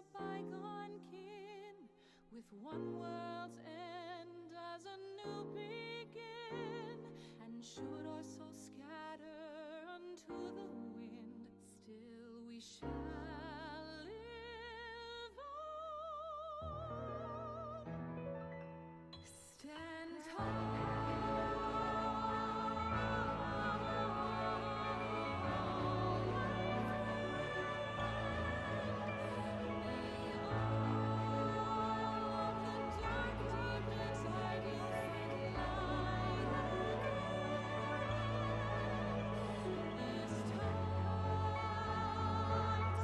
our bygone kin, with one world's end as a new begin. And should our souls scatter unto the wind, still we shall live on. Stand tall.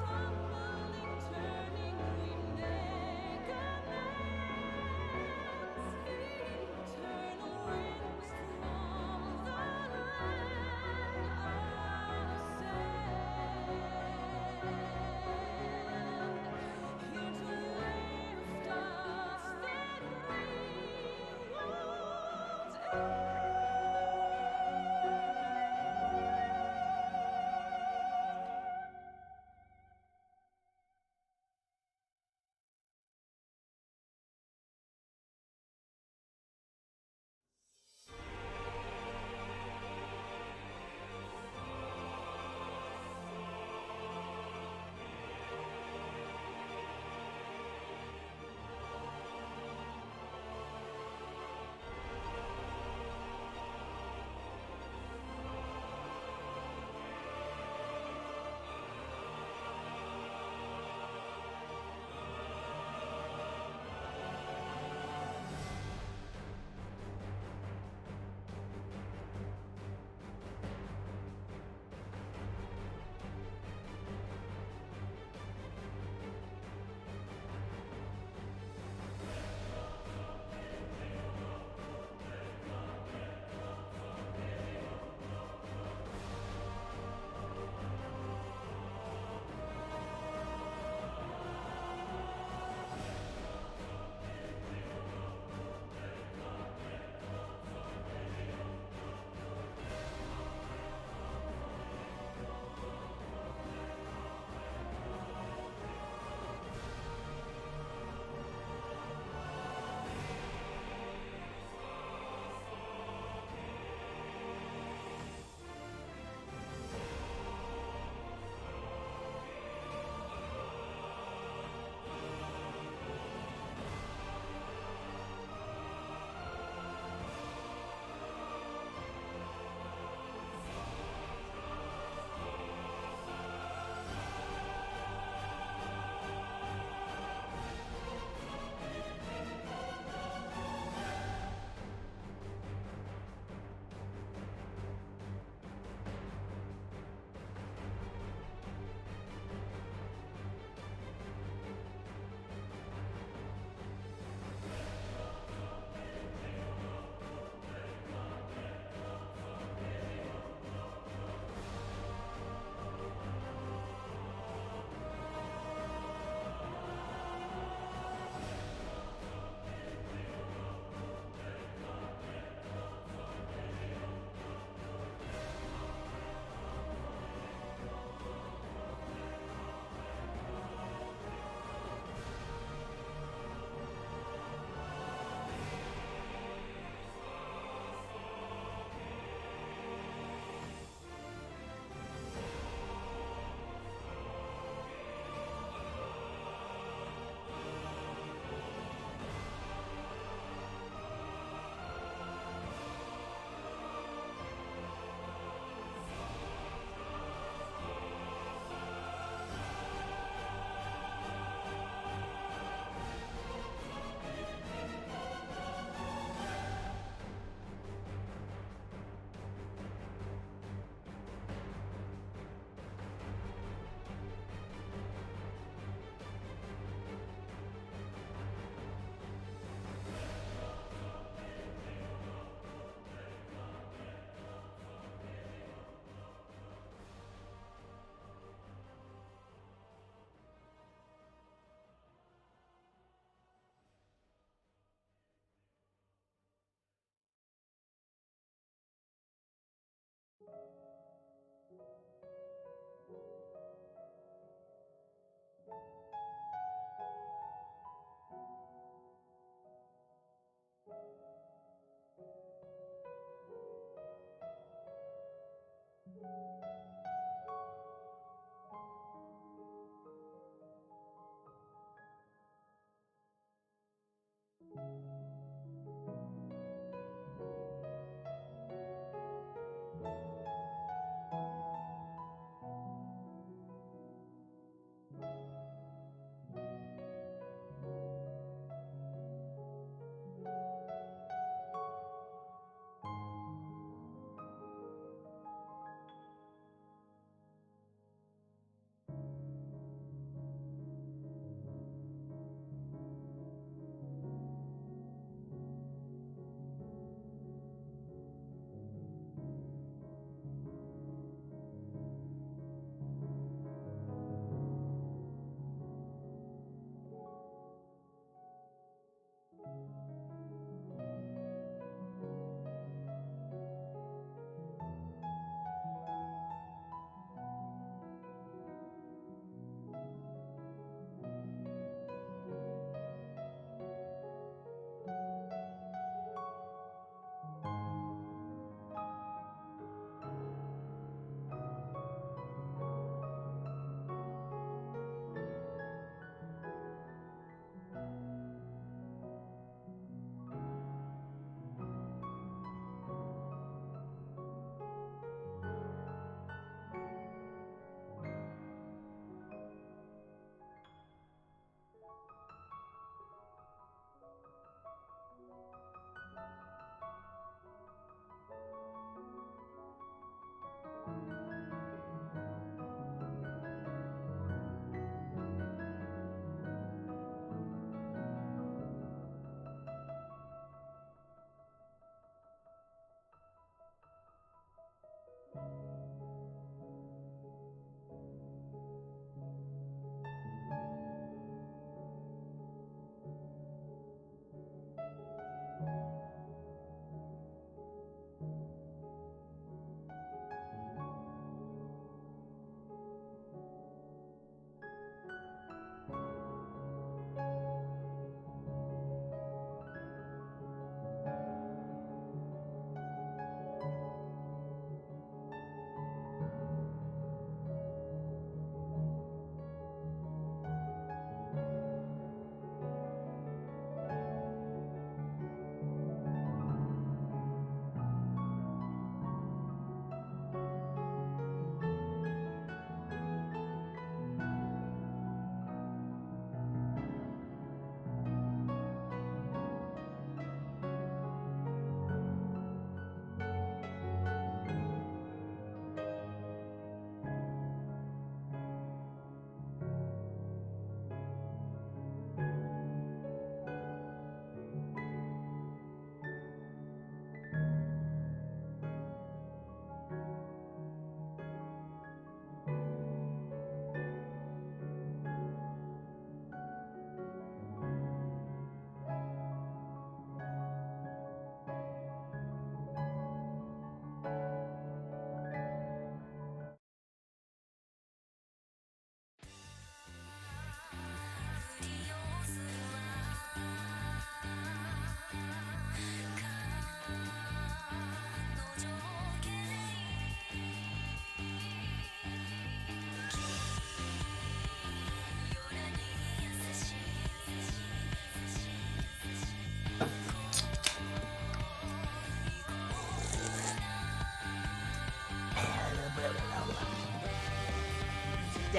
Time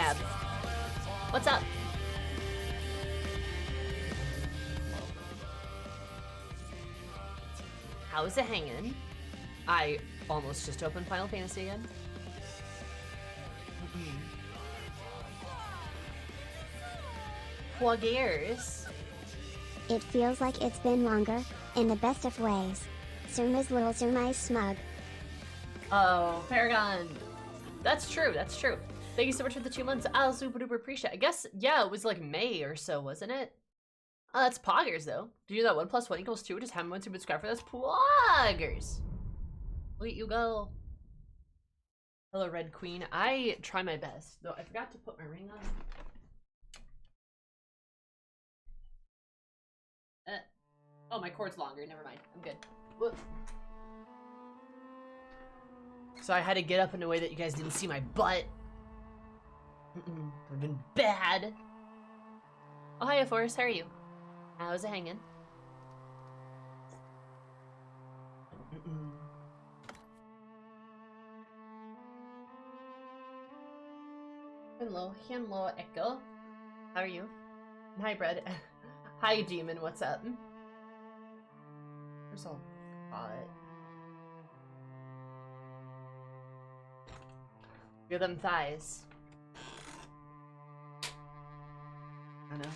Deb. What's up? How's it hanging? I almost just opened Final Fantasy again. Quaggears. It feels like it's been longer, in the best of ways. Surma's little Surma is smug. Oh, Paragon. That's true, that's true. Thank you so much for the 2 months. I'll super duper appreciate it. I guess, yeah, it was like May or so, wasn't it? That's Poggers, though. Do you know that 1 + 1 = 2? Just haven't went to subscribe for this. Poggers. Look at you go. Hello, Red Queen. I try my best, though I forgot to put my ring on. Oh, my cord's longer. Never mind. I'm good. Whoop. So I had to get up in a way that you guys didn't see my butt. Would've been bad. Oh, hiya, Forrest. How are you? How's it hanging? Hello, Echo. How are you? Hi, Bread. Hi, Demon. What's up? There's all hot. Look at them thighs. I know.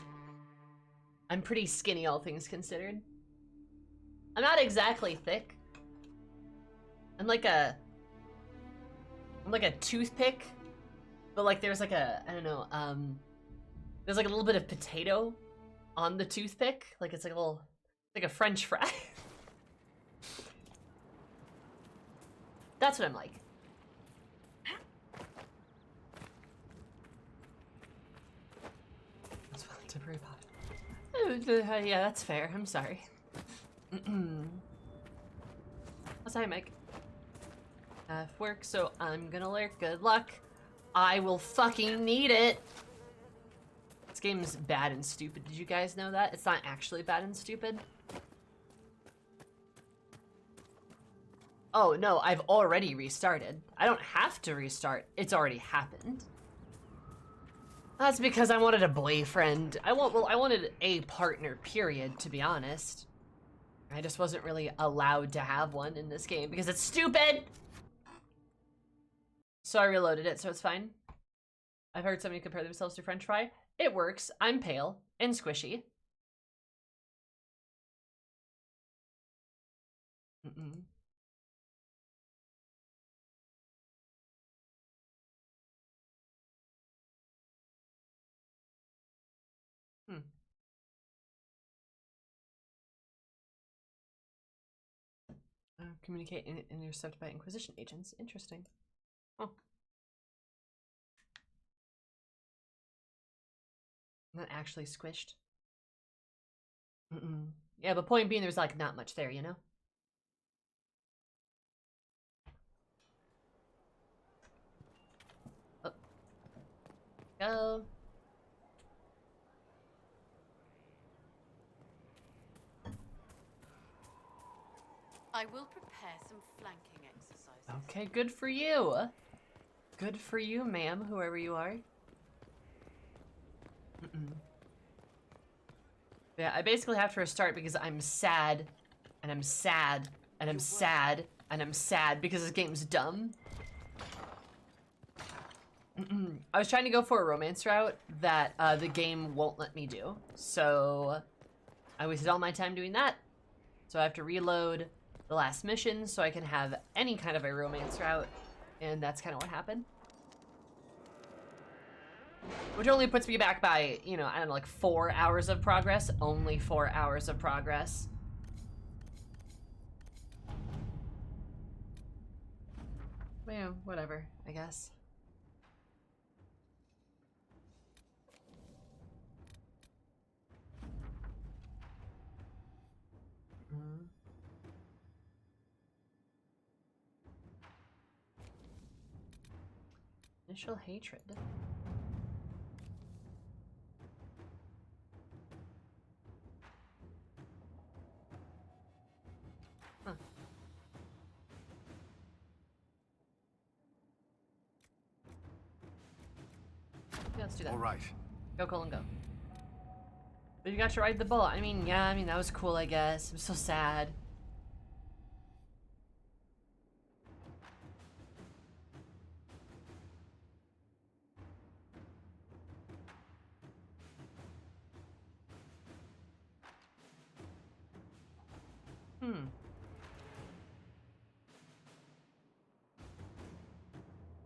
I'm pretty skinny, all things considered. I'm not exactly thick. I'm like a toothpick, but like there's like a, I don't know, there's like a little bit of potato on the toothpick. Like it's like a little, like a French fry. That's what I'm like. That's what to worry about. Yeah, that's fair. I'm sorry. How's hi, Mike? Work, so I'm gonna lurk. Good luck. I will fucking need it. This game's bad and stupid. Did you guys know that? It's not actually bad and stupid. Oh, no, I've already restarted. I don't have to restart. It's already happened. That's because I wanted a boyfriend. I wanted a partner, period, to be honest. I just wasn't really allowed to have one in this game because it's stupid! So I reloaded it, so it's fine. I've heard somebody compare themselves to French fry. It works. I'm pale and squishy. Communicate and intercept by Inquisition agents. Interesting. Oh. Not actually squished. Yeah, but point being, there's like not much there, you know? Oh. Go. I will prepare some flanking exercises. Okay, good for you. Good for you, ma'am, whoever you are. Yeah, I basically have to restart because I'm sad, and I'm sad, and I'm sad, and I'm sad because this game's dumb. I was trying to go for a romance route that the game won't let me do, so I wasted all my time doing that. So I have to reload the last mission so I can have any kind of a romance route, and that's kind of what happened. Which only puts me back by, you know, I don't know, like 4 hours of progress. Only 4 hours of progress. Well, whatever, I guess. Initial hatred. Huh. let's do that. All right. Go, Colin, go. But you got to ride the bull. I mean, yeah, I mean, that was cool, I guess. I'm so sad.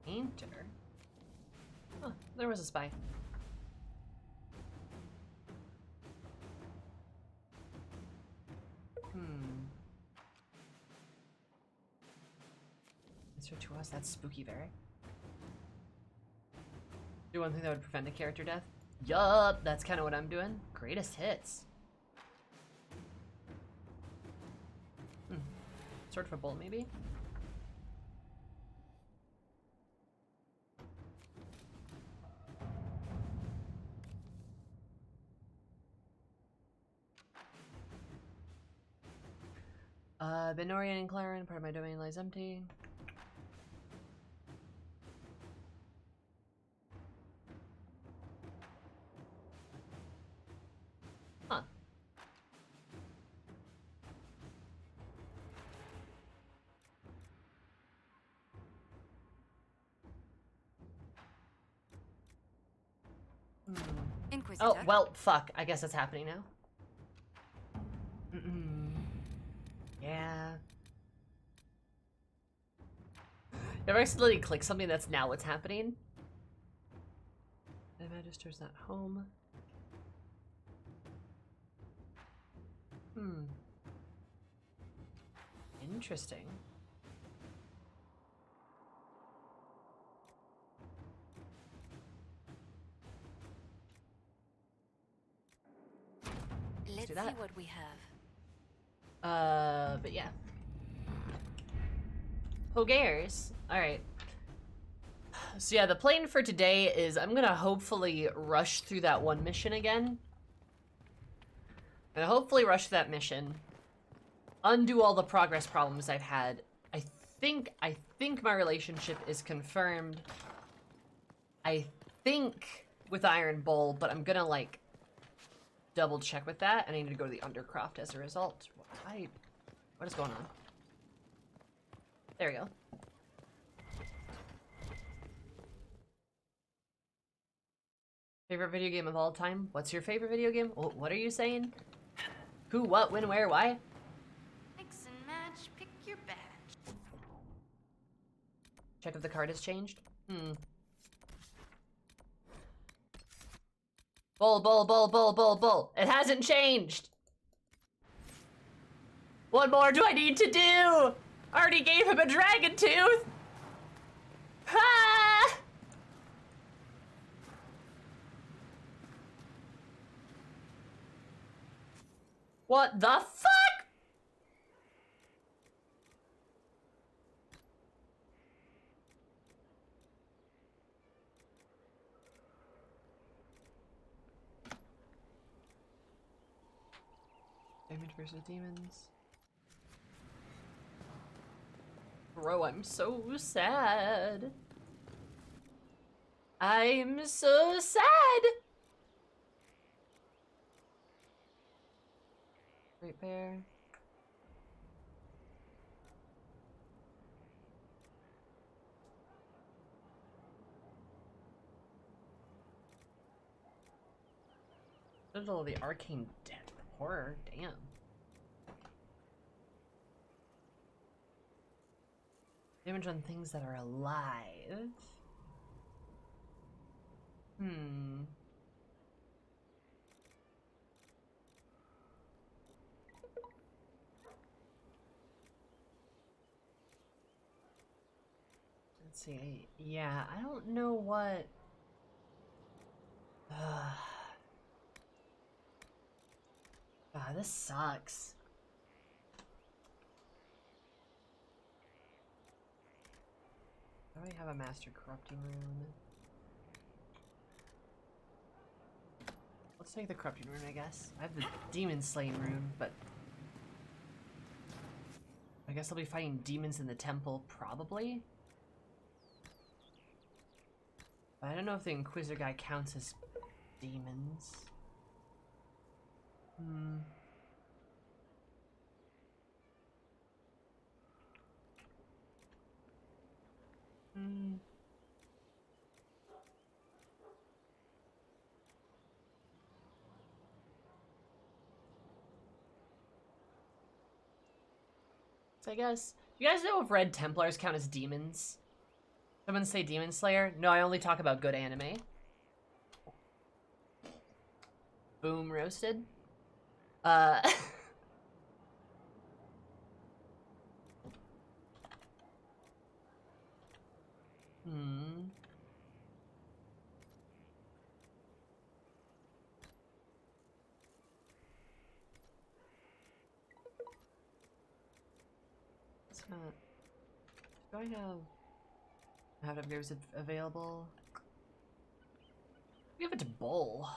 Painter? Oh, there was a spy. Answer to us, that's spooky, very. Do one thing that would prevent a character death? Yup, that's kind of what I'm doing. Greatest hits. Sword for bolt, maybe? Benorian and Claren, part of my domain lies empty. Huh. Inquisitor. Oh, well, fuck. I guess that's happening now. Yeah. You ever accidentally click something that's now what's happening? The Magister's not home. Interesting. Let's do see that. what we have. But yeah. Hogares. Alright. So yeah, the plan for today is I'm gonna hopefully rush through that one mission again. And hopefully rush that mission. Undo all the progress problems I've had. I think my relationship is confirmed. I think with Iron Bull, but I'm gonna like double check with that, and I need to go to the Undercroft as a result. What is going on? There we go. Favorite video game of all time? What's your favorite video game? What are you saying? Who, what, when, where, why? Mix and match, pick your badge. Check if the card has changed. Bull, bull, bull, bull, bull, bull. It hasn't changed. What more do I need to do? Already gave him a dragon tooth. Ha! What the fuck? Damage versus demons. Bro, I'm so sad. I'm so sad. Great Bear. Little of the arcane death horror, damn. Damage on things that are alive. Let's see. Yeah, I don't know what. This sucks. Do I have a Master Corrupting Rune? Let's take the Corrupting Rune, I guess. I have the Demon Slaying Rune, but I guess I'll be fighting demons in the temple, probably? I don't know if the Inquisitor guy counts as demons. So I guess, you guys know if Red Templars count as demons? Someone say Demon Slayer? No, I only talk about good anime. Boom, roasted. It's not... Do I have upgrades available? We have it to bowl.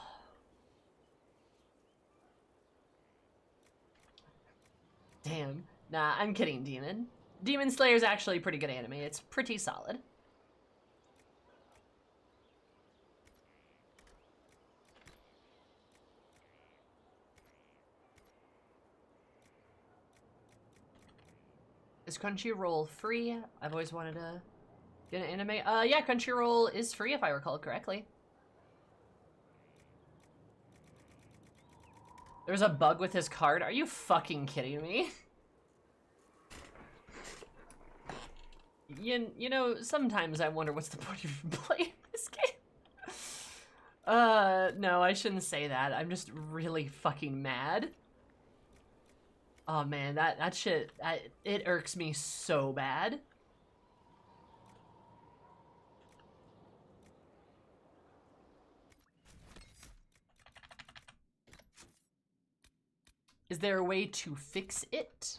Damn. Nah, I'm kidding, Demon. Demon Slayer's actually pretty good anime. It's pretty solid. Is Crunchyroll free? I've always wanted to get an anime. Yeah, Crunchyroll is free if I recall correctly. There's a bug with his card. Are you fucking kidding me? You know, sometimes I wonder what's the point of playing this game. No, I shouldn't say that. I'm just really fucking mad. Oh man, that shit, it irks me so bad. Is there a way to fix it?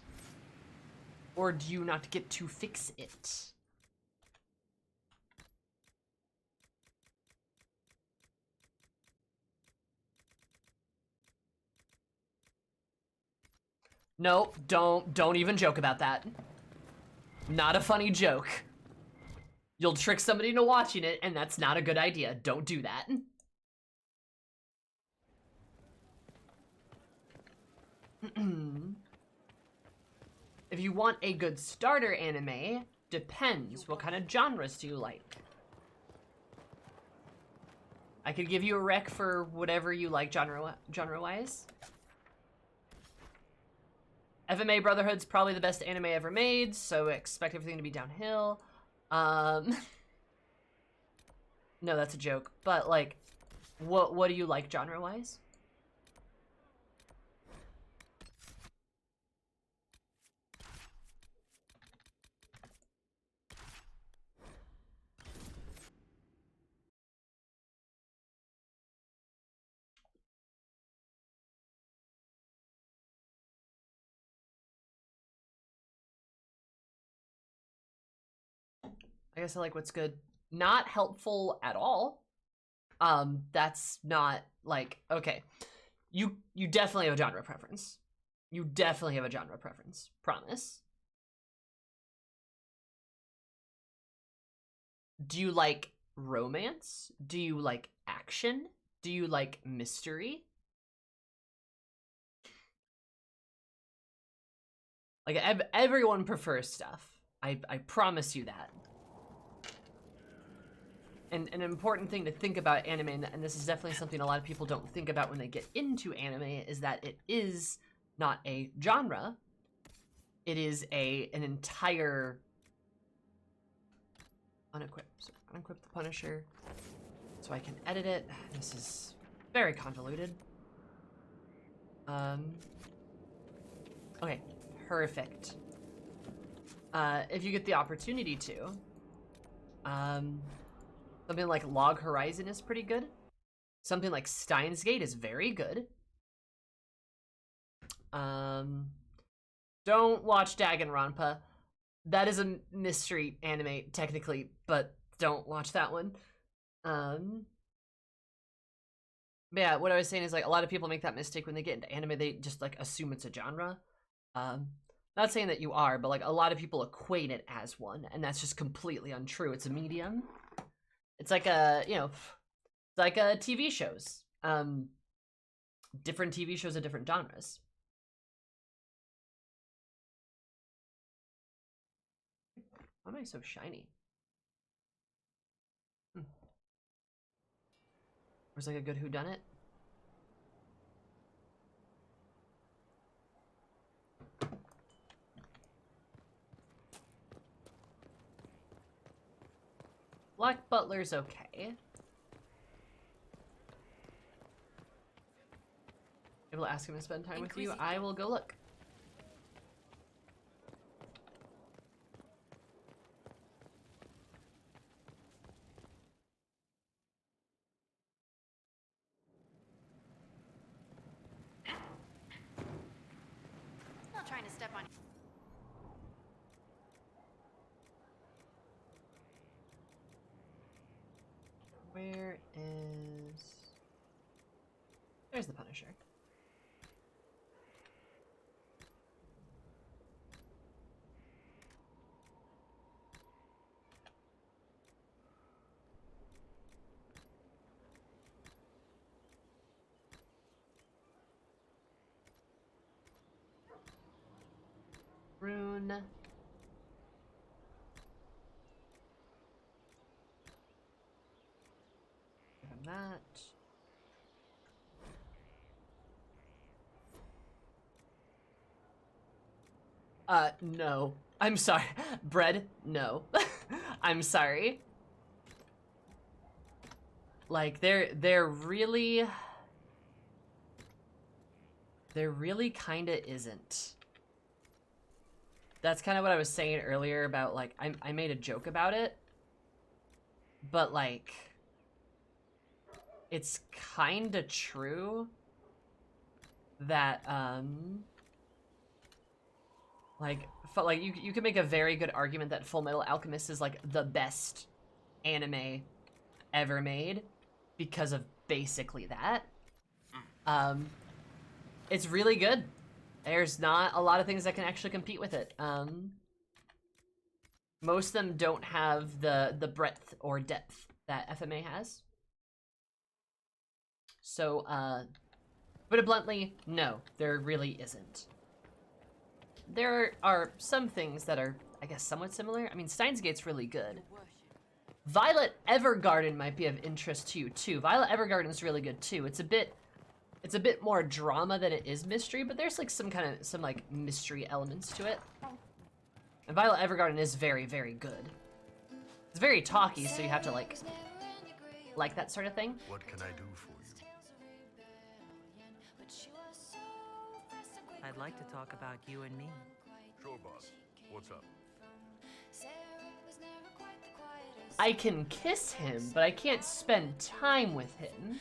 Or do you not get to fix it? Nope, don't even joke about that. Not a funny joke. You'll trick somebody into watching it, and that's not a good idea. Don't do that. If you want a good starter anime, depends. What kind of genres do you like? I could give you a rec for whatever you like genre-wise. FMA Brotherhood's probably the best anime ever made, so expect everything to be downhill. No, that's a joke. But like, what do you like genre-wise? I guess I like what's good. Not helpful at all. That's not like, okay. You definitely have a genre preference. You definitely have a genre preference. Promise. Do you like romance? Do you like action? Do you like mystery? Like, everyone prefers stuff. I promise you that. And an important thing to think about anime, and this is definitely something a lot of people don't think about when they get into anime, is that it is not a genre. It is an entire... Unequip. So unequip the Punisher so I can edit it. This is very convoluted. Okay, perfect. If you get the opportunity to, something like Log Horizon is pretty good. Something like Steins Gate is very good. Don't watch Danganronpa. That is a mystery anime, technically, but don't watch that one. Yeah, what I was saying is, like, a lot of people make that mistake when they get into anime. They just, like, assume it's a genre. Not saying that you are, but, like, a lot of people equate it as one, and that's just completely untrue. It's a medium. It's like a, you know, it's like a TV shows. Different TV shows of different genres. Why am I so shiny? Was like a good whodunit? Black Butler's okay. Able to ask him to spend time with you? I will go look. Not trying to step on. Where is... There's the Punisher. Rune. Give him that. No. I'm sorry. Bread? No. I'm sorry. Like, there really kinda isn't. That's kind of what I was saying earlier about, like, I made a joke about it. But, like, it's kinda true that, like you can make a very good argument that Full Metal Alchemist is, like, the best anime ever made because of basically that. It's really good. There's not a lot of things that can actually compete with it. Most of them don't have the breadth or depth that FMA has. So, put it bluntly, no, there really isn't. There are some things that are, I guess, somewhat similar. I mean, Steins Gate's really good. Violet Evergarden might be of interest to you too. Violet Evergarden's really good too. It's a bit more drama than it is mystery, but there's like some like mystery elements to it. And Violet Evergarden is very, very good. It's very talky, so you have to like that sort of thing. What can I do for you? I'd like to talk about you and me. Sure, boss. What's up? I can kiss him, but I can't spend time with him.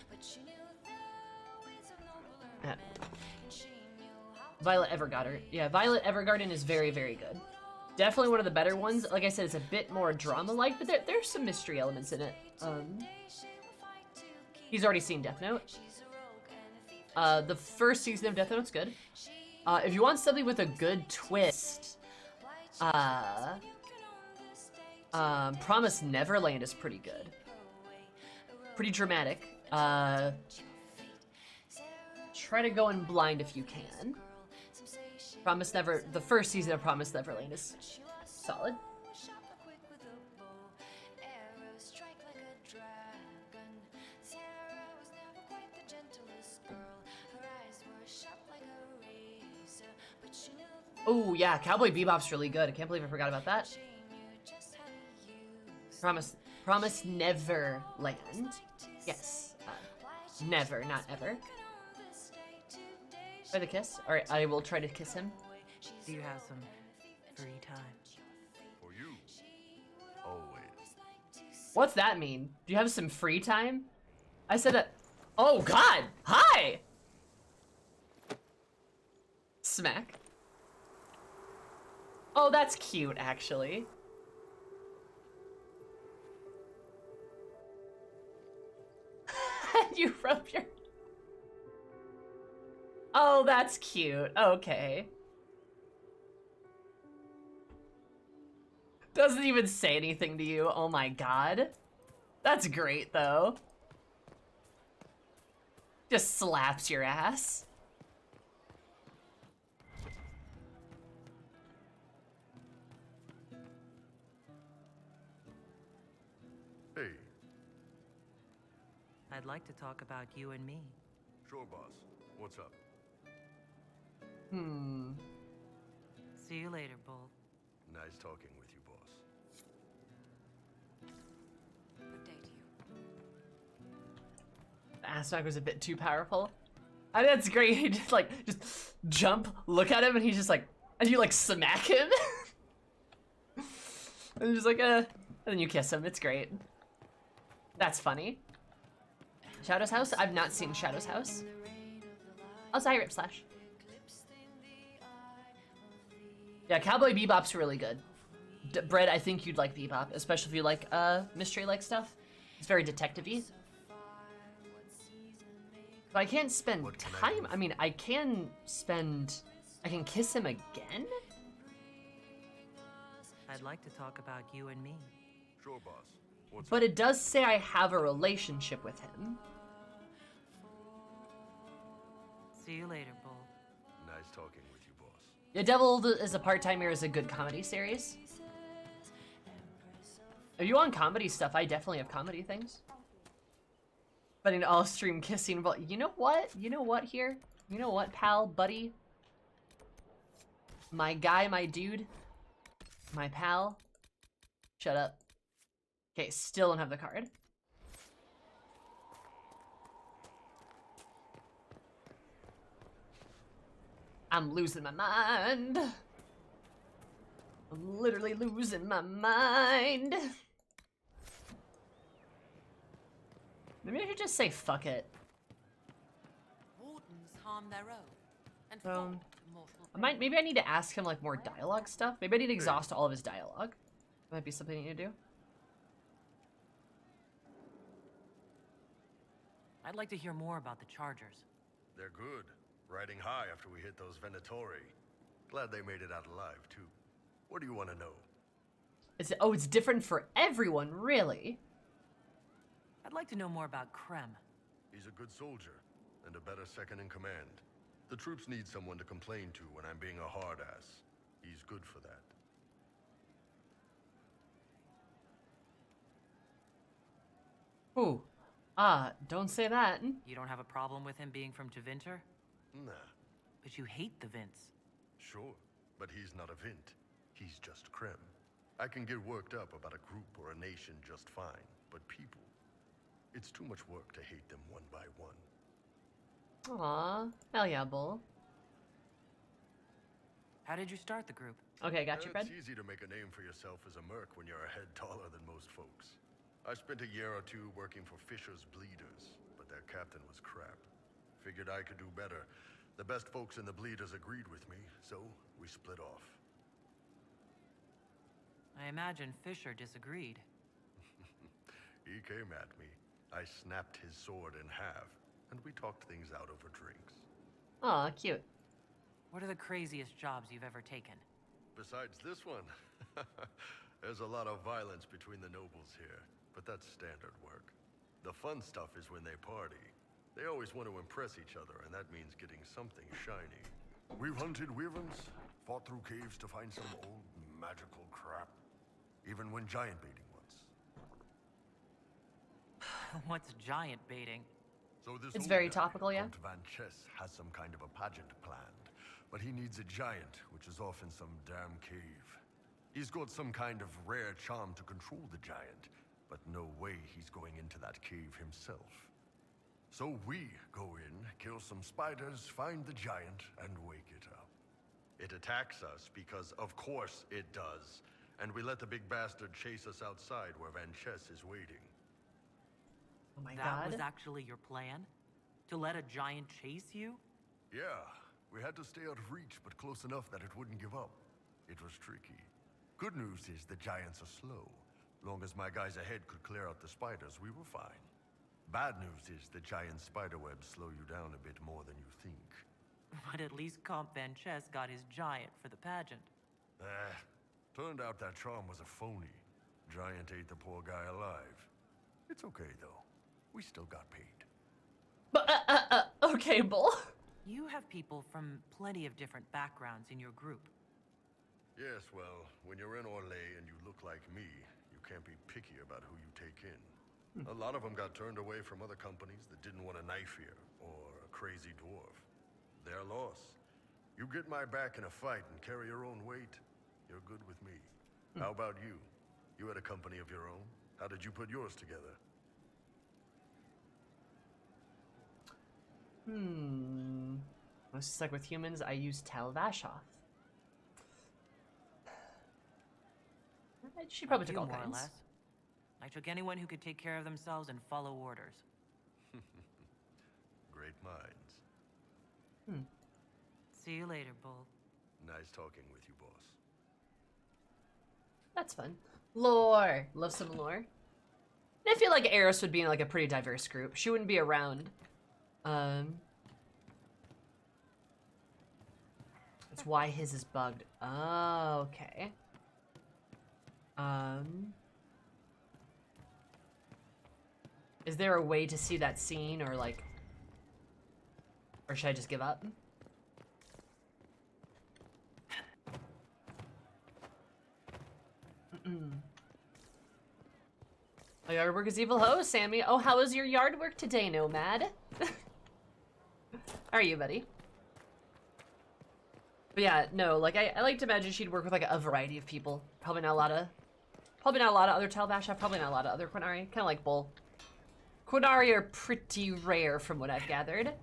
Violet Evergarden. Yeah, Violet Evergarden is very, very good. Definitely one of the better ones. Like I said, it's a bit more drama-like, but there's some mystery elements in it. He's already seen Death Note. The first season of Death Note's good. If you want something with a good twist, Promised Neverland is pretty good. Pretty dramatic. Try to go in blind if you can. The first season of Promised Neverland is solid. Oh yeah, Cowboy Bebop's really good. I can't believe I forgot about that. Promise Neverland. Yes. Never, not ever. Try the kiss? Alright, I will try to kiss him. Do you have some free time? For you. Always. What's that mean? Do you have some free time? I said that. Oh god! Hi! Smack. Oh, that's cute, actually. You rub your... Oh, that's cute. Okay. Doesn't even say anything to you. Oh my god. That's great, though. Just slaps your ass. Hey, I'd like to talk about you and me. sure, boss. What's up? Hmm. See you later, Bull. Nice talking with you, boss. Good day to you. The ass smack was a bit too powerful. I think that's great. He just like, just jump, look at him, and he's just like, and you like smack him. And you're just like, and then you kiss him. It's great. That's funny. Shadow's house? I've not seen Shadow's house. Oh, sorry, Rip Slash. Yeah, Cowboy Bebop's really good. Brett, I think you'd like Bebop, especially if you like mystery-like stuff. It's very detective-y. But I can't spend time. I mean, I can kiss him again? I'd like to talk about you and me. Sure, boss. What's But up? it does say I have a relationship with him. See you later, Bull. Nice talking with you, boss. Yeah, Devil is a Part-Timer is a good comedy series. Are you on comedy stuff? I definitely have comedy things. But in all stream kissing, but you know what? You know what here? You know what, pal, buddy? My guy, my dude. My pal. Shut up. Okay, still don't have the card. I'm losing my mind. I'm literally losing my mind. Maybe I should just say fuck it. Wardens harm their own and fall to mortal. Maybe I need to ask him like more dialogue stuff. Maybe I need to exhaust all of his dialogue. Might be something I need to do. I'd like to hear more about the Chargers. They're good. Riding high after we hit those Venatori. Glad they made it out alive, too. What do you want to know? It's different for everyone, really. I'd like to know more about Krem. He's a good soldier, and a better second in command. The troops need someone to complain to when I'm being a hard-ass. He's good for that. Ooh. Don't say that. You don't have a problem with him being from Tevinter? Nah, But you hate the Vints. sure. But he's not a Vint. He's just Krem. I can get worked up about a group or a nation just fine, but people... It's too much work to hate them one by one. Aw. Hell yeah, Bull. How did you start the group? Okay, got you, Fred. It's easy to make a name for yourself as a merc when you're a head taller than most folks. I spent a year or two working for Fisher's Bleeders, but their captain was crap. Figured I could do better. The best folks in the Bleeders agreed with me, so we split off. I imagine Fisher disagreed. He came at me. I snapped his sword in half, and we talked things out over drinks. Aw, cute. What are the craziest jobs you've ever taken? Besides this one, there's a lot of violence between the nobles here, but that's standard work. The fun stuff is when they party. They always want to impress each other, and that means getting something shiny. We've hunted wyverns, fought through caves to find some old magical crap. Even when giant baiting once. What's giant baiting? So this It's old very guy, topical, yeah. Count Van Chess, has some kind of a pageant planned, but he needs a giant, which is off in some damn cave. He's got some kind of rare charm to control the giant, but no way he's going into that cave himself. So we go in, kill some spiders, find the giant, and wake it up. It attacks us because, of course, it does. And we let the big bastard chase us outside where Van Chess is waiting. Oh my That god. was actually your plan? To let a giant chase you? Yeah, we had to stay out of reach, but close enough that it wouldn't give up. It was tricky. Good news is the giants are slow. Long as my guys ahead could clear out the spiders, we were fine. Bad news is the giant spiderwebs slow you down a bit more than you think. But at least Comp Van Chess got his giant for the pageant. Turned out that charm was a phony. Giant ate the poor guy alive. It's okay, though. We still got paid. But, okay, Bull. You have people from plenty of different backgrounds in your group. Yes, well, when you're in Orlais and you look like me, you can't be picky about who you take in. A lot of them got turned away from other companies that didn't want a knife here, or a crazy dwarf. Their loss. You get my back in a fight and carry your own weight, you're good with me. How about you? You had a company of your own. How did you put yours together? Most stuck with humans, I use Tal Vashoth. She probably took all more or kinds. less. I took anyone who could take care of themselves and follow orders. Great minds. See you later, Bull. Nice talking with you, boss. That's fun. Lore. Love some lore. And I feel like Eris would be in like a pretty diverse group. She wouldn't be around. That's why his is bugged. Oh, okay. Is there a way to see that scene or like, or should I just give up? My yard work is evil. Ho, Sammy. Oh, how was your yard work today, Nomad? How are you, buddy? But yeah, no, like I like to imagine she'd work with like a variety of people. Probably not a lot of other Tal Vashoth, probably not a lot of other Quinari. Kind of like Bull. Quinari are pretty rare from what I've gathered.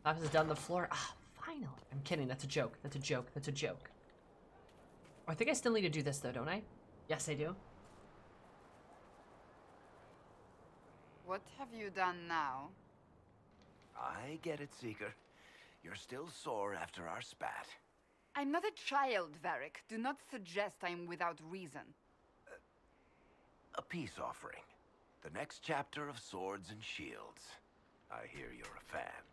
Office is done on the floor. Ah, finally. I'm kidding. That's a joke. That's a joke. That's a joke. Oh, I think I still need to do this though, don't I? Yes, I do. What have you done now? I get it, Seeker. You're still sore after our spat. I'm not a child, Varric. Do not suggest I'm without reason. A peace offering. The next chapter of Swords and Shields. I hear you're a fan.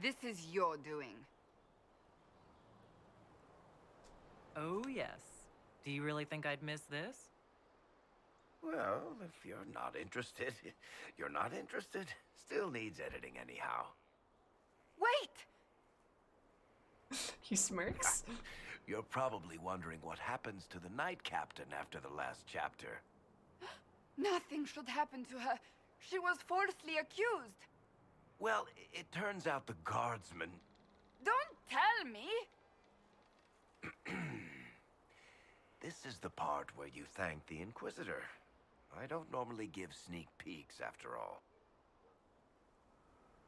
This is your doing. Oh, yes. Do you really think I'd miss this? Well, if you're not interested, you're not interested. Still needs editing anyhow. Wait! He smirks. You're probably wondering what happens to the Knight Captain after the last chapter. Nothing should happen to her. She was falsely accused. Well, it turns out the guardsman... Don't tell me! This is the part where you thank the Inquisitor. I don't normally give sneak peeks, after all.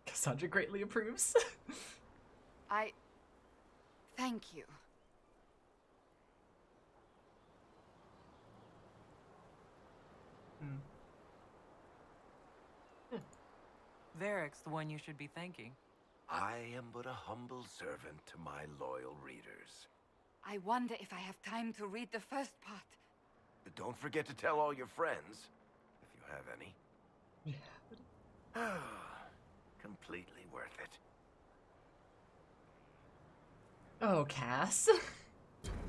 Cassandra greatly approves. Thank you. Varric's the one you should be thanking. I am but a humble servant to my loyal readers. I wonder if I have time to read the first part. But don't forget to tell all your friends, if you have any. Completely worth it. Oh, Cass.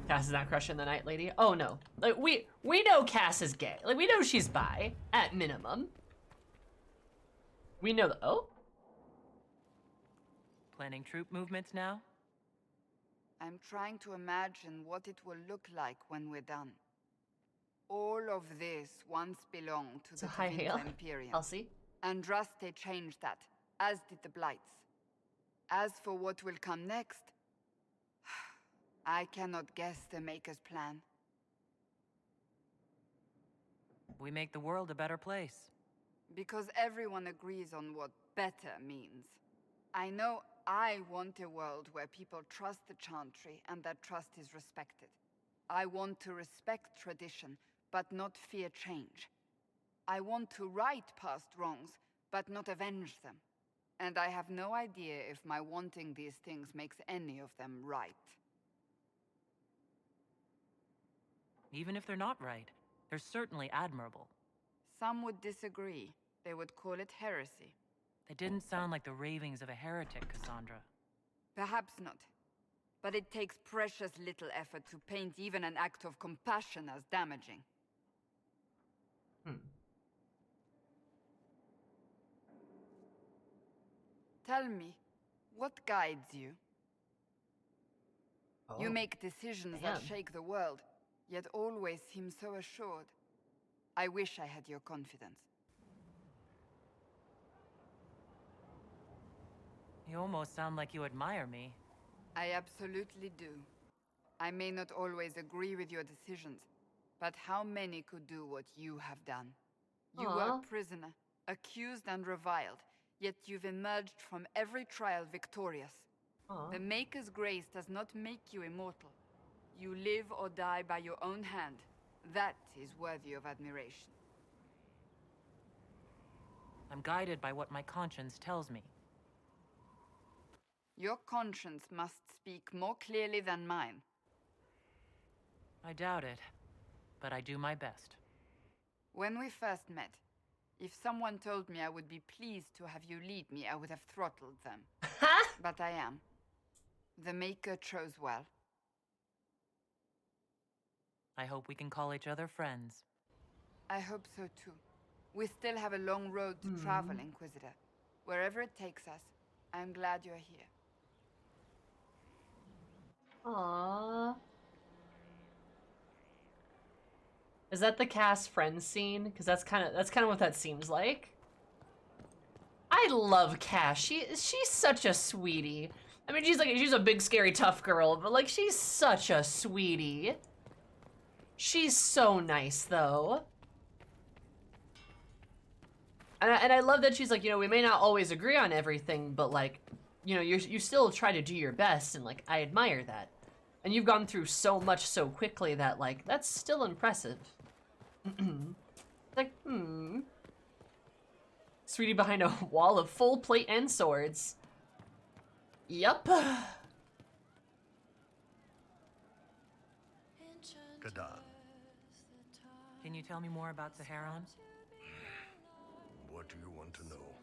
Cass is not crushing the Night Lady. Oh no, like we know Cass is gay. Like we know she's bi at minimum. We know that. Oh, Planning troop movements now? I'm trying to imagine what it will look like when we're done. All of this once belonged to so the hi, Hale. Tevinter Imperium. Elsie. Andraste changed that, as did the Blights. As for what will come next, I cannot guess the Maker's plan. We make the world a better place. Because everyone agrees on what better means. I know I want a world where people trust the Chantry and that trust is respected. I want to respect tradition, but not fear change. I want to right past wrongs, but not avenge them. And I have no idea if my wanting these things makes any of them right. Even if they're not right, they're certainly admirable. Some would disagree. They would call it heresy. They didn't sound like the ravings of a heretic, Cassandra. Perhaps not. but it takes precious little effort to paint even an act of compassion as damaging. Tell me, what guides you? You make decisions that damn. shake the world, yet always seem so assured. I wish I had your confidence. You almost sound like you admire me. I absolutely do. I may not always agree with your decisions, but how many could do what you have done? You were Aw. a prisoner, accused and reviled, yet you've emerged from every trial victorious. Aw. The Maker's grace does not make you immortal. You live or die by your own hand. That is worthy of admiration. I'm guided by what my conscience tells me. Your conscience must speak more clearly than mine. I doubt it, but I do my best. When we first met, if someone told me I would be pleased to have you lead me, I would have throttled them. But I am. The Maker chose well. I hope we can call each other friends. I hope so too. We still have a long road to travel, Inquisitor. Wherever it takes us, I'm glad you're here. Aww. Is that the cast friends scene? Because that's kind of what that seems like. I love Cass. She's such a sweetie. I mean, she's a big scary tough girl, but like she's such a sweetie. She's so nice though. And I love that she's like, you know, we may not always agree on everything, but like, you know, you still try to do your best, and like I admire that. And you've gone through so much so quickly that like that's still impressive. Like, sweetie behind a wall of full plate and swords. Yup. Kadan, Can you tell me more about Saharon? what do you want to know?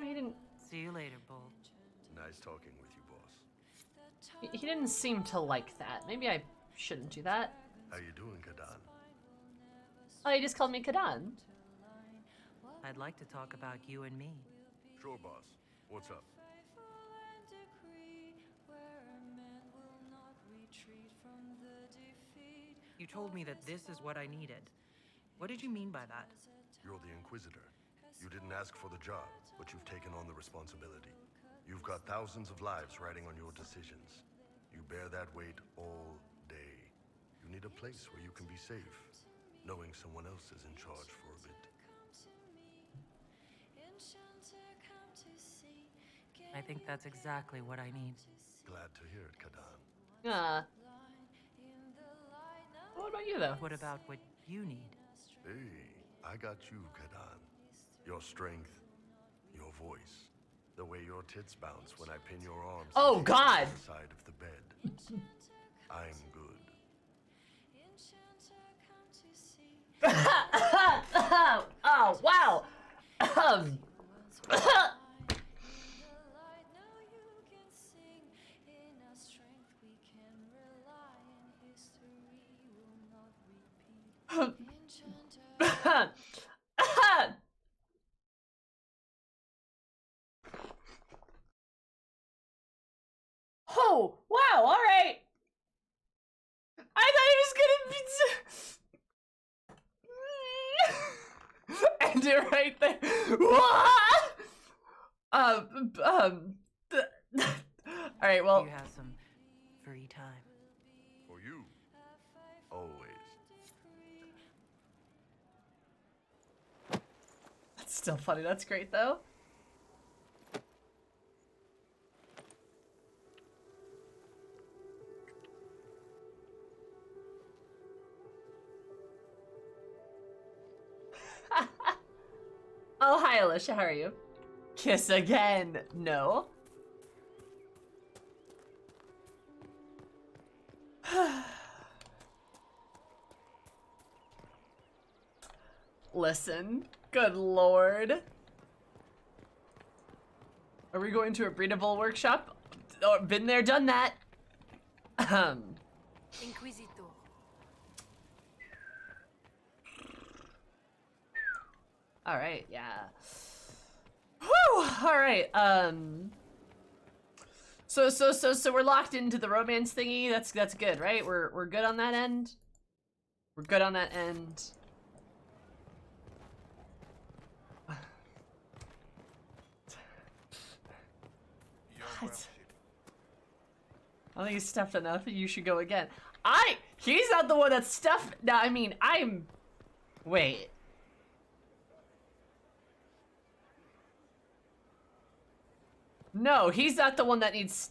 He didn't. See you later, Bull. Nice talking with you, boss. He didn't seem to like that. Maybe I shouldn't do that. How you doing, Kadan? Oh, he just called me Kadan. I'd like to talk about you and me. Sure, boss. What's up? You told me that this is what I needed. What did you mean by that? You're the Inquisitor. You didn't ask for the job, but you've taken on the responsibility. You've got thousands of lives riding on your decisions. You bear that weight all day. You need a place where you can be safe, knowing someone else is in charge for a bit. I think that's exactly what I need. Glad to hear it, Kadan. What about you though? What about what you need? Hey, I got you, Kadan. Your strength, your voice, the way your tits bounce when I pin your arms Oh, God. to the side of the bed. I'm good. Oh, wow. Oh, wow, all right. I thought he was gonna be end it right there. All right, well. You have some free time. For you, always. That's still funny. That's great, though. Oh, hi, Alicia. How are you? Kiss again. No. Listen. Good lord. Are we going to a breedable workshop? Oh, been there, done that. Inquisitor. All right, yeah. Whew, all right, So we're locked into the romance thingy. That's good, right? We're good on that end. We're good on that end. I think he's stuffed enough. You should go again. He's not the one that's stuffed. No, I mean, wait. No, he's not the one that needs...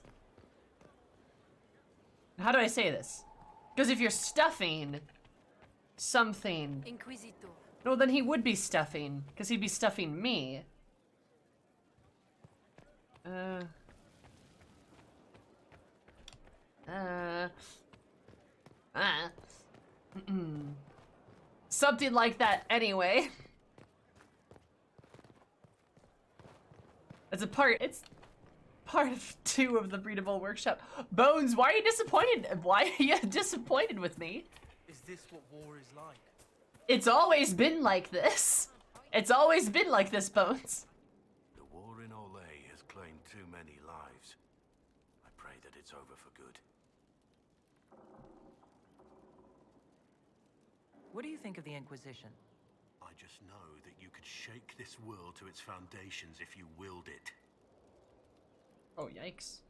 How do I say this? Because if you're stuffing something... Inquisitor. No, then he would be stuffing, because he'd be stuffing me. Something like that anyway. It's part of 2 of the breedable workshop. Bones, why are you disappointed? Why are you disappointed with me? Is this what war is like? It's always been like this. It's always been like this, Bones. The war in Olay has claimed too many lives. I pray that it's over for good. What do you think of the Inquisition? I just know that you could shake this world to its foundations if you willed it. Oh, yikes.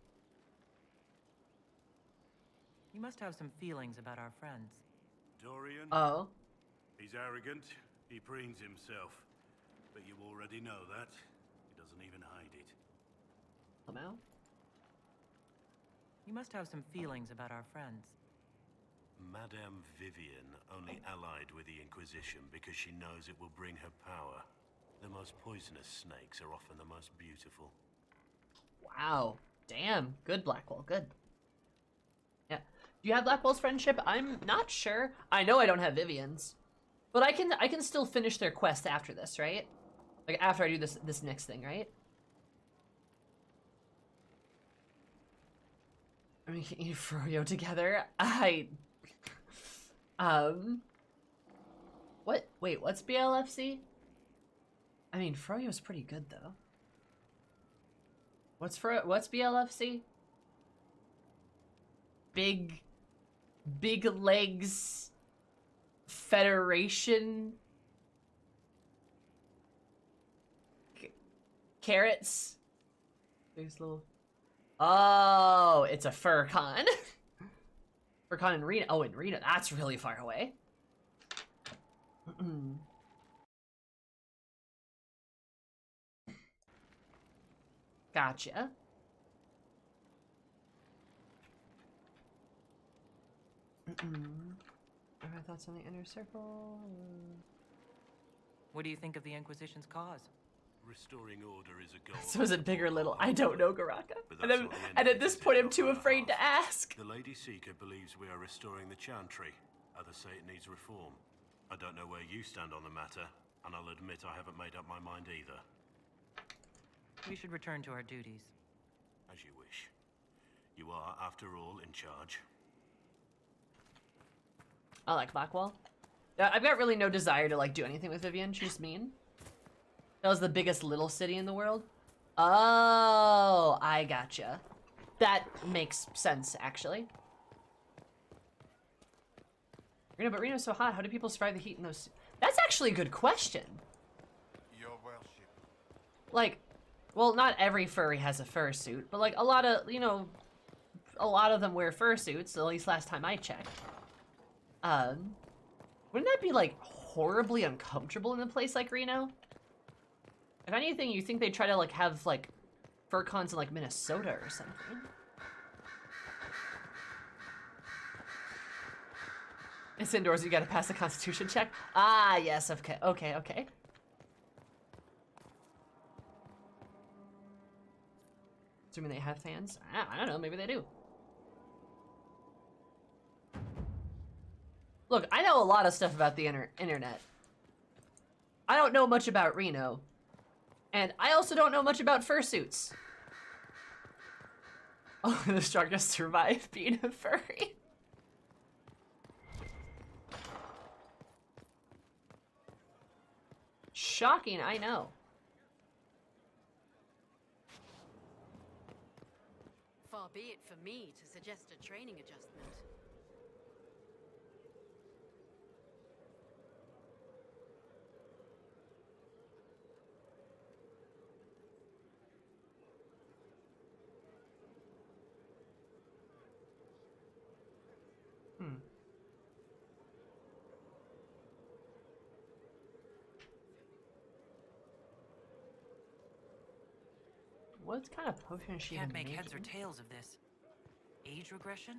You must have some feelings about our friends. Dorian? Oh. He's arrogant. He preens himself. But you already know that. He doesn't even hide it. Somehow? You must have some feelings about our friends. Madame Vivienne only allied with the Inquisition because she knows it will bring her power. The most poisonous snakes are often the most beautiful. Wow. Damn. Good, Blackwell. Good. Yeah. Do you have Blackwell's friendship? I'm not sure. I know I don't have Vivienne's. But I can still finish their quest after this, right? Like after I do this next thing, right? I mean, can you Froyo together? What? Wait, what's BLFC? I mean, Froyo's pretty good though. What's BLFC? Big Legs Federation. Carrots. There's little. Oh, it's a Furcon. Furcon in Reno. Oh, in Reno. That's really far away. Gotcha. Are my thoughts on the inner circle? What do you think of the Inquisition's cause? Restoring order is a goal. So is it big or little? I don't know, Garaka. But And, that's what the and at this point, I'm too Inquisition afraid to offer. ask. The Lady Seeker believes we are restoring the Chantry. Others say it needs reform. I don't know where you stand on the matter, and I'll admit I haven't made up my mind either. We should return to our duties. As you wish. You are, after all, in charge. I like Blackwell. I've got really no desire to like do anything with Vivienne. She's mean. That was the biggest little city in the world. Oh, I gotcha. That makes sense, actually. Reno, but Reno's so hot. How do people survive the heat in those? That's actually a good question. Your worship. Like, well, not every furry has a fursuit, but like a lot of, you know, a lot of them wear fursuits, at least last time I checked. Wouldn't that be like horribly uncomfortable in a place like Reno? If anything, you think they'd try to like have like fur cons in like Minnesota or something. It's indoors, you gotta pass the constitution check. Ah, yes, okay, okay. Assuming they have fans? I don't know, maybe they do. Look, I know a lot of stuff about the internet. I don't know much about Reno. And I also don't know much about fursuits. Oh, the strongest survive being a furry. Shocking, I know. Far be it for me to suggest a training adjustment. What kind of potion is she Can't even make heads or making? tails of this. Age regression?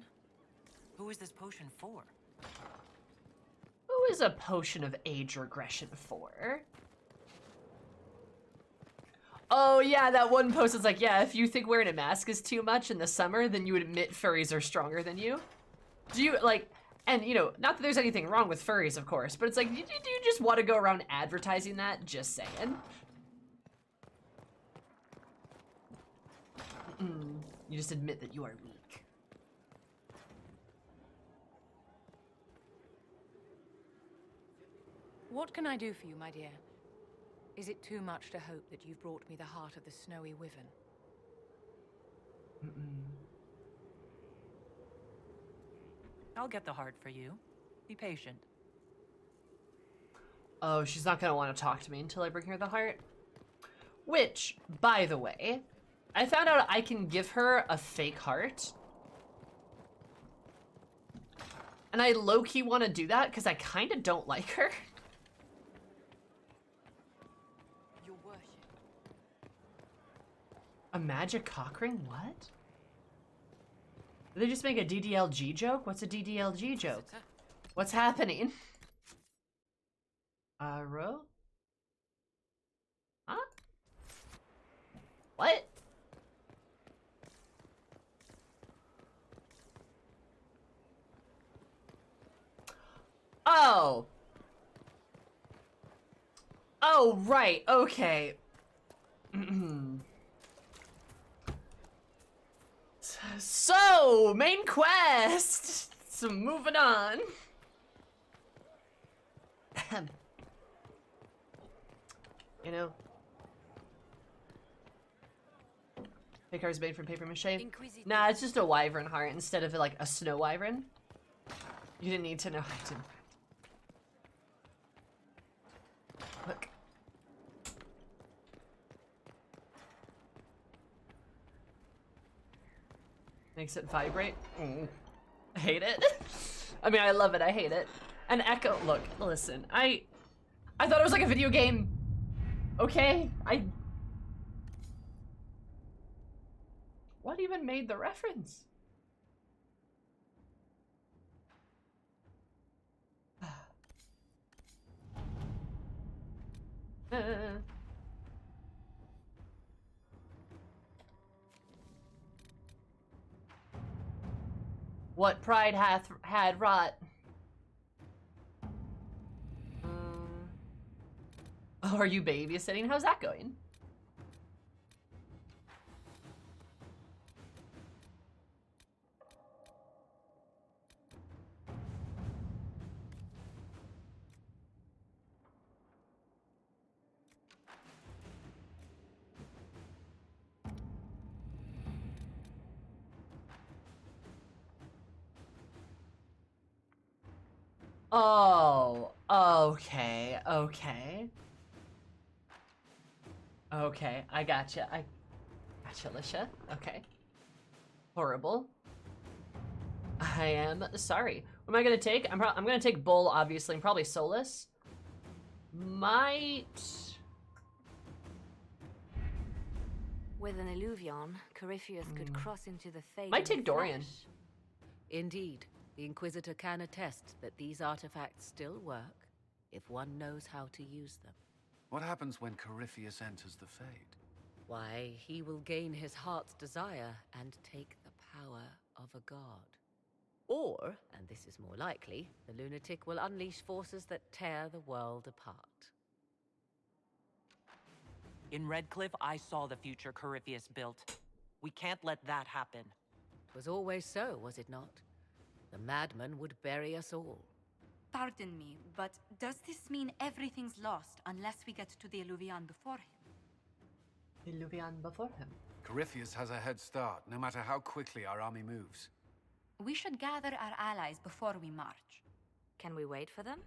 Who is this potion for? Who is a potion of age regression for? Oh yeah, that one post is like, yeah, if you think wearing a mask is too much in the summer, then you would admit furries are stronger than you. Do you, like, and you know, not that there's anything wrong with furries, of course, but it's like, do you just want to go around advertising that? Just saying. You just admit that you are weak. What can I do for you, my dear? Is it too much to hope that you've brought me the heart of the snowy wyvern? I'll get the heart for you. Be patient. Oh, she's not gonna want to talk to me until I bring her the heart. Which, by the way, I found out I can give her a fake heart. And I low-key want to do that because I kind of don't like her. Your worship. A magic cock ring? What? Did they just make a DDLG joke? What's a DDLG joke? What's happening? Ro? Huh? What? Oh. Oh, right. Okay. So, main quest. So, moving on. You know. Fake heart is made from paper mache. Inquisition. Nah, it's just a wyvern heart instead of like a snow wyvern. You didn't need to know. I didn't. Look. Makes it vibrate. I hate it. I mean, I love it. I hate it. And echo. Look, listen. I thought it was like a video game. Okay, What even made the reference? What pride hath had wrought. Oh, are you babysitting? How's that going? Oh, okay, okay. Okay, I gotcha. I gotcha, Lisha. Okay. Horrible. I am sorry. What am I gonna take? I'm gonna take Bull, obviously, and probably Solus. Might... With an Illuvion, Corypheus could cross into the Fade. Might take Dorian. Indeed. The Inquisitor can attest that these artifacts still work if one knows how to use them. What happens when Corypheus enters the Fade? Why, he will gain his heart's desire and take the power of a god. Or, and this is more likely, the lunatic will unleash forces that tear the world apart. In Redcliffe, I saw the future Corypheus built. We can't let that happen. It was always so, was it not? The madman would bury us all. Pardon me, but does this mean everything's lost unless we get to the Illuvian before him? Illuvian before him. Corypheus has a head start, no matter how quickly our army moves. We should gather our allies before we march. Can we wait for them?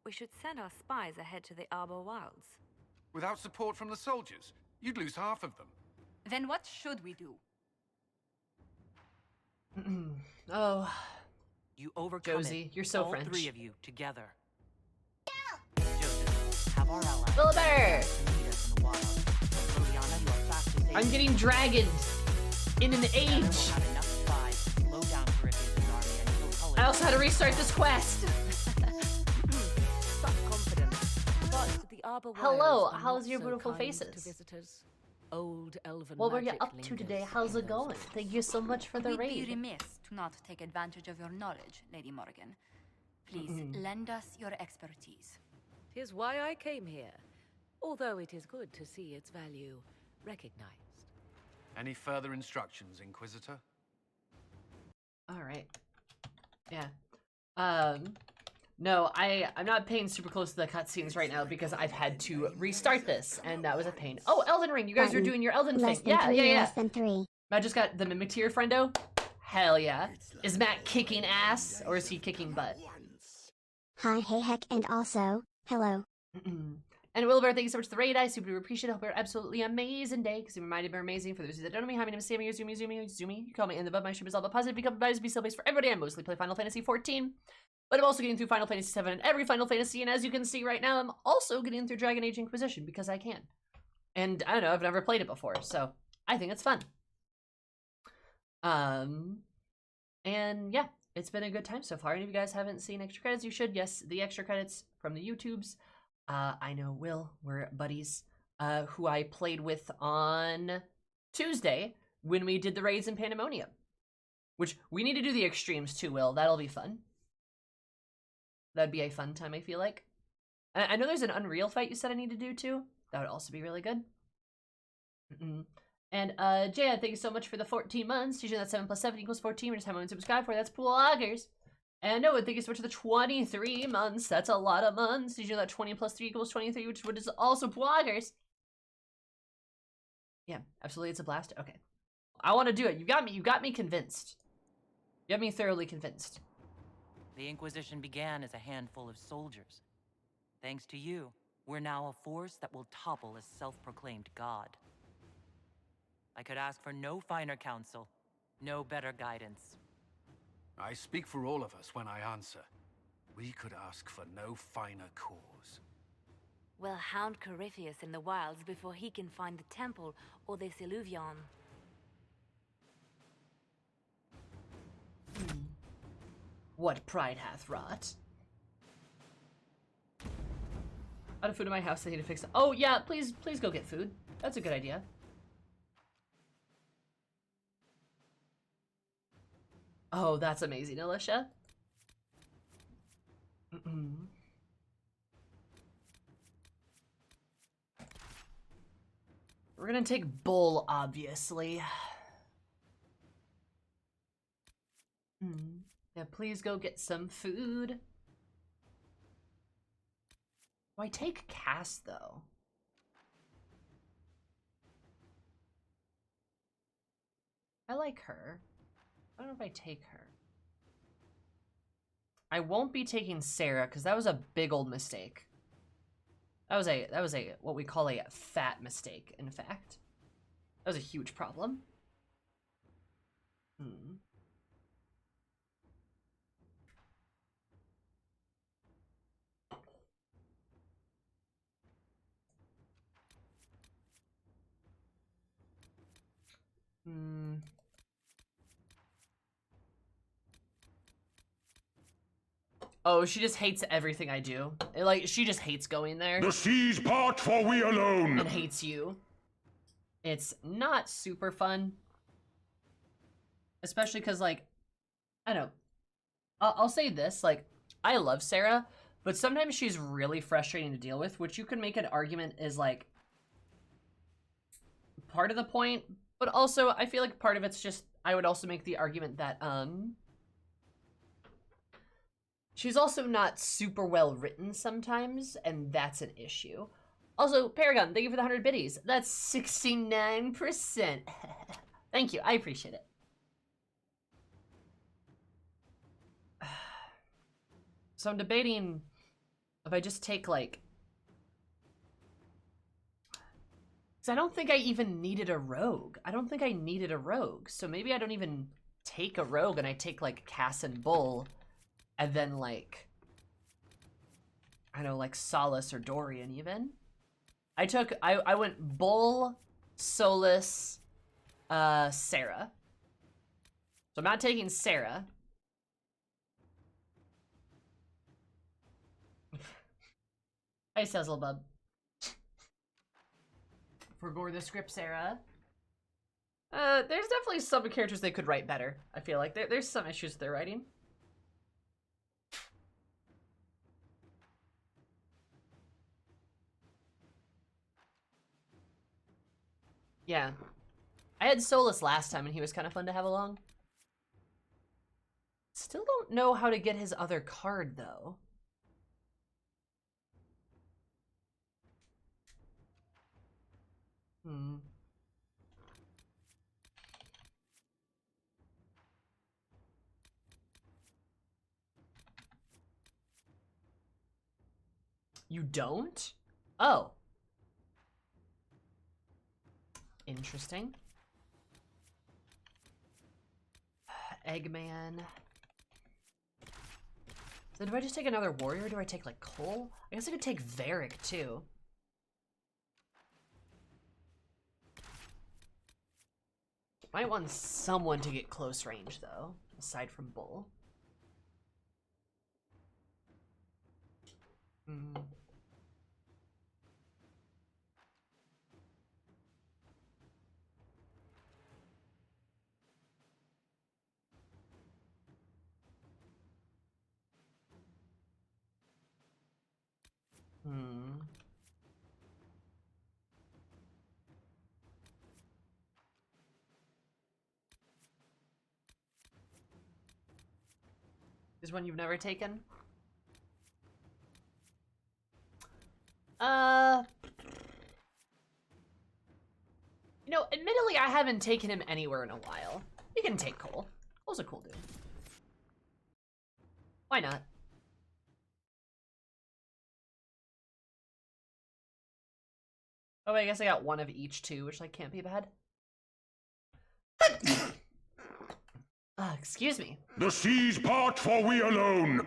We should send our spies ahead to the Arbor Wilds. Without support from the soldiers, you'd lose half of them. Then what should we do? Oh. You overcome Josie, it, you're so all French. 3 of you together. Joseph, have our allies. Wilbur! Meet us in the wild. Liliana, you are fast as they I'm getting dragoned in an age. We'll have enough spies to slow down Corypheus' army and he'll call it. I also had to restart this quest. Such confidence. But the Arbor Wilds Hello, are how's not your so beautiful kind faces? to visitors. Old elven What were you magic up to lingers today? How's in it those going? Thank you so much for the We'd be raid. remiss to not take advantage of your knowledge, Lady Morgan. Please lend us your expertise. 'Tis why I came here, although it is good to see its value recognized. Any further instructions, Inquisitor? All right. Yeah. No, I'm not paying super close to the cutscenes right now because I've had to restart this, and that was a pain. Oh, Elden Ring! You guys are doing your Elden thing. Yeah. Less than 3. Matt just got the Mimic Tier, friendo. Hell yeah. Is Matt kicking ass, or is he kicking butt? Hi, hey, heck, and also, hello. And Wilbur, thank you so much for the raid. I super appreciate it. Hope you're absolutely amazing day, because you reminded me amazing. For those of you that don't know me, hi, my name is Sammy, or Zumi. You call me in the above. My stream is all about positive. Become advised, be still based for everybody. I mostly play Final Fantasy 14. But I'm also getting through Final Fantasy 7 and every Final Fantasy, and as you can see right now, I'm also getting through Dragon Age Inquisition, because I can. And, I don't know, I've never played it before, so I think it's fun. And yeah, it's been a good time so far. Any of you guys haven't seen extra credits, you should. Yes, the extra credits from the YouTubes. I know Will, we're buddies, who I played with on Tuesday when we did the raids in Pandemonium. Which, we need to do the extremes too, Will. That'll be fun. That'd be a fun time, I feel like. I know there's an Unreal fight you said I need to do too. That would also be really good. And Jaya, thank you so much for the 14 months. Teaching that 7 plus 7 equals 14. We're just having to subscribe for. That's Poolagers. And Noah, thank you so much for the 23 months. That's a lot of months. Teaching that 20 plus 3 equals 23, which is also Poolagers. Yeah, absolutely. It's a blast. Okay. I want to do it. You got me convinced. You got me thoroughly convinced. The Inquisition began as a handful of soldiers. Thanks to you, we're now a force that will topple a self-proclaimed god. I could ask for no finer counsel, no better guidance. I speak for all of us when I answer. We could ask for no finer cause. We'll hound Corypheus in the wilds before he can find the temple or this Illuvion. What pride hath wrought? Out of food in my house, I need to fix it. Oh yeah, please go get food. That's a good idea. Oh, that's amazing, Alicia. We're gonna take Bull, obviously. Yeah, please go get some food. Do I take Cass, though? I like her. I don't know if I take her. I won't be taking Sarah, because that was a big old mistake. That was a what we call a fat mistake, in fact. That was a huge problem. Oh, she just hates everything I do. Like, she just hates going there. The seas part for we alone. And hates you. It's not super fun. Especially because, like, I don't know. I'll say this, like, I love Sarah, but sometimes she's really frustrating to deal with, which you can make an argument is, like, part of the point, but also I feel like part of it's just I would also make the argument that, she's also not super well written sometimes, and that's an issue. Also, Paragon, thank you for the 100 biddies. That's 69%. Thank you, I appreciate it. So I'm debating if I just take, like... Because I don't think I even needed a rogue. I don't think I needed a rogue. So maybe I don't even take a rogue and I take, like, Cass and Bull. And then, like... I know, like, Solace or Dorian, even. I went Bull, Solus, Sarah. So I'm not taking Sarah. Hey, Sizzlebub. For Gore the Script, Sarah. There's definitely some characters they could write better. I feel like there's some issues with their writing. Yeah. I had Solus last time and he was kind of fun to have along. Still don't know how to get his other card, though. You don't? Oh. Interesting. Eggman. So do I just take another warrior or do I take, like, Cole? I guess I could take Varric, too. Might want someone to get close range, though, aside from Bull. Is one you've never taken? You know, admittedly, I haven't taken him anywhere in a while. You can take Cole. Cole's a cool dude. Why not? Oh, I guess I got one of each too, which, like, can't be bad. Excuse me. The seas part, for we alone.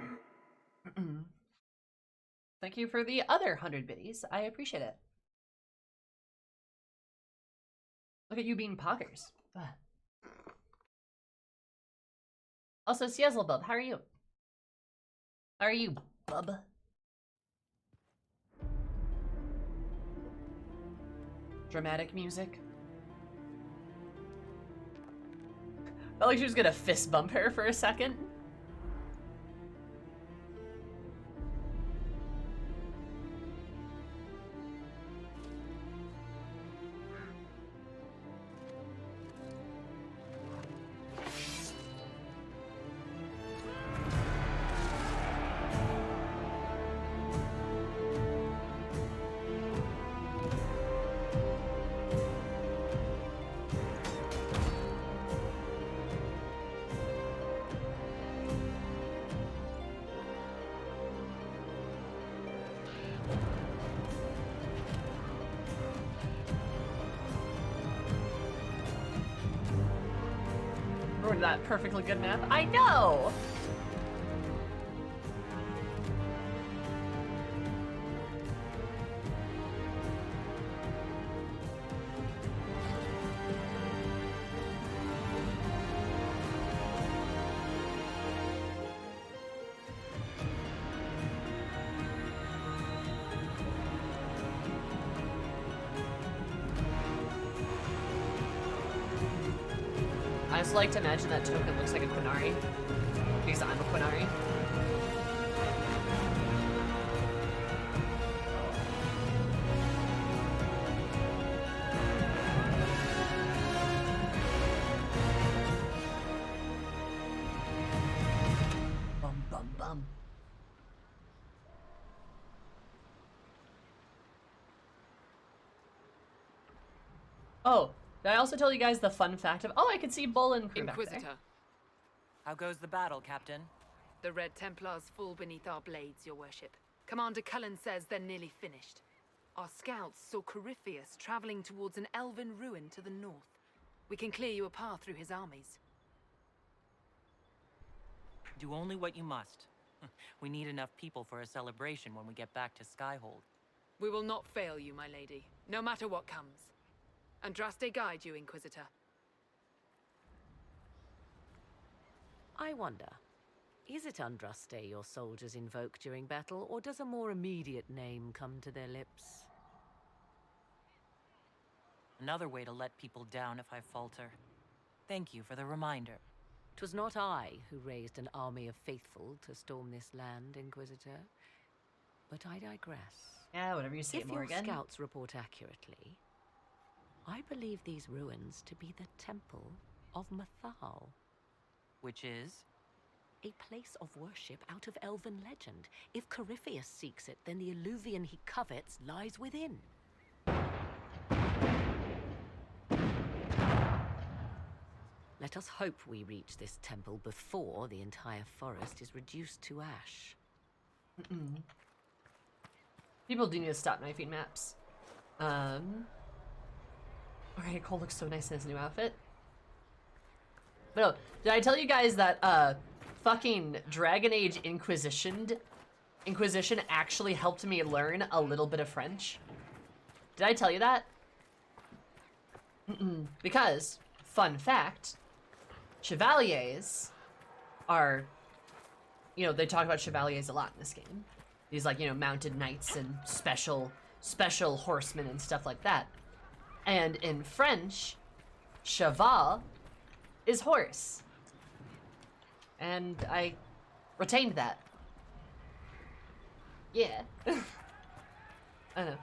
Thank you for the other 100 biddies. I appreciate it. Look at you being poggers. Also, Sizzlebub, how are you? How are you, bub? Dramatic music. Felt like she was gonna fist bump her for a second. That perfectly good map. I know! I just like to imagine that token looks like a Quinari, because I'm a Quinari. Oh, did I also tell you guys the fun fact of? Oh, I could see Bull and crew back there. Inquisitor, How goes the battle, Captain? the Red Templars fall beneath our blades, your worship. Commander Cullen says they're nearly finished. Our scouts saw Corypheus traveling towards an elven ruin to the north. We can clear you a path through his armies. Do only what you must. We need enough people for a celebration when we get back to Skyhold. We will not fail you, my lady, no matter what comes. Andraste guide you, Inquisitor. I wonder, is it Andraste your soldiers invoke during battle, or does a more immediate name come to their lips? Another way to let people down if I falter. Thank you for the reminder. 'Twas not I who raised an army of faithful to storm this land, Inquisitor. But I digress. Yeah, whatever you say, If Morgan. your scouts report accurately, I believe these ruins to be the Temple of Mathal. Which is? A place of worship out of elven legend. If Corypheus seeks it, then the alluvion he covets lies within. Let us hope we reach this temple before the entire forest is reduced to ash. People do need to stop knifing maps. Alright, Cole looks so nice in his new outfit. But oh, did I tell you guys that fucking Dragon Age Inquisition actually helped me learn a little bit of French? Did I tell you that? Because, fun fact, chevaliers are, you know, they talk about chevaliers a lot in this game. These, like, you know, mounted knights and special horsemen and stuff like that. And in French, cheval is horse. And I retained that. Yeah. I know.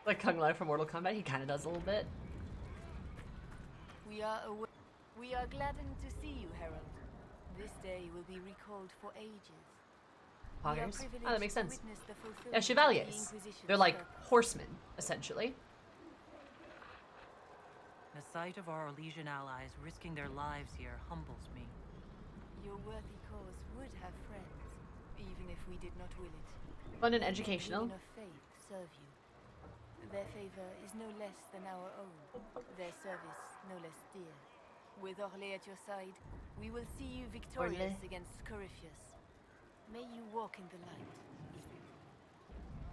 Like Kung Lao from Mortal Kombat, he kind of does a little bit. We are gladdened to see you, Herald. This day will be recalled for ages. Poggers? Oh, that makes sense. Yeah, chevaliers. They're like horsemen, essentially. The sight of our Elysian allies risking their lives here humbles me. Your worthy cause would have friends, even if we did not will it. Fun and educational. Women of faith serve you. Their favor is no less than our own. Their service no less dear. With Orlais at your side, we will see you victorious against Corypheus. May you walk in the light.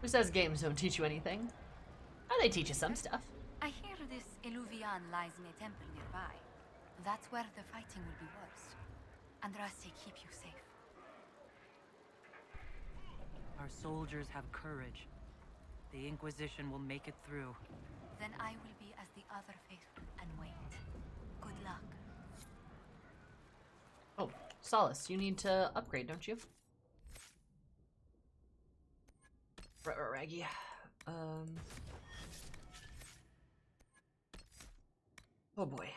Who says games don't teach you anything? Oh, they teach you some stuff. I hear this Eluvian lies in a temple nearby. That's where the fighting will be worst. Andraste, keep you safe. Our soldiers have courage. The Inquisition will make it through. Then I will be as the other faithful and wait. Good luck. Oh, Solace, you need to upgrade, don't you? Raggy. Oh boy.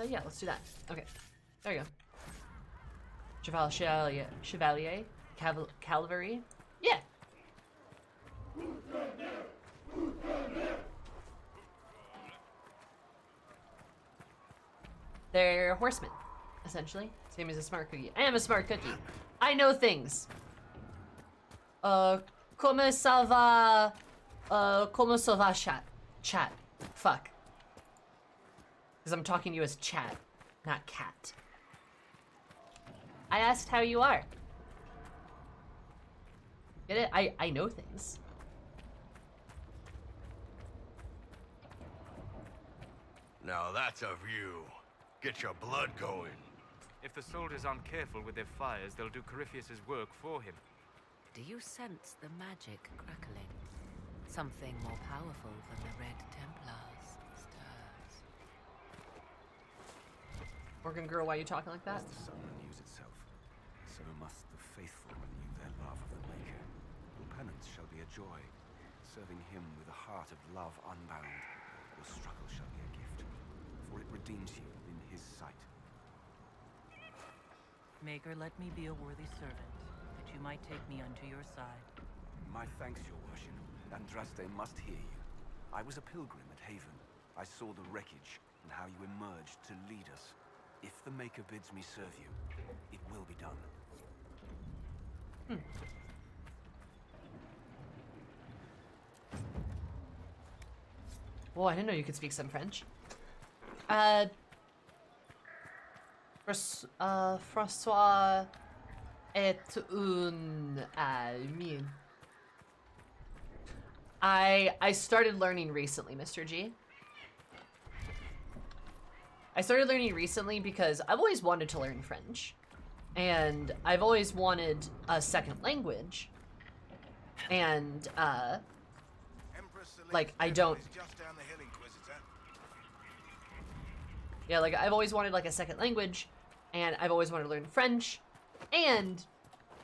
Yeah, let's do that. Okay, there you go. Chevalier, cavalry. Yeah. They're horsemen, essentially. Same as a smart cookie. I am a smart cookie. I know things. Comment ça va? Comment ça va, chat? Chat. Fuck. Because I'm talking to you as chat, not cat. I asked how you are. Get it? I know things. Now that's a view. Get your blood going. If the soldiers aren't careful with their fires, they'll do Corypheus's work for him. Do you sense the magic crackling? Something more powerful than the Red Templars stirs. Morgan girl, why are you talking like that? As the sun renews itself, so must the faithful renew their love of the Maker. Your penance shall be a joy, serving him with a heart of love unbound. Your struggle shall be a gift, for it redeems you in his sight. Maker, let me be a worthy servant, that you might take me unto your side. My thanks, your worship. Andraste must hear you. I was a pilgrim at Haven. I saw the wreckage and how you emerged to lead us. If the Maker bids me serve you, it will be done. Whoa, I didn't know you could speak some French. François est un ami. I started learning recently, Mr. G. I started learning recently because I've always wanted to learn French. And I've always wanted a second language. And, like, I don't... Yeah, like, I've always wanted, like, a second language, and I've always wanted to learn French, and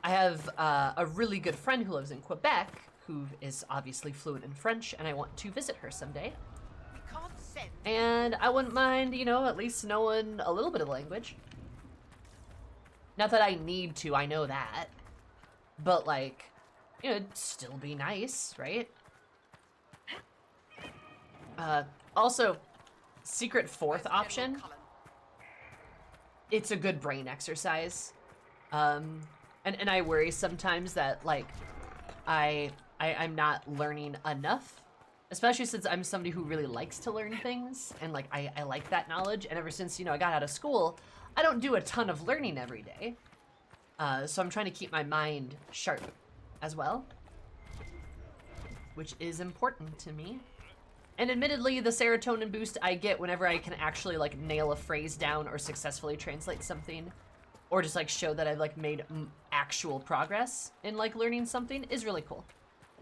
I have a really good friend who lives in Quebec, who is obviously fluent in French, and I want to visit her someday. And I wouldn't mind, you know, at least knowing a little bit of the language. Not that I need to, I know that. But, like, you know, it'd still be nice, right? Also, secret fourth option. It's a good brain exercise. And I worry sometimes that, like, I'm not learning enough. Especially since I'm somebody who really likes to learn things. And, like, I like that knowledge. And ever since, you know, I got out of school, I don't do a ton of learning every day. So I'm trying to keep my mind sharp as well. Which is important to me. And admittedly, the serotonin boost I get whenever I can actually, like, nail a phrase down or successfully translate something, or just, like, show that I've, like, made actual progress in, like, learning something is really cool.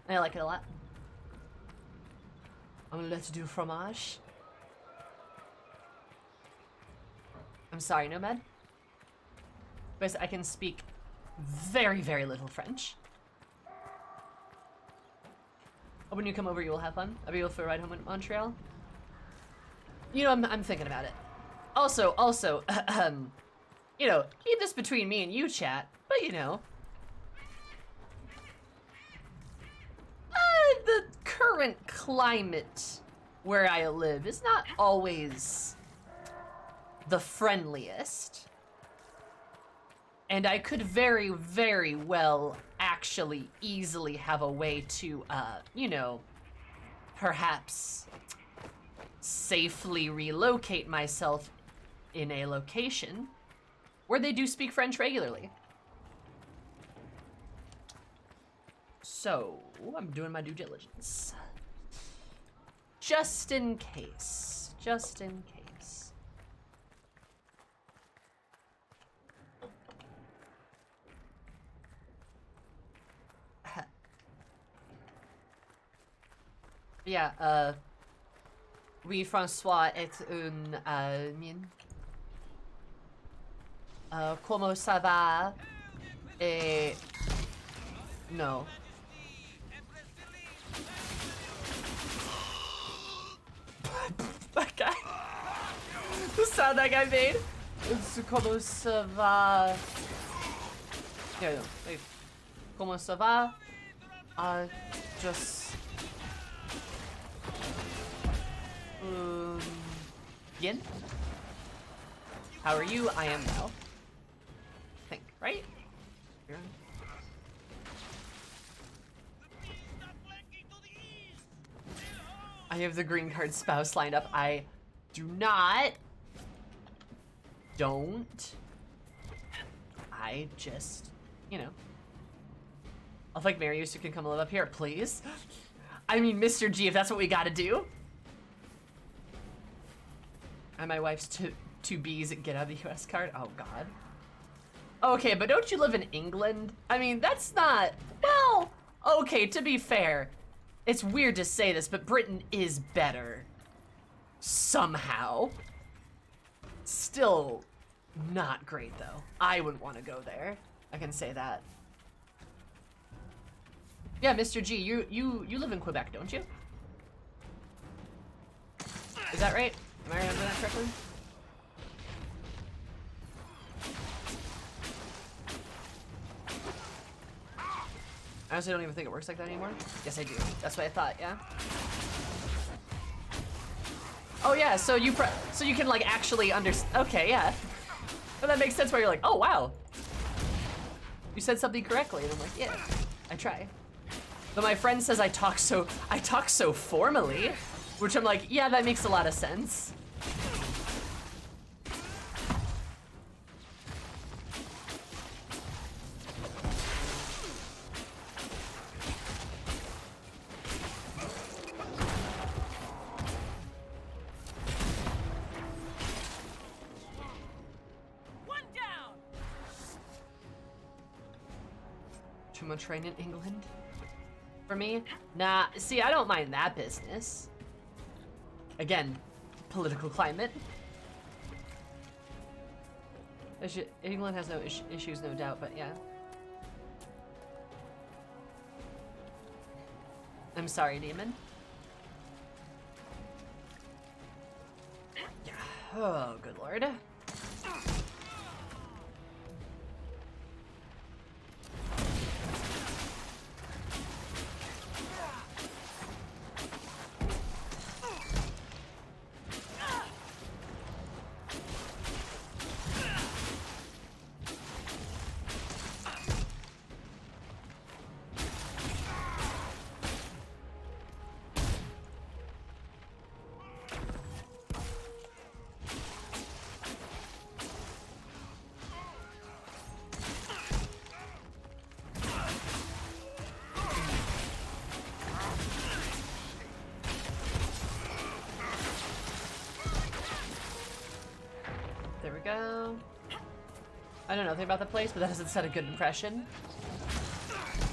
And I like it a lot. Omelette du fromage. I'm sorry, Nomad. But I can speak very, very little French. When you come over, you will have fun. I'll be able for a ride home in Montreal. You know, I'm thinking about it. Also, you know, keep this between me and you, chat. But you know, the current climate where I live is not always the friendliest. And I could very, very well actually easily have a way to, you know, perhaps safely relocate myself in a location where they do speak French regularly. So, I'm doing my due diligence. Just in case. Just in case. Yeah, oui, François est un mien. Comment ça va? Et... No. That guy. The sound that guy made. It's comment ça va? Yeah, no, wait. Comment ça va? Just... Yin? How are you? I am well. I think, right? Yeah. I have the green card spouse lined up. I do not. Don't. I just, you know. I'll like marry you so you can come live up here, please. I mean, Mr. G, if that's what we gotta do. And my wife's two B's get out of the US card. Oh, God. Okay, but don't you live in England? I mean, that's not... Well, okay, to be fair. It's weird to say this, but Britain is better. Somehow. Still not great, though. I wouldn't want to go there. I can say that. Yeah, Mr. G, you live in Quebec, don't you? Is that right? Am I remembering that correctly? I honestly don't even think it works like that anymore. Yes, I do. That's what I thought, yeah? Oh yeah, so you can like actually understand. Okay, yeah. But that makes sense why you're like, oh wow. You said something correctly, and I'm like, yeah, I try. But my friend says I talk so formally, which I'm like, yeah, that makes a lot of sense. Too much rain in England? For me? Nah, see, I don't mind that business. Again, political climate. England has no issues, no doubt, but yeah. I'm sorry, Demon. Yeah. Oh, good lord. There we go. I don't know anything about the place, but that doesn't set a good impression.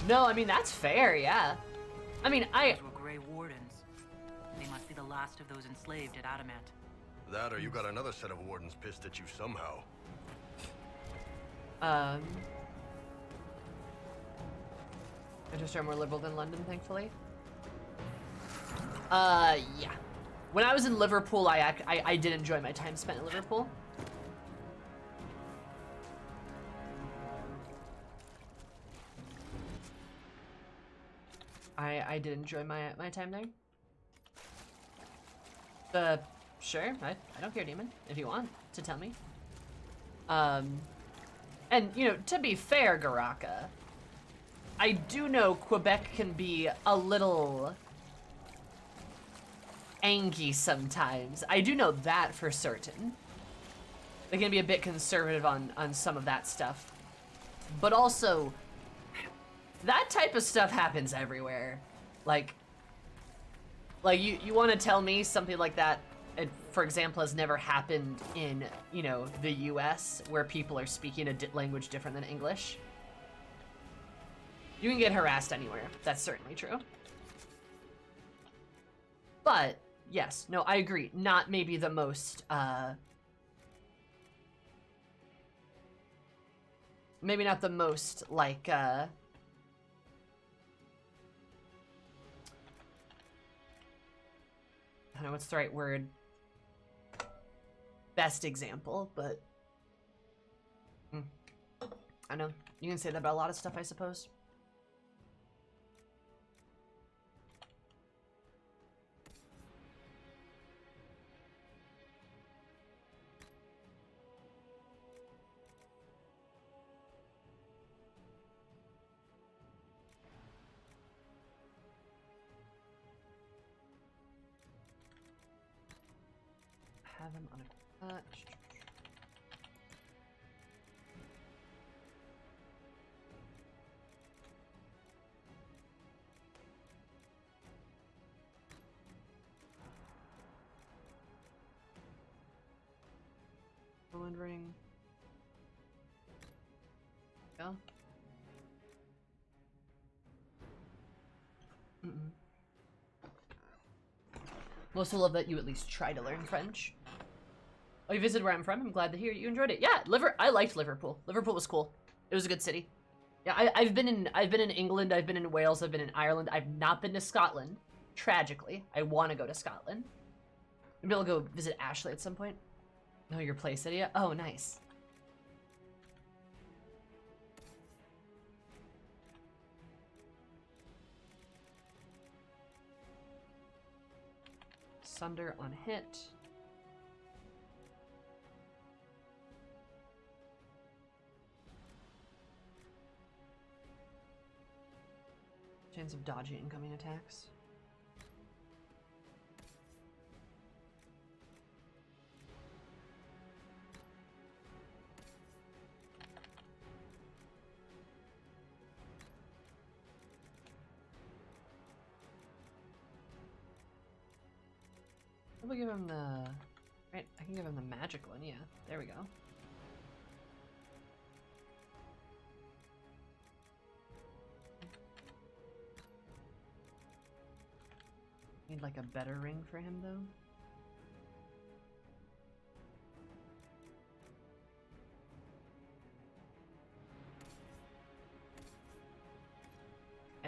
No, I mean, that's fair, yeah. I mean, Those were Grey Wardens. They must be the last of those enslaved at Adamant. That or you got another set of wardens pissed at you somehow. I just are more liberal than London, thankfully. Yeah. When I was in Liverpool, I did enjoy my time spent in Liverpool. I did enjoy my time there. Sure, I don't care, Demon, if you want to tell me. And, you know, to be fair, Garaka, I do know Quebec can be a little angy sometimes. I do know that for certain. They can be a bit conservative on some of that stuff. But also, that type of stuff happens everywhere. Like you want to tell me something like that, for example, has never happened in, you know, the US, where people are speaking a language different than English? You can get harassed anywhere. That's certainly true. But, yes, no, I agree. Not maybe the most, maybe not the most, like, I don't know what's the right word. Best example, but I know you can say that about a lot of stuff, I suppose. Have him on a Roland ring. Yeah. Also love that you at least try to learn French. Oh, you visited where I'm from? I'm glad to hear you enjoyed it. Yeah, I liked Liverpool. Liverpool was cool. It was a good city. Yeah, I've been in England, I've been in Wales, I've been in Ireland. I've not been to Scotland. Tragically, I want to go to Scotland. Maybe I'll go visit Ashley at some point. Know your place, idiot. Oh, nice. Sunder on hit. Chance of dodging incoming attacks. We'll give him the... Right, I can give him the magic one, yeah. There we go. Need like a better ring for him though.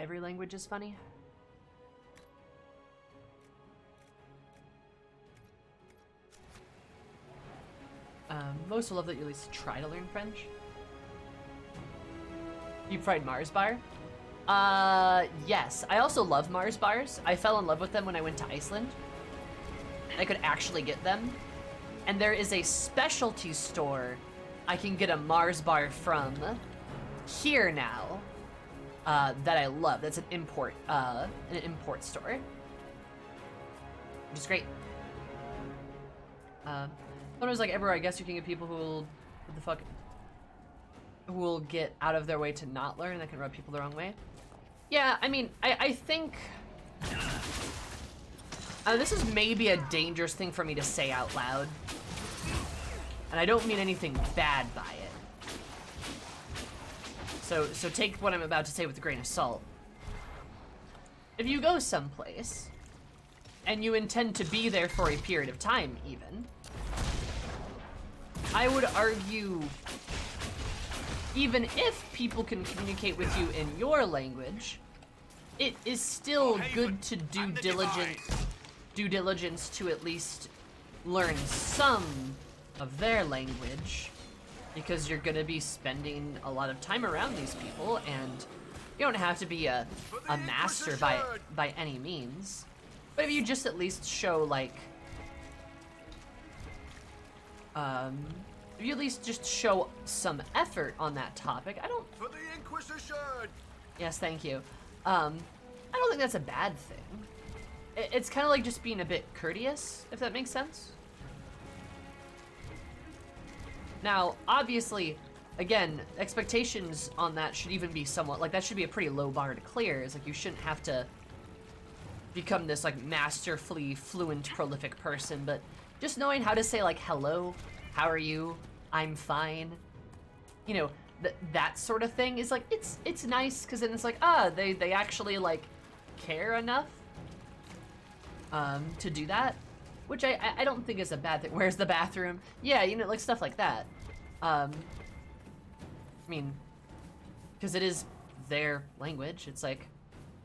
Every language is funny. Most will love that you at least try to learn French. Deep fried Mars bar? Yes. I also love Mars bars. I fell in love with them when I went to Iceland. I could actually get them. And there is a specialty store I can get a Mars bar from here now that I love. That's an import store. Which is great. Sometimes, like, everywhere, I guess you can get people who will, who will get out of their way to not learn, that can rub people the wrong way. Yeah, I mean, I think... this is maybe a dangerous thing for me to say out loud. And I don't mean anything bad by it. So take what I'm about to say with a grain of salt. If you go someplace, and you intend to be there for a period of time, even, I would argue, even if people can communicate with you in your language, it is still good to do diligence to at least learn some of their language, because you're gonna be spending a lot of time around these people, and you don't have to be a master by any means. But if you just at least show, like, if you at least just show some effort on that topic, I don't... For the Inquisition! Yes, thank you. I don't think that's a bad thing. It's kind of like just being a bit courteous, if that makes sense. Now, obviously, again, expectations on that should even be somewhat, like, that should be a pretty low bar to clear. It's like, you shouldn't have to become this, like, masterfully fluent, prolific person, but just knowing how to say, like, hello, how are you, I'm fine, you know, that sort of thing is, like, it's nice, because then it's like, they actually, like, care enough to do that, which I don't think is a bad thing. Where's the bathroom? Yeah, you know, like, stuff like that. I mean, because it is their language. It's like,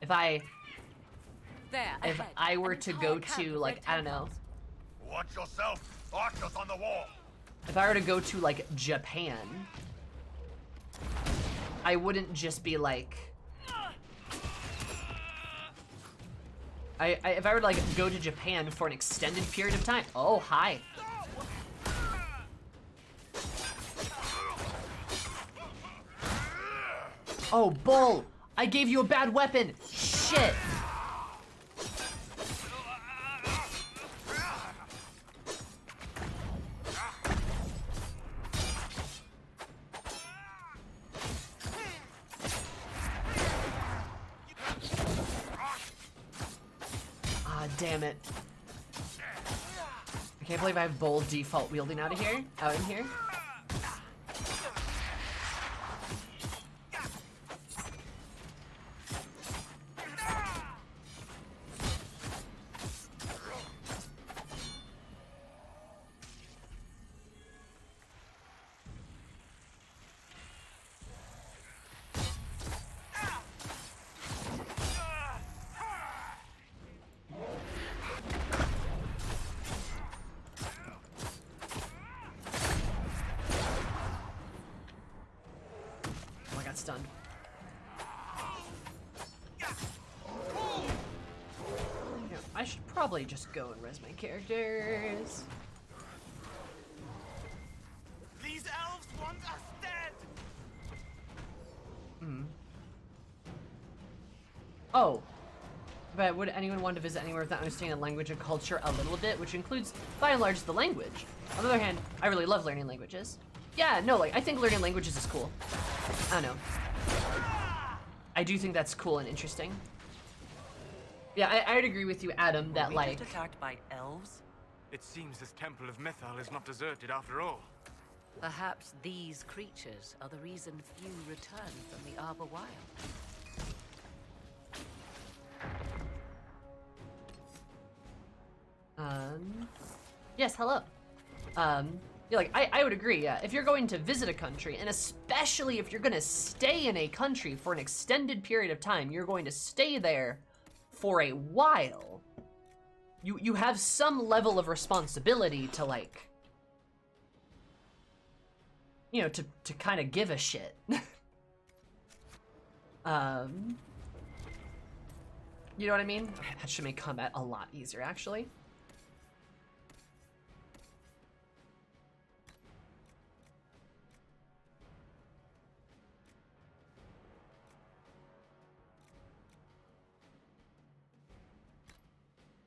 if I were to go to, like, I don't know. Watch yourself! Archers on the wall! If I were to go to, like, Japan, I wouldn't just be like... if I were to, like, go to Japan for an extended period of time... Oh, hi. Oh, bull! I gave you a bad weapon! Shit! Damn it. I can't believe I have bold default wielding out in here. stunned. Yeah, I should probably just go and res my characters. These elves want us dead! Oh. But would anyone want to visit anywhere without understanding the language and culture a little bit, which includes, by and large, the language? On the other hand, I really love learning languages. Yeah, no, like, I think learning languages is cool. I don't know. I do think that's cool and interesting. Yeah, I'd agree with you, Adam, that, Were we like... just attacked by elves? It seems this Temple of Mythal is not deserted after all. Perhaps these creatures are the reason few return from the Arbor Wild. Yes, hello. Yeah, like, I would agree, yeah. If you're going to visit a country, and especially if you're gonna stay in a country for an extended period of time, you're going to stay there for a while. You have some level of responsibility to, like, you know, to kind of give a shit. You know what I mean? Okay, that should make combat a lot easier, actually.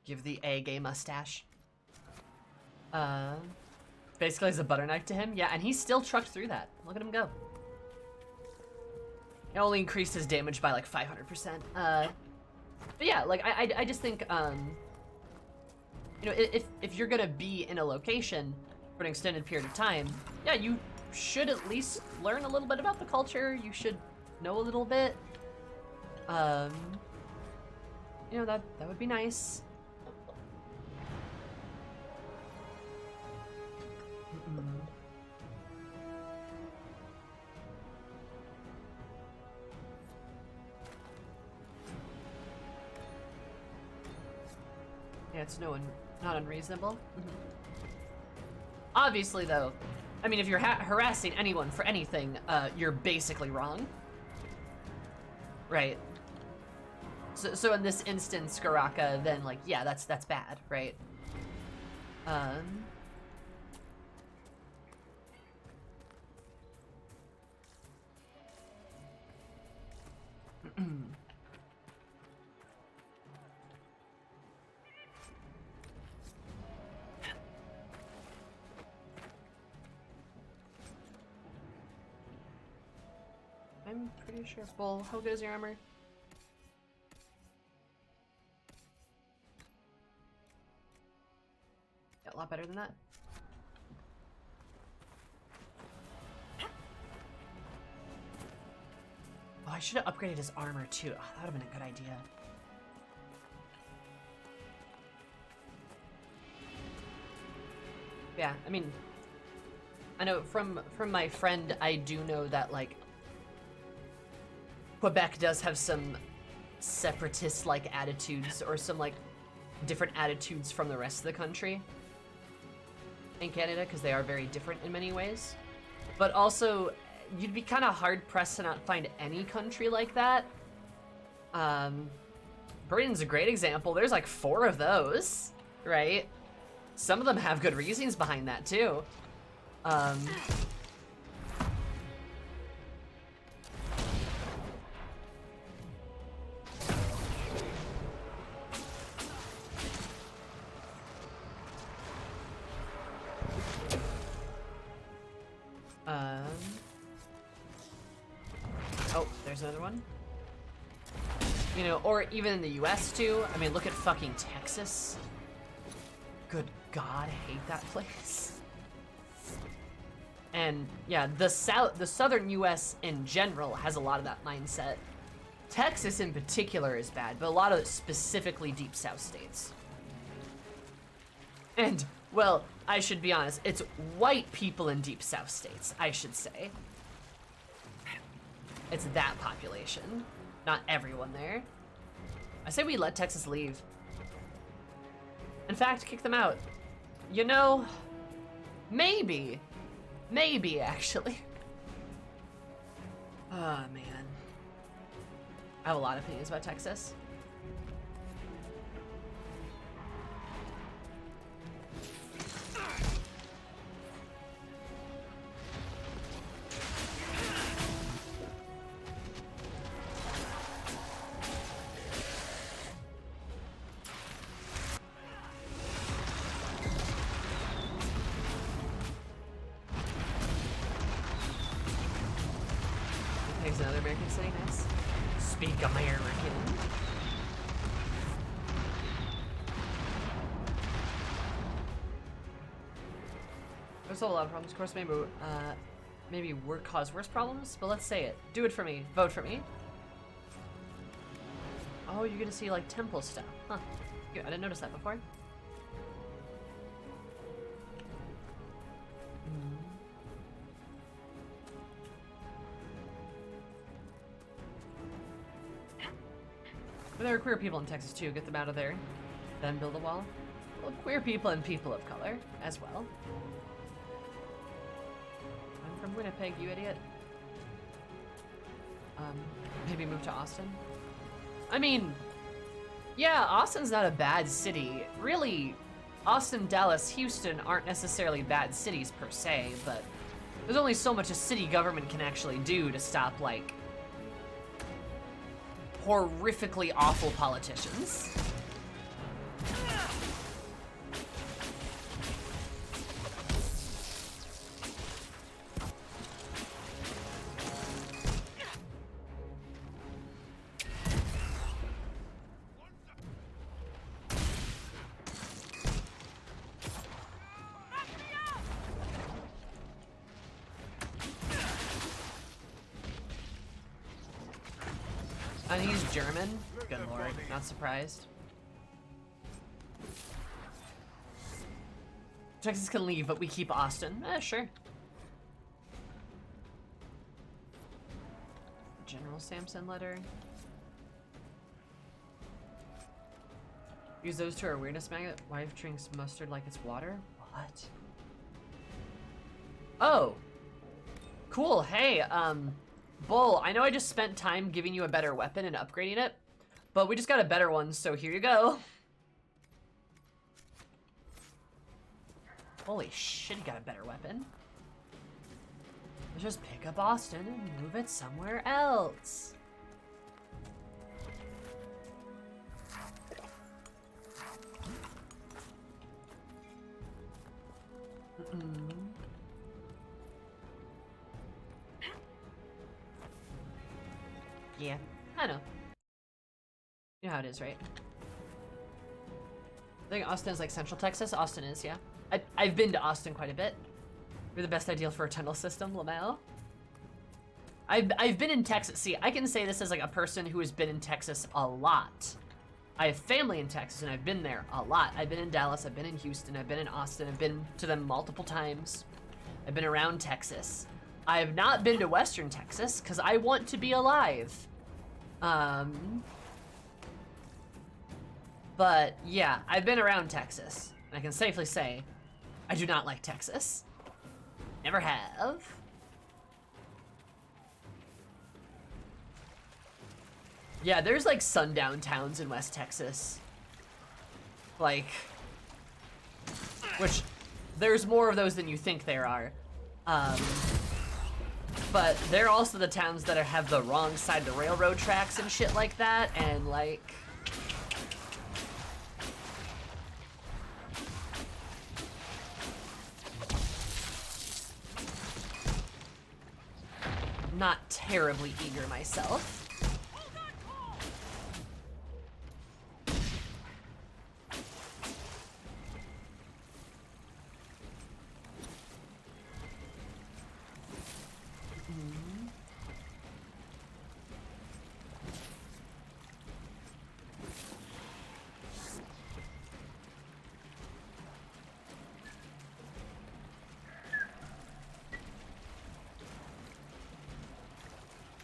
Give the A gay mustache. Basically as a butter knife to him. Yeah, and he still trucked through that. Look at him go. It only increased his damage by like 500%. But yeah, like I just think, you know, if you're gonna be in a location for an extended period of time, yeah, you should at least learn a little bit about the culture. You should know a little bit. You know, that would be nice. Yeah, it's not unreasonable. Obviously, though, I mean, if you're harassing anyone for anything, you're basically wrong. Right. So in this instance, Skaraka, then, like, yeah, that's bad, right? I'm pretty sure. Well, how good is your armor? Yeah, a lot better than that. Oh, I should have upgraded his armor too. Oh, that would have been a good idea. Yeah, I mean, I know from my friend, I do know that, like, Quebec does have some separatist-like attitudes, or some, like, different attitudes from the rest of the country in Canada, because they are very different in many ways. But also, you'd be kind of hard-pressed to not find any country like that. Britain's a great example. There's like 4 of those, right? Some of them have good reasons behind that, too. Oh, there's another one. You know, or even in the US too. I mean, look at fucking Texas. Good God, I hate that place. And yeah, the southern US in general has a lot of that mindset. Texas in particular is bad, but a lot of it specifically deep south states. And, well, I should be honest, it's white people in deep south states, I should say. It's that population, not everyone there. I say we let Texas leave. In fact, kick them out. You know, maybe actually. Oh, man. I have a lot of opinions about Texas. There's another American city, nice. Speak American. There's a lot of problems, of course, maybe work cause worse problems, but let's say it. Do it for me. Vote for me. Oh, you're gonna see, like, temple stuff. Huh. I didn't notice that before. But there are queer people in Texas too. Get them out of there. Then build a wall. Well, queer people and people of color as well. I'm from Winnipeg, you idiot. Maybe move to Austin. I mean, yeah, Austin's not a bad city. Really, Austin, Dallas, Houston aren't necessarily bad cities per se, but there's only so much a city government can actually do to stop, like, horrifically awful politicians. And he's German? Good lord, not surprised. Texas can leave, but we keep Austin. Sure. General Sampson letter. Use those to our weirdness magnet. Wife drinks mustard like it's water? What? Oh. Cool, hey, Bull, I know I just spent time giving you a better weapon and upgrading it, but we just got a better one, so here you go. Holy shit, he got a better weapon. Let's just pick up Austin and move it somewhere else. Yeah, I know. You know how it is, right? I think Austin is like Central Texas. Austin is, yeah. I've been to Austin quite a bit. We're the best ideal for a tunnel system, Lamel. I've been in Texas. See, I can say this as like a person who has been in Texas a lot. I have family in Texas and I've been there a lot. I've been in Dallas, I've been in Houston, I've been in Austin, I've been to them multiple times. I've been around Texas. I have not been to Western Texas because I want to be alive. But yeah, I've been around Texas. And I can safely say, I do not like Texas. Never have. Yeah, there's like sundown towns in West Texas. Like, which, there's more of those than you think there are. But they're also the towns that have the wrong side of the railroad tracks and shit like that, and like... Not terribly eager myself.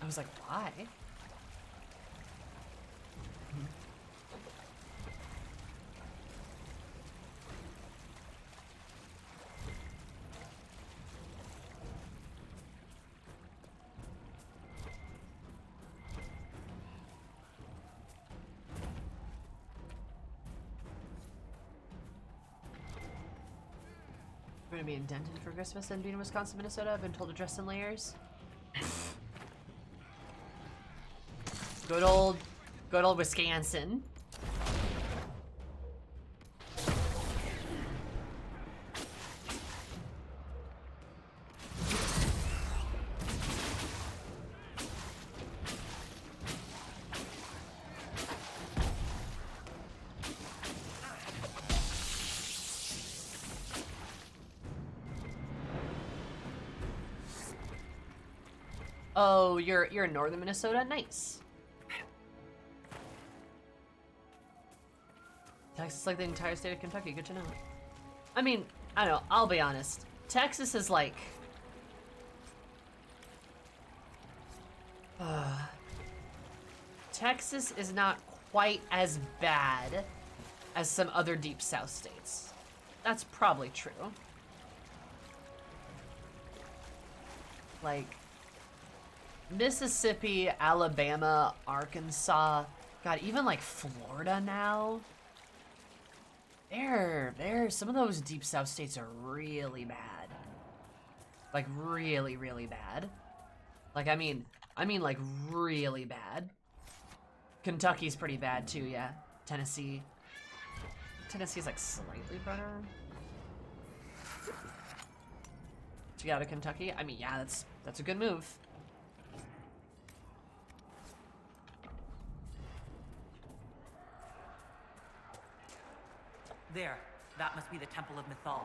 I was like, why? We're gonna be in Denton for Christmas and be in Wisconsin, Minnesota. I've been told to dress in layers. Good old Wisconsin. Oh, you're in northern Minnesota? Nice. Texas is like the entire state of Kentucky. Good to know. I mean, I don't know. I'll be honest. Texas is like... Texas is not quite as bad as some other deep south states. That's probably true. Like... Mississippi, Alabama, Arkansas, God, even like Florida now. Some of those deep south states are really bad. Like really, really bad. Like I mean like really bad. Kentucky's pretty bad too, yeah. Tennessee's like slightly better. To get out of Kentucky? I mean, yeah, that's a good move. There. That must be the Temple of Mythal.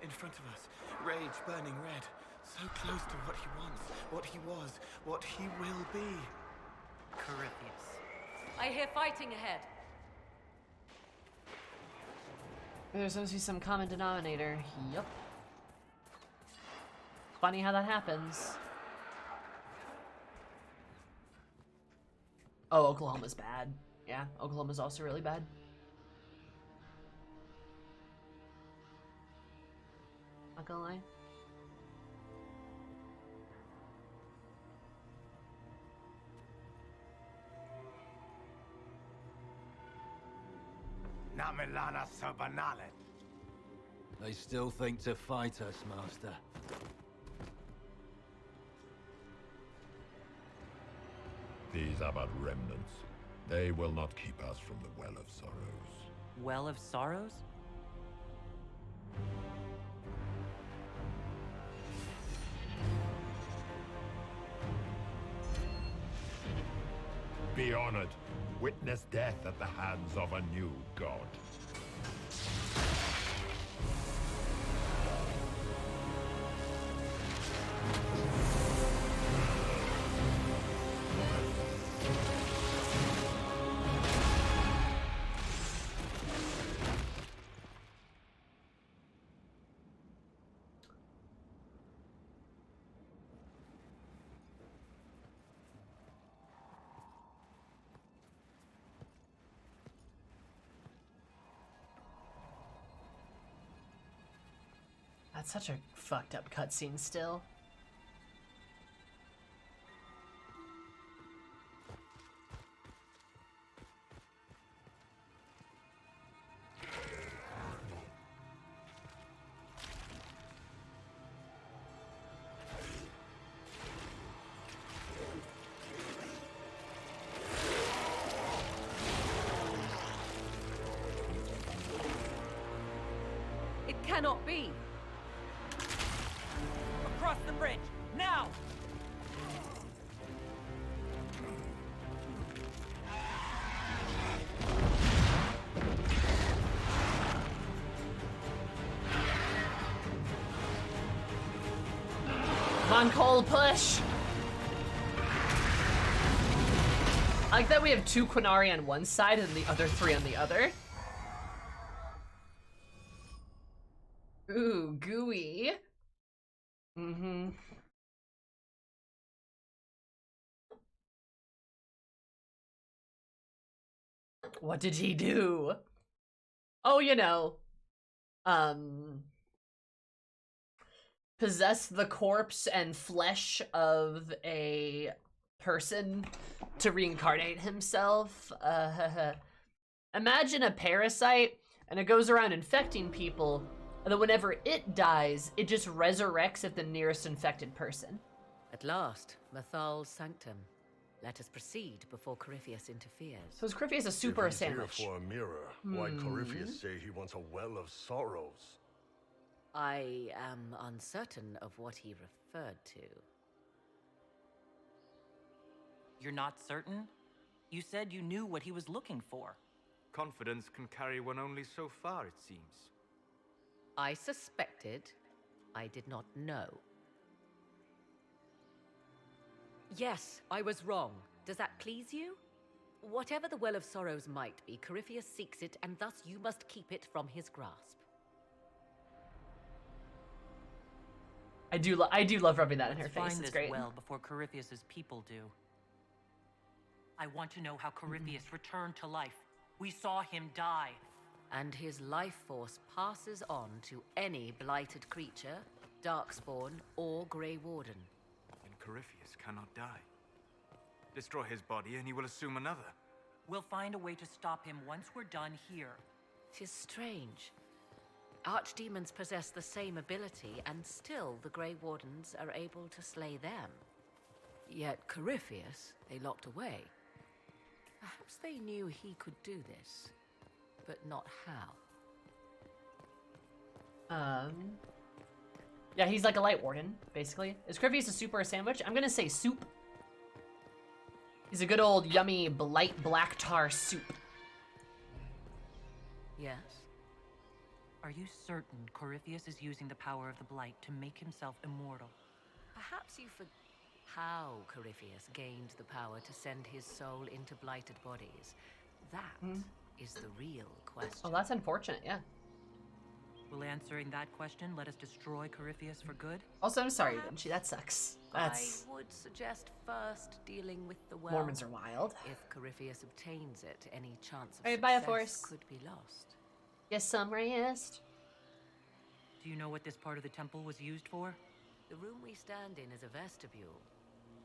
In front of us, rage burning red. So close to what he wants, what he was, what he will be. Corypheus. I hear fighting ahead. There's supposed to be some common denominator. Yup. Funny how that happens. Oh, Oklahoma's bad. Yeah, Oklahoma's also really bad. Not gonna lie. Namilana Sabanale. They still think to fight us, Master. These are but remnants. They will not keep us from the Well of Sorrows. Well of Sorrows? Be honored. Witness death at the hands of a new god. That's such a fucked up cutscene still. It cannot be. Across the bridge, now! Come on, Cole, push! I like that we have 2 Quinari on one side and the other 3 on the other. Ooh, gooey. Mm-hmm. What did he do? Oh, you know. Possess the corpse and flesh of a person to reincarnate himself. Imagine a parasite and it goes around infecting people And then whenever it dies, it just resurrects at the nearest infected person. At last, Mathal's sanctum. Let us proceed before Corypheus interferes. So is Corypheus a soup or a sandwich? If he's here for a mirror, why'd Corypheus say he wants a well of sorrows? I am uncertain of what he referred to. You're not certain? You said you knew what he was looking for. Confidence can carry one only so far, it seems. I suspected. I did not know. Yes, I was wrong. Does that please you? Whatever the Well of Sorrows might be, Corypheus seeks it, and thus you must keep it from his grasp. I do love rubbing that in her face. Find It's this great. well before Corypheus's people do. I want to know how Corypheus returned to life. We saw him die. And his life force passes on to any blighted creature, darkspawn, or Grey Warden. Then Corypheus cannot die. Destroy his body and he will assume another. We'll find a way to stop him once we're done here. 'Tis strange. Archdemons possess the same ability, and still the Grey Wardens are able to slay them. Yet Corypheus, they locked away. Perhaps they knew he could do this, but not how. Yeah, he's like a light warden, basically. Is Corypheus a soup or a sandwich? I'm gonna say soup. He's a good old yummy light black tar soup. Yes. Are you certain Corypheus is using the power of the Blight to make himself immortal? Perhaps you forget how Corypheus gained the power to send his soul into blighted bodies. That is the real question. Oh, that's unfortunate, yeah. Will answering that question let us destroy Corypheus for good? Also, I'm sorry, Vinci, that sucks. That's... I would suggest first dealing with the well. Mormons are wild. If Corypheus obtains it, any chance of Alright, success Bioforce. could be lost. Yes, some rest. Do you know what this part of the temple was used for? The room we stand in is a vestibule.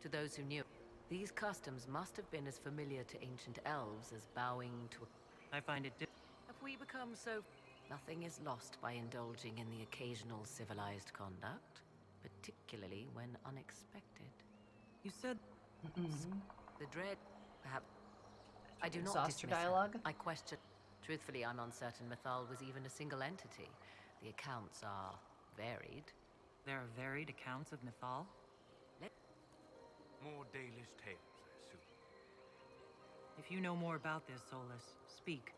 To those who knew, these customs must have been as familiar to ancient elves as bowing to I find it Have we become so... Nothing is lost by indulging in the occasional civilized conduct, particularly when unexpected. You said... The dread... Perhaps... I do not Exhaust her dismiss her. dialogue? I question... Truthfully, I'm uncertain Mythal was even a single entity. The accounts are varied. There are varied accounts of Mythal? More Dalish tales, I assume. If you know more about this, Solus, speak.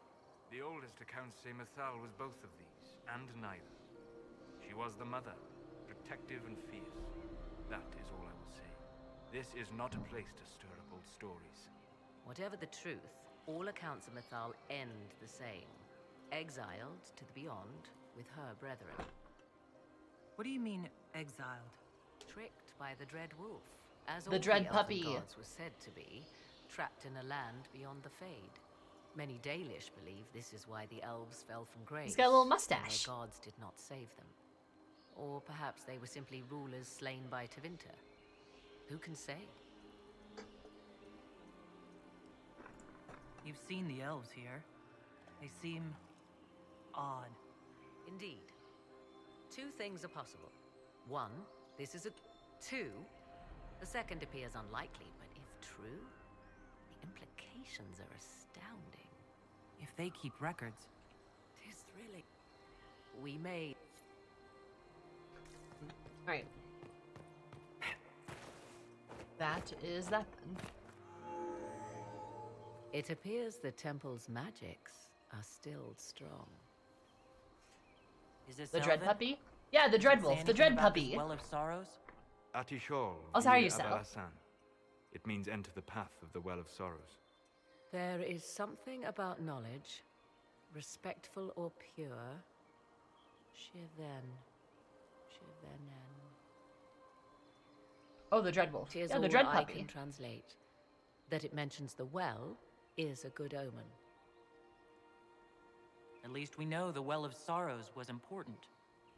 The oldest accounts say Mythal was both of these, and neither. She was the mother, protective and fierce. That is all I will say. This is not a place to stir up old stories. Whatever the truth, all accounts of Mythal end the same. Exiled to the beyond with her brethren. What do you mean, exiled? Tricked by the Dread Wolf. As The all Dread the Puppy. elven gods were said to be, trapped in a land beyond the Fade. Many Dalish believe this is why the elves fell from grace. He's got a little and mustache. their gods did not save them. Or perhaps they were simply rulers slain by Tevinter. Who can say? You've seen the elves here. They seem... odd. Indeed. Two things are possible. One, this is a... Two, the second appears unlikely, but if true, the implications are astounding. If they keep records. Tis really... We may... Alright. That is that then. It appears the temple's magics are still strong. Is this The Dread Elven? Puppy? Yeah, the Dread Wolf. Say The Dread anything about this Puppy. Well of Sorrows? Atishol. Oh, sorry, vi yourself. Abalasan. It means enter the path of the Well of Sorrows. There is something about knowledge, respectful or pure. Shiven. Shivenen. Oh, the Dread Wolf. Tis Yeah, the all Dread I Puppy. can translate. That it mentions the well is a good omen. At least we know the Well of Sorrows was important.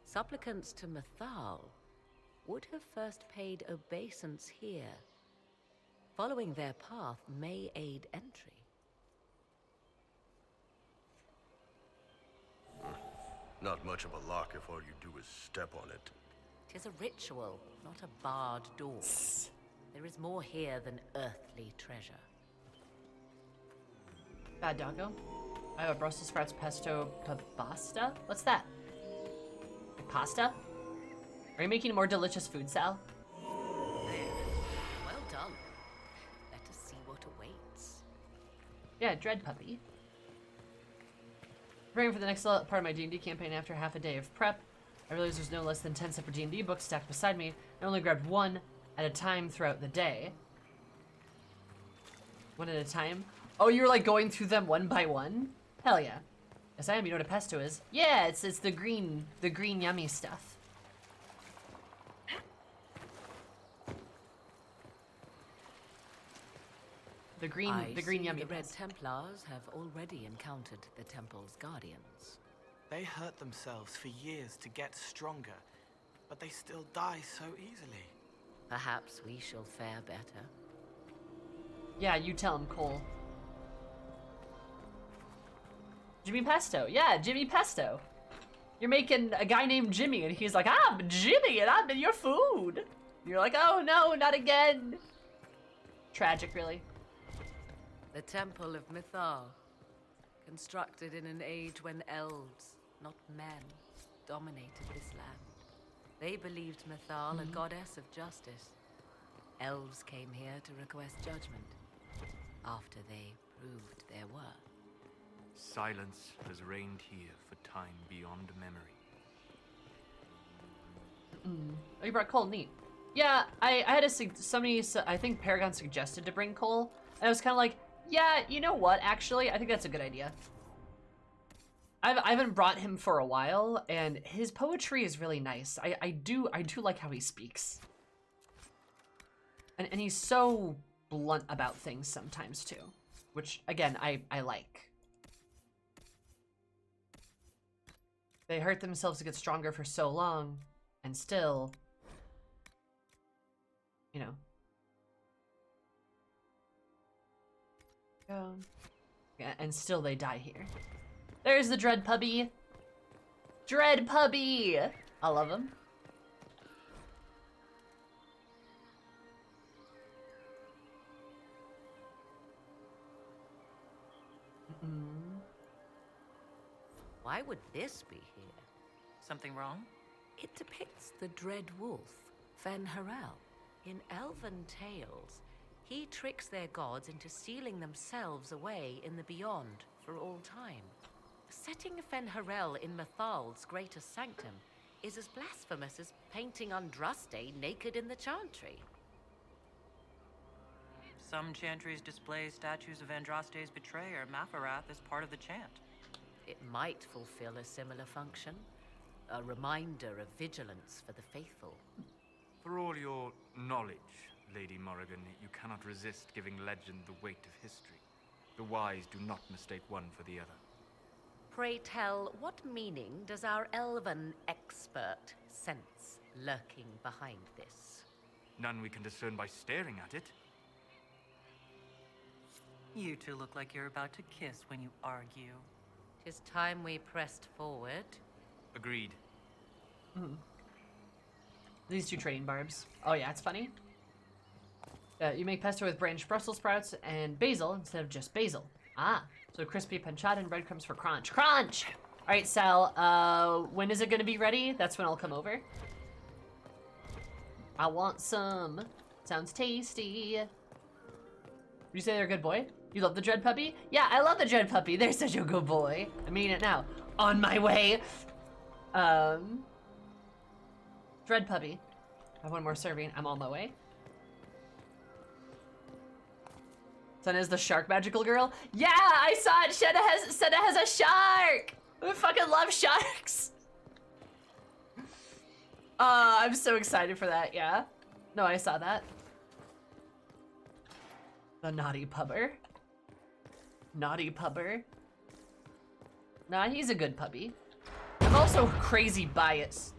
Supplicants to Mythal would have first paid obeisance here. Following their path may aid entry. Not much of a lock if all you do is step on it. 'Tis a ritual, not a barred door. There is more here than earthly treasure. Bad doggo. I have a Brussels sprouts pesto pasta. What's that? Pasta? Are you making more delicious food, Sal? There. Well done. Let us see what awaits. Yeah, Dread Puppy. Preparing for the next part of my D&D campaign after half a day of prep. I realized there's no less than 10 separate D&D books stacked beside me. I only grabbed one at a time throughout the day. One at a time? Oh, you're like going through them one by one? Hell yeah. Yes, I am. You know what a pesto is? Yeah, it's the green yummy stuff. The green yummy. The Red Templars have already encountered the temple's guardians. They hurt themselves for years to get stronger, but they still die so easily. Perhaps we shall fare better. Yeah, you tell him, Cole. Jimmy Pesto. Yeah, Jimmy Pesto. You're making a guy named Jimmy, and he's like, I'm Jimmy, and I'm in your food. You're like, oh no, not again. Tragic, really. The Temple of Mythal, constructed in an age when elves, not men, dominated this land. They believed Mythal a goddess of justice. Elves came here to request judgment, after they proved their worth. Silence has reigned here for time beyond memory. Oh, you brought Cole, neat. Yeah, I had somebody, I think Paragon suggested to bring Cole, and I was kind of like, yeah, you know what, actually, I think that's a good idea. I haven't brought him for a while, and his poetry is really nice. I do like how he speaks. And he's so blunt about things sometimes, too. Which, again, I like. They hurt themselves to get stronger for so long, and still, you know. Yeah, and still they die here. There's the Dread Puppy. Dread Puppy! I love him. Why would this be here? Something wrong? It depicts the Dread Wolf, Fen-Harel. In elven tales, he tricks their gods into sealing themselves away in the beyond for all time. Setting Fen-Harel in Mythal's greatest sanctum is as blasphemous as painting Andraste naked in the chantry. Some chantries display statues of Andraste's betrayer, Mafarath, as part of the chant. It might fulfill a similar function, a reminder of vigilance for the faithful. For all your knowledge, Lady Morrigan, you cannot resist giving legend the weight of history. The wise do not mistake one for the other. Pray tell, what meaning does our elven expert sense lurking behind this? None we can discern by staring at it. You two look like you're about to kiss when you argue. 'Tis time we pressed forward. Agreed. These two trading barbs. Oh yeah, it's funny. You make pesto with branched Brussels sprouts and basil instead of just basil. Ah, so crispy pancetta and breadcrumbs for crunch. Crunch! All right, Sal, when is it gonna be ready? That's when I'll come over. I want some. Sounds tasty. Did you say they're a good boy? You love the Dread Puppy? Yeah, I love the Dread Puppy. They're such a good boy. I'm eating it now. On my way. Dread Puppy. I have one more serving. I'm on my way. Son is the shark magical girl? Yeah, I saw it. Senna has a shark. I fucking love sharks. I'm so excited for that, yeah. No, I saw that. The naughty pupper. Naughty pupper. Nah, he's a good puppy. I'm also crazy biased.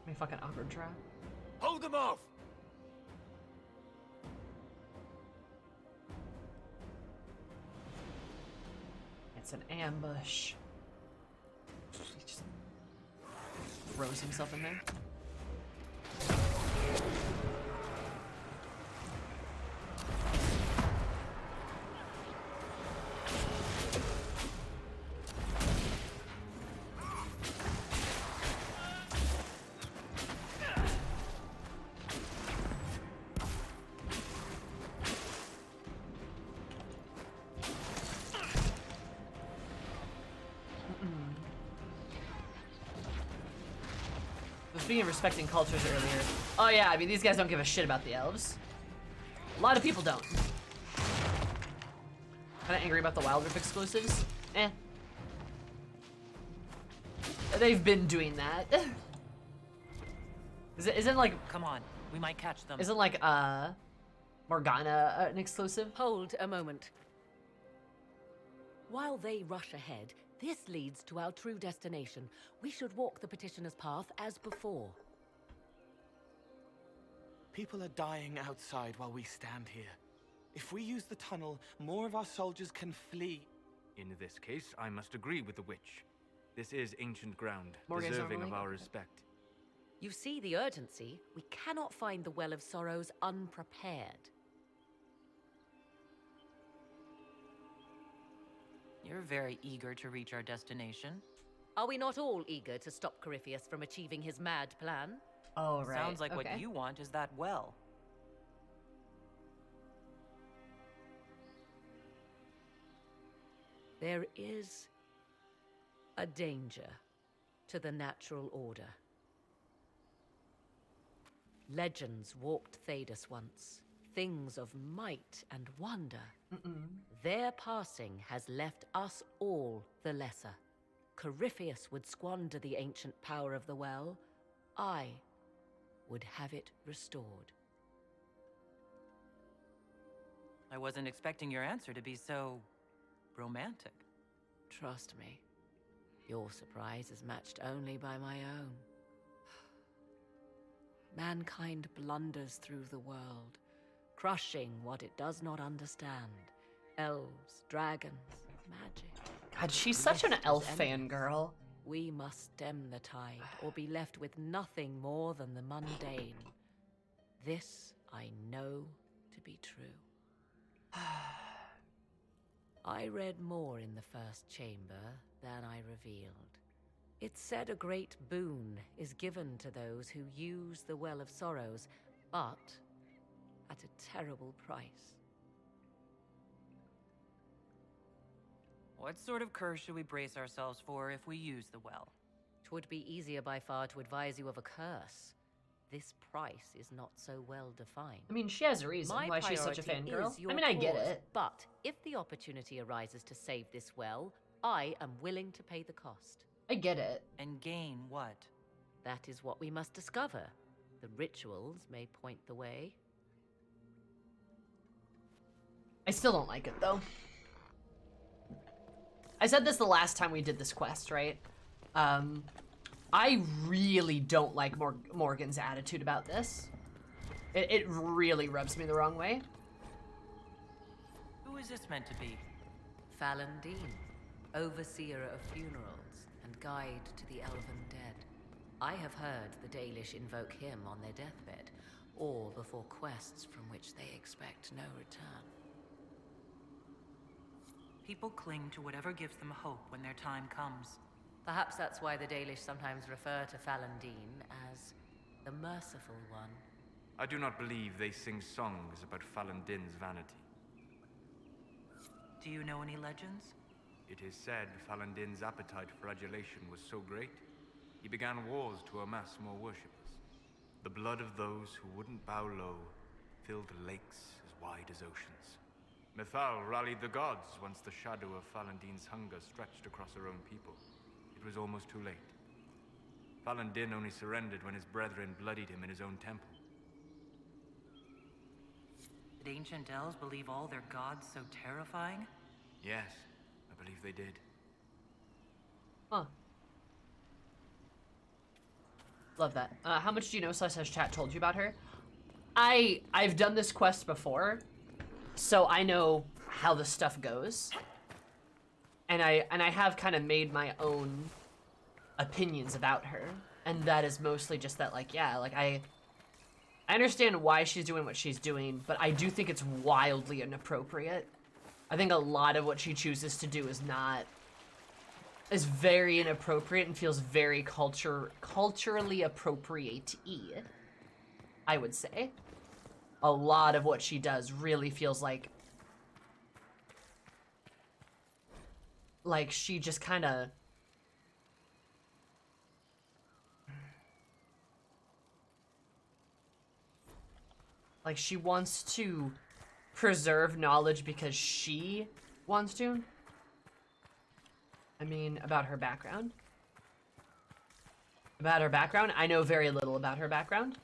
Me fucking awkward try. Hold them off! It's an ambush. He just throws himself in there. Speaking of respecting cultures earlier. Oh yeah, I mean, these guys don't give a shit about the elves. A lot of people don't. Kinda angry about the Wild Rift exclusives? Eh. They've been doing that. Isn't like... Come on, we might catch them. Isn't like, Morgana an exclusive? Hold a moment. While they rush ahead, this leads to our true destination. We should walk the petitioner's path as before. People are dying outside while we stand here. If we use the tunnel, more of our soldiers can flee. In this case, I must agree with the witch. This is ancient ground, Morgan's deserving not of really our good. respect. You see the urgency? We cannot find the Well of Sorrows unprepared. You're very eager to reach our destination. Are we not all eager to stop Corypheus from achieving his mad plan? Oh, right. Sounds like okay. what you want is that well. There is a danger to the natural order. Legends walked Thedas once, things of might and wonder. Their passing has left us all the lesser. Corypheus would squander the ancient power of the well. I would have it restored. I wasn't expecting your answer to be so... romantic. Trust me, your surprise is matched only by my own. Mankind blunders through the world, crushing what it does not understand. Elves, dragons, magic. God, she's such an elf fangirl. We must stem the tide, or be left with nothing more than the mundane. This I know to be true. I read more in the first chamber than I revealed. It said a great boon is given to those who use the Well of Sorrows, but at a terrible price. What sort of curse should we brace ourselves for if we use the well? 'Twould be easier by far to advise you of a curse. This price is not so well defined. I mean, she has a reason My why she's such a priority fangirl. is your I mean, I get cause, it. But if the opportunity arises to save this well, I am willing to pay the cost. I get it. And gain what? That is what we must discover. The rituals may point the way. I still don't like it, though. I said this the last time we did this quest, right? I really don't like Morgan's attitude about this. It really rubs me the wrong way. Who is this meant to be? Fallon Dean, overseer of funerals and guide to the elven dead. I have heard the Dalish invoke him on their deathbed, or before quests from which they expect no return. People cling to whatever gives them hope when their time comes. Perhaps that's why the Dalish sometimes refer to Fallon Dean as the Merciful One. I do not believe they sing songs about Fallon Din's vanity. Do you know any legends? It is said Fallon Din's appetite for adulation was so great, he began wars to amass more worshippers. The blood of those who wouldn't bow low filled lakes as wide as oceans. Mithal rallied the gods once the shadow of Fallon Din's hunger stretched across her own people. It was almost too late. Fallon Din only surrendered when his brethren bloodied him in his own temple. Did ancient elves believe all their gods so terrifying? Yes, I believe they did. Huh. Love that. How much do you know /chat told you about her? I've done this quest before, so I know how the stuff goes. And I have kind of made my own opinions about her. And that is mostly just that, like, yeah, like, I understand why she's doing what she's doing, but I do think it's wildly inappropriate. I think a lot of what she chooses to do is very inappropriate and feels very culturally appropriate-y, I would say. A lot of what she does really feels like she just kind of like she wants to preserve knowledge because she wants to. I mean, about her background. About her background? I know very little about her background.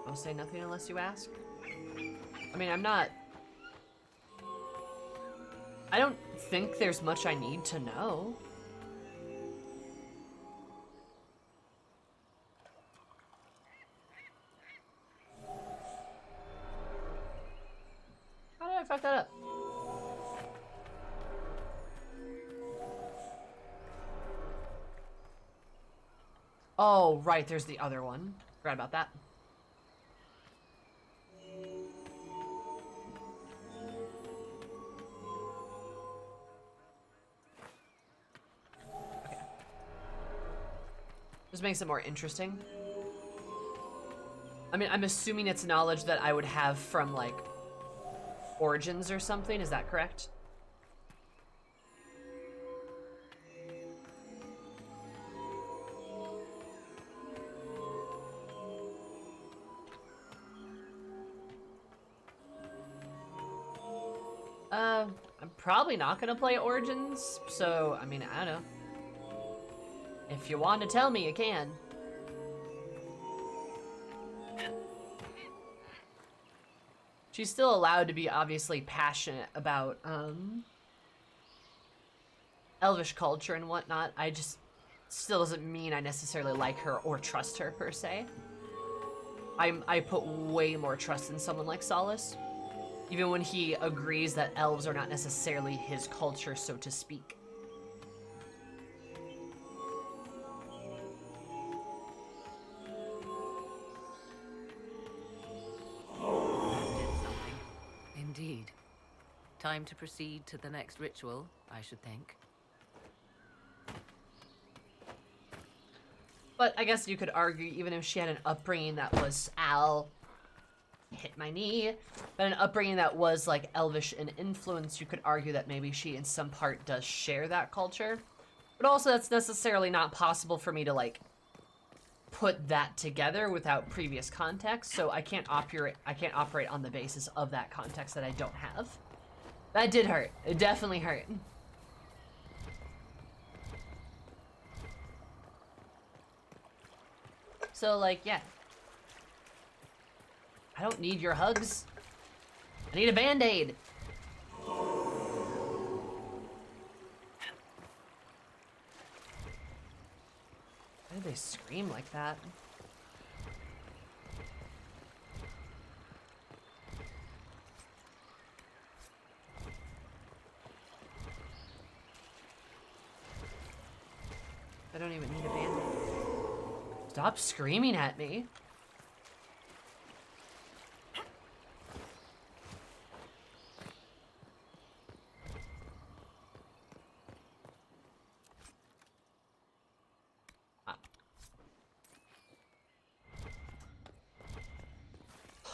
I'll say nothing unless you ask. I mean, I don't think there's much I need to know. How did I fuck that up? Oh, right, there's the other one. Forgot about that. Just makes it more interesting. I mean, I'm assuming it's knowledge that I would have from, like, Origins or something. Is that correct? I'm probably not gonna play Origins, so, I mean, I don't know. If you want to tell me, you can. She's still allowed to be obviously passionate about, Elvish culture and whatnot. I just still doesn't mean I necessarily like her or trust her, per se. I put way more trust in someone like Solace. Even when he agrees that elves are not necessarily his culture, so to speak. Indeed. Time to proceed to the next ritual, I should think. But I guess you could argue, even if she had an upbringing that was hit my knee, but an upbringing that was like elvish in influence, you could argue that maybe she in some part does share that culture. But also that's necessarily not possible for me to like put that together without previous context, so I can't operate on the basis of that context that I don't have. That did hurt. It definitely hurt. So like, yeah. I don't need your hugs. I need a band-aid. Why did they scream like that? I don't even need a band-aid. Stop screaming at me.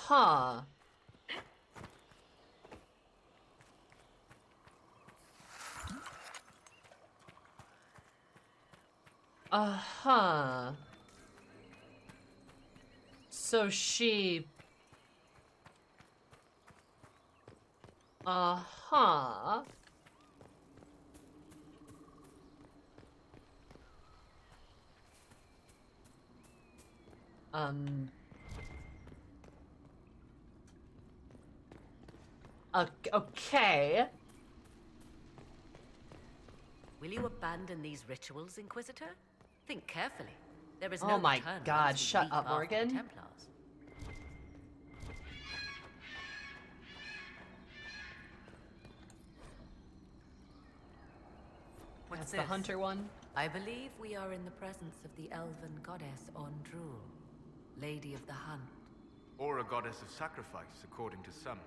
Huh. Uh-huh. So she... Uh-huh. Okay. Will you abandon these rituals, Inquisitor? Think carefully. There is Oh no my return God, once we shut leap up, after the Morgan. Templars. That's the hunter one. I believe we are in the presence of the elven goddess Ondrul, Lady of the Hunt. Or a goddess of sacrifice, according to some.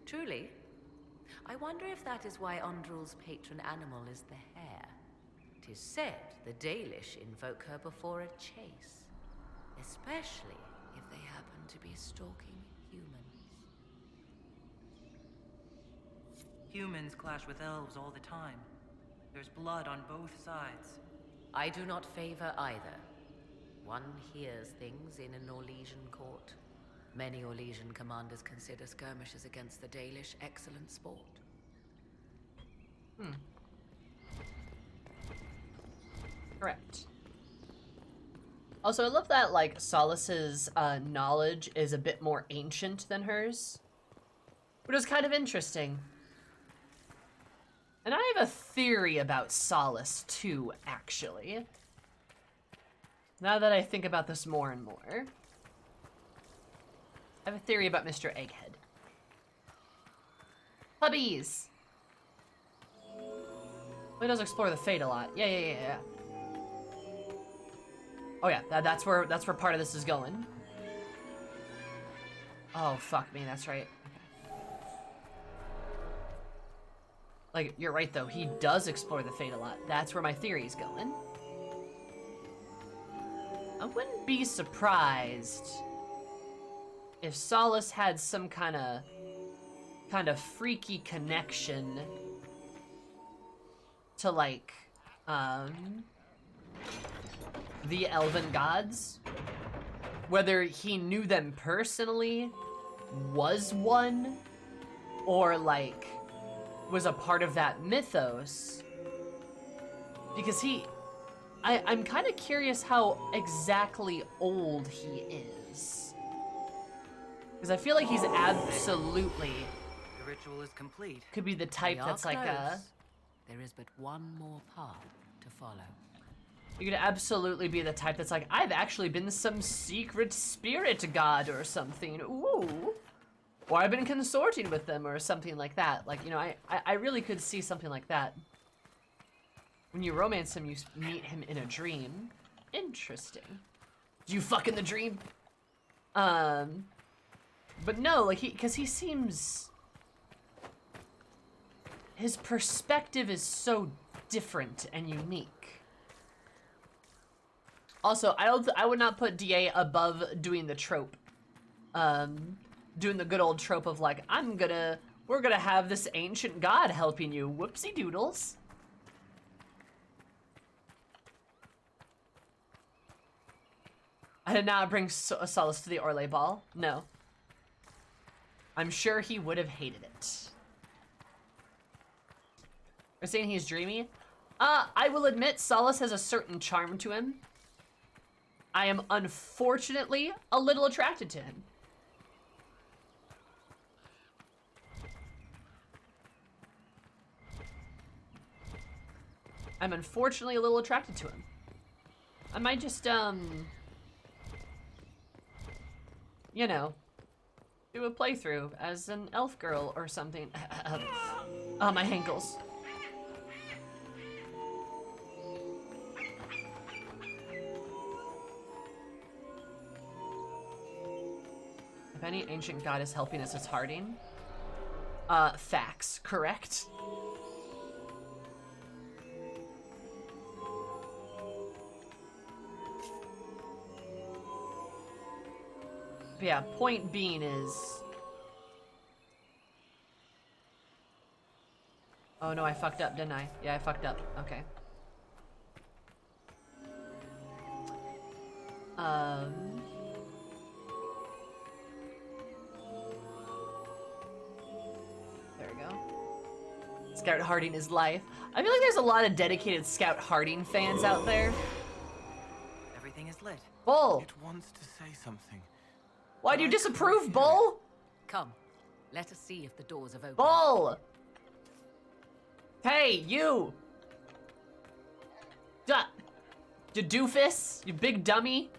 Truly? I wonder if that is why Ondrul's patron animal is the hare. 'Tis said the Dalish invoke her before a chase, especially if they happen to be stalking humans. Humans clash with elves all the time. There's blood on both sides. I do not favor either. One hears things in an Orlesian court. Many Orlesian commanders consider skirmishes against the Dalish excellent sport. Correct. Also, I love that, like, Solas's knowledge is a bit more ancient than hers. Which is kind of interesting. And I have a theory about Solas, too, actually. Now that I think about this more and more. I have a theory about Mr. Egghead. Puppies! Well, he does explore the Fate a lot. Yeah. Oh yeah, that's where part of this is going. Oh, fuck me, that's right. Like, you're right though, he does explore the Fate a lot. That's where my theory's going. I wouldn't be surprised if Solas had some kind of freaky connection to, like, the elven gods. Whether he knew them personally, was one, or, like, was a part of that mythos. Because I'm kind of curious how exactly old he is. Because I feel like he's absolutely... The ritual is complete. Could be the type that's like a... There is but one more path to follow. You could absolutely be the type that's like, I've actually been some secret spirit god or something. Ooh. Or I've been consorting with them or something like that. Like, you know, I really could see something like that. When you romance him, you meet him in a dream. Interesting. Do you fuck in the dream? But no, like, because he seems... His perspective is so different and unique. Also, I would not put DA above doing the trope. Doing the good old trope of like, we're gonna have this ancient god helping you. Whoopsie doodles. I did not bring Solas to the Orlais ball. No. I'm sure he would have hated it. We're saying he's dreamy? I will admit Solas has a certain charm to him. I am unfortunately a little attracted to him. I'm unfortunately a little attracted to him. I might just, you know, do a playthrough as an elf girl or something. Oh, my ankles. If any ancient god is helping us, it's Harding. Facts, correct? But yeah, point being is... Oh no, I fucked up, didn't I? Yeah, I fucked up. Okay. There we go. Scout Harding is life. I feel like there's a lot of dedicated Scout Harding fans out there. Everything is lit. Bull! It wants to say something. Why do you disapprove, Bull? Come, let us see if the doors have opened. Bull! Hey, you! You doofus! You big dummy!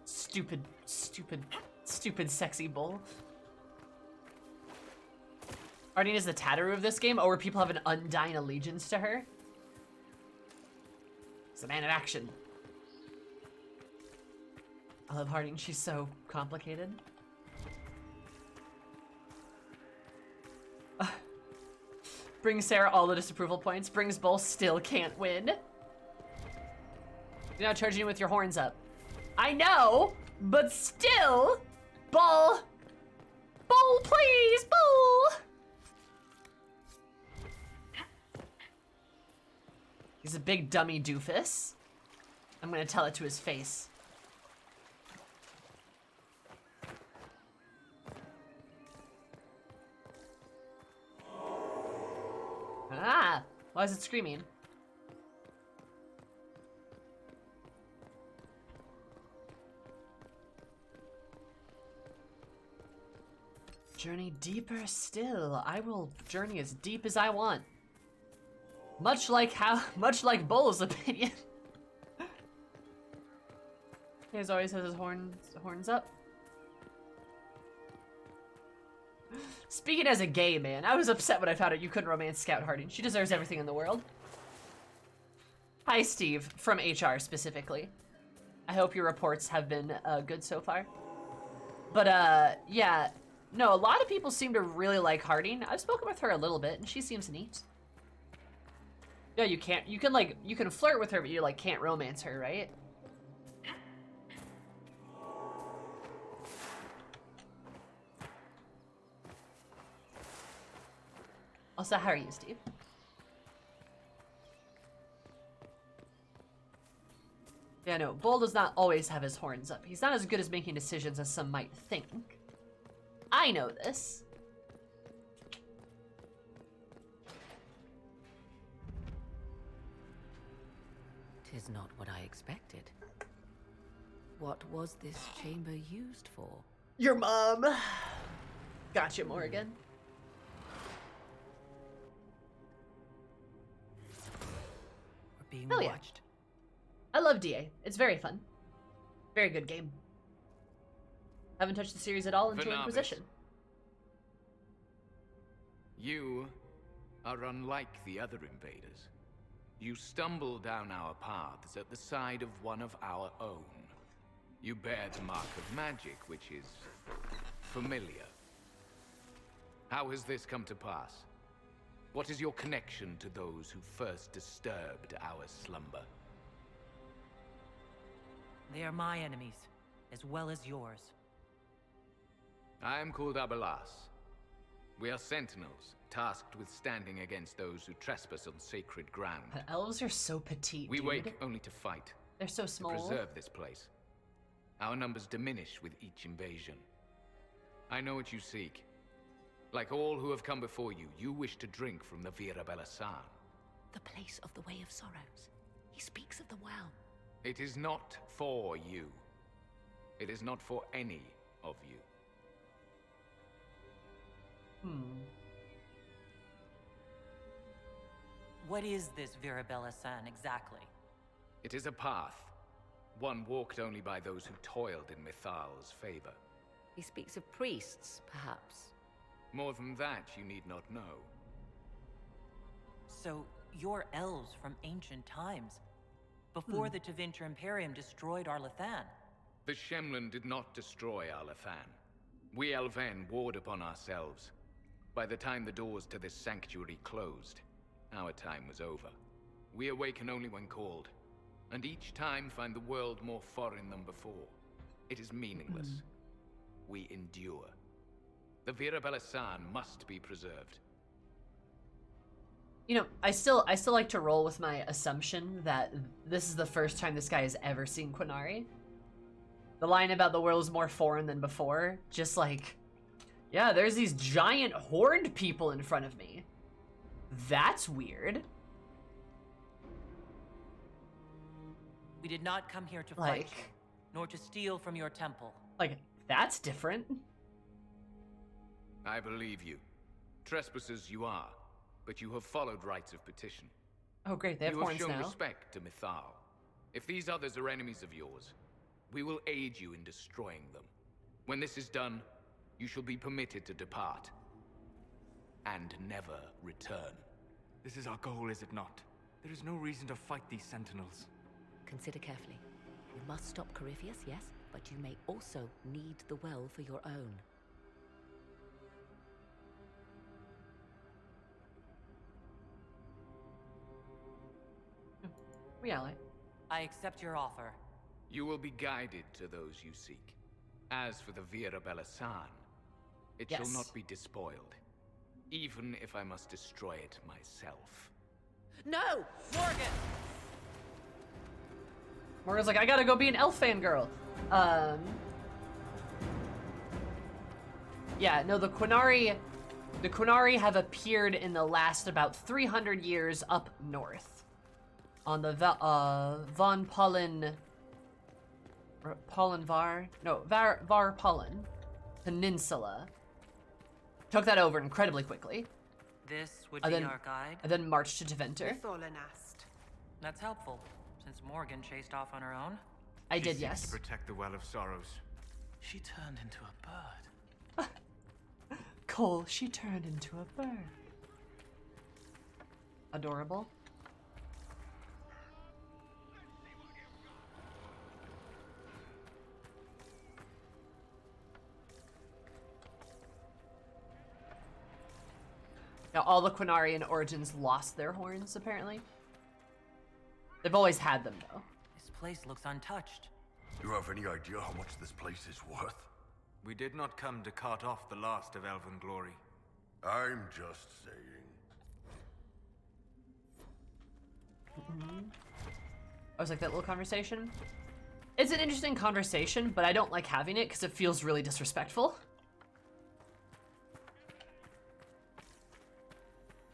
Stupid, stupid, stupid sexy bull. Harding is the Tattoo of this game, or where people have an undying allegiance to her. It's a man of action. I love Harding, she's so complicated. Brings Sarah all the disapproval points, brings Bull still can't win. You're not charging you with your horns up. I know, but still, Bull. Bull, please, Bull. He's a big dummy doofus. I'm gonna tell it to his face. Ah, why is it screaming? Journey deeper still. I will journey as deep as I want. Much like Bull's opinion. He always has his horns up. Speaking as a gay man, I was upset when I found out you couldn't romance Scout Harding. She deserves everything in the world. Hi, Steve, from HR specifically. I hope your reports have been good so far. But yeah, no, a lot of people seem to really like Harding. I've spoken with her a little bit, and she seems neat. Yeah, you can flirt with her, but you like can't romance her, right? Also, how are you, Steve? Yeah, no, Bull does not always have his horns up. He's not as good as making decisions as some might think. I know this. Tis not what I expected. What was this chamber used for? Your mom. Gotcha, Morgan. We're being Hell watched. Yeah. I love DA. It's very fun. Very good game. Haven't touched the series at all until Inquisition. You are unlike the other invaders. You stumble down our paths at the side of one of our own. You bear the mark of magic, which is familiar. How has this come to pass? What is your connection to those who first disturbed our slumber? They are my enemies, as well as yours. I am called Abelas. We are sentinels, tasked with standing against those who trespass on sacred ground. The elves are so petite, We dude. wake only to fight. They're so small. To preserve this place. Our numbers diminish with each invasion. I know what you seek. Like all who have come before you, you wish to drink from the Vira Belasan. The place of the Way of Sorrows. He speaks of the well. It is not for you. It is not for any of you. What is this Virabella-san exactly? It is a path. One walked only by those who toiled in Mithal's favor. He speaks of priests, perhaps. More than that, you need not know. So, you're elves from ancient times, before the Tevinter Imperium destroyed Arlathan. The Shemlin did not destroy Arlathan. We Elven warred upon ourselves. By the time the doors to this sanctuary closed, our time was over. We awaken only when called, and each time find the world more foreign than before. It is meaningless. We endure. The Vira Belasan must be preserved. You know, I still like to roll with my assumption that this is the first time this guy has ever seen Quinari. The line about the world is more foreign than before, just like, yeah, there's these giant horned people in front of me. That's weird. We did not come here to fight you, nor to steal from your temple. Like, that's different. I believe you. Trespassers you are, but you have followed rites of petition. Oh great, they have You have horns shown now. respect to Mithal. If these others are enemies of yours, we will aid you in destroying them. When this is done, you shall be permitted to depart. And never return. This is our goal, is it not? There is no reason to fight these sentinels. Consider carefully. You must stop Corypheus, yes, but you may also need the well for your own. We ally. I accept your offer. You will be guided to those you seek. As for the Vira Belasan, it shall Yes. not be despoiled. Even if I must destroy it myself. No! Morgan! Morgan's like, I gotta go be an elf fangirl. Yeah, no, the Quinari have appeared in the last about 300 years up north. On the Von Pollen... Pollenvar? No, Var Pollen Peninsula. Took that over incredibly quickly. This would And be then- our guide. And then marched to Deventer. That's helpful, since Morgan chased off on her own. I She did, seeks yes. to protect the Well of Sorrows. She turned into a bird. Cole, she turned into a bird. Adorable. Now, all the Quinarian origins lost their horns, apparently. They've always had them, though. This place looks untouched. You have any idea how much this place is worth? We did not come to cut off the last of elven glory. I'm just saying. I was like, that little conversation? It's an interesting conversation, but I don't like having it because it feels really disrespectful.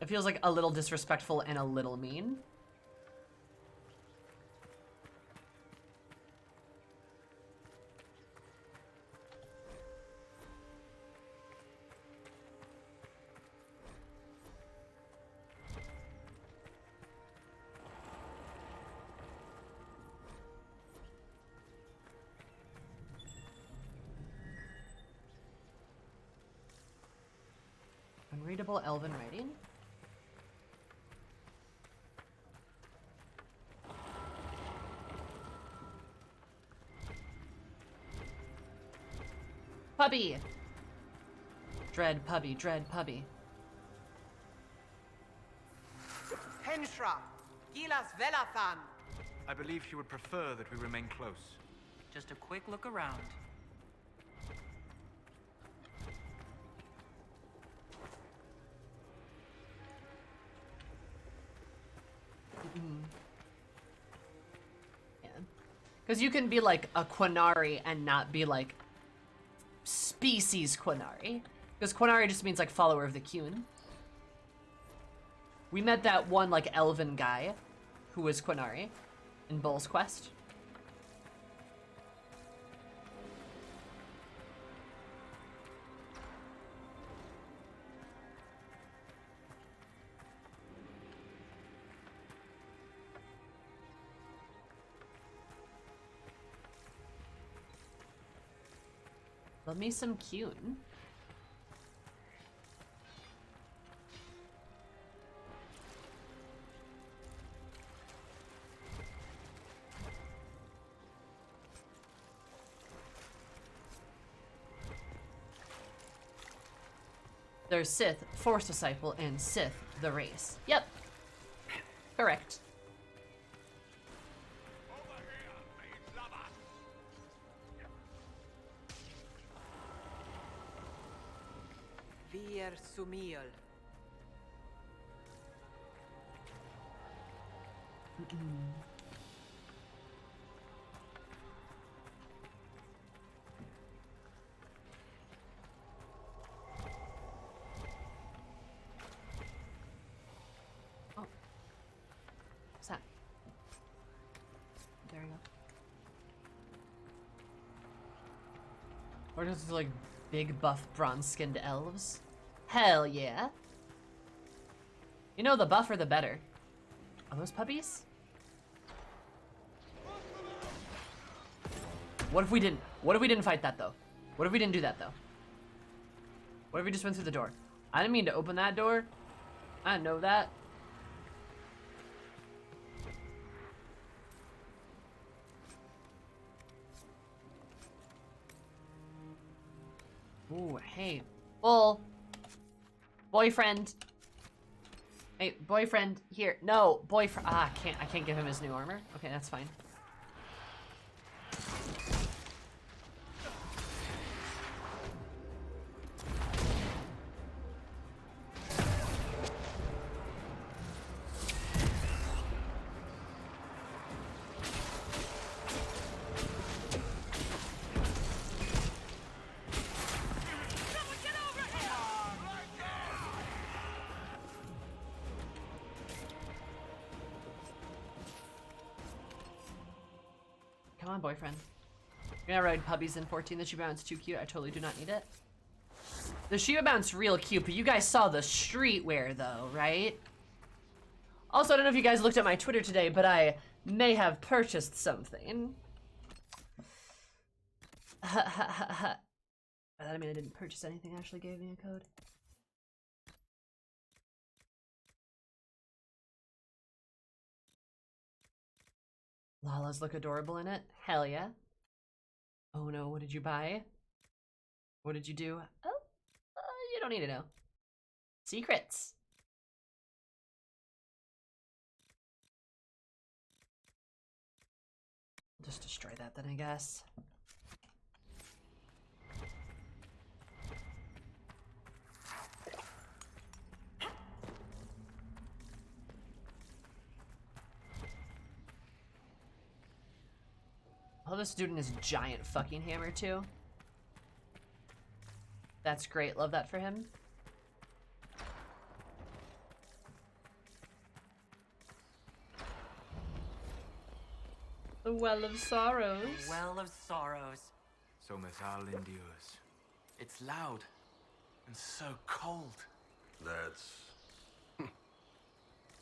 It feels like a little disrespectful and a little mean. Unreadable elven writing? Puppy! Dread puppy, dread puppy. Henshra, Gilas Velathan. I believe she would prefer that we remain close. Just a quick look around. Yeah. Because you can be like a Quinari and not be like species Quinari. Because Quinari just means like follower of the Qun. We met that one like elven guy who was Quinari in Bull's Quest. Love me some Qun. There's Sith, Force Disciple, and Sith, the race. Yep. Correct. Vir Sumiel. Oh. What's that? There we go. Or just like big buff bronze-skinned elves? Hell yeah. You know, the buffer the better. Are those puppies? What if we didn't fight that though? What if we didn't do that though? What if we just went through the door? I didn't mean to open that door. I didn't know that. Ooh, hey. Bull. Boyfriend. Hey, boyfriend, here. No, boyfriend. Ah, I can't give him his new armor. Okay, that's fine. Come on, boyfriend. You're gonna ride puppies in 14. The Shiba Bounce too cute. I totally do not need it. The Shiba Bounce real cute, but you guys saw the streetwear though, right? Also, I don't know if you guys looked at my Twitter today, but I may have purchased something. By that I mean I didn't purchase anything, actually gave me a code. Lalas look adorable in it. Hell yeah. Oh no, what did you buy? What did you do? Oh, you don't need to know. Secrets. Just destroy that then, I guess. Oh, this dude in his giant fucking hammer too. That's great. Love that for him. The Well of Sorrows. Well of Sorrows. So Mithal endures. It's loud and so cold. That's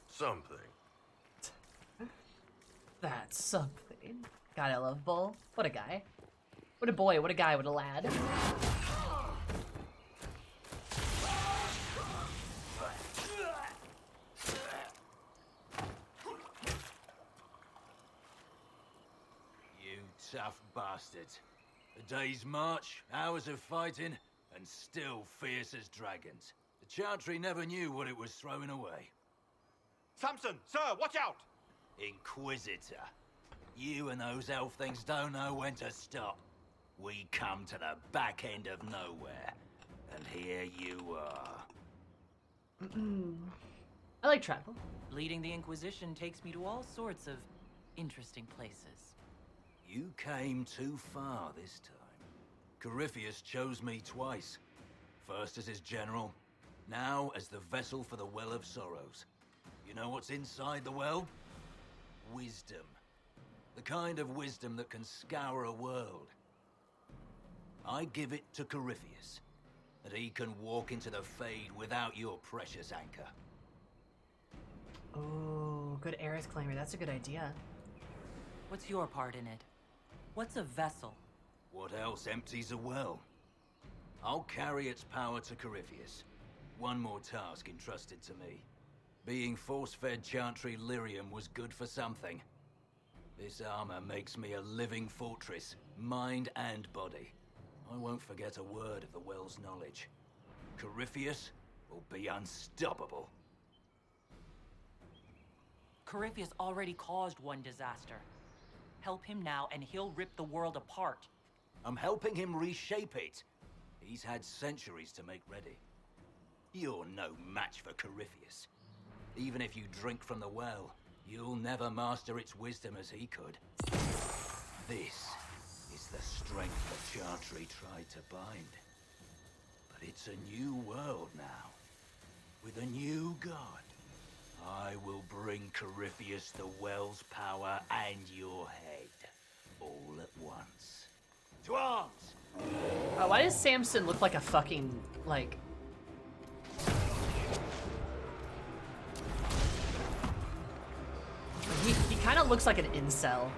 something. That's something. God, I love Bull. What a guy. What a boy, what a guy, what a lad. You tough bastards. A day's march, hours of fighting, and still fierce as dragons. The Chantry never knew what it was throwing away. Samson, sir, watch out! Inquisitor. You and those elf things don't know when to stop. We come to the back end of nowhere, and here you are. I like travel. Leading the Inquisition takes me to all sorts of interesting places. You came too far this time. Corypheus chose me twice. First as his general, now as the vessel for the Well of Sorrows. You know what's inside the well? Wisdom. The kind of wisdom that can scour a world. I give it to Corypheus, that he can walk into the Fade without your precious anchor. Oh, good Aerith claimer. That's a good idea. What's your part in it? What's a vessel? What else empties a well? I'll carry its power to Corypheus. One more task entrusted to me. Being force-fed Chantry lyrium was good for something. This armor makes me a living fortress, mind and body. I won't forget a word of the well's knowledge. Corypheus will be unstoppable. Corypheus already caused one disaster. Help him now and he'll rip the world apart. I'm helping him reshape it. He's had centuries to make ready. You're no match for Corypheus. Even if you drink from the well, you'll never master its wisdom as he could. This is the strength the Chantry tried to bind. But it's a new world now, with a new god. I will bring Corypheus the well's power and your head, all at once. To arms! Why does Samson look like a fucking, like... of looks like an incel.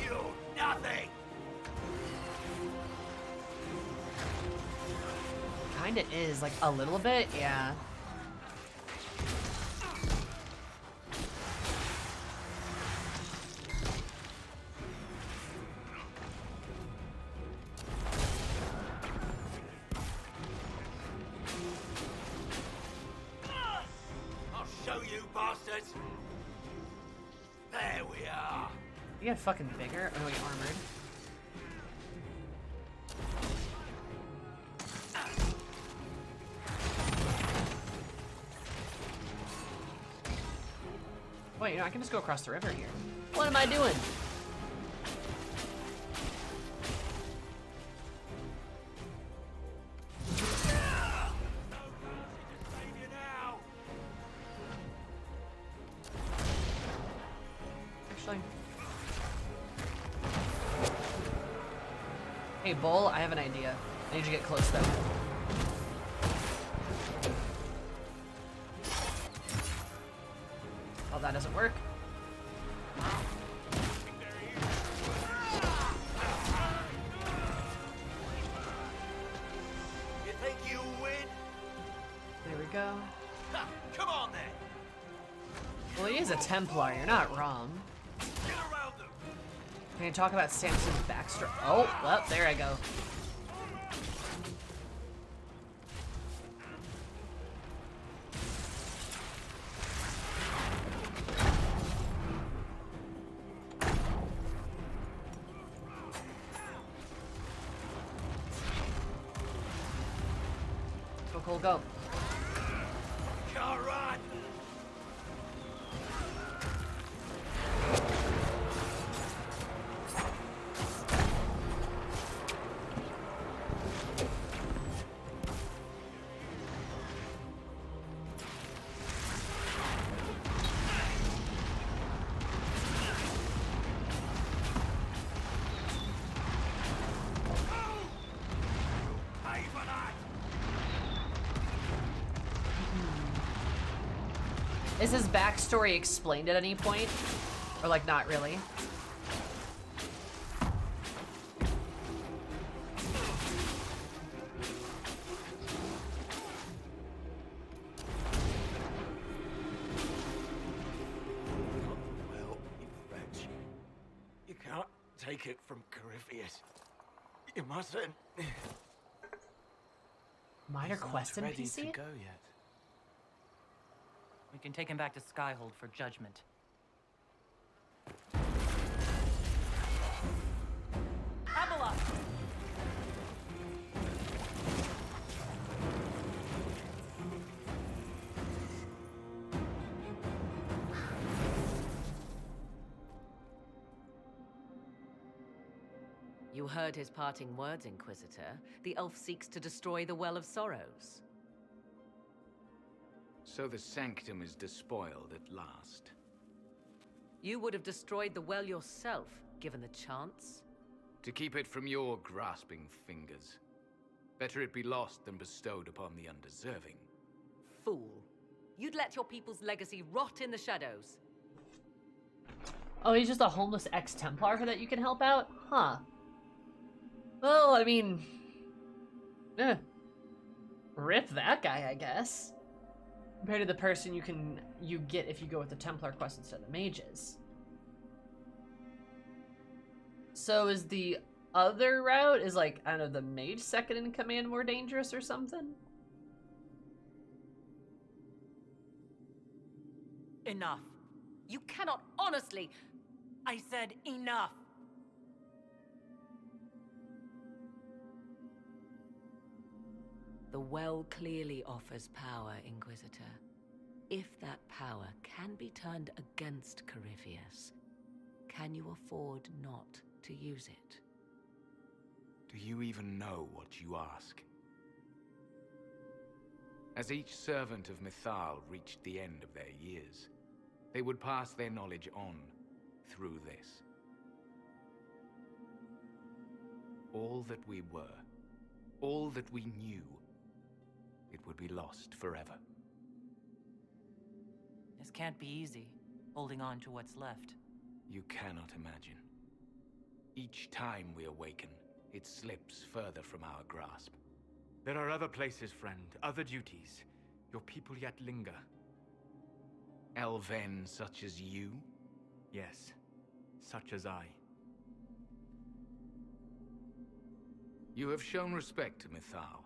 You nothing. Kinda is, like, a little bit, yeah. I'll show you bastards. There we are. You get fucking bigger. Oh no, you armored. Wait, you know, I can just go across the river here. What am I doing? Actually. Hey, Bull, I have an idea. I need you to get close, though. Oh, that doesn't work. You think you win? There we go. Ha, come on then. Well, he is a Templar. You're not wrong. Get around them. Can you talk about Samson's backstory? Oh, well, there I go. Go, Cole, go. Can't run. Pay for that. Is his backstory explained at any point? Or, like, not really? Well, you wretch. You can't take it from Corypheus. You mustn't. Minor He's not quest ready NPC? to go yet. We can take him back to Skyhold for judgment. Abelard! You heard his parting words, Inquisitor. The elf seeks to destroy the Well of Sorrows. So the sanctum is despoiled at last. You would have destroyed the well yourself, given the chance. To keep it from your grasping fingers. Better it be lost than bestowed upon the undeserving. Fool. You'd let your people's legacy rot in the shadows. Oh, he's just a homeless ex-Templar that you can help out? Huh. Well, I mean... rip that guy, I guess. Compared to the person you get if you go with the Templar quest instead of the mages. So is the other route, is like, I don't know, the mage second in command more dangerous or something? Enough. You cannot honestly... I said enough. The well clearly offers power, Inquisitor. If that power can be turned against Corypheus, can you afford not to use it? Do you even know what you ask? As each servant of Mythal reached the end of their years, they would pass their knowledge on through this. all that we were, all that we knew, it would be lost forever. This can't be easy, holding on to what's left. You cannot imagine. Each time we awaken, it slips further from our grasp. There are other places, friend, other duties. Your people yet linger. Elven such as you? Yes, such as I. You have shown respect to Mythal,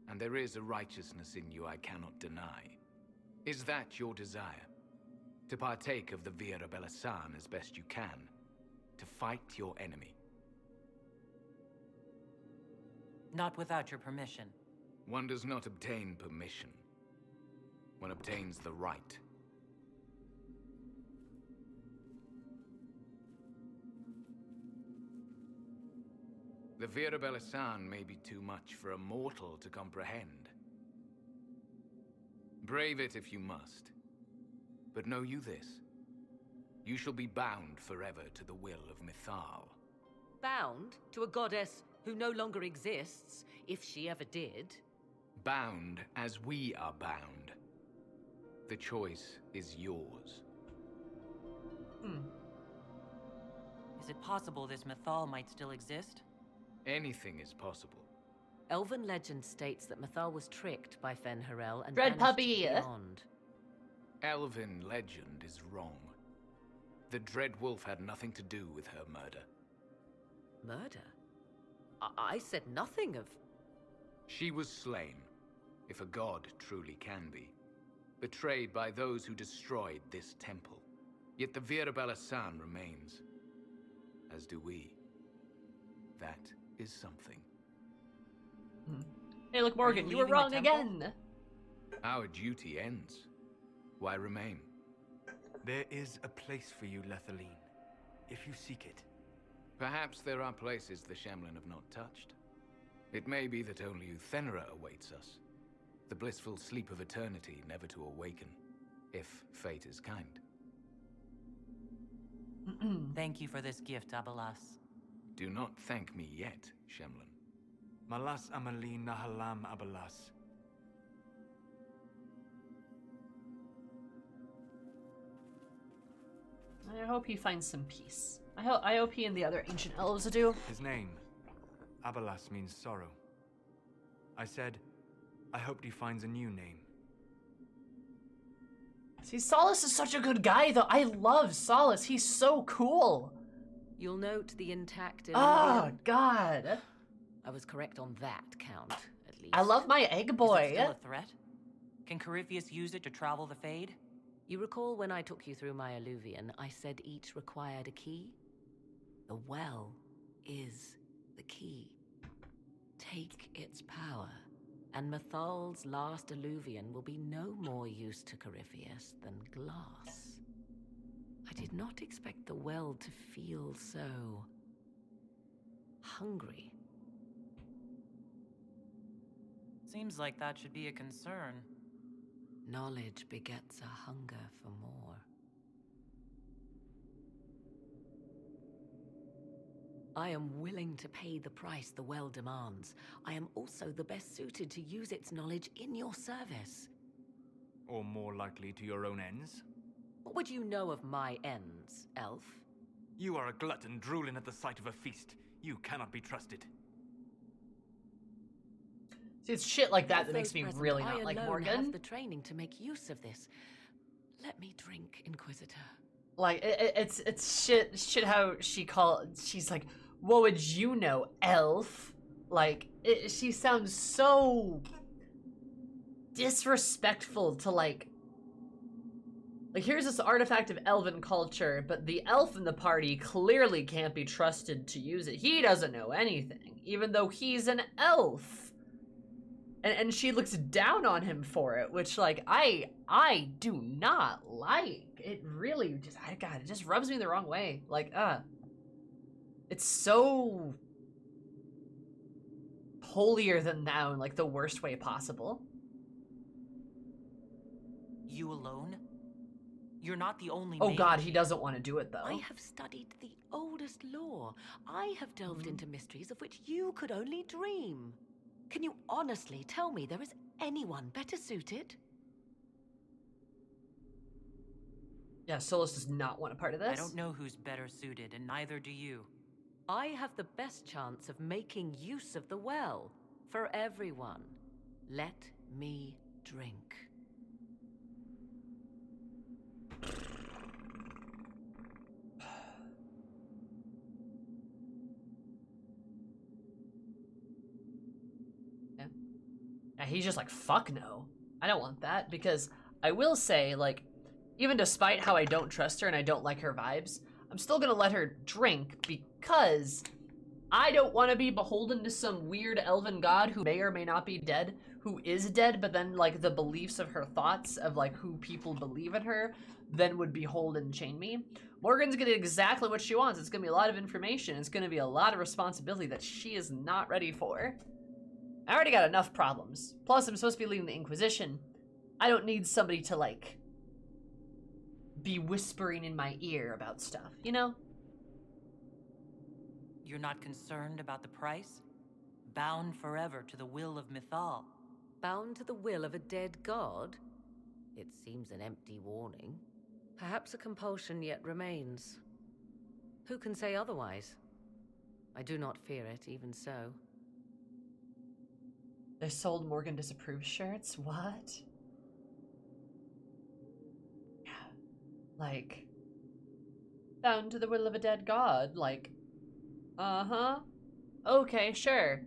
and there is a righteousness in you I cannot deny. Is that your desire? To partake of the Vira Belasan as best you can? To fight your enemy? Not without your permission. One does not obtain permission. One obtains the right. The Vira Belasan may be too much for a mortal to comprehend. Brave it if you must. But know you this. You shall be bound forever to the will of Mythal. Bound to a goddess who no longer exists, if she ever did. Bound as we are bound. The choice is yours. Is it possible this Mythal might still exist? Anything is possible. Elven legend states that Mythal was tricked by Fen-Harel and Red banished puppy. beyond. Elven legend is wrong. The Dread Wolf had nothing to do with her murder. Murder? I said nothing of... She was slain, if a god truly can be. Betrayed by those who destroyed this temple. Yet the Vira Belasan remains. As do we. That is something. Hey, look, Morgan, you were wrong again. Our duty ends. Why remain? There is a place for you, Lethaline, if you seek it. Perhaps there are places the Shamlin have not touched. It may be that only Uthenra awaits us. The blissful sleep of eternity, never to awaken, if fate is kind. Thank you for this gift, Abelas. Do not thank me yet, Shamlin. Malas Amalin Nahalam Abalas. I hope he finds some peace. I hope he and the other ancient elves do. His name, Abalas, means sorrow. I said, I hoped he finds a new name. See, Solace is such a good guy, though. I love Solace. He's so cool. You'll note the intact... Oh, God. I was correct on that count, at least. I love my egg boy. Is it still a threat? Can Corypheus use it to travel the Fade? You recall when I took you through my alluvian, I said each required a key? The well is the key. Take its power, and Mythal's last alluvian will be no more use to Corypheus than glass. I did not expect the well to feel so... hungry. Seems like that should be a concern. Knowledge begets a hunger for more. I am willing to pay the price the well demands. I am also the best suited to use its knowledge in your service. Or more likely to your own ends? What would you know of my ends, elf? You are a glutton drooling at the sight of a feast. You cannot be trusted. See, it's shit like that Of that makes those me present, really not I like alone Morgan. have the training to make use of this. Let me drink, Inquisitor. Like, it's shit how she's like, what would you know, elf? Like, she sounds so disrespectful to, like, here's this artifact of elven culture, but the elf in the party clearly can't be trusted to use it. He doesn't know anything, even though he's an elf. And she looks down on him for it, which, like, I do not like. It really just, God, it just rubs me the wrong way. Like, it's so holier than thou in, like, the worst way possible. You alone? You're not the only Oh mage. god, he doesn't want to do it, though. I have studied the oldest lore. I have delved into mysteries of which you could only dream. Can you honestly tell me there is anyone better suited? Yeah, Solus does not want a part of this. I don't know who's better suited, and neither do you. I have the best chance of making use of the well. For everyone. Let me drink. And he's just like, fuck no. I don't want that, because I will say, like, even despite how I don't trust her and I don't like her vibes, I'm still gonna let her drink because I don't want to be beholden to some weird elven god who may or may not be dead, who is dead, but then, like, the beliefs of her thoughts of, like, who people believe in her then would behold and chain me. Morgan's gonna get exactly what she wants. It's gonna be a lot of information. It's gonna be a lot of responsibility that she is not ready for. I already got enough problems. Plus, I'm supposed to be leading the Inquisition. I don't need somebody to, like, be whispering in my ear about stuff, you know? You're not concerned about the price? Bound forever to the will of Mythal. Bound to the will of a dead god? It seems an empty warning. Perhaps a compulsion yet remains. Who can say otherwise? I do not fear it, even so. They sold Morgan Disapproves shirts? What? Yeah. Like, bound to the will of a dead god? Like, uh-huh. Okay, sure.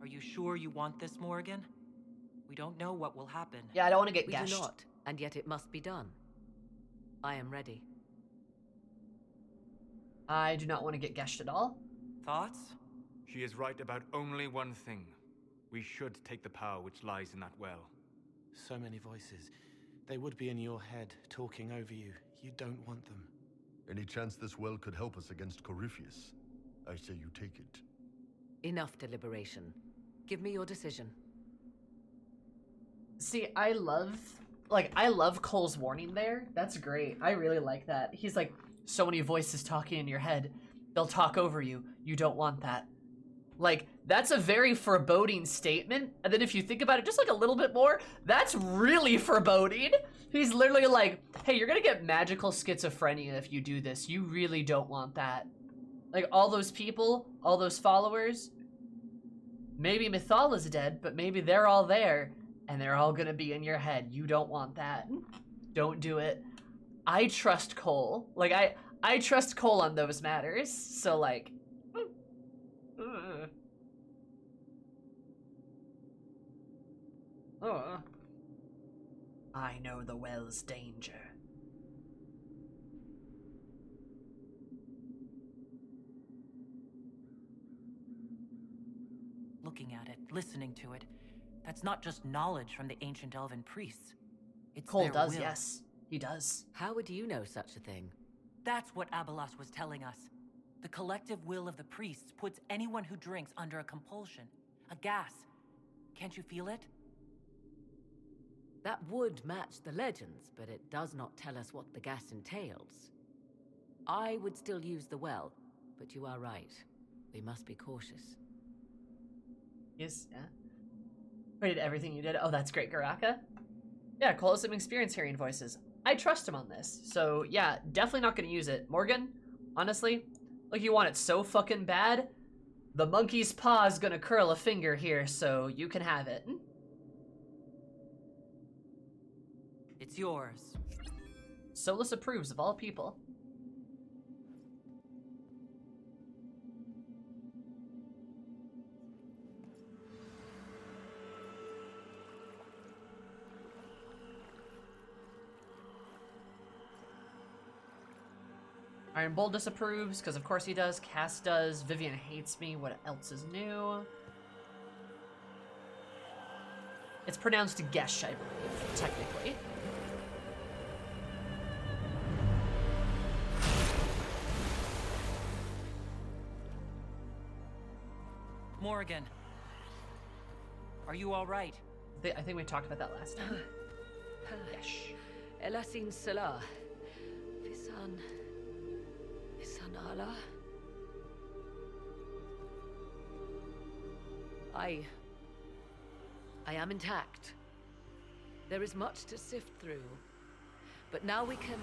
Are you sure you want this, Morgan? We don't know what will happen. Yeah, I don't want to get We gashed. do not, and yet it must be done. I am ready. I do not want to get gashed at all. Thoughts? She is right about only one thing. We should take the power which lies in that well. So many voices. They would be in your head, talking over you. You don't want them. Any chance this well could help us against Corypheus? I say you take it. Enough deliberation. Give me your decision. See, I love Cole's warning there. That's great. I really like that. He's like, so many voices talking in your head. They'll talk over you. You don't want that. Like, that's a very foreboding statement. And then if you think about it just like a little bit more, that's really foreboding. He's literally like, hey, you're gonna get magical schizophrenia if you do this. You really don't want that. Like, all those people, all those followers, maybe Mythal is dead, but maybe they're all there, and they're all gonna be in your head. You don't want that. Don't do it. I trust Cole. Like, I trust Cole on those matters, so, like... I know the well's danger. Looking at it, listening to it, that's not just knowledge from the ancient elven priests. It's Cole their does, will. yes. He does. How would you know such a thing? That's what Abelas was telling us. The collective will of the priests puts anyone who drinks under a compulsion, a gas. Can't you feel it? That would match the legends, but it does not tell us what the gas entails. I would still use the well, but you are right. We must be cautious. Yes, yeah. Rated everything you did. Oh, that's great, Garaka. Yeah, Cole has some experience hearing voices. I trust him on this. So, yeah, definitely not gonna use it. Morgan, honestly, like, you want it so fucking bad, the monkey's paw's gonna curl a finger here, so you can have it. It's yours. Solus approves of all people. Iron Bull disapproves, because of course he does. Cass does. Vivienne hates me. What else is new? It's pronounced Gesh, I believe, technically. Morgan, are you all right? I think we talked about that last time. Elasin Salah. Visan Allah. I am intact. There is much to sift through, but now we can...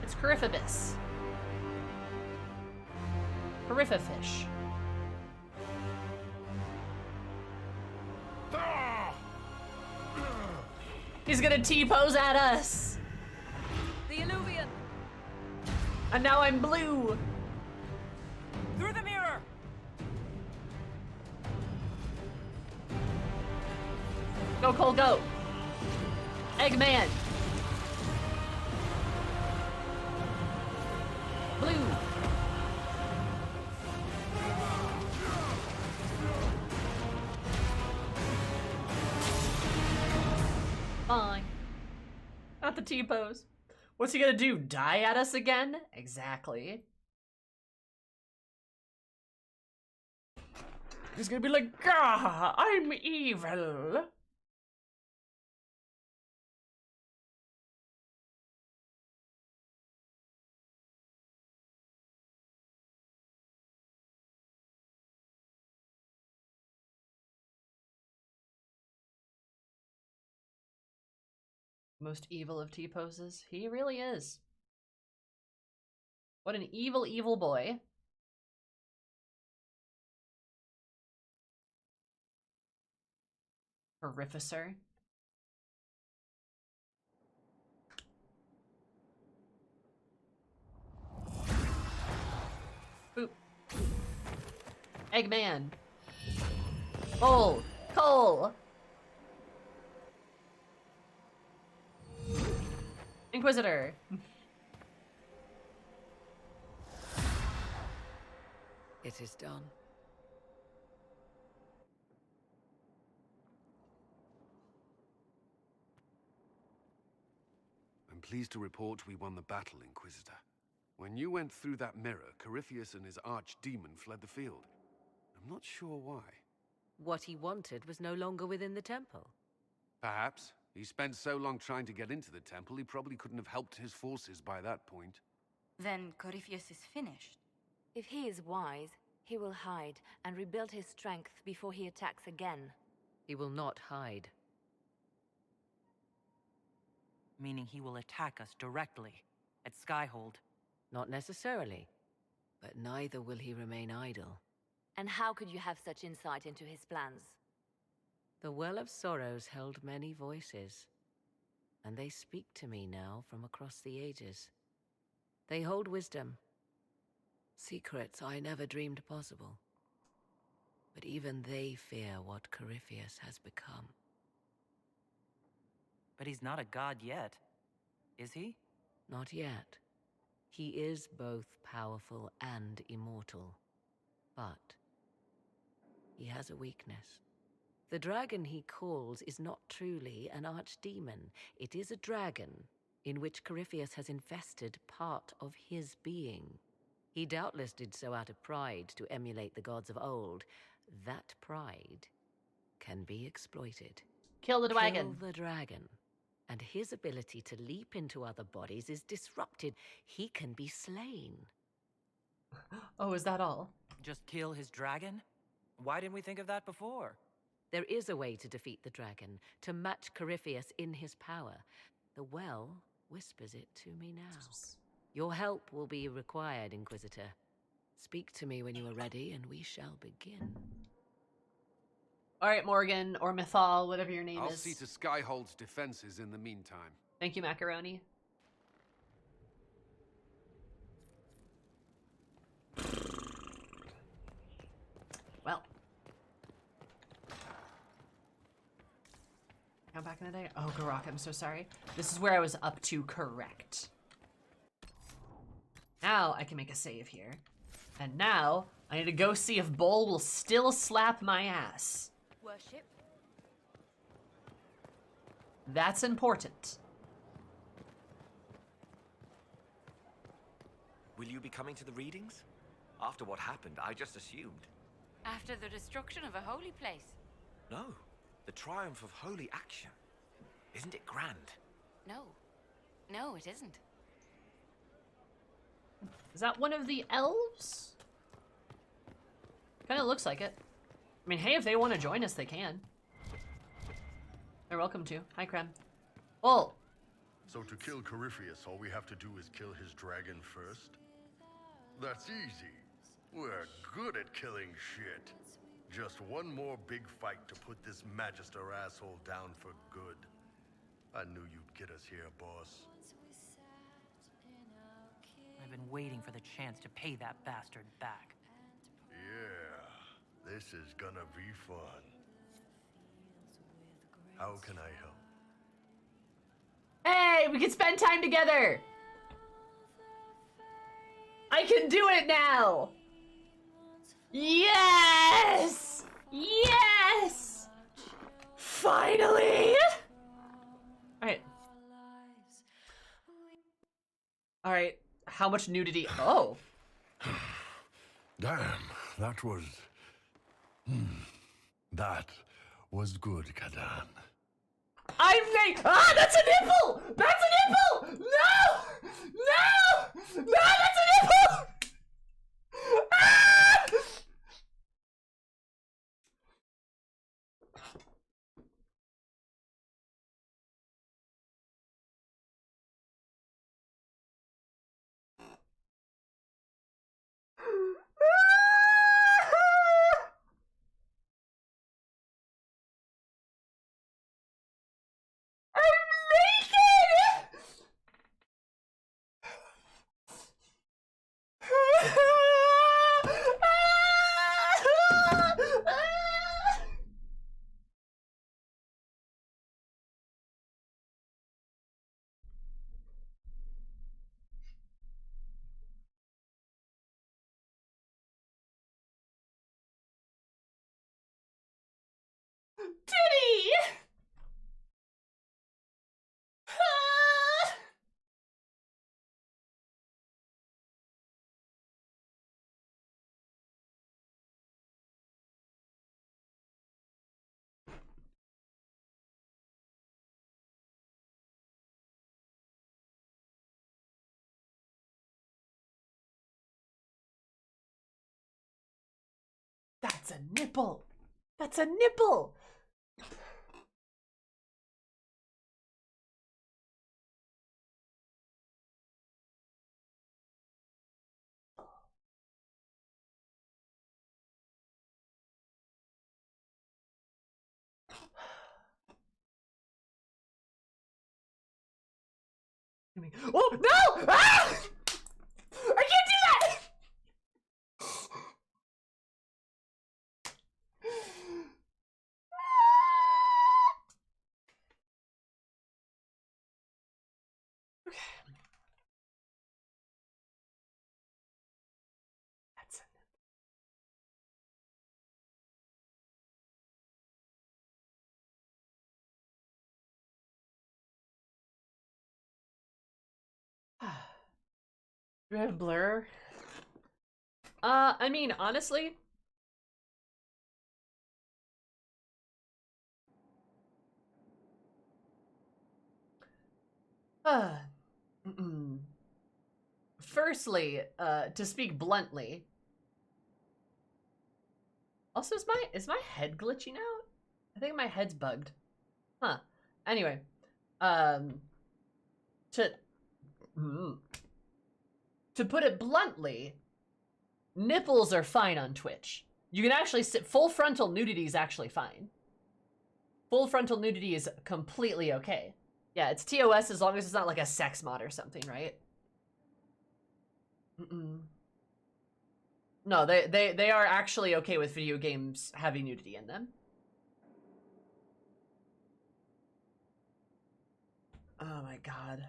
It's Coryphobus. Coryphofish. He's gonna T-pose at us. The Illuvian. And now I'm blue. Through the mirror. Go, Cole, go. Eggman. Blue. Fine. Not the T-pose. What's he gonna do? Die at us again? Exactly. He's gonna be like, "Gah, I'm evil." Most evil of T-poses. He really is. What an evil, evil boy. Horrificer. Boop. Eggman. Cole. Cole. Inquisitor. It is done. I'm pleased to report we won the battle, Inquisitor. When you went through that mirror, Corypheus and his archdemon fled the field. I'm not sure why. What he wanted was no longer within the temple. Perhaps. He spent so long trying to get into the temple, he probably couldn't have helped his forces by that point. Then Corypheus is finished. If he is wise, he will hide and rebuild his strength before he attacks again. He will not hide. Meaning he will attack us directly, at Skyhold. Not necessarily. But neither will he remain idle. And how could you have such insight into his plans? The Well of Sorrows held many voices, and they speak to me now from across the ages. They hold wisdom, secrets I never dreamed possible. But even they fear what Corypheus has become. But he's not a god yet, is he? Not yet. He is both powerful and immortal, but he has a weakness. The dragon he calls is not truly an archdemon. It is a dragon in which Corypheus has infested part of his being. He doubtless did so out of pride to emulate the gods of old. That pride can be exploited. Kill the dragon. Kill the dragon, and his ability to leap into other bodies is disrupted. He can be slain. Oh, is that all? Just kill his dragon? Why didn't we think of that before? There is a way to defeat the dragon, to match Corypheus in his power. The well whispers it to me now. Your help will be required, Inquisitor. Speak to me when you are ready, and we shall begin. All right, Morgan, or Mythal, whatever your name I'll is. see to Skyhold's defenses in the meantime. Thank you, Macaroni. Well. Now back in the day. Oh, Garok, I'm so sorry. This is where I was up to correct. Now I can make a save here. And now I need to go see if Bull will still slap my ass. Worship. That's important. Will you be coming to the readings? After what happened, I just assumed. After the destruction of a holy place. No, the triumph of holy action. Isn't it grand? No. No, it isn't. Is that one of the elves? Kind of looks like it. I mean, hey, if they want to join us, they can. They're welcome to. Hi, Krem. Oh. So to kill Corypheus, all we have to do is kill his dragon first? That's easy. We're good at killing shit. Just one more big fight to put this Magister asshole down for good. I knew you'd get us here, boss. I've been waiting for the chance to pay that bastard back. Yeah, this is gonna be fun. How can I help? Hey, we can spend time together! I can do it now! Yes! Yes! Finally! Alright. Alright, how much nudity? Oh. Damn, that was... that was good, Kadan. I'm like, that's a nipple! That's a nipple! No! No! No, that's a nipple! Ah! Titty! That's a nipple! That's a nipple! Oh, no! Ah! I can't do that! Okay. That's it. Do I have blur? I mean, honestly, firstly, to speak bluntly. Also, is my head glitching out? I think my head's bugged. Huh. Anyway, to put it bluntly, nipples are fine on Twitch. You can actually sit full frontal nudity is actually fine. Full frontal nudity is completely okay. Yeah, it's TOS as long as it's not like a sex mod or something, right? No, they are actually okay with video games having nudity in them. Oh my god.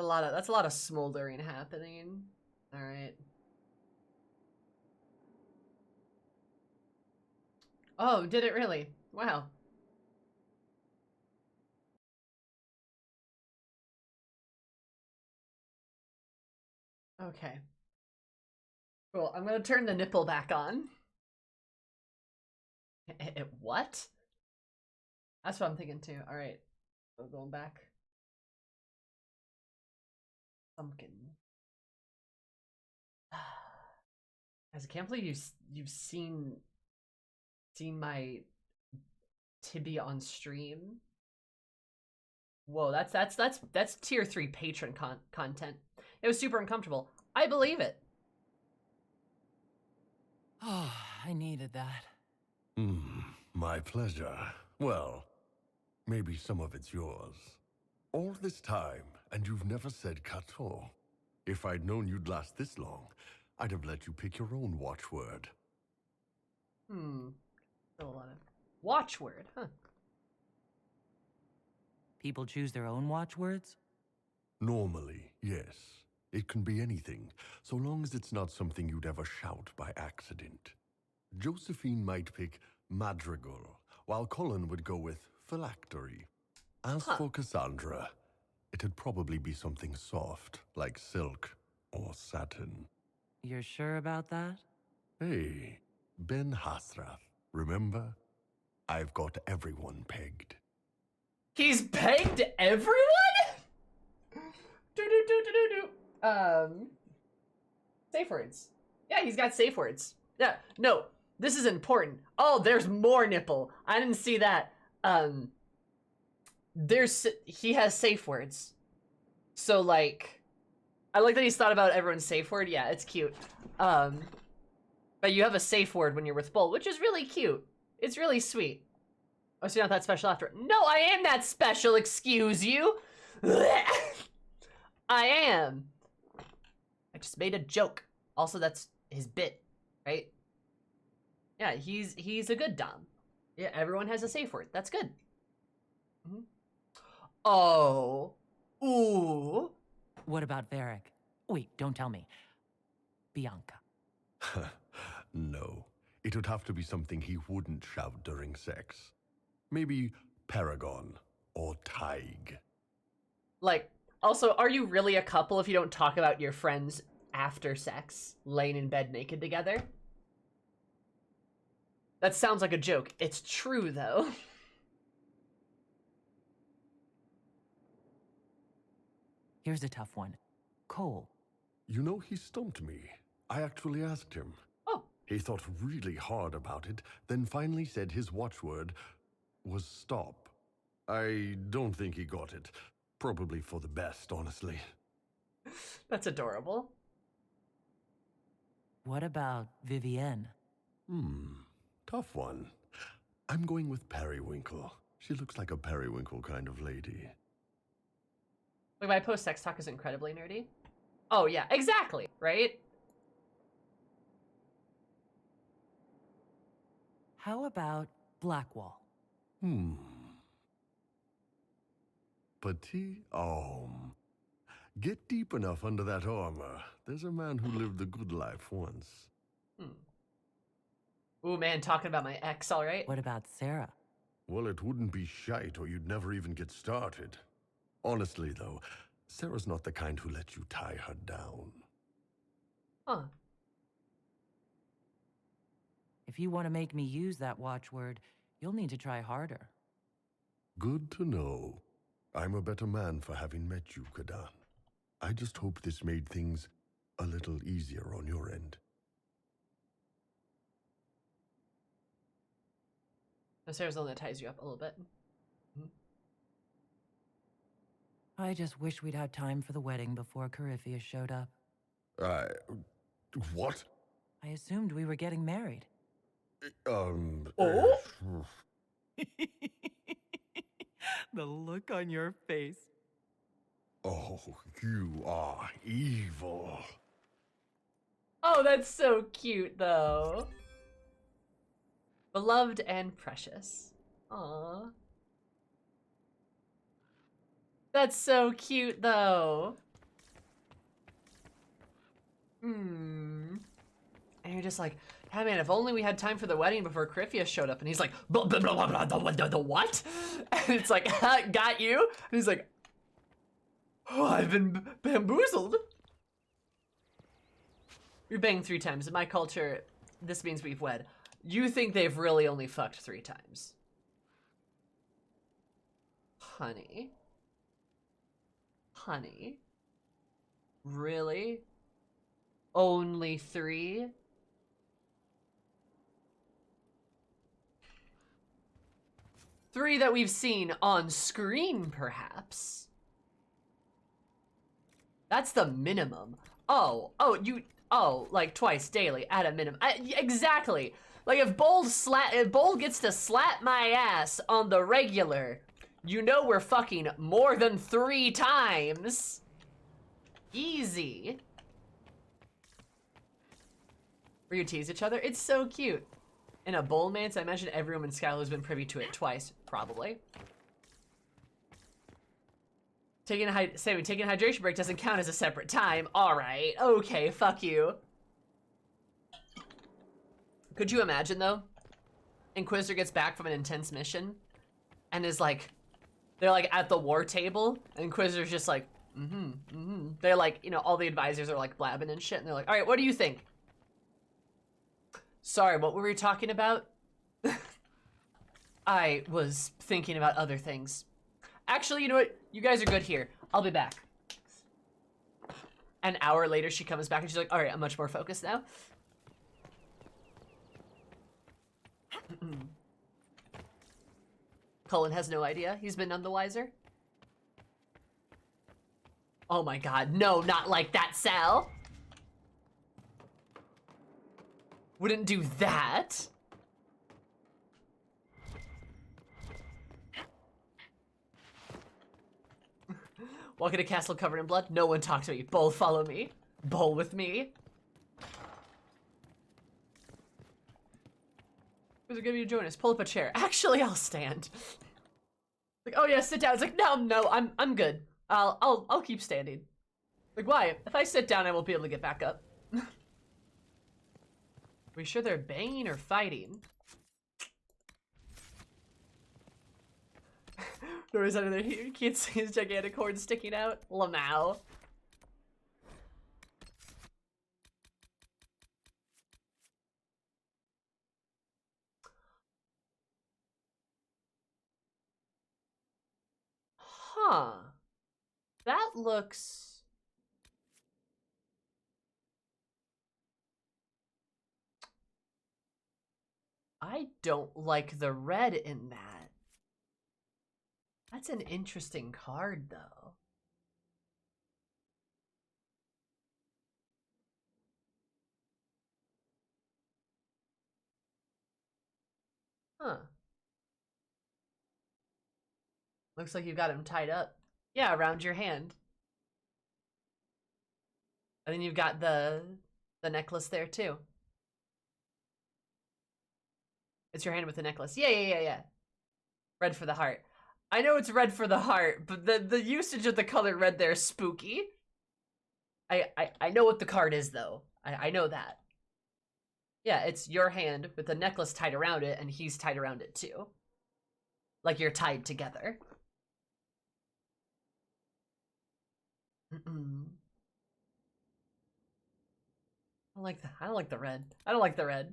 That's a lot of smoldering happening. All right. Oh, did it really? Wow. Okay. Cool. I'm gonna turn the nipple back on. What? That's what I'm thinking too. All right. So going back. Pumpkin. Guys, I can't believe you've seen my tibia on stream. Whoa, that's tier 3 patron content. It was super uncomfortable. I believe it. Oh, I needed that. My pleasure. Well, maybe some of it's yours. All this time, and you've never said Kato. If I'd known you'd last this long, I'd have let you pick your own watchword. Still a lot of watchword, huh? People choose their own watchwords? Normally, yes. It can be anything, so long as it's not something you'd ever shout by accident. Josephine might pick madrigal, while Colin would go with phylactery. As for Cassandra, it'd probably be something soft, like silk or satin. You're sure about that? Hey, Ben Hasrath, remember? I've got everyone pegged. He's pegged everyone? Safe words. Yeah, he's got safe words. Yeah, no, this is important. Oh, there's more nipple. I didn't see that. He has safe words. So, like, I like that he's thought about everyone's safe word. Yeah, it's cute. But you have a safe word when you're with Bull, which is really cute. It's really sweet. Oh, so you're not that special after. No, I am that special, excuse you. I am. I just made a joke. Also, that's his bit, right? Yeah, he's a good Dom. Yeah, everyone has a safe word. That's good. Oh. Ooh. What about Varric? Wait, don't tell me. Bianca. No. It would have to be something he wouldn't shout during sex. Maybe Paragon or Tig. Like, also, are you really a couple if you don't talk about your friends after sex, laying in bed naked together? That sounds like a joke. It's true, though. Here's a tough one. Cole. You know, he stumped me. I actually asked him. Oh. He thought really hard about it, then finally said his watchword was stop. I don't think he got it. Probably for the best, honestly. That's adorable. What about Vivienne? Tough one. I'm going with Periwinkle. She looks like a periwinkle kind of lady. Like, my post-sex talk is incredibly nerdy. Oh, yeah, exactly, right? How about Blackwall? Petit homme. Get deep enough under that armor. There's a man who lived the good life once. Ooh, man, talking about my ex, all right? What about Sarah? Well, it wouldn't be shite or you'd never even get started. Honestly, though, Sarah's not the kind who lets you tie her down. Huh. If you want to make me use that watchword, you'll need to try harder. Good to know. I'm a better man for having met you, Kadan. I just hope this made things a little easier on your end. Sarah's the one that ties you up a little bit. I just wish we'd had time for the wedding before Corypheus showed up. What? I assumed we were getting married. Oh? The look on your face. Oh, you are evil. Oh, that's so cute, though. Beloved and precious. Aww. That's so cute, though. And you're just like, yeah, man, if only we had time for the wedding before Corypheus showed up. And he's like, blah, blah, blah, blah, blah, the what? And it's like, got you? And he's like, oh, I've been bamboozled. We banged 3 times. In my culture, this means we've wed. You think they've really only fucked 3 times. Honey. Honey. Really? Only 3? Three that we've seen on screen, perhaps. That's the minimum. Oh, like twice daily at a minimum. Exactly. Like if Bold gets to slap my ass on the regular, you know we're fucking more than 3 times. Easy. Where you tease each other? It's so cute. In a bowl mance, I imagine everyone in Skylar's been privy to it twice, probably. Taking a hydration break doesn't count as a separate time. Alright, okay, fuck you. Could you imagine, though? Inquisitor gets back from an intense mission and is like, they're like at the war table, and Inquisitor's just like, They're like, you know, all the advisors are like blabbing and shit, and they're like, alright, what do you think? Sorry, what were we talking about? I was thinking about other things. Actually, you know what? You guys are good here. I'll be back. An hour later, she comes back and she's like, alright, I'm much more focused now. Cullen has no idea. He's been none the wiser. Oh my god, no, not like that, Sal. Wouldn't do that. Walk in a castle covered in blood. No one talk to me. Bowl follow me. Bowl with me. Who's it gonna be to join us? Pull up a chair. Actually, I'll stand. Like, oh yeah, sit down. It's like, no, I'm good. I'll keep standing. Like, why? If I sit down, I won't be able to get back up. Are we sure they're banging or fighting? Nobody's under there. You can't see his gigantic horn sticking out. Lamau. Huh. That looks... I don't like the red in that. That's an interesting card, though. Huh. Looks like you've got him tied up. Yeah, around your hand. And then you've got the necklace there, too. It's your hand with the necklace. Yeah. Red for the heart. I know it's red for the heart, but the usage of the color red there is spooky. I know what the card is, though. I know that. Yeah, it's your hand with the necklace tied around it, and he's tied around it, too. Like you're tied together. I don't like the red. I don't like the red.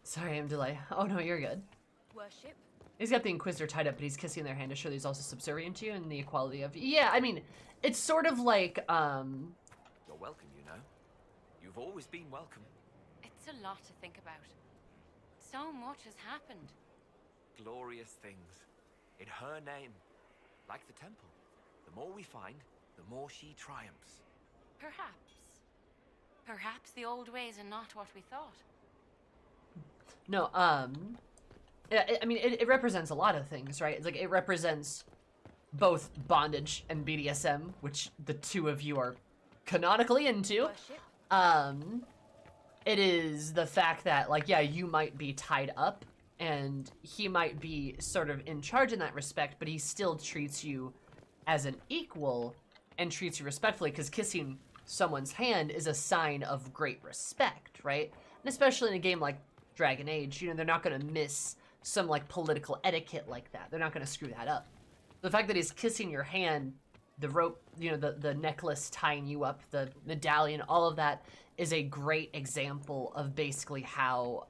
Sorry, I'm delayed. Oh no, you're good. Worship? He's got the Inquisitor tied up, but he's kissing their hand to show that he's also subservient to you and the equality of... Yeah, I mean, it's sort of like, You're welcome, you know. You've always been welcome. It's a lot to think about. So much has happened. Glorious things. In her name. Like the temple. The more we find, the more she triumphs. Perhaps. Perhaps the old ways are not what we thought. No, yeah, I mean, it represents a lot of things, right? It's like, it represents both bondage and BDSM, which the two of you are canonically into. It is the fact that, like, yeah, you might be tied up, and he might be sort of in charge in that respect, but he still treats you as an equal and treats you respectfully, because kissing someone's hand is a sign of great respect, right? And especially in a game like Dragon Age, you know, they're not going to miss some like political etiquette like that. They're not gonna screw that up. The fact that he's kissing your hand, the rope, you know, the necklace tying you up, the medallion, all of that is a great example of basically how,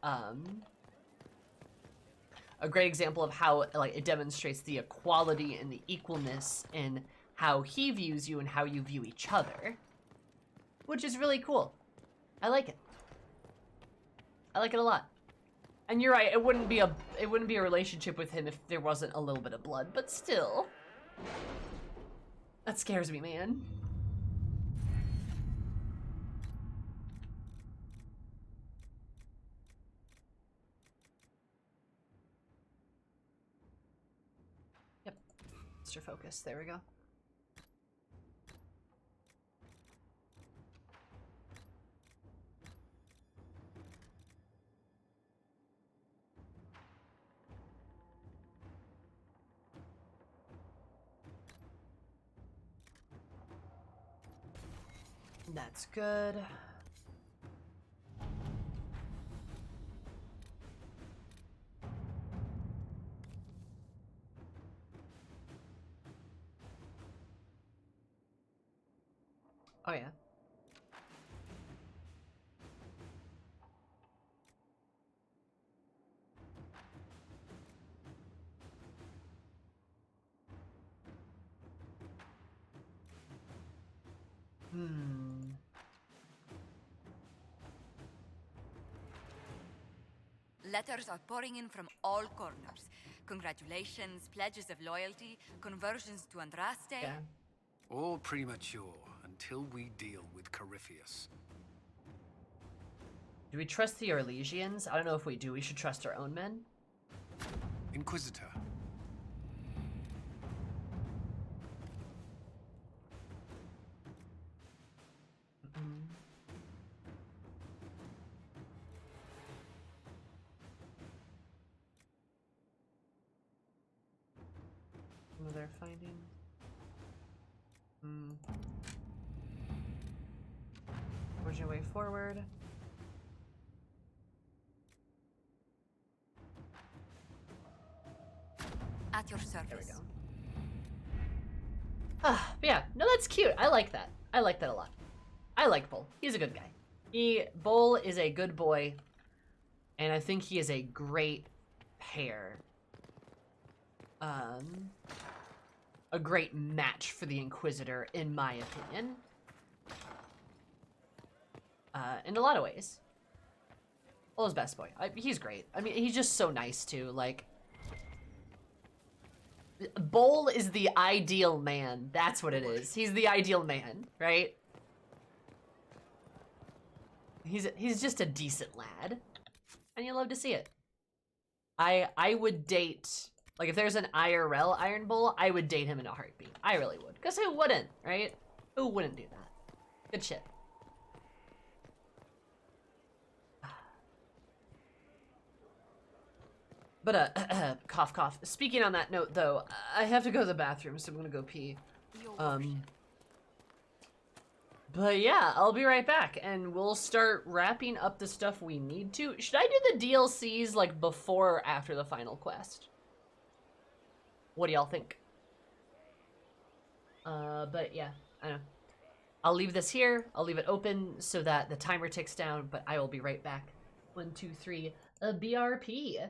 a great example of how like it demonstrates the equality and the equalness in how he views you and how you view each other, which is really cool. I like it. I like it a lot. And you're right, it wouldn't be a relationship with him if there wasn't a little bit of blood, but still. That scares me, man. Yep. Mr. Focus, there we go. That's good. Oh yeah. Letters are pouring in from all corners. Congratulations, pledges of loyalty, conversions to Andraste. Yeah. All premature until we deal with Corypheus. Do we trust the Orlesians? I don't know if we do. We should trust our own men. Inquisitor. What they're finding. Where's your way forward? At your service. There we go. Ah, yeah. No, that's cute. I like that. I like that a lot. I like Bull. He's a good guy. Bull is a good boy, and I think he is a great pair. A great match for the Inquisitor, in my opinion. In a lot of ways. Bull's best boy. He's great. I mean, he's just so nice, too. Like, Bull is the ideal man. That's what it is. He's the ideal man, right? He's just a decent lad. And you love to see it. I would date... Like, if there's an IRL Iron Bull, I would date him in a heartbeat. I really would. Because who wouldn't, right? Who wouldn't do that? Good shit. But, cough, cough. Speaking on that note, though, I have to go to the bathroom, so I'm gonna go pee. But yeah, I'll be right back, and we'll start wrapping up the stuff we need to. Should I do the DLCs, like, before or after the final quest? What do y'all think? But yeah, I don't know. I'll leave this here. I'll leave it open so that the timer ticks down, but I will be right back. 1, 2, 3, BRP.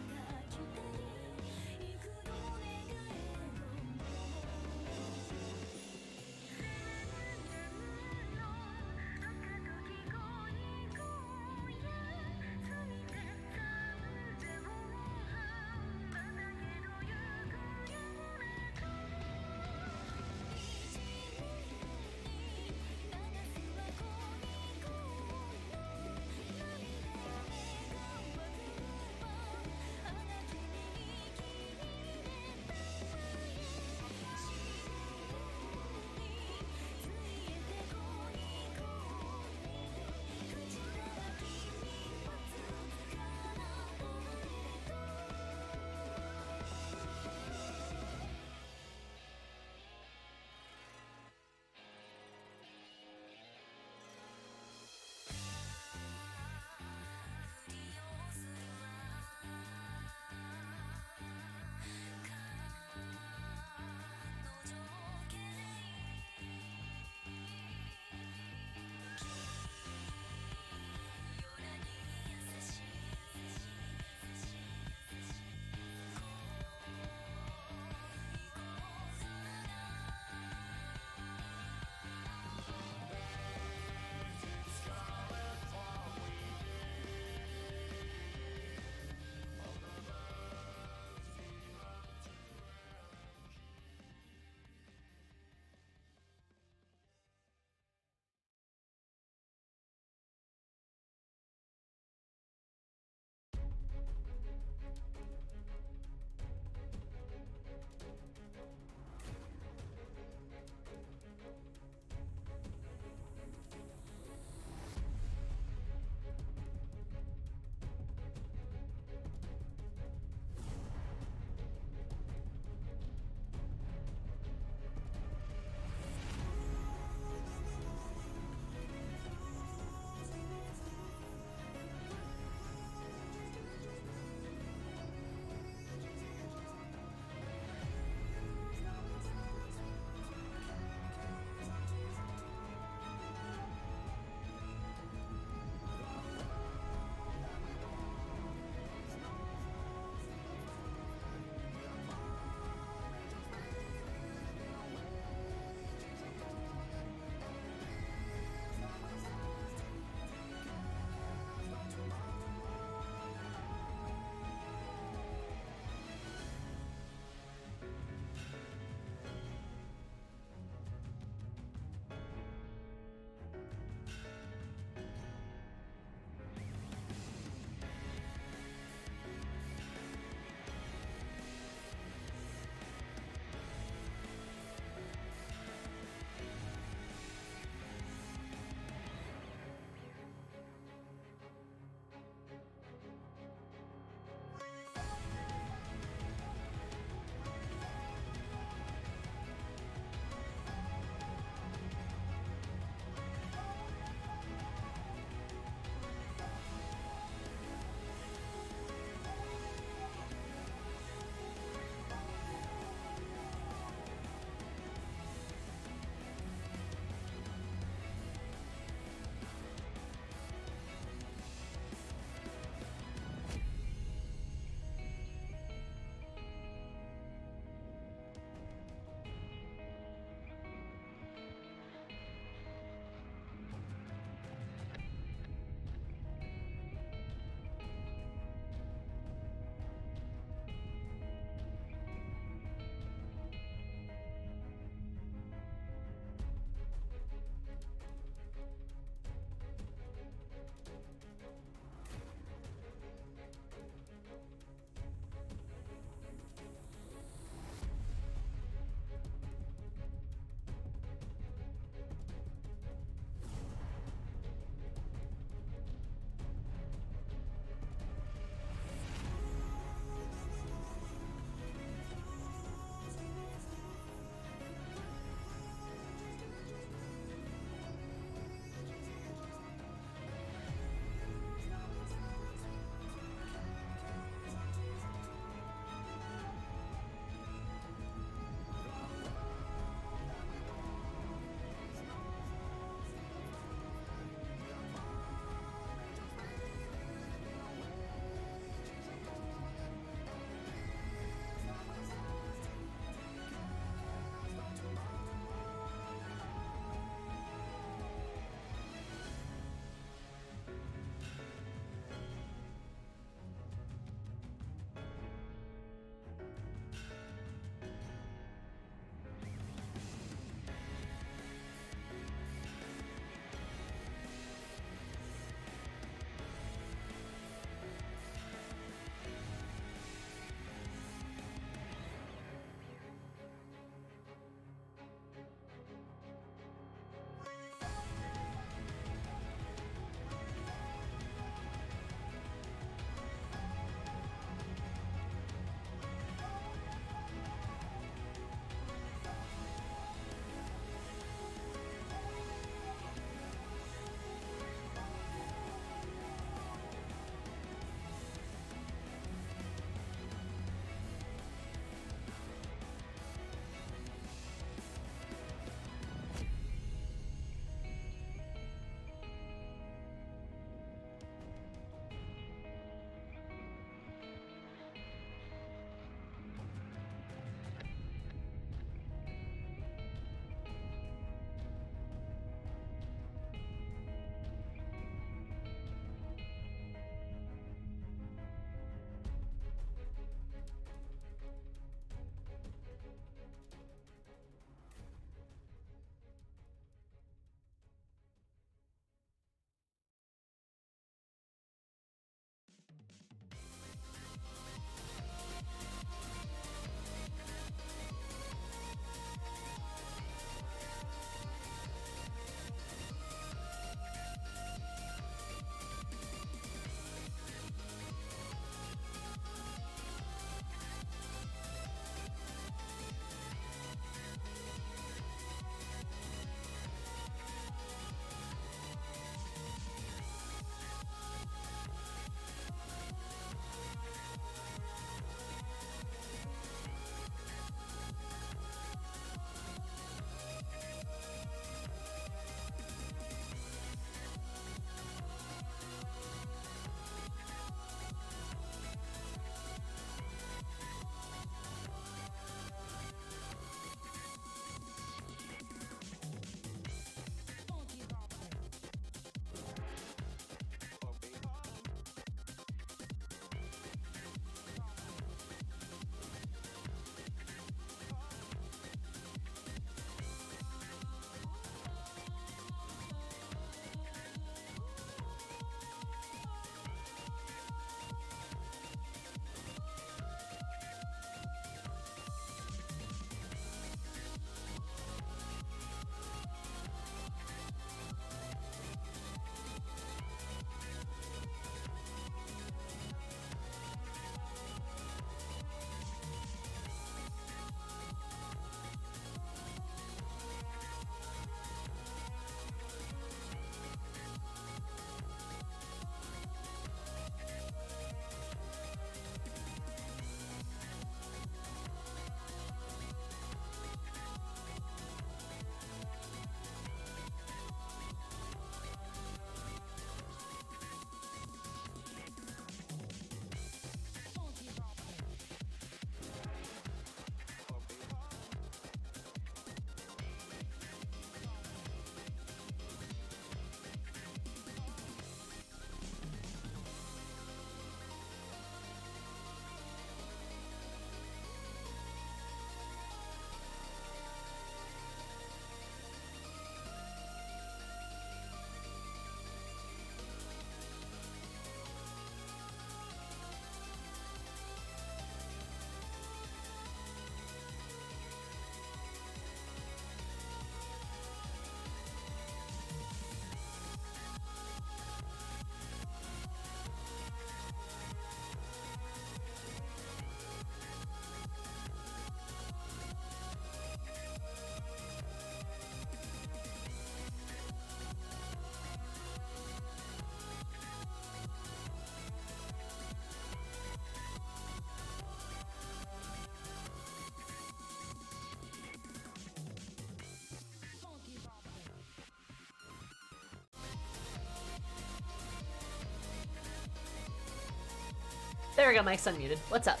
There we go, mic's unmuted. What's up?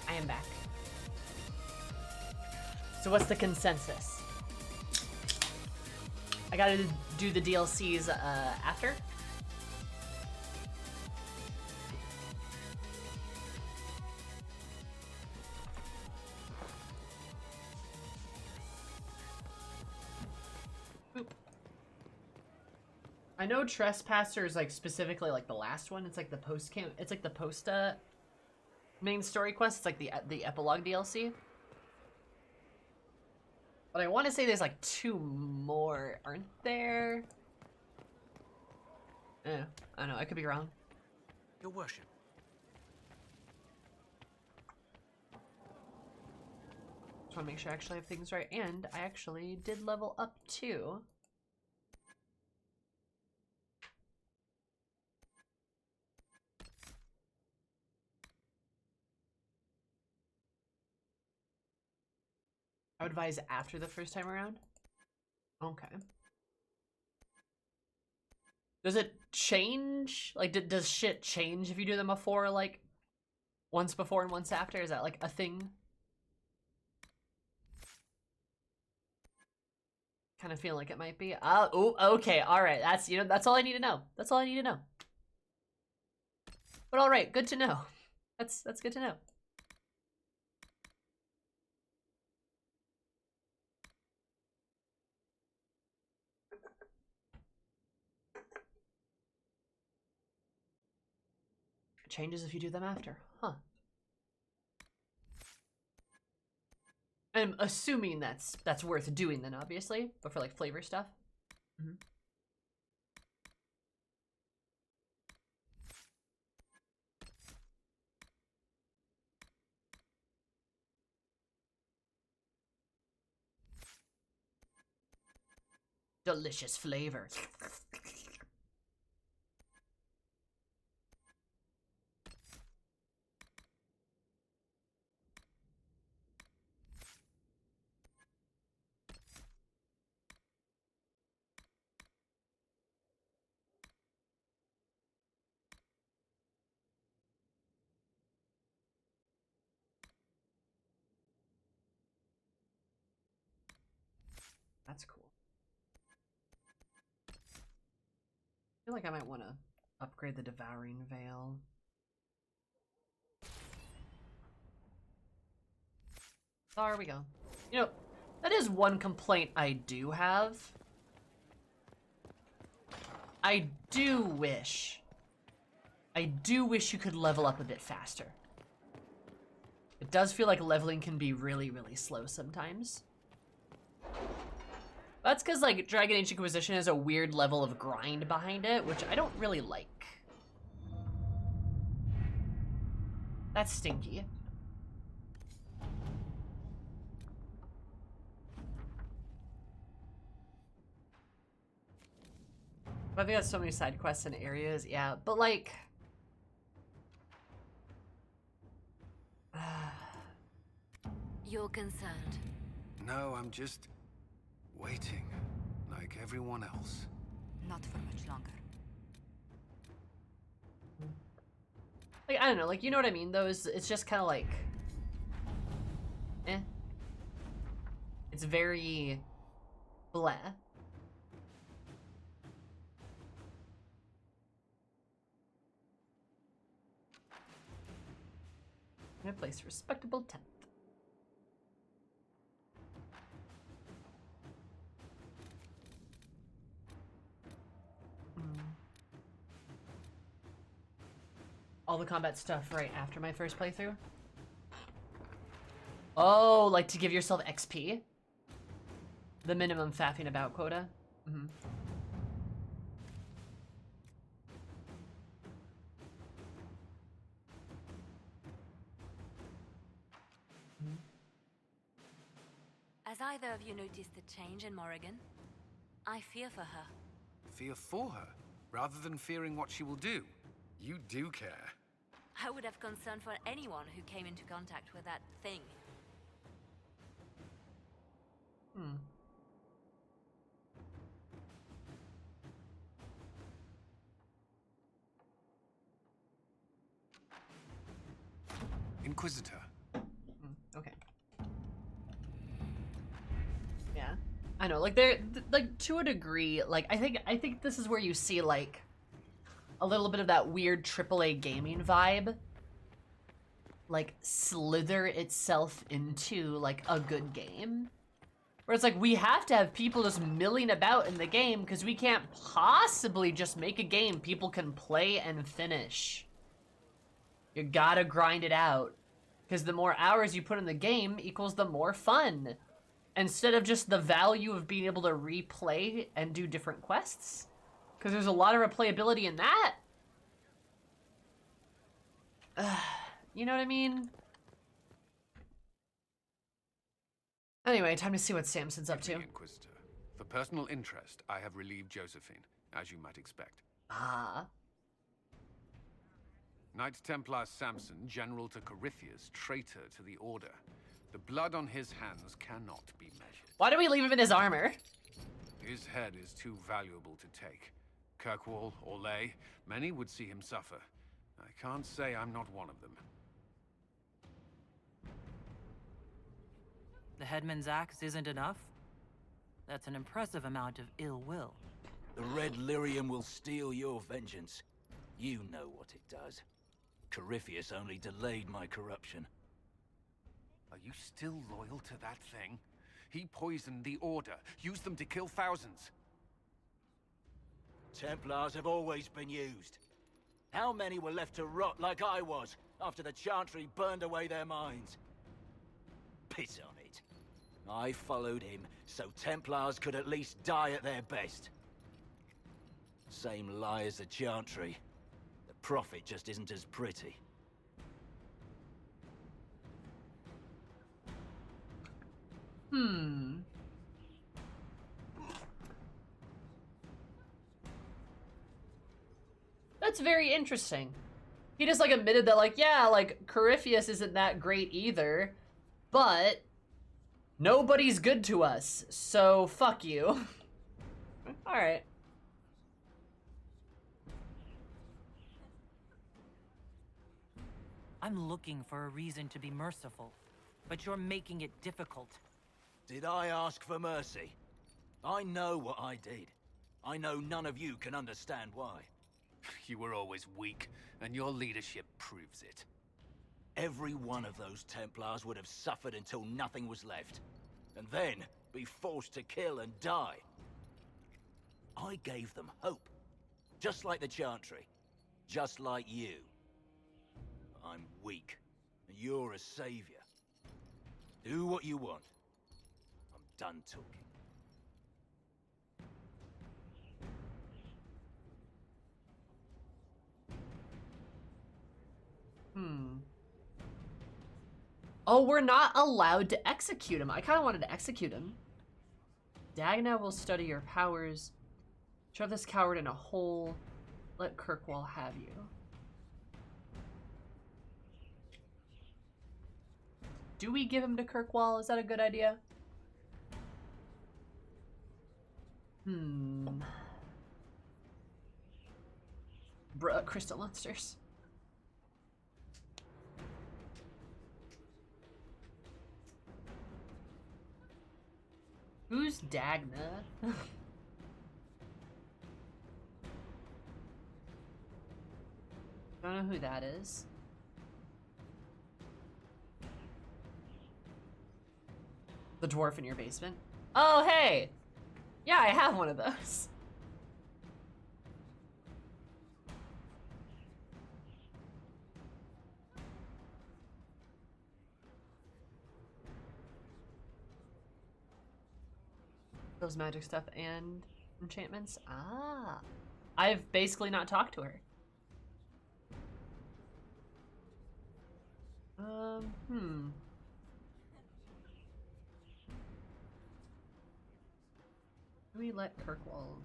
I am back. So what's the consensus? I gotta do the DLCs after? I know Trespasser is like specifically like the last one. It's like the post camp. It's like the post main story quest. It's like the epilogue DLC. But I want to say there's like 2 more, aren't there? Yeah, I don't know. I could be wrong. Your worship. Just want to make sure I actually have things right, and I actually did level up too. I would advise after the first time around. Okay. Does it change? Like, does shit change if you do them before, like, once before and once after? Is that, like, a thing? Kind of feel like it might be. Oh, okay, alright. That's, you know, that's all I need to know. That's all I need to know. But alright, good to know. That's good to know. Changes if you do them after. Huh. I'm assuming that's worth doing then, obviously. But for like flavor stuff. Mm-hmm. Delicious flavor. That's cool. I feel like I might want to upgrade the Devouring Veil. There we go. You know, that is one complaint I do have. I do wish you could level up a bit faster. It does feel like leveling can be really, really slow sometimes. That's because, like, Dragon Age Inquisition has a weird level of grind behind it, which I don't really like. That's stinky. But they got so many side quests and areas, yeah. But, like... You're concerned. No, I'm just waiting, like everyone else. Not for much longer. Like, I don't know, like, you know what I mean, though? It's just kind of like... Eh. It's very... bleh. I'm gonna place respectable 10th. All the combat stuff right after my first playthrough? Oh, like to give yourself XP? The minimum faffing about quota? Mm-hmm. Has either of you noticed the change in Morrigan? I fear for her. Fear for her, rather than fearing what she will do. You do care. I would have concern for anyone who came into contact with that thing. Hmm. Inquisitor. Okay. Yeah. I know, like they're like to a degree, like I think this is where you see like a little bit of that weird AAA gaming vibe like slither itself into like a good game. Where it's like we have to have people just milling about in the game because we can't possibly just make a game people can play and finish. You gotta grind it out. Because the more hours you put in the game equals the more fun. Instead of just the value of being able to replay and do different quests. Because there's a lot of replayability in that. You know what I mean? Anyway, time to see what Samson's up to. Inquisitor. For personal interest, I have relieved Josephine, as you might expect. Ah. Knight Templar Samson, general to Corypheus, traitor to the Order. The blood on his hands cannot be measured. Why do we leave him in his armor? His head is too valuable to take. Kirkwall, Orlais, many would see him suffer. I can't say I'm not one of them. The headman's axe isn't enough? That's an impressive amount of ill will. The Red Lyrium will steal your vengeance. You know what it does. Corypheus only delayed my corruption. Are you still loyal to that thing? He poisoned the Order, used them to kill thousands. Templars have always been used. How many were left to rot like I was, after the Chantry burned away their minds? Piss on it. I followed him, so Templars could at least die at their best. Same lie as the Chantry. The Prophet just isn't as pretty. That's very interesting. He just like admitted that like, yeah, like Corypheus isn't that great either, but nobody's good to us, so fuck you. All right. I'm looking for a reason to be merciful, but you're making it difficult. Did I ask for mercy? I know what I did. I know none of you can understand why. You were always weak, and your leadership proves it. Every one of those Templars would have suffered until nothing was left, and then be forced to kill and die. I gave them hope, just like the Chantry, just like you. I'm weak, and you're a savior. Do what you want. I'm done talking. Oh, we're not allowed to execute him. I kind of wanted to execute him. Dagna will study your powers. Shove this coward in a hole. Let Kirkwall have you. Do we give him to Kirkwall? Is that a good idea? Crystal monsters. Who's Dagna? Don't know who that is. The dwarf in your basement? Oh, hey! Yeah, I have one of those. Those magic stuff and enchantments? Ah. I've basically not talked to her. We let Kirkwall.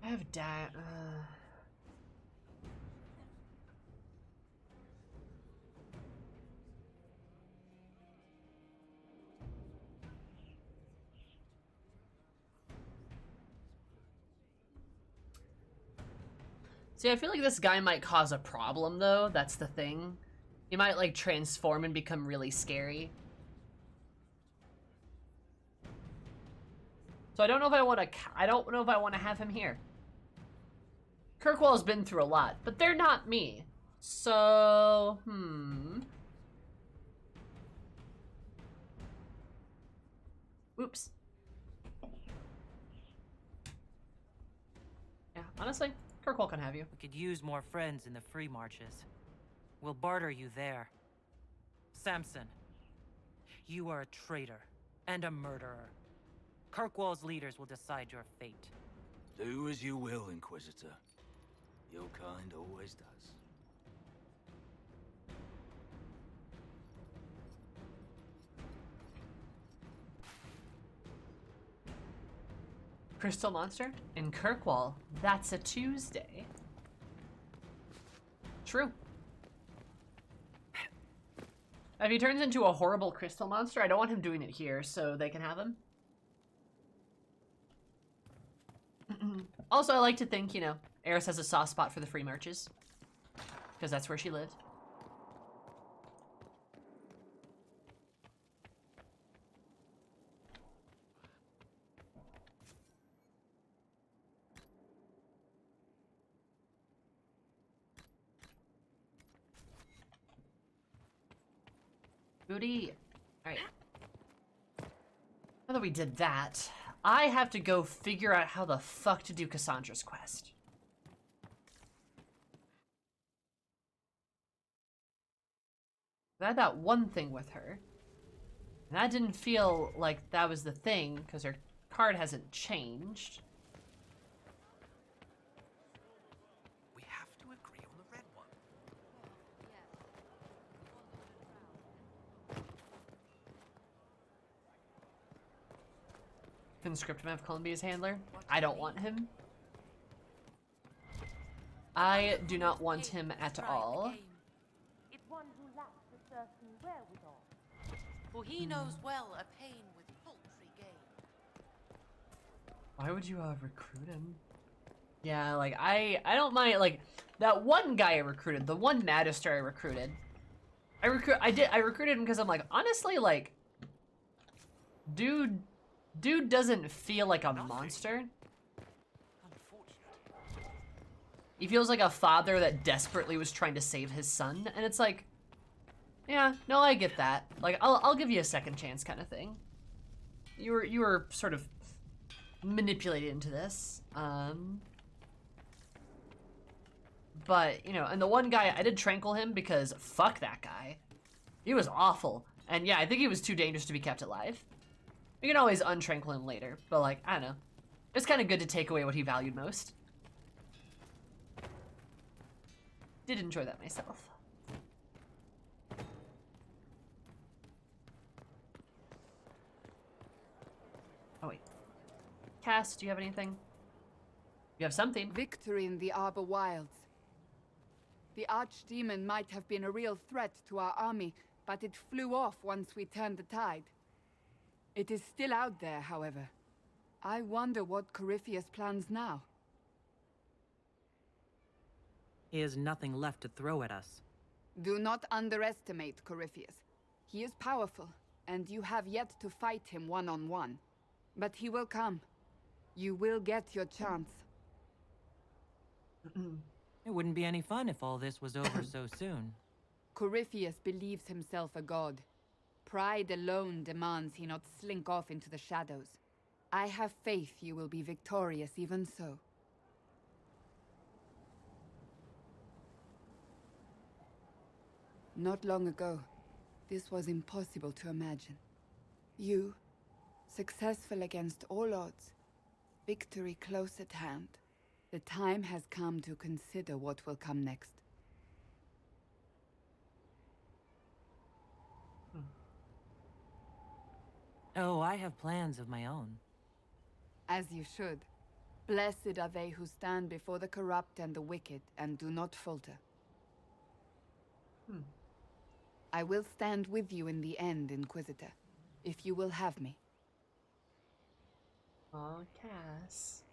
I have See, I feel like this guy might cause a problem, though. That's the thing. He might, like, transform and become really scary. So I don't know if I want to have him here. Kirkwall's been through a lot, but they're not me. So, Oops. Yeah, honestly, Kirkwall can have you. We could use more friends in the free marches. We'll barter you there. Samson, you are a traitor and a murderer. Kirkwall's leaders will decide your fate. Do as you will, Inquisitor. Your kind always does. Crystal Monster in Kirkwall. That's a Tuesday. True. If he turns into a horrible crystal monster, I don't want him doing it here, so they can have him. Also, I like to think, you know, Eris has a soft spot for the free marches. Because that's where she lived. Booty. Alright. Now that we did that, I have to go figure out how the fuck to do Cassandra's quest. I had that one thing with her. And that didn't feel like that was the thing, because her card hasn't changed. We have to agree on the red one. Conscript Mav Columbia's handler. I don't want him. I do not want him at all. It's one who lacks a certain wherewithal. For he knows well a pain with paltry gain. Why would you recruit him? Yeah, like I don't mind, like that one guy I recruited, the one Magister I recruited. I recruited him because I'm like, honestly, like dude doesn't feel like a monster. He feels like a father that desperately was trying to save his son, and it's like, yeah, no, I get that. Like, I'll give you a second chance, kind of thing. You were sort of manipulated into this, but you know, and the one guy I did tranquil him because fuck that guy. He was awful, and yeah, I think he was too dangerous to be kept alive. You can always untranquil him later, but like, I don't know. It's kind of good to take away what he valued most. Did enjoy that myself. Oh wait. Cass, do you have anything? You have something. Victory in the Arbor Wilds. The Archdemon might have been a real threat to our army, but it flew off once we turned the tide. It is still out there, however. I wonder what Corypheus plans now. He has nothing left to throw at us. Do not underestimate Corypheus. He is powerful, and you have yet to fight him one-on-one. But he will come. You will get your chance. It wouldn't be any fun if all this was over so soon. Corypheus believes himself a god. Pride alone demands he not slink off into the shadows. I have faith you will be victorious even so. Not long ago, this was impossible to imagine. You, successful against all odds, victory close at hand. The time has come to consider what will come next. Oh, I have plans of my own. As you should. Blessed are they who stand before the corrupt and the wicked and do not falter. I will stand with you in the end, Inquisitor, if you will have me. Oh, Cass.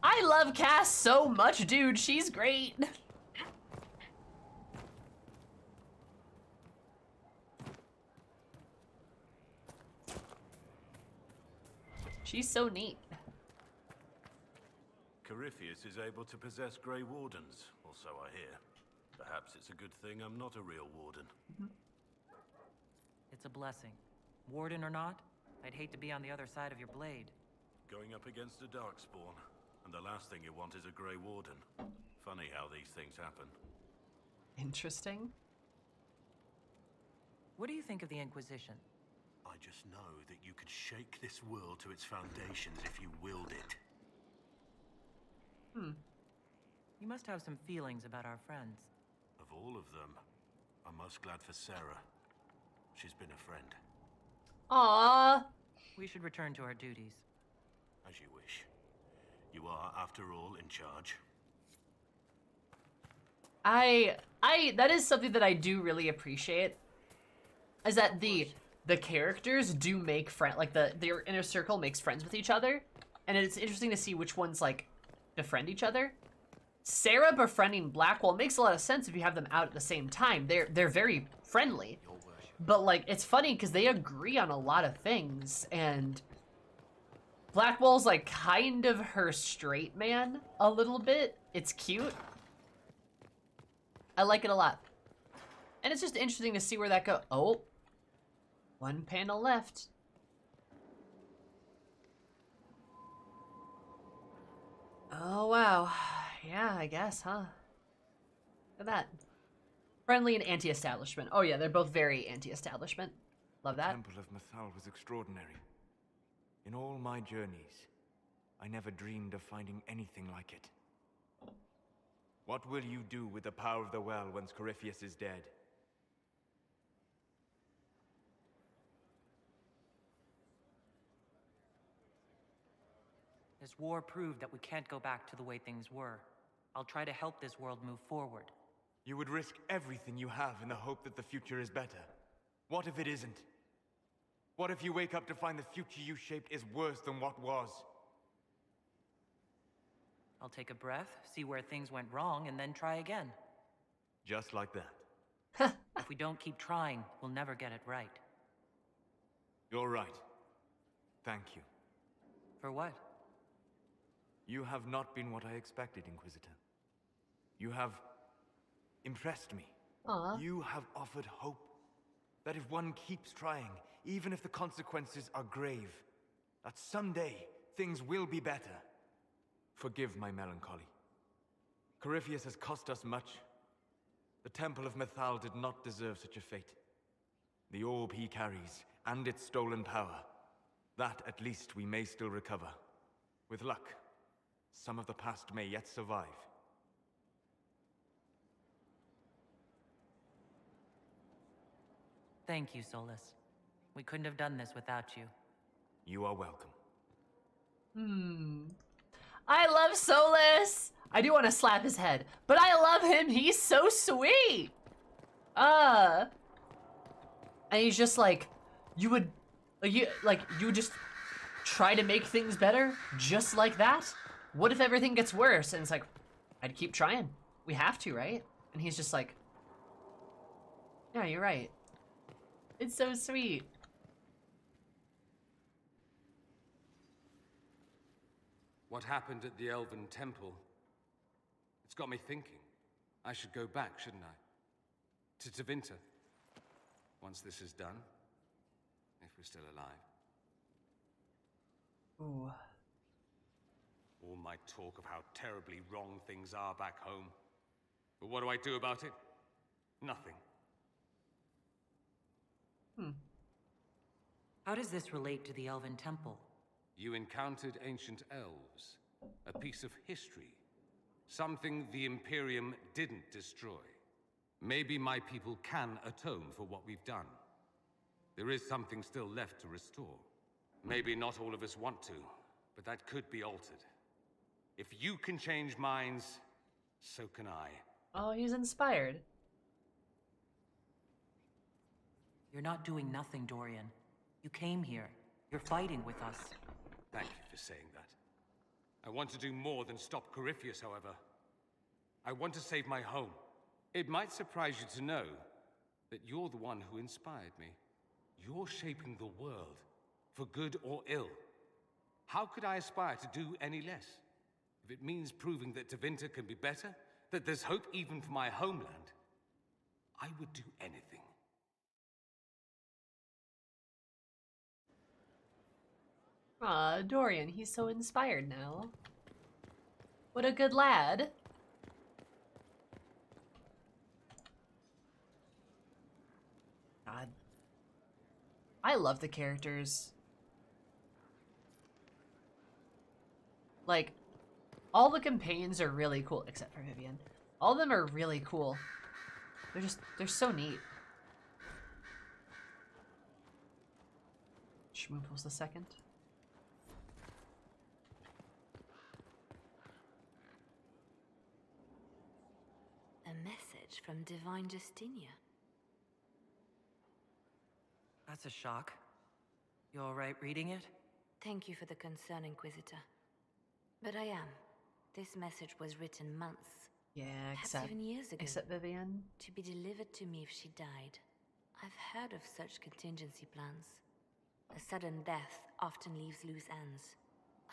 I love Cass so much, dude. She's great. She's so neat. Corypheus is able to possess Grey Wardens, or so I hear. Perhaps it's a good thing I'm not a real warden. It's a blessing. Warden or not, I'd hate to be on the other side of your blade. Going up against a Darkspawn, and the last thing you want is a Grey Warden. Funny how these things happen. Interesting. What do you think of the Inquisition? I just know that you could shake this world to its foundations if you willed it. You must have some feelings about our friends. Of all of them, I'm most glad for Sarah. She's been a friend. Aww. We should return to our duties. As you wish. You are, after all, in charge. That is something that I do really appreciate. Is that the characters do make friends, like their inner circle makes friends with each other, and it's interesting to see which ones like befriend each other. Sarah befriending Blackwell makes a lot of sense if you have them out at the same time. They're very friendly, but like it's funny because they agree on a lot of things, and Blackwell's like kind of her straight man a little bit. It's cute. I like it a lot, and it's just interesting to see where that goes. Oh. One panel left. Oh, wow. Yeah, I guess, huh? Look at that. Friendly and anti-establishment. Oh yeah, they're both very anti-establishment. Love that. The Temple of Mythal was extraordinary. In all my journeys, I never dreamed of finding anything like it. What will you do with the power of the well once Corypheus is dead? This war proved that we can't go back to the way things were. I'll try to help this world move forward. You would risk everything you have in the hope that the future is better. What if it isn't? What if you wake up to find the future you shaped is worse than what was? I'll take a breath, see where things went wrong, and then try again. Just like that. If we don't keep trying, we'll never get it right. You're right. Thank you. For what? You have not been what I expected, Inquisitor. You have impressed me. Aww. You have offered hope. That if one keeps trying, even if the consequences are grave, that someday things will be better. Forgive my melancholy. Corypheus has cost us much. The Temple of Mythal did not deserve such a fate. The orb he carries, and its stolen power, that at least we may still recover. With luck, some of the past may yet survive. Thank you, Solus. We couldn't have done this without you. You are welcome. I love Solus! I do want to slap his head, but I love him. He's so sweet. And he's just like, you would just try to make things better just like that? What if everything gets worse? And it's like, I'd keep trying. We have to, right? And he's just like, yeah, you're right. It's so sweet. What happened at the Elven Temple? It's got me thinking. I should go back, shouldn't I? To Tevinter. Once this is done. If we're still alive. Ooh. All my talk of how terribly wrong things are back home. But what do I do about it? Nothing. How does this relate to the Elven Temple? You encountered ancient elves. A piece of history. Something the Imperium didn't destroy. Maybe my people can atone for what we've done. There is something still left to restore. Maybe not all of us want to, but that could be altered. If you can change minds, so can I. Oh, he's inspired. You're not doing nothing, Dorian. You came here. You're fighting with us. Thank you for saying that. I want to do more than stop Corypheus, however. I want to save my home. It might surprise you to know that you're the one who inspired me. You're shaping the world, for good or ill. How could I aspire to do any less? If it means proving that Tevinter can be better, that there's hope even for my homeland, I would do anything. Aw, Dorian, he's so inspired now. What a good lad. God. I love the characters. Like, all the companions are really cool, except for Vivienne. All of them are really cool. They're so neat. Schmooples the second. A message from Divine Justinia. That's a shock. You alright reading it? Thank you for the concern, Inquisitor. But I am. This message was written months. Yeah, perhaps even years ago. Except Vivienne. To be delivered to me if she died. I've heard of such contingency plans. A sudden death often leaves loose ends.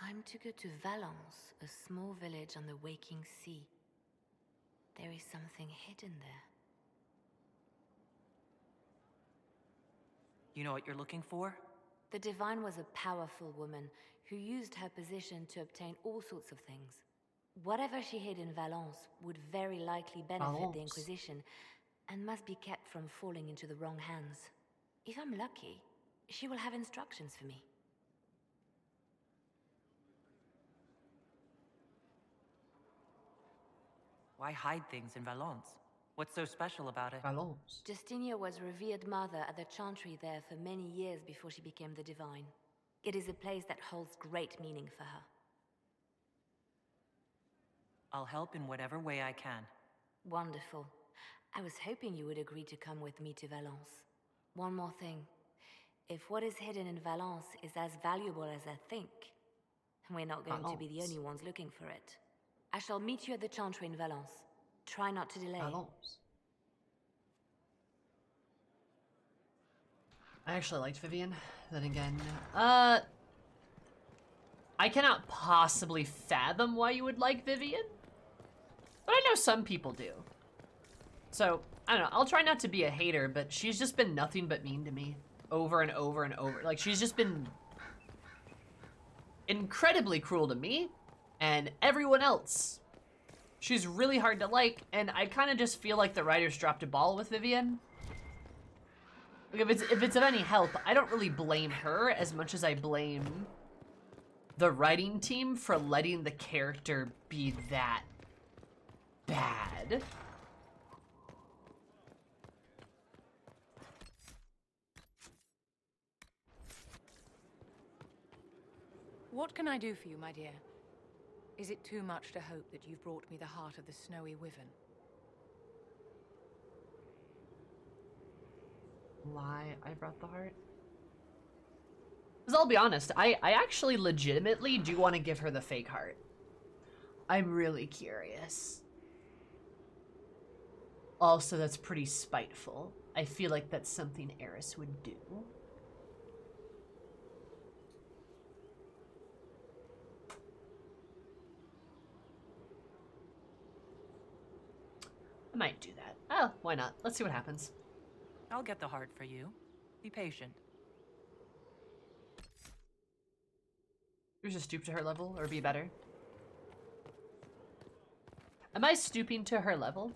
I'm to go to Valence, a small village on the waking sea. There is something hidden there. You know what you're looking for? The Divine was a powerful woman who used her position to obtain all sorts of things. Whatever she hid in Valence would very likely benefit the Inquisition and must be kept from falling into the wrong hands. If I'm lucky, she will have instructions for me. Why hide things in Valence? What's so special about it? Valence. Justinia was revered mother at the chantry there for many years before she became the Divine. It is a place that holds great meaning for her. I'll help in whatever way I can. Wonderful. I was hoping you would agree to come with me to Valence. One more thing. If what is hidden in Valence is as valuable as I think, we're not going to be the only ones looking for it. I shall meet you at the chantry in Valence. Try not to delay. Valence. I actually liked Vivienne. Then again, I cannot possibly fathom why you would like Vivienne. But I know some people do. So, I don't know. I'll try not to be a hater, but she's just been nothing but mean to me. Over and over and over. Like, she's just been incredibly cruel to me and everyone else. She's really hard to like, and I kind of just feel like the writers dropped a ball with Vivienne. Like, if it's of any help, I don't really blame her as much as I blame the writing team for letting the character be that bad. What can I do for you, my dear? Is it too much to hope that you've brought me the heart of the snowy wyvern? Why I brought the heart? Because I'll be honest, I actually legitimately do want to give her the fake heart. I'm really curious. Also, that's pretty spiteful. I feel like that's something Eris would do. I might do that. Oh, why not? Let's see what happens. I'll get the heart for you. Be patient. You're just stoop to her level, or be better. Am I stooping to her level?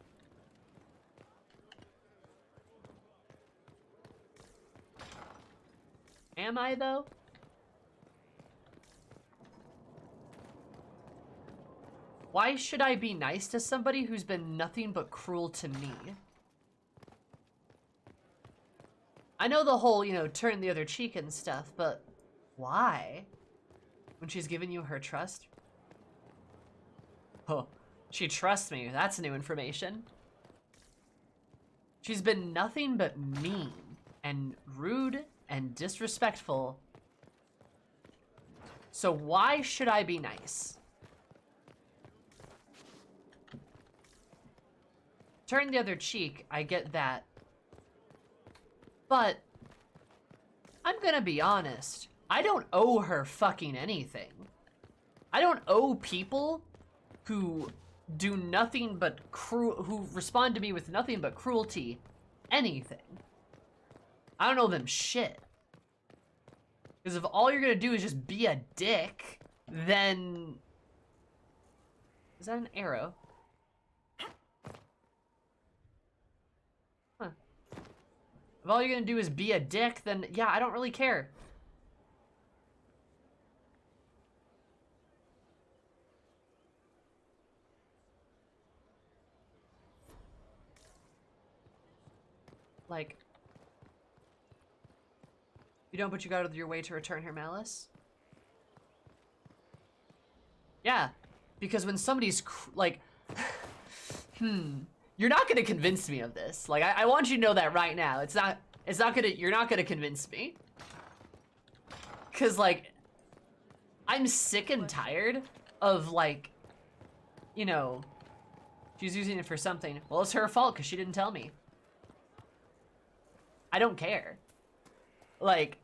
Am I, though? Why should I be nice to somebody who's been nothing but cruel to me? I know the whole, you know, turn the other cheek and stuff, but why? When she's given you her trust? Oh, she trusts me. That's new information. She's been nothing but mean and rude and disrespectful. So why should I be nice? turn the other cheek, I get that. But I'm gonna be honest. I don't owe her fucking anything. I don't owe people who do nothing but who respond to me with nothing but cruelty anything. I don't owe them shit. Because if all you're gonna do is just be a dick, then... Is that an arrow? Huh. If all you're gonna do is be a dick, then yeah, I don't really care. Like... You don't, but you go out of your way to return her malice? Yeah, because when somebody's like, you're not gonna convince me of this. Like, I want you to know that right now. You're not gonna convince me. Cause like, I'm sick and tired of like, you know, she's using it for something. Well, it's her fault because she didn't tell me. I don't care. Like,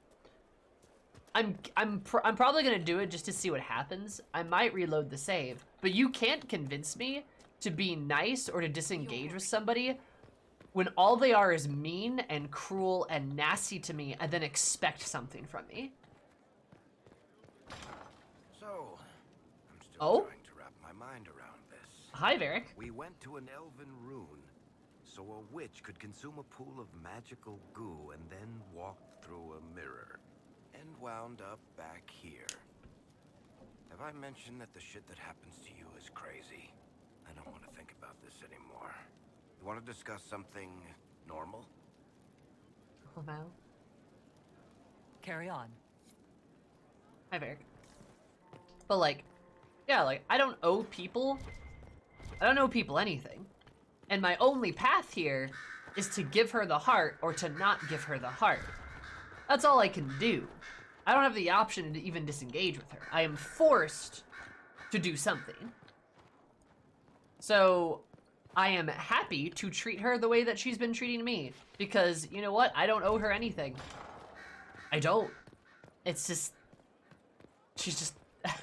I'm probably gonna do it just to see what happens. I might reload the save, but you can't convince me to be nice or to disengage with somebody when all they are is mean and cruel and nasty to me and then expect something from me. So, I'm still trying to wrap my mind around this. Hi, Varric. We went to an elven rune, so a witch could consume a pool of magical goo and then walked through a mirror. And wound up back here. Have I mentioned that the shit that happens to you is crazy? I don't want to think about this anymore. You want to discuss something normal? Oh, no. Carry on. Hi, Varric. But like, yeah, like, I don't owe people anything. And my only path here is to give her the heart or to not give her the heart. That's all I can do. I don't have the option to even disengage with her. I am forced to do something. So, I am happy to treat her the way that she's been treating me. Because, you know what? I don't owe her anything. I don't. It's just... She's just,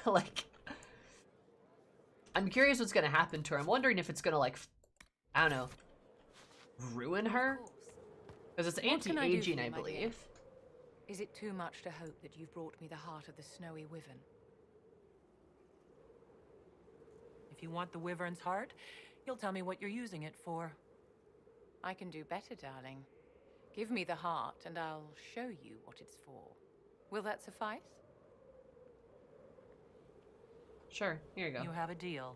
like... I'm curious what's gonna happen to her. I'm wondering if it's gonna, like... I don't know. Ruin her? Because it's anti-aging, I believe. Is it too much to hope that you've brought me the heart of the snowy wyvern? If you want the wyvern's heart, you'll tell me what you're using it for. I can do better, darling. Give me the heart, and I'll show you what it's for. Will that suffice? Sure, here you go. You have a deal.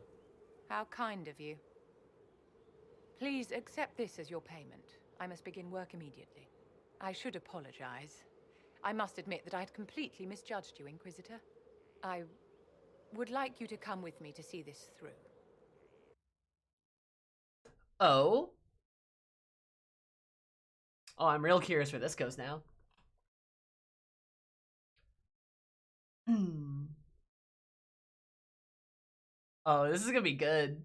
How kind of you. Please accept this as your payment. I must begin work immediately. I should apologize. I must admit that I'd completely misjudged you, Inquisitor. I would like you to come with me to see this through. Oh? Oh, I'm real curious where this goes now. Oh, this is gonna be good.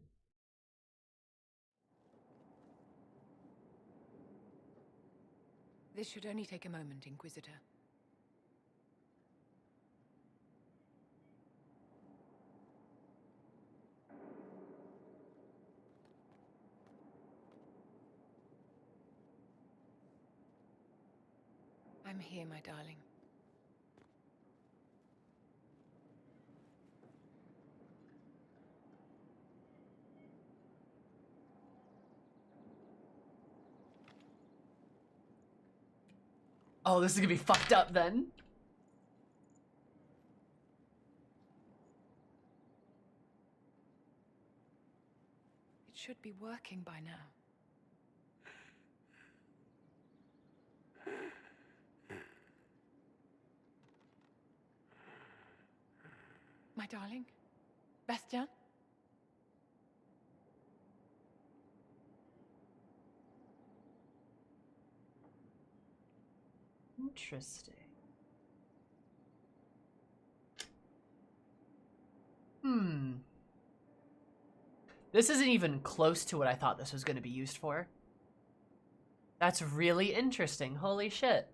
This should only take a moment, Inquisitor. I'm here, my darling. Oh, this is gonna be fucked up then. It should be working by now. My darling? Bastien? Interesting. This isn't even close to what I thought this was going to be used for. That's really interesting. Holy shit.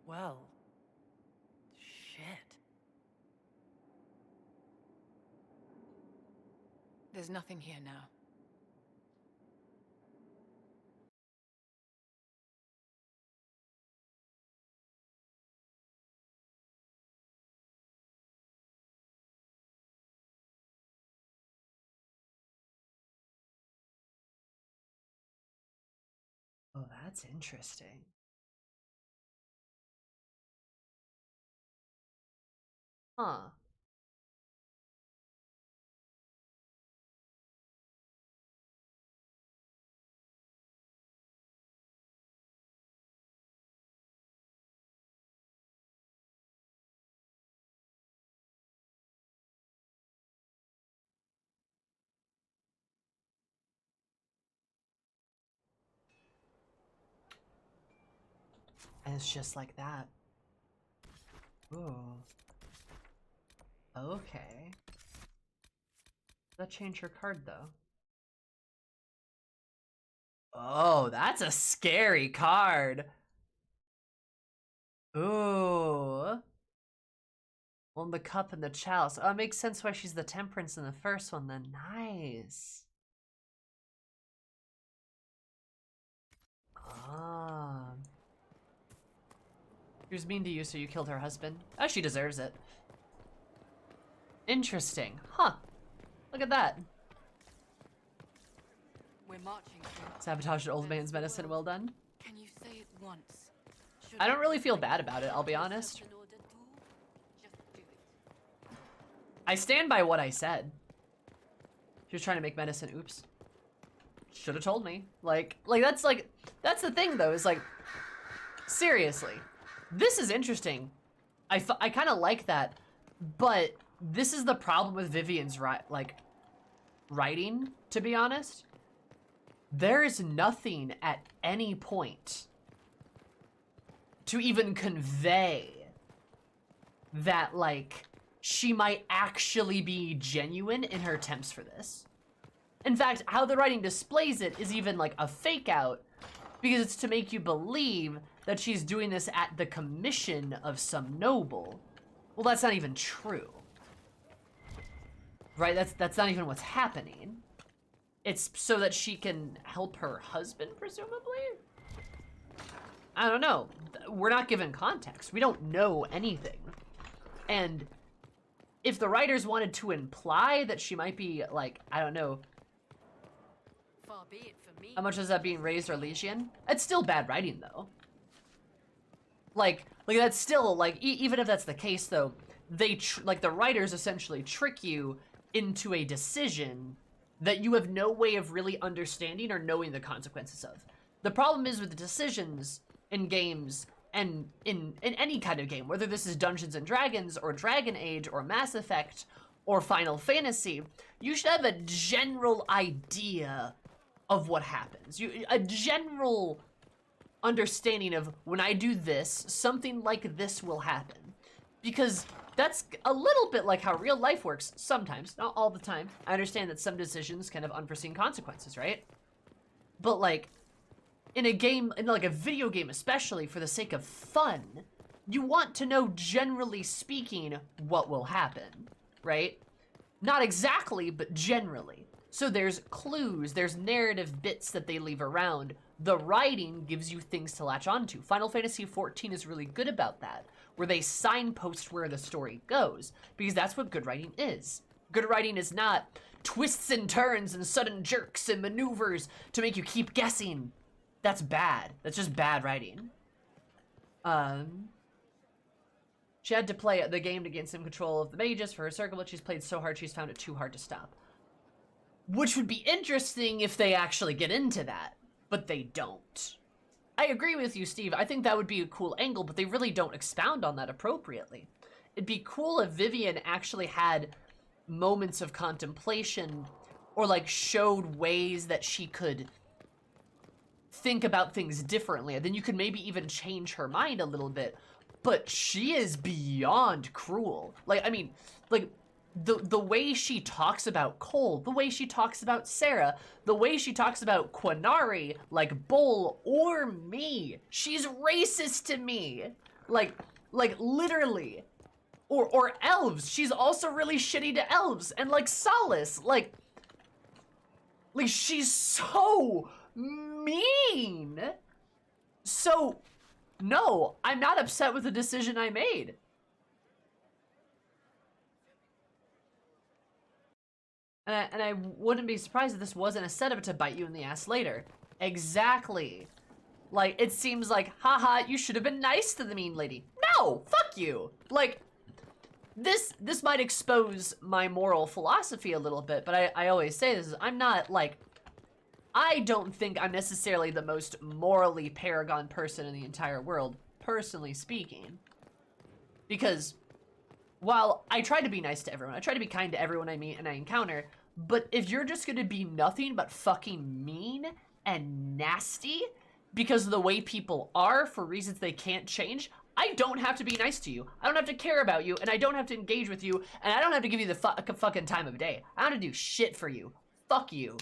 Well, shit. There's nothing here now. Oh, that's interesting. Huh. And it's just like that. Ooh. Okay. That changed her card, though. Oh, that's a scary card. Ooh. Well, the cup and the chalice. Oh, it makes sense why she's the temperance in the first one, then. Nice. Ah. She was mean to you, so you killed her husband. Oh, she deserves it. Interesting. Huh. Look at that. We're marching through. Sabotage an old man's medicine, well done. Can you say it once? I don't really feel bad about it, I'll be honest. I stand by what I said. She was trying to make medicine, oops. Should have told me. Like, that's the thing though, is like, seriously. This is interesting. I kind of like that, but this is the problem with Vivienne's writing, to be honest. There is nothing at any point to even convey that, like, she might actually be genuine in her attempts for this. In fact, how the writing displays it is even like a fake out, because it's to make you believe that she's doing this at the commission of some noble. Well, that's not even true. Right? That's not even what's happening. It's so that she can help her husband, presumably? I don't know. We're not given context. We don't know anything. And if the writers wanted to imply that she might be, like, I don't know. Far be it for me. How much is that being raised or Legion? It's still bad writing, though. Like that's still, like, even if that's the case, though, they, like, the writers essentially trick you into a decision that you have no way of really understanding or knowing the consequences of. The problem is with the decisions in games and in any kind of game, whether this is Dungeons and Dragons or Dragon Age or Mass Effect or Final Fantasy, you should have a general idea of what happens. A general understanding of, when I do this, something like this will happen. Because that's a little bit like how real life works sometimes, not all the time. I understand that some decisions can have unforeseen consequences, right? But like, in a game, in like a video game especially, for the sake of fun, you want to know, generally speaking, what will happen, right? Not exactly, but generally. So there's clues, there's narrative bits that they leave around. The writing gives you things to latch onto. Final Fantasy XIV is really good about that, where they signpost where the story goes, because that's what good writing is. Good writing is not twists and turns and sudden jerks and maneuvers to make you keep guessing. That's bad. That's just bad writing. She had to play the game to gain some control of the mages for her circle, but she's played so hard she's found it too hard to stop. Which would be interesting if they actually get into that, but they don't. I agree with you, Steve. I think that would be a cool angle, but they really don't expound on that appropriately. It'd be cool if Vivienne actually had moments of contemplation, or like showed ways that she could think about things differently. And then you could maybe even change her mind a little bit, but she is beyond cruel. Like, I mean, like, the way she talks about Cole, the way she talks about Sarah, the way she talks about Quinari, like Bull or me, she's racist to me. Like literally. Or elves, she's also really shitty to elves, and like Solace, like she's so mean. So, no, I'm not upset with the decision I made. And I wouldn't be surprised if this wasn't a setup to bite you in the ass later. Exactly. Like, it seems like, haha, you should have been nice to the mean lady. No, fuck you. Like, this might expose my moral philosophy a little bit, but I always say this, I'm not, like, I don't think I'm necessarily the most morally paragon person in the entire world, personally speaking. Because while I try to be nice to everyone, I try to be kind to everyone I meet and I encounter, but if you're just gonna be nothing but fucking mean and nasty because of the way people are for reasons they can't change, I don't have to be nice to you. I don't have to care about you, and I don't have to engage with you, and I don't have to give you the fucking time of day. I don't have to do shit for you. Fuck you.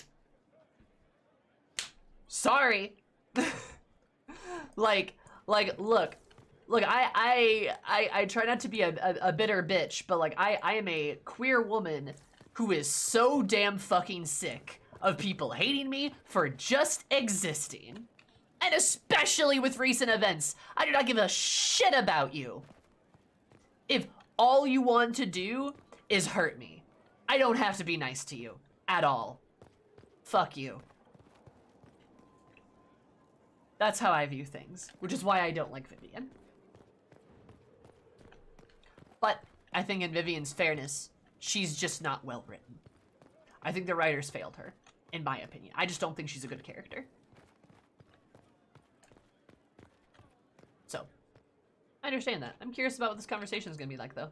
Sorry. like, look, I try not to be a bitter bitch, but like, I am a queer woman who is so damn fucking sick of people hating me for just existing. And especially with recent events, I do not give a shit about you. If all you want to do is hurt me, I don't have to be nice to you at all. Fuck you. That's how I view things, which is why I don't like Vivienne. But I think in Vivienne's fairness, she's just not well written. I think the writers failed her, in my opinion. I just don't think she's a good character. So, I understand that. I'm curious about what this conversation is going to be like, though.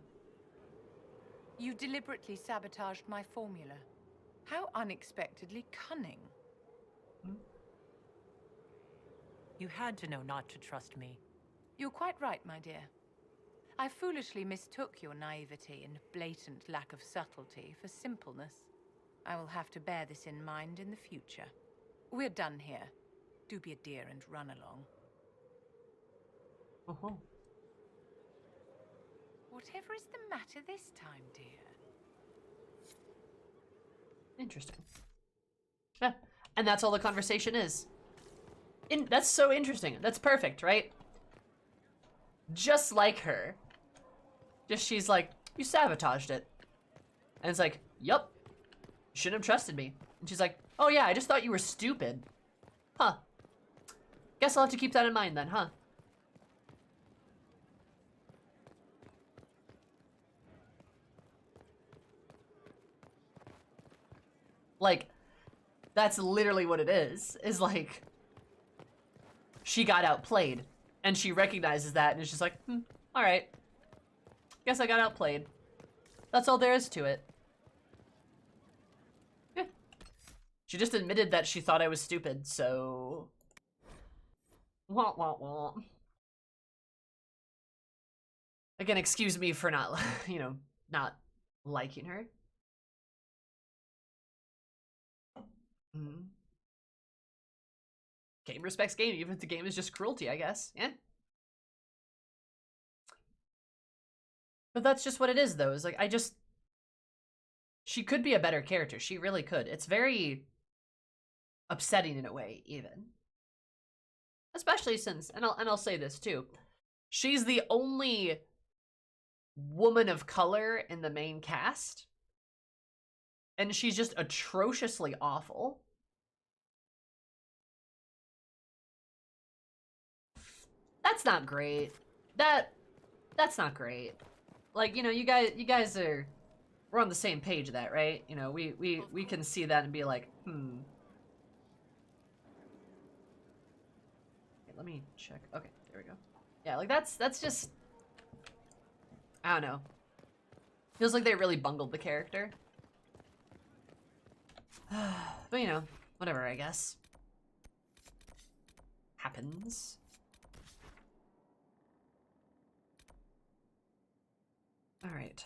You deliberately sabotaged my formula. How unexpectedly cunning. You had to know not to trust me. You're quite right, my dear. I foolishly mistook your naivety and blatant lack of subtlety for simpleness. I will have to bear this in mind in the future. We're done here. Do be a dear and run along. Uh-huh. Whatever is the matter this time, dear? Interesting. Yeah, and that's all the conversation is. That's so interesting. That's perfect, right? Just like her. Just she's like, you sabotaged it. And it's like, yup. You shouldn't have trusted me. And she's like, oh yeah, I just thought you were stupid. Huh. Guess I'll have to keep that in mind then, huh? Like, that's literally what it is like, she got outplayed, and she recognizes that, and it's just like, alright. Guess I got outplayed. That's all there is to it. Yeah. She just admitted that she thought I was stupid, so... Wah, wah, wah. Again, excuse me for not, you know, not liking her. Game respects game, even if the game is just cruelty, I guess. Yeah. But that's just what it is, though. It's like, she could be a better character. She really could. It's very upsetting in a way, even. Especially since, and I'll say this too, she's the only woman of color in the main cast. And she's just atrociously awful. That's not great. That's not great. Like, you know, you guys are, we're on the same page of that, right? You know, we can see that and be like, Okay, let me check. Okay, there we go. Yeah, like that's just, I don't know. Feels like they really bungled the character. But you know, whatever, I guess. Happens. All right.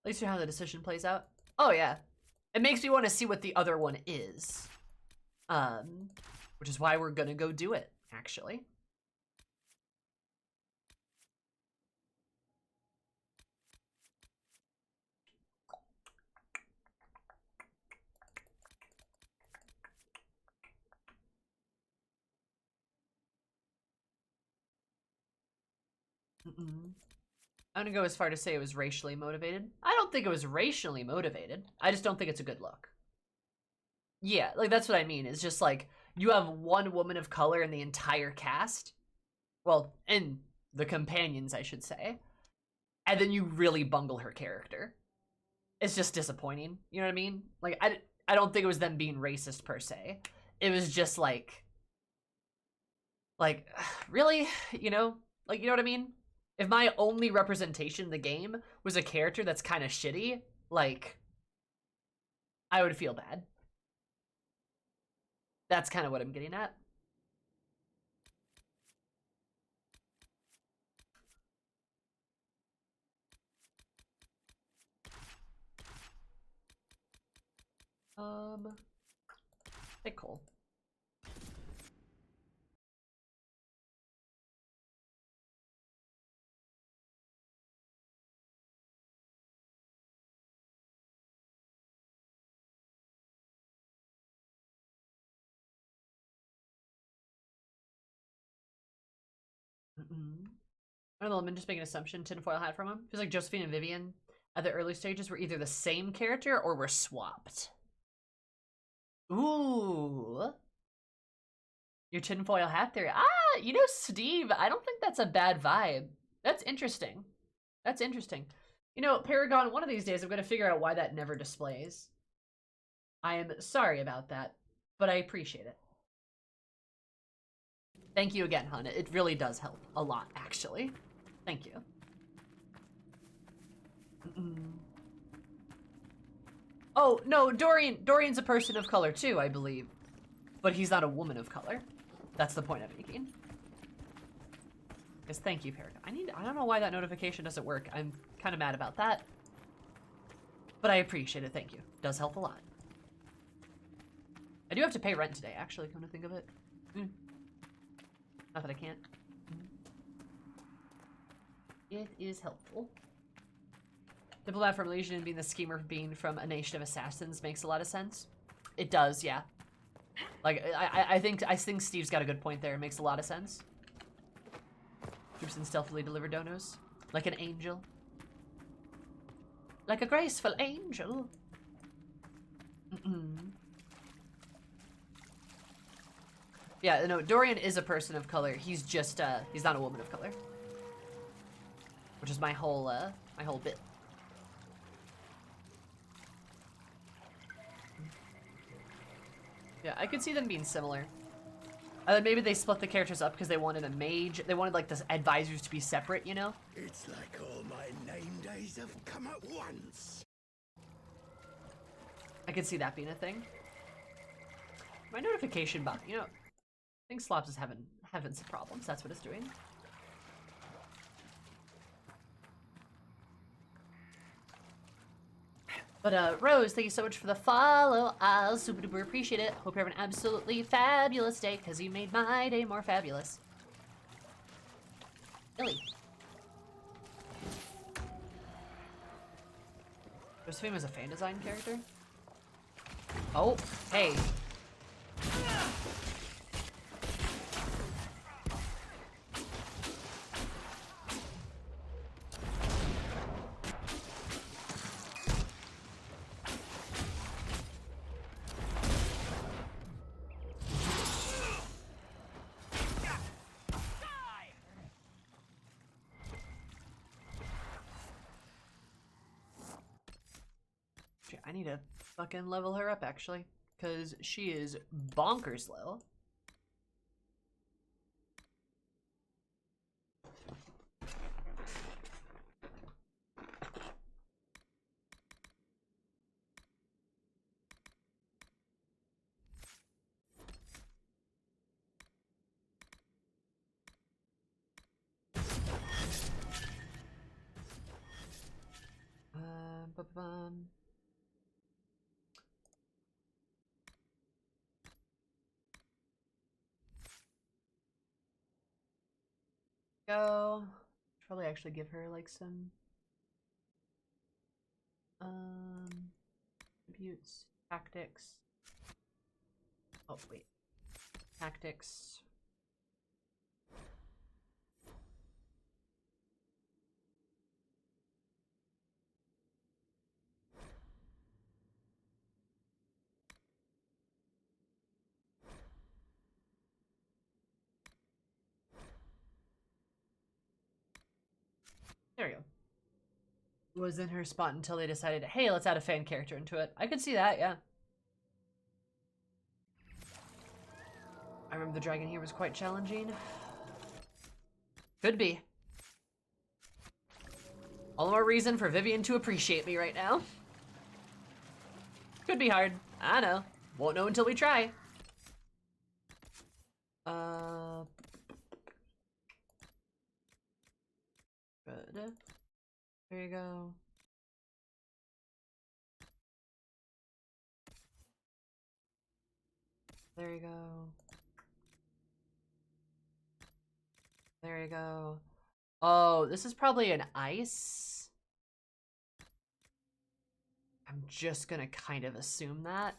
At least you know how the decision plays out. Oh yeah. It makes me want to see what the other one is. Which is why we're gonna go do it, actually. I'm gonna go as far to say it was racially motivated. I don't think it was racially motivated. I just don't think it's a good look. Yeah, like that's what I mean. It's just like you have one woman of color in the entire cast. Well, in the companions, I should say. And then you really bungle her character. It's just disappointing. You know what I mean? Like, I don't think it was them being racist per se. It was just like, really? You know? Like, you know what I mean? If my only representation in the game was a character that's kind of shitty, like, I would feel bad. That's kind of what I'm getting at. Hey, Cole. I don't know, I'm just making an assumption. Tinfoil hat from him. Feels like Josephine and Vivienne at the early stages were either the same character or were swapped. Ooh. Your tinfoil hat theory. Ah, you know, Steve, I don't think that's a bad vibe. That's interesting. That's interesting. You know, Paragon, one of these days I'm going to figure out why that never displays. I am sorry about that, but I appreciate it. Thank you again, hon. It really does help a lot, actually. Thank you. Oh, no, Dorian's a person of color too, I believe. But he's not a woman of color. That's the point I'm making. Yes, thank you, Paragon. I don't know why that notification doesn't work. I'm kind of mad about that. But I appreciate it, thank you. It does help a lot. I do have to pay rent today, actually, come to think of it. Not that I can't. It is helpful. Diplomat from Legion being the schemer being from a nation of assassins makes a lot of sense. It does, yeah. Like, I think Steve's got a good point there. It makes a lot of sense. Troops and stealthily deliver donos. Like an angel. Like a graceful angel. Yeah, no, Dorian is a person of color. He's just, he's not a woman of color. Which is my whole bit. Yeah, I could see them being similar. Maybe they split the characters up because they wanted a mage. They wanted, like, the advisors to be separate, you know? It's like all my name days have come at once. I could see that being a thing. My notification box, you know, I think Slops is having some problems. That's what it's doing. But, Rose, thank you so much for the follow. I'll super duper appreciate it. Hope you're having an absolutely fabulous day, because you made my day more fabulous. Billy. Josephine was a fan design character? Oh, hey. I need to fucking level her up, actually, because she is bonkers low. Go. Probably actually give her like some attributes, tactics. Oh wait, tactics. There you go. Was in her spot until they decided, hey, let's add a fan character into it. I could see that, yeah. I remember the dragon here was quite challenging. Could be. All the more reason for Vivienne to appreciate me right now. Could be hard. I know. Won't know until we try. Good. There you go. There you go. There you go. Oh, this is probably an ice. I'm just gonna kind of assume that.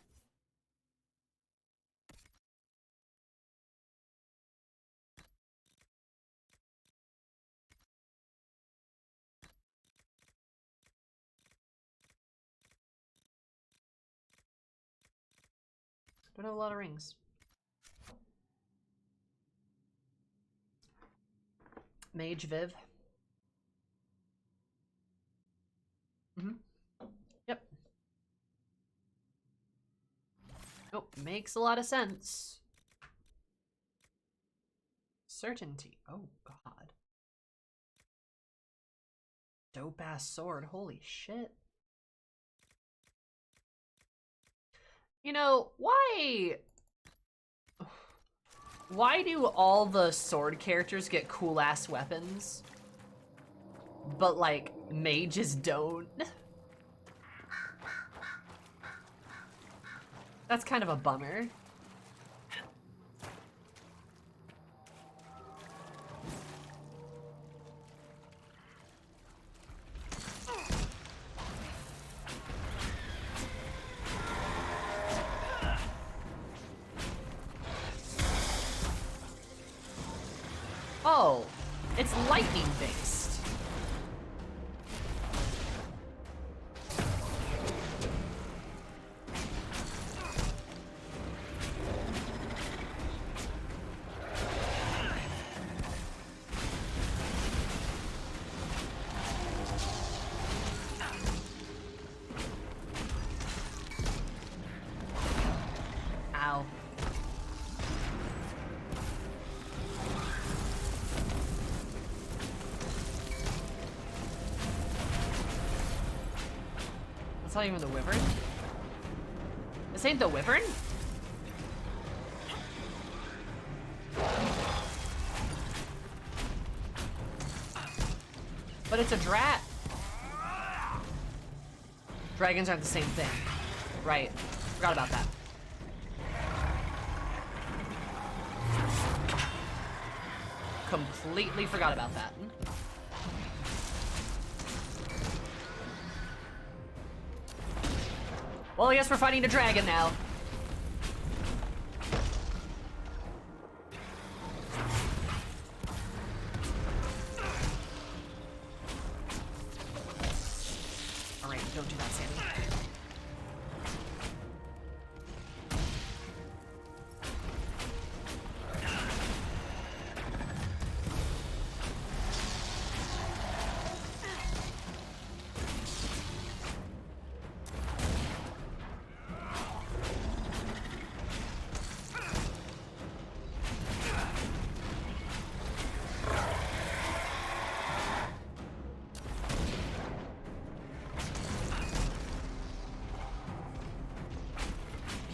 Don't have a lot of rings. Mage Viv. Yep. Oh, makes a lot of sense. Certainty. Oh, God. Dope ass sword. Holy shit. You know, why do all the sword characters get cool ass weapons, but like mages don't? That's kind of a bummer. Oh, it's lightning based. Ow. That's not even the wyvern? This ain't the wyvern? But it's a drat. Dragons aren't the same thing. Right. Forgot about that. Completely forgot about that. Well, I guess we're fighting a dragon now. Alright, don't do that, Sammy.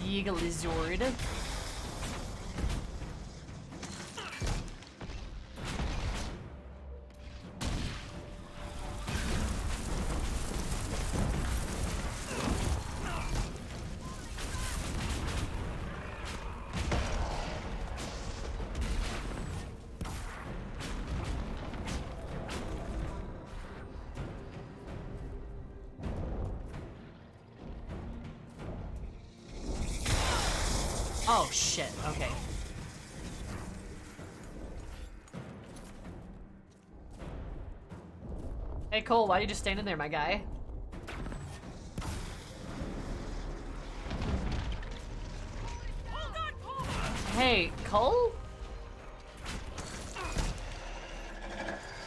Big lizard. Oh shit, okay. Hey Cole, why are you just standing there, my guy? Hey, Cole?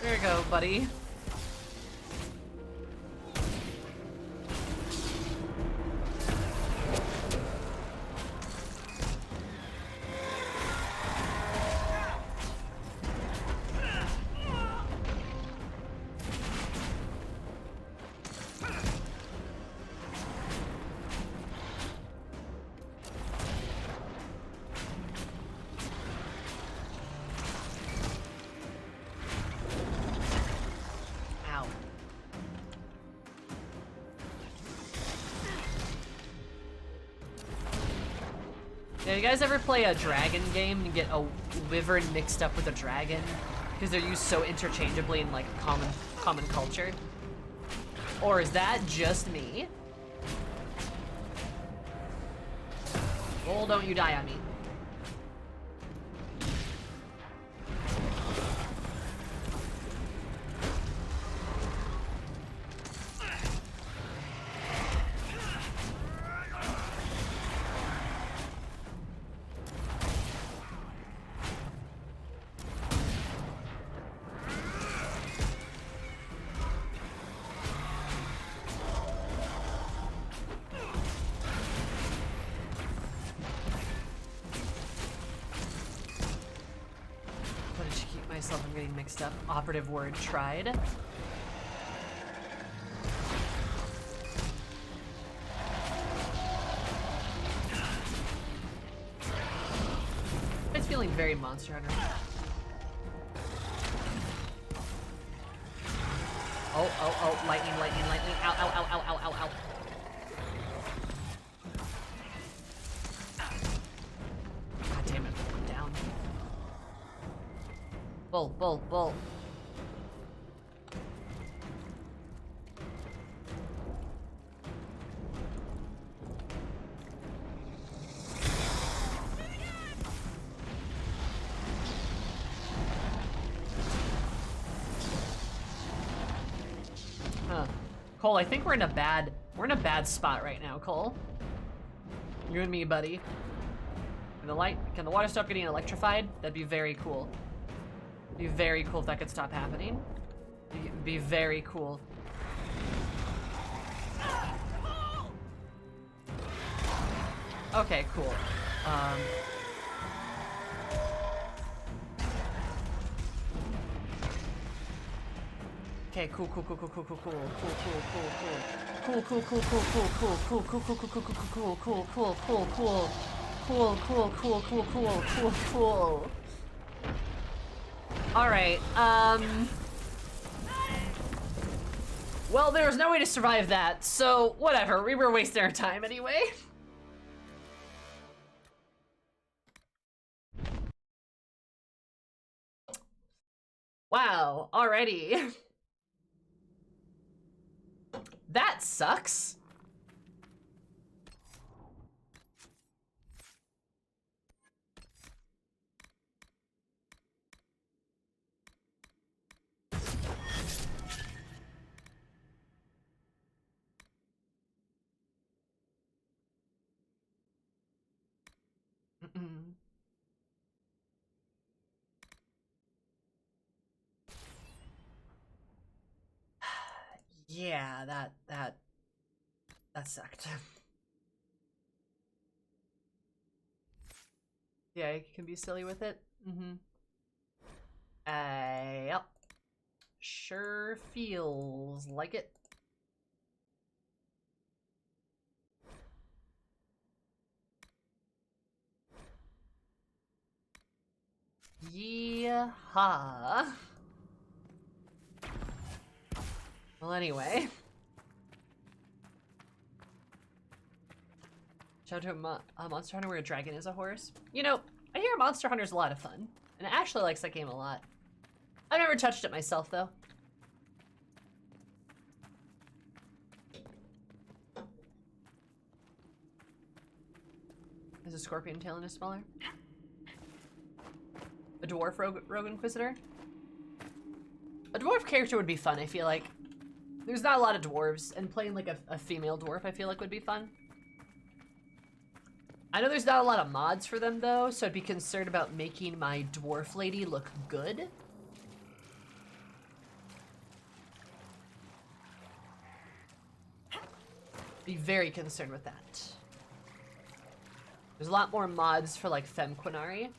There you go, buddy. Yeah, you guys ever play a dragon game and get a wyvern mixed up with a dragon? Because they're used so interchangeably in like common culture? Or is that just me? Oh, don't you die on me. I'm getting mixed up. Operative word tried. It's feeling very Monster Hunter. Oh, lightning. Ow, ow. God damn it, I'm down. Bull. Huh. Cole, I think we're in a bad spot right now, Cole. You and me, buddy. Can the water stop getting electrified? That'd be very cool. Be very cool if that could stop happening. Be very cool. Okay, cool. Okay, cool. All right, well, there was no way to survive that, so whatever, we were wasting our time anyway. Wow, alrighty. That sucks. Yeah, that sucked. Yeah, you can be silly with it. Yep. Sure feels like it. Yeehaw. Well, anyway. Shout out to a Monster Hunter where a dragon is a horse. You know, I hear Monster Hunter's a lot of fun. And Ashley likes that game a lot. I've never touched it myself, though. Is a scorpion tail and is smaller? A dwarf rogue inquisitor? A dwarf character would be fun, I feel like. There's not a lot of dwarves, and playing like a female dwarf I feel like would be fun. I know there's not a lot of mods for them though, so I'd be concerned about making my dwarf lady look good. Be very concerned with that. There's a lot more mods for like femme Quinari.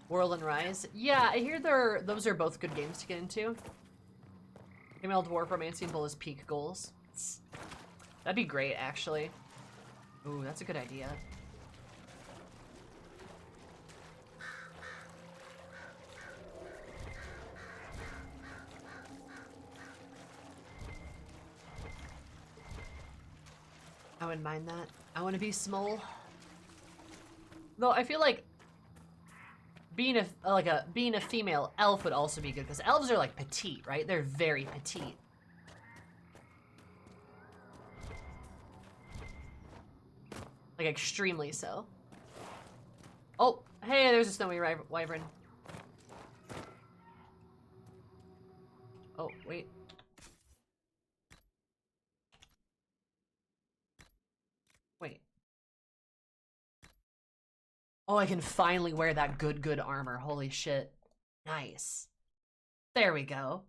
Whirl and Rise. Yeah, I hear those are both good games to get into. Female Dwarf Romancing Bull is peak goals. That'd be great, actually. Ooh, that's a good idea. I wouldn't mind that. I want to be small. Though I feel like being a female elf would also be good because elves are like petite, right? They're very petite. Like extremely so. Oh, hey, there's a snowy wyvern. Oh, wait. Wait. Oh, I can finally wear that good armor. Holy shit. Nice. There we go.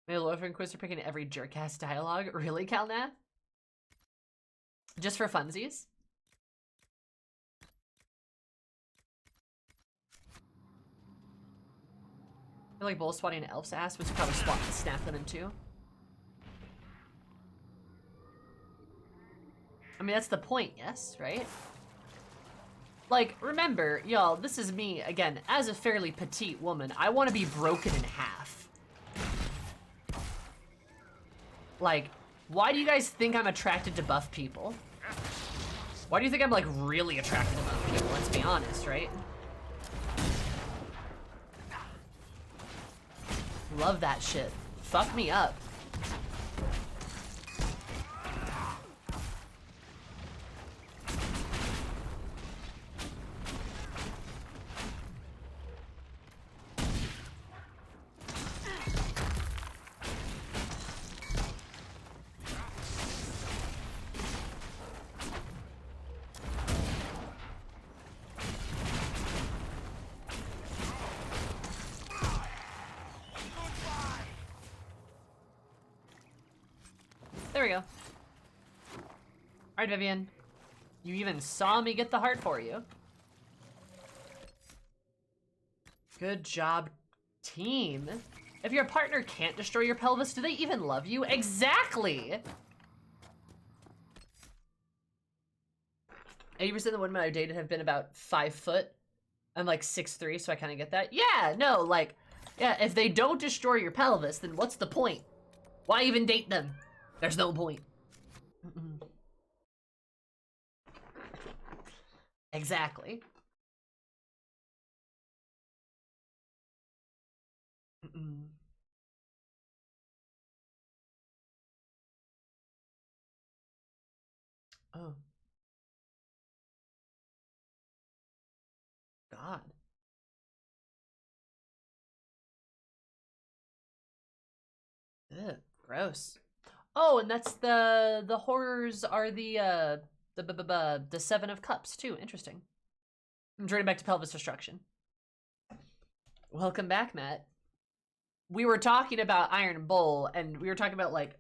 May the Lord Inquisitor picking every jerk-ass dialogue? Really, Calnath? Just for funsies? I feel like bull swatting an elf's ass, which probably snap them in two. I mean, that's the point, yes, right? Like, remember, y'all, this is me, again, as a fairly petite woman. I want to be broken in half. Like, why do you guys think I'm attracted to buff people? Why do you think I'm, like, really attracted to buff people? Let's be honest, right? Love that shit. Fuck me up. There we go. Alright, Vivienne. You even saw me get the heart for you. Good job, team. If your partner can't destroy your pelvis, do they even love you? Exactly! 80% of the women I dated have been about 5 foot. I'm like 6'3", so I kind of get that. Yeah, no, like, yeah, if they don't destroy your pelvis, then what's the point? Why even date them? There's no point. Exactly. Oh. God. Ugh, gross. Oh, and that's the horrors are the Seven of Cups too. Interesting. I'm turning back to pelvis destruction. Welcome back, Matt. We were talking about Iron Bull, and we were talking about like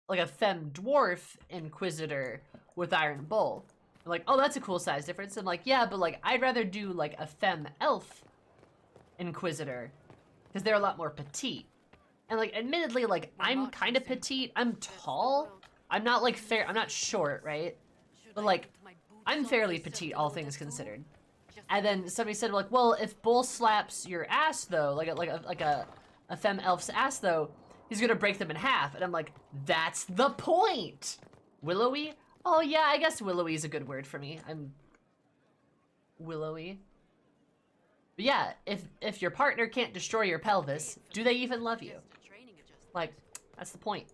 a femme dwarf inquisitor with Iron Bull. I'm like, oh, that's a cool size difference. I'm like, yeah, but like I'd rather do like a femme elf inquisitor because they're a lot more petite. And like, admittedly, like I'm kind of petite. I'm tall. I'm not like fair. I'm not short, right? But like, I'm fairly petite, all things considered. And then somebody said, like, well, if Bull slaps your ass, though, like a femme elf's ass, though, he's gonna break them in half. And I'm like, that's the point! Willowy? Oh, yeah, I guess willowy is a good word for me. I'm willowy. But yeah, if your partner can't destroy your pelvis, do they even love you? Like, that's the point.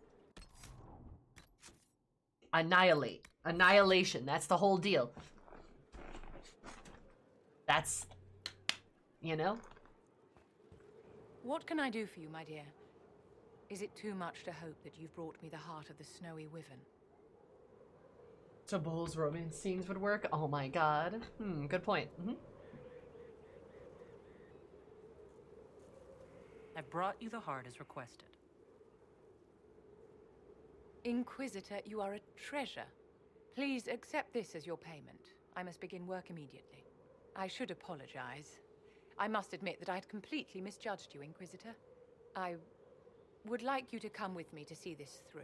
Annihilate. Annihilation, that's the whole deal. That's, you know? What can I do for you, my dear? Is it too much to hope that you've brought me the heart of the snowy wyvern? So Bull's romance scenes would work? Oh my god. Good point. I've brought you the heart as requested. Inquisitor, you are a treasure. Please accept this as your payment. I must begin work immediately. I should apologize. I must admit that I'd completely misjudged you, Inquisitor. I would like you to come with me to see this through.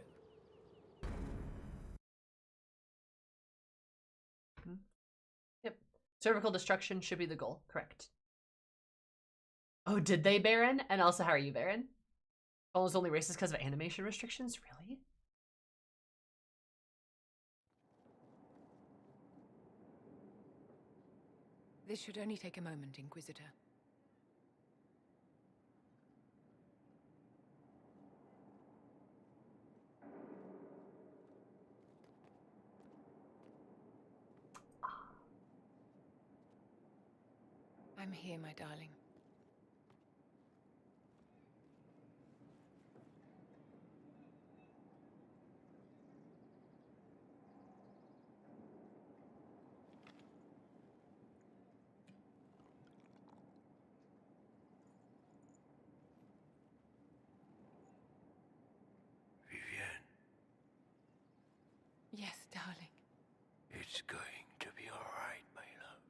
Yep. Cervical destruction should be the goal. Correct. Oh, did they, Baron? And also, how are you, Baron? Oh, it's only racist because of animation restrictions? Really? This should only take a moment, Inquisitor. I'm here, my darling. Vivienne, Yes, darling. it's going to be all right, my love.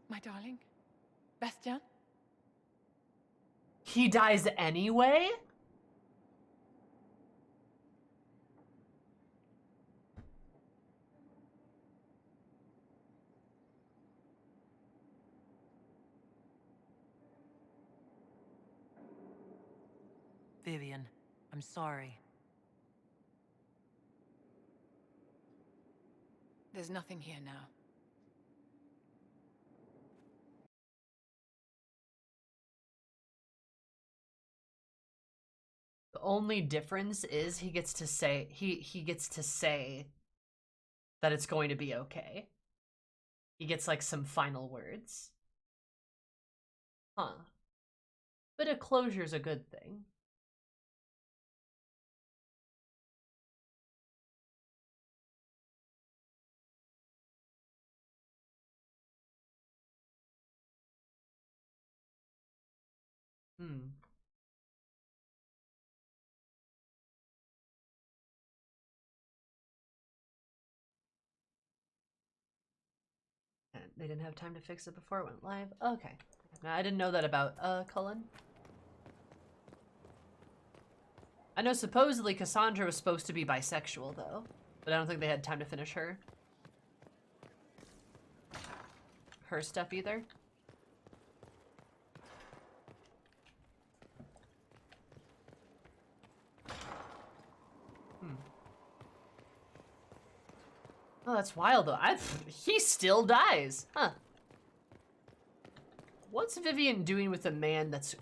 My darling? Bastien? He dies anyway? Vivienne, I'm sorry. There's nothing here now. The only difference is he gets to say that it's going to be okay. He gets like some final words. Huh. But a closure's a good thing. And they didn't have time to fix it before it went live. Okay. No, I didn't know that about Cullen. I know supposedly Cassandra was supposed to be bisexual though, but I don't think they had time to finish her stuff either. Oh, that's wild though. He still dies. Huh. What's Vivienne doing with a man that's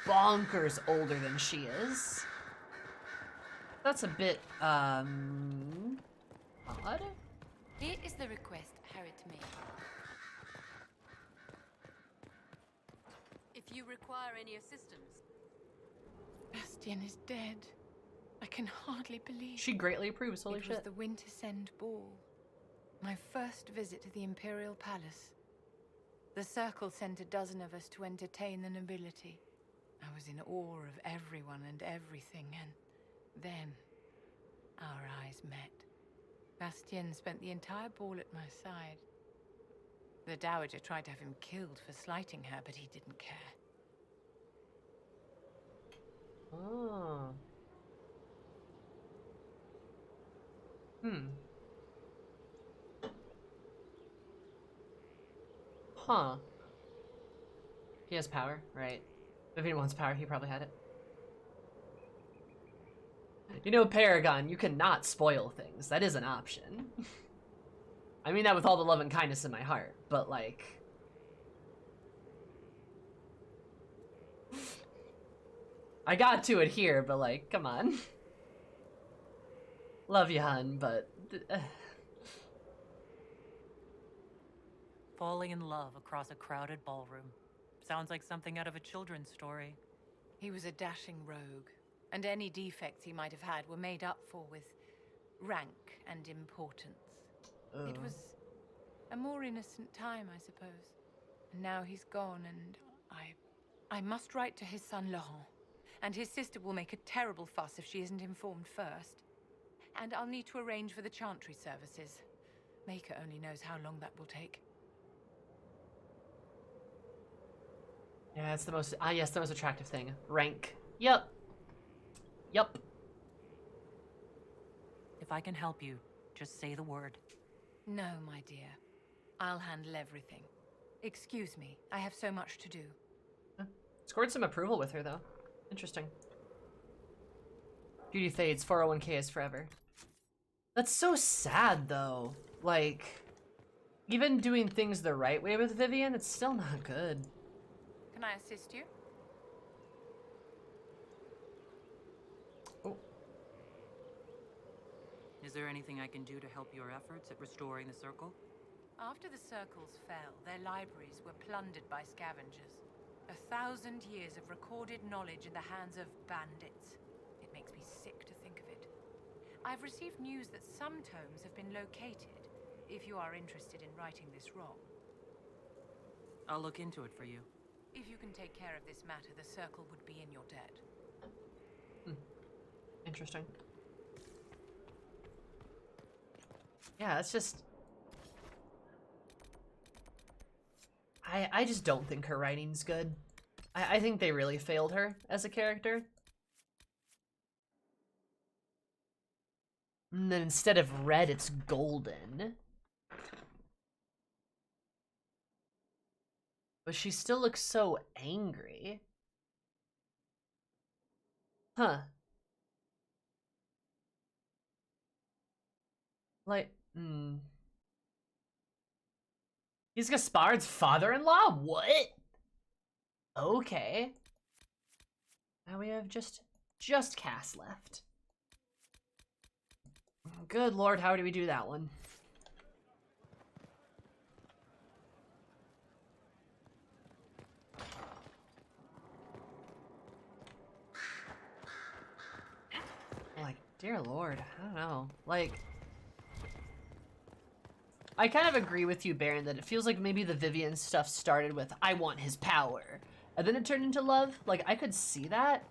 bonkers older than she is? That's a bit, odd. Here is the request Harriet made. If you require any assistance. Bastien is dead. I can hardly believe. She greatly approves, holy shit. It was the Wintersend Ball. My first visit to the Imperial Palace. The Circle sent a dozen of us to entertain the nobility. I was in awe of everyone and everything, and then our eyes met. Bastien spent the entire ball at my side. The Dowager tried to have him killed for slighting her, but he didn't care. Oh. Huh. He has power, right? If he wants power, he probably had it. You know, Paragon, you cannot spoil things. That is an option. I mean that with all the love and kindness in my heart, but like... I got to it here, but like, come on. Love you, hun, but... Falling in love across a crowded ballroom. Sounds like something out of a children's story. He was a dashing rogue, and any defects he might have had were made up for with rank and importance. It was a more innocent time, I suppose. And now he's gone, and I must write to his son Laurent. And his sister will make a terrible fuss if she isn't informed first. And I'll need to arrange for the chantry services. Maker only knows how long that will take. Yeah, it's the most, yes, the most attractive thing. Rank. Yep. Yup. If I can help you, just say the word. No, my dear. I'll handle everything. Excuse me, I have so much to do. Scored some approval with her, though. Interesting. Beauty fades, 401k is forever. That's so sad, though. Like, even doing things the right way with Vivienne, it's still not good. Can I assist you? Oh. Is there anything I can do to help your efforts at restoring the circle? After the circles fell, their libraries were plundered by scavengers. 1,000 years of recorded knowledge in the hands of bandits. It makes me sick to think of it. I've received news that some tomes have been located, if you are interested in righting this wrong. I'll look into it for you. If you can take care of this matter, the circle would be in your debt. Interesting. Yeah, it's just... I just don't think her writing's good. I think they really failed her as a character. And then instead of red, it's golden. But she still looks so angry. Huh. Like, He's Gaspard's father-in-law? What? Okay. Now we have just Cass left. Good lord, how do we do that one? Like, dear lord, I don't know. Like... I kind of agree with you, Baron, that it feels like maybe the Vivienne stuff started with, I want his power. And then it turned into love. Like, I could see that.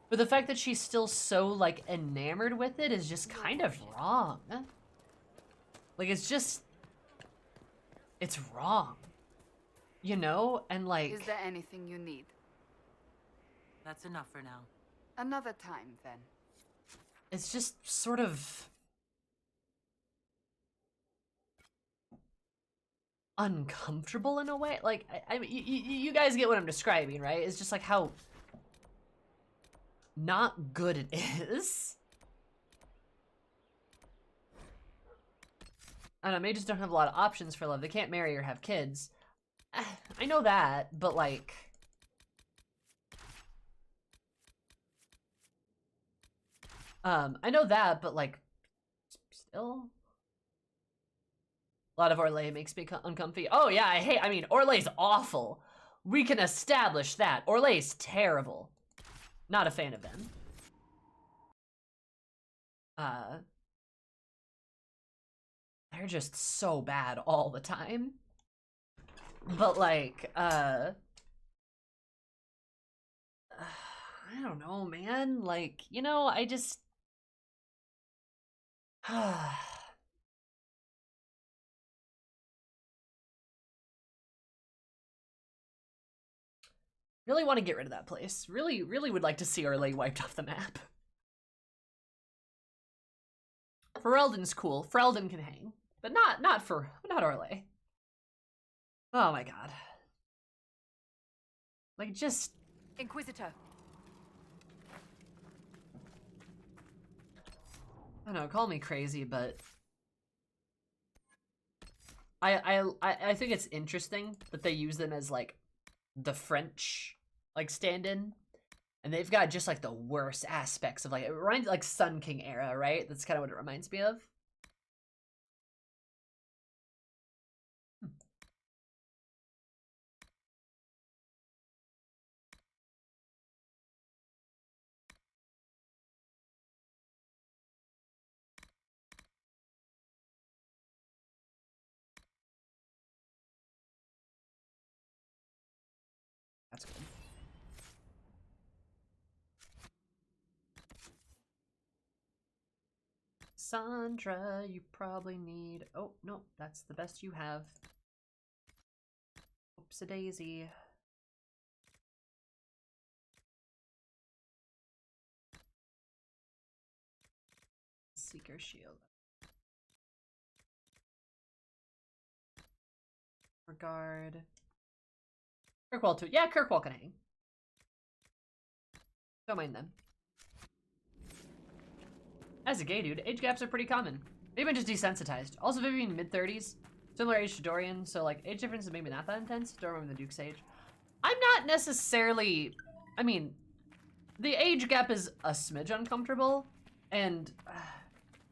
But the fact that she's still so, like, enamored with it is just kind of wrong. Like, it's just... It's wrong. You know? And, like... Is there anything you need? That's enough for now. Another time, then. It's just sort of... uncomfortable in a way. Like, I mean, you guys get what I'm describing, right? It's just like how not good it is. I don't know, maybe just don't have a lot of options for love. They can't marry or have kids. I know that, but like... I know that, but like, still... A lot of Orlais makes me uncomfy. Oh yeah, I mean, Orlais's awful. We can establish that. Orlais's terrible. Not a fan of them. They're just so bad all the time. But like, I don't know, man. Like, you know, I just... Really want to get rid of that place. Really would like to see Orlais wiped off the map. Ferelden's cool. Ferelden can hang. But not Orlais. Oh my god. Like, just... Inquisitor. I don't know, call me crazy, but... I think it's interesting that they use them as, like, the French, like, stand-in. And they've got just, like, the worst aspects of, like, it reminds, like, Sun King era, right? That's kind of what it reminds me of. That's good. Sandra, you probably need... Oh, no, that's the best you have. Oops-a-daisy. Seeker Shield. Regard. Kirkwall too. Yeah, Kirkwall can hang. Don't mind them. As a gay dude, age gaps are pretty common. Maybe I'm just desensitized. Also, Vivienne mid-30s. Similar age to Dorian, so like age difference is maybe not that intense. Don't remember the Duke's age. I'm not necessarily... I mean, the age gap is a smidge uncomfortable. And,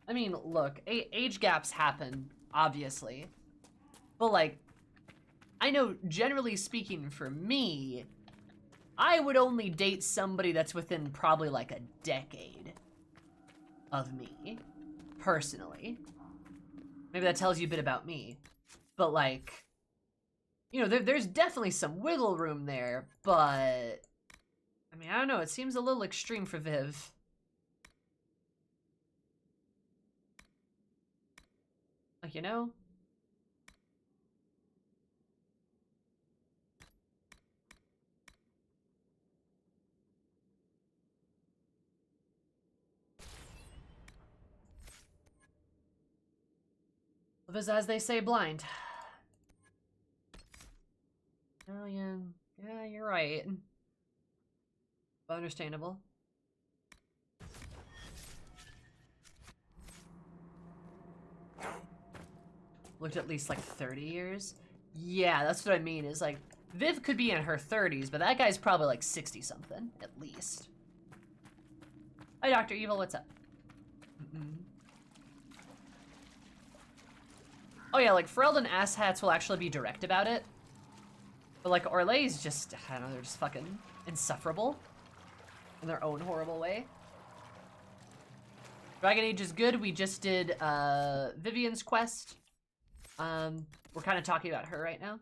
I mean, look, age gaps happen, obviously. But like, I know generally speaking for me, I would only date somebody that's within probably like a decade of me, personally. Maybe that tells you a bit about me. But like, you know, there's definitely some wiggle room there, but I mean, I don't know, it seems a little extreme for Viv. Like, you know? Live as they say, blind. Oh, yeah. Yeah, you're right. But understandable. Looked at least like 30 years. Yeah, that's what I mean, is like, Viv could be in her 30s, but that guy's probably like 60-something, at least. Hi, Dr. Evil, what's up? Oh yeah, like, Ferelden asshats will actually be direct about it. But like, Orlais's just, I don't know, they're just fucking insufferable. In their own horrible way. Dragon Age is good. We just did Vivienne's quest. We're kind of talking about her right now.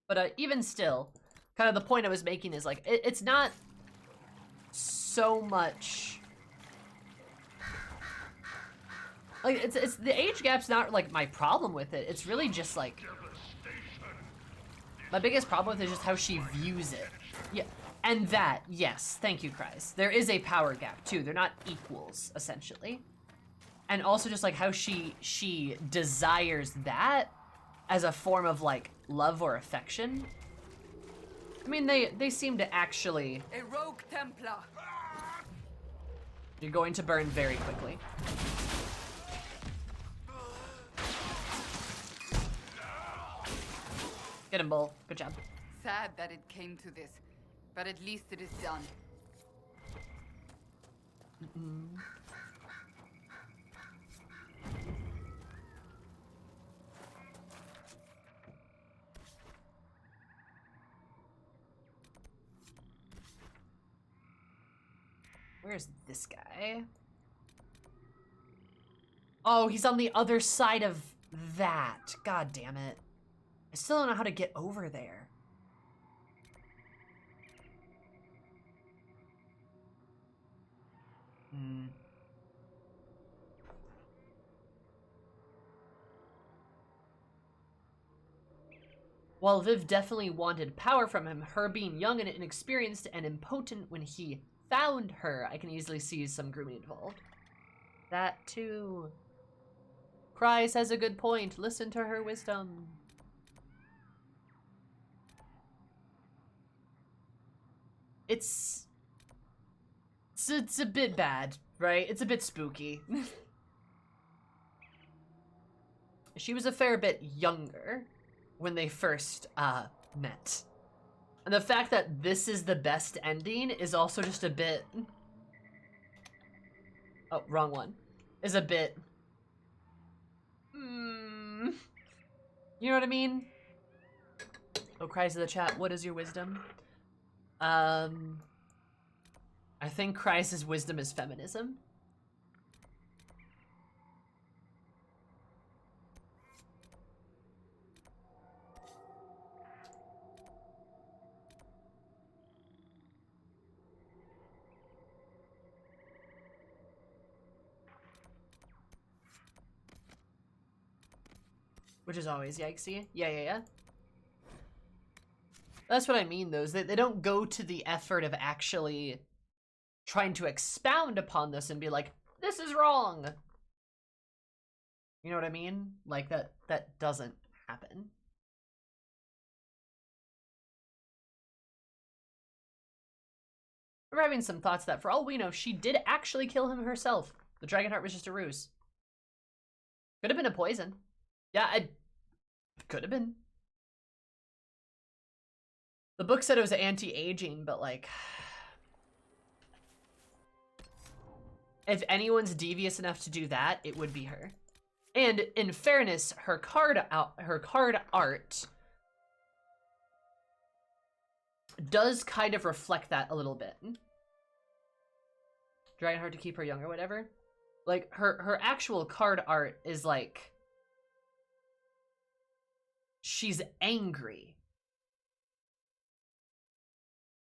But even still, kind of the point I was making is like, it's not so much... Like, it's the age gap's not like my problem with it. It's really just like... My biggest problem with it is just how she views it. Yeah. And that, yes, thank you, Kreis. There is a power gap, too. They're not equals, essentially. And also just, like, how she desires that as a form of, like, love or affection. I mean, they seem to actually... A rogue Templar! You're going to burn very quickly. Get him, Bull. Good job. Sad that it came to this. But at least it is done. Where's this guy? Oh, he's on the other side of that. God damn it. I still don't know how to get over there. While Viv definitely wanted power from him, her being young and inexperienced and impotent when he found her, I can easily see some grooming involved. That too. Kryze has a good point. Listen to her wisdom. It's a bit bad, right? It's a bit spooky. She was a fair bit younger when they first met. And the fact that this is the best ending is also just a bit... Oh, wrong one. Is a bit... You know what I mean? Oh, cries of the chat, what is your wisdom? I think Kryze's wisdom is feminism. Which is always yikesy. Yeah. That's what I mean, though, is that they don't go to the effort of actually trying to expound upon this and be like, this is wrong. You know what I mean? Like, that doesn't happen. We're having some thoughts that, for all we know, she did actually kill him herself. The Dragonheart was just a ruse. Could have been a poison. Yeah, it could have been. The book said it was anti-aging, but like... If anyone's devious enough to do that, it would be her. And in fairness, her card art does kind of reflect that a little bit. Dragonheart to keep her young or whatever. Like, her actual card art is like... She's angry.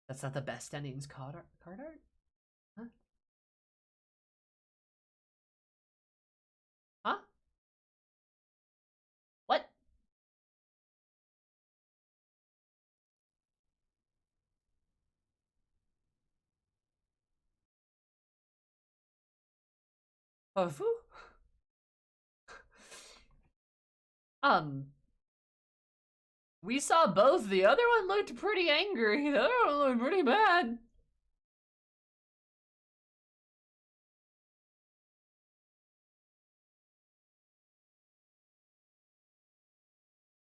That's not the best endings card art? Huh? Huh? What? Oh, we saw both. The other one looked pretty angry. The other one looked pretty bad.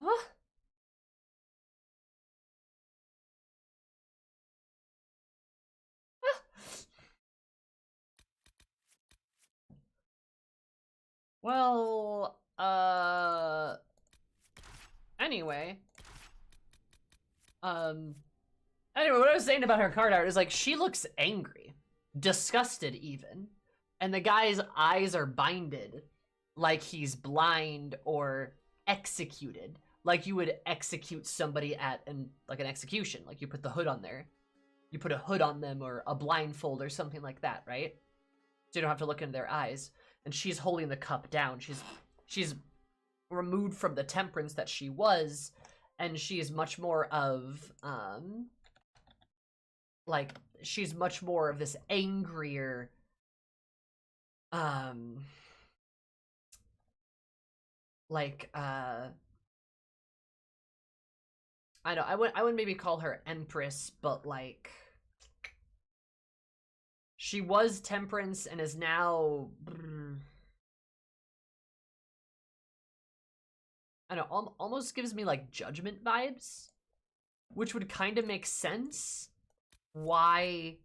Huh? Well, anyway. Anyway, what I was saying about her card art is like, she looks angry. Disgusted, even. And the guy's eyes are binded like he's blind or executed. Like you would execute somebody at an execution. Like you put the hood on there. You put a hood on them or a blindfold or something like that, right? So you don't have to look into their eyes. And she's holding the cup down. She's removed from the temperance that she was, and she is much more of like she's much more of this angrier I know I wouldn't maybe call her Empress, but like she was temperance and is now I don't know, almost gives me like judgment vibes, which would kind of make sense why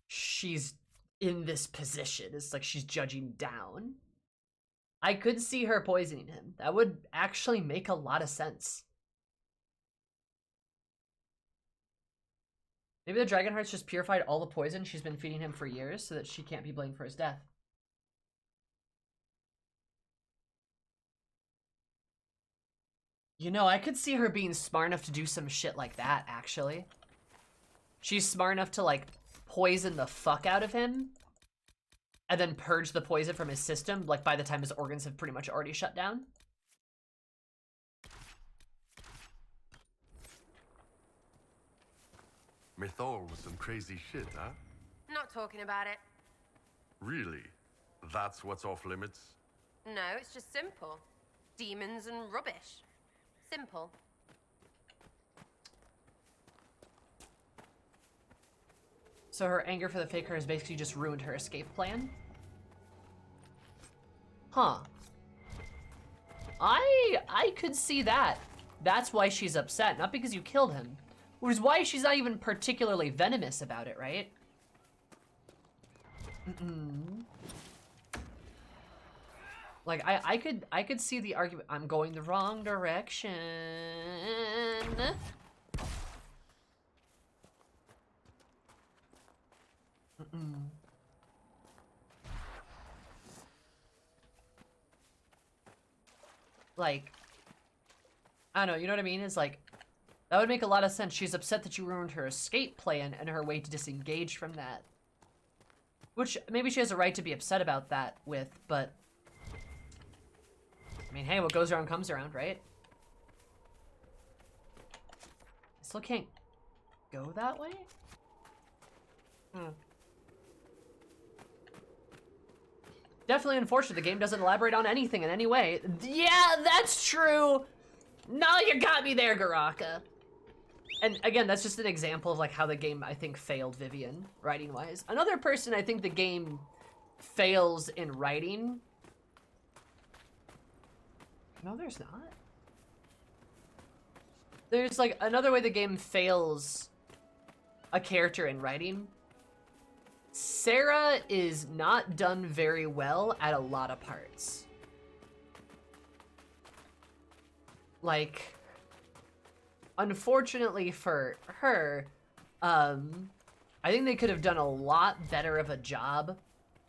she's in this position. It's like she's judging down. I could see her poisoning him. That would actually make a lot of sense. Maybe the Dragonheart's just purified all the poison she's been feeding him for years so that she can't be blamed for his death. You know, I could see her being smart enough to do some shit like that, actually. She's smart enough to, like, poison the fuck out of him and then purge the poison from his system, like, by the time his organs have pretty much already shut down. Mythol was some crazy shit, huh? Not talking about it. Really? That's what's off limits? No, it's just simple. Demons and rubbish. Simple. So her anger for the Faker has basically just ruined her escape plan? Huh. I could see that. That's why she's upset, not because you killed him. Which is why she's not even particularly venomous about it, right? Like, I could see the argument. I'm going the wrong direction. Like, I don't know, you know what I mean? It's like, that would make a lot of sense. She's upset that you ruined her escape plan and her way to disengage from that. Which, maybe she has a right to be upset about that with, but... I mean, hey, what goes around comes around, right? I still can't go that way? Definitely unfortunate the game doesn't elaborate on anything in any way. Yeah, that's true! No, you got me there, Garaka. And again, that's just an example of like how the game, I think, failed Vivienne, writing-wise. Another person I think the game fails in writing... No, there's not. There's like another way the game fails a character in writing. Sarah is not done very well at a lot of parts. Like, unfortunately for her, I think they could have done a lot better of a job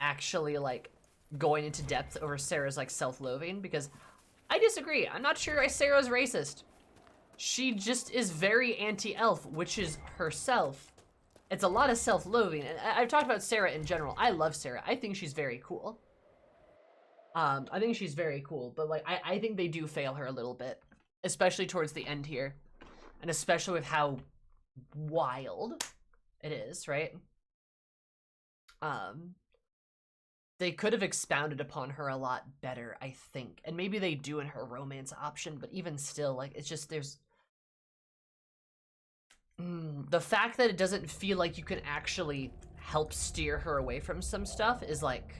actually like going into depth over Sarah's like self-loathing, because I disagree. I'm not sure Sarah's racist. She just is very anti-elf, which is herself. It's a lot of self-loathing. And I've talked about Sarah in general. I love Sarah. I think she's very cool. I think she's very cool, but like I think they do fail her a little bit, especially towards the end here. And especially with how wild it is, right? They could have expounded upon her a lot better, I think. And maybe they do in her romance option, but even still, like, it's just, there's... the fact that it doesn't feel like you can actually help steer her away from some stuff is like...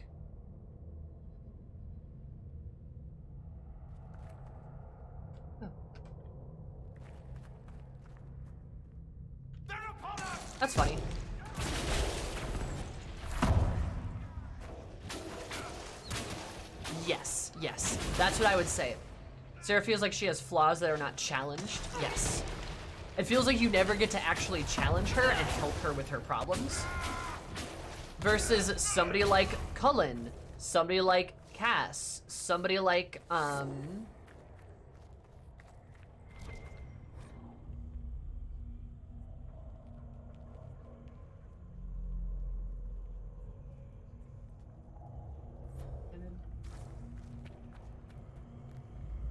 Oh. That's funny. Yes, yes. That's what I would say. Sarah feels like she has flaws that are not challenged. Yes. It feels like you never get to actually challenge her and help her with her problems. Versus somebody like Cullen, somebody like Cass, somebody like,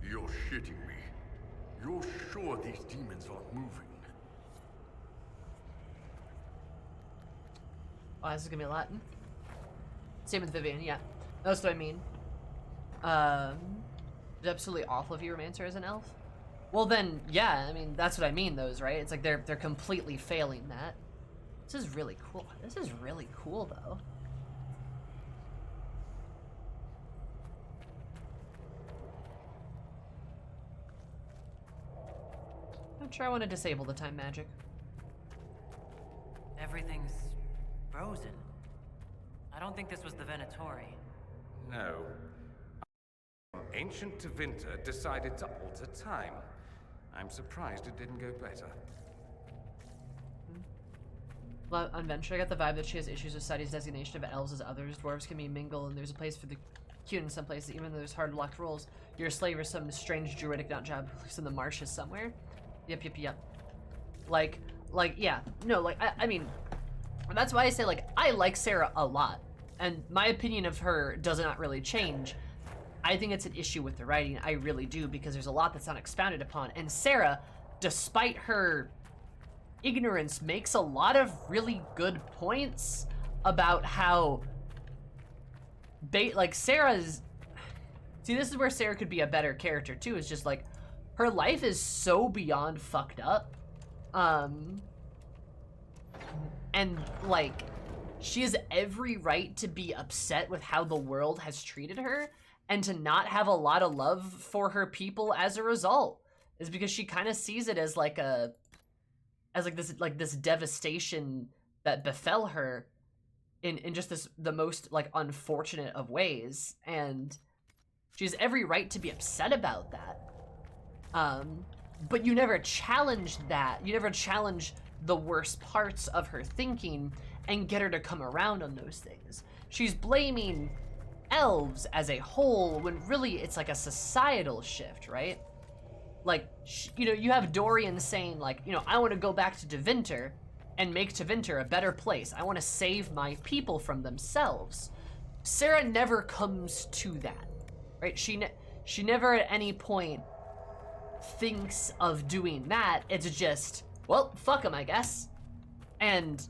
You're shitting me. You're sure these demons aren't moving? Oh, this is gonna be Latin. Same with Vivienne, yeah. That's what I mean. It's absolutely awful if you romance her as an elf. Well then, yeah, I mean, that's what I mean, those, right? It's like they're completely failing that. This is really cool. This is really cool, though. I'm sure I want to disable the time magic. Everything's frozen. I don't think this was the Venatori. No. Ancient Tevinter decided to alter time. I'm surprised it didn't go better. Well, on Venture, I got the vibe that she has issues with society's designation of elves as others. Dwarves can be mingle, and there's a place for the cute in some places, even though there's hard locked rules. You're a slave or some strange druidic nut job who lives in the marshes somewhere. Yep. Like, yeah. No, like, I mean, that's why I say, like, I like Sarah a lot. And my opinion of her does not really change. I think it's an issue with the writing. I really do, because there's a lot that's not expounded upon. And Sarah, despite her ignorance, makes a lot of really good points about how like Sarah's. See, this is where Sarah could be a better character too. Is just like her life is so beyond fucked up, and like she has every right to be upset with how the world has treated her, and to not have a lot of love for her people as a result. Is because she kind of sees it as like this devastation that befell her in just the most like unfortunate of ways, and she has every right to be upset about that. But you never challenge that. You never challenge the worst parts of her thinking and get her to come around on those things. She's blaming elves as a whole when really it's like a societal shift, right? Like, you know, you have Dorian saying like, you know, I want to go back to Tevinter and make Tevinter a better place. I want to save my people from themselves. Sarah never comes to that, right? She never at any point thinks of doing that. It's just, well, fuck them, I guess. And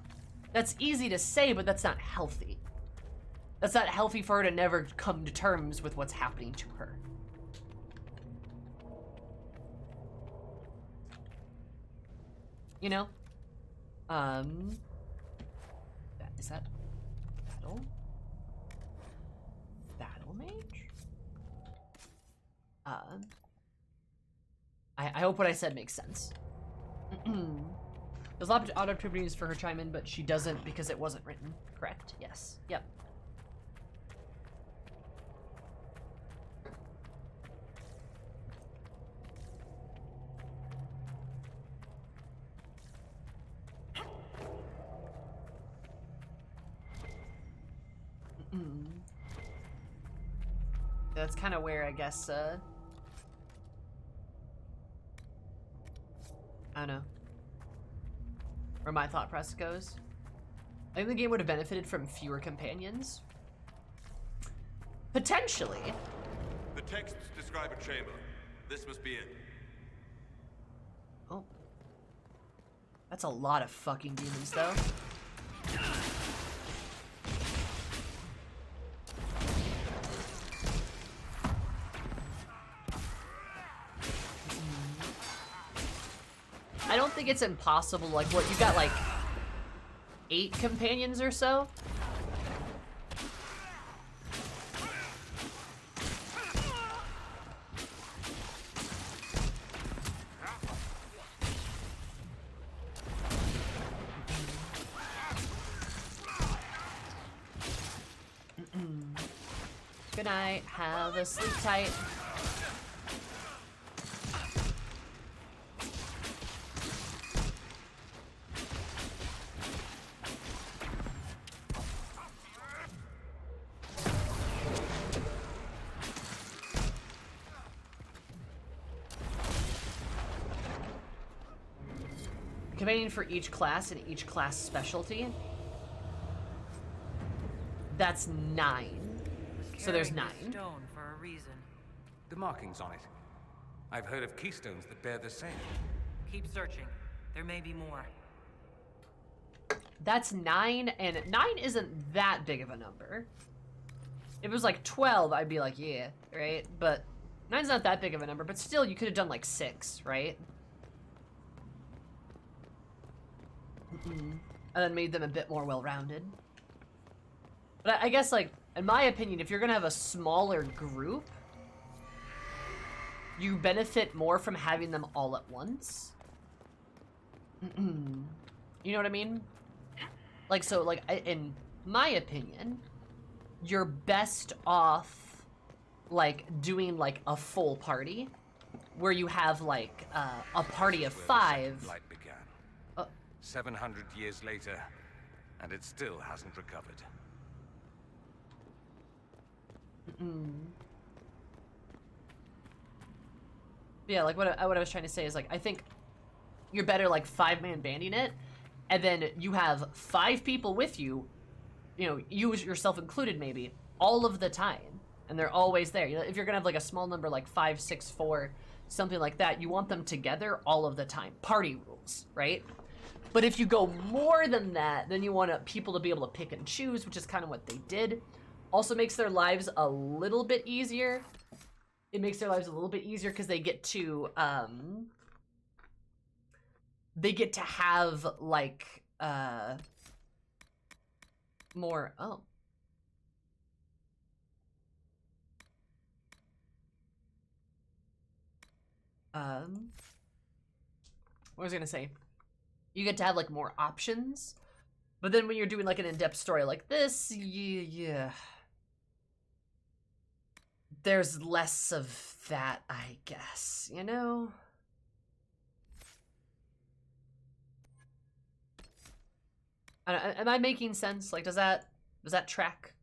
that's easy to say, but that's not healthy. That's not healthy for her to never come to terms with what's happening to her. You know? Is that battle? Battle mage? I hope what I said makes sense. There's a lot of opportunities for her chime in, but she doesn't because it wasn't written. Correct? Yes. Yep. That's kind of where I guess, I don't know, where my thought process goes. I think the game would have benefited from fewer companions. Potentially. The texts describe a chamber. This must be it. Oh. That's a lot of fucking demons, though. I don't think it's impossible. Like, what, you got like 8 companions or so? Good night. Have a sleep tight. Companion for each class and each class specialty. That's 9. So there's 9. Stone for a reason. The markings on it. I've heard of keystones that bear the same. Keep searching. There may be more. That's 9, and 9 isn't that big of a number. If it was like 12, I'd be like, yeah, right? But 9's not that big of a number, but still, you could have done like 6, right? And then made them a bit more well-rounded. But I guess, like, in my opinion, if you're gonna have a smaller group, you benefit more from having them all at once. You know what I mean? Like, so, like, in my opinion, you're best off, like, doing, like, a full party, where you have, like, a party of 5. 700 years later, and it still hasn't recovered. Yeah, like what I was trying to say is, like, I think you're better like 5-man banding it, and then you have 5 people with you, you know, you yourself included maybe, all of the time, and they're always there. You know, if you're gonna have like a small number like 5, 6, 4, something like that, you want them together all of the time. Party rules, right? But if you go more than that, then you want people to be able to pick and choose, which is kind of what they did. Also makes their lives a little bit easier. It makes their lives a little bit easier because they get to have like more. Oh. What was I gonna say? You get to have like more options, but then when you're doing like an in-depth story like this, yeah, there's less of that, I guess, you know? Am I making sense? Like, does that track?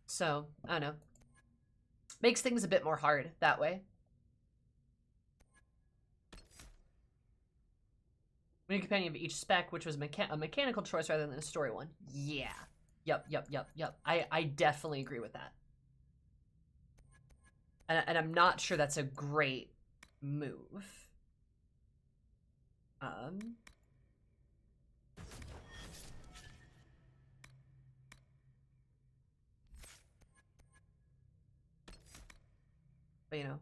So, I don't know. Makes things a bit more hard that way. We need a companion of each spec, which was a mechanical choice rather than a story one. Yeah. Yep. I definitely agree with that. And I'm not sure that's a great move. But you know.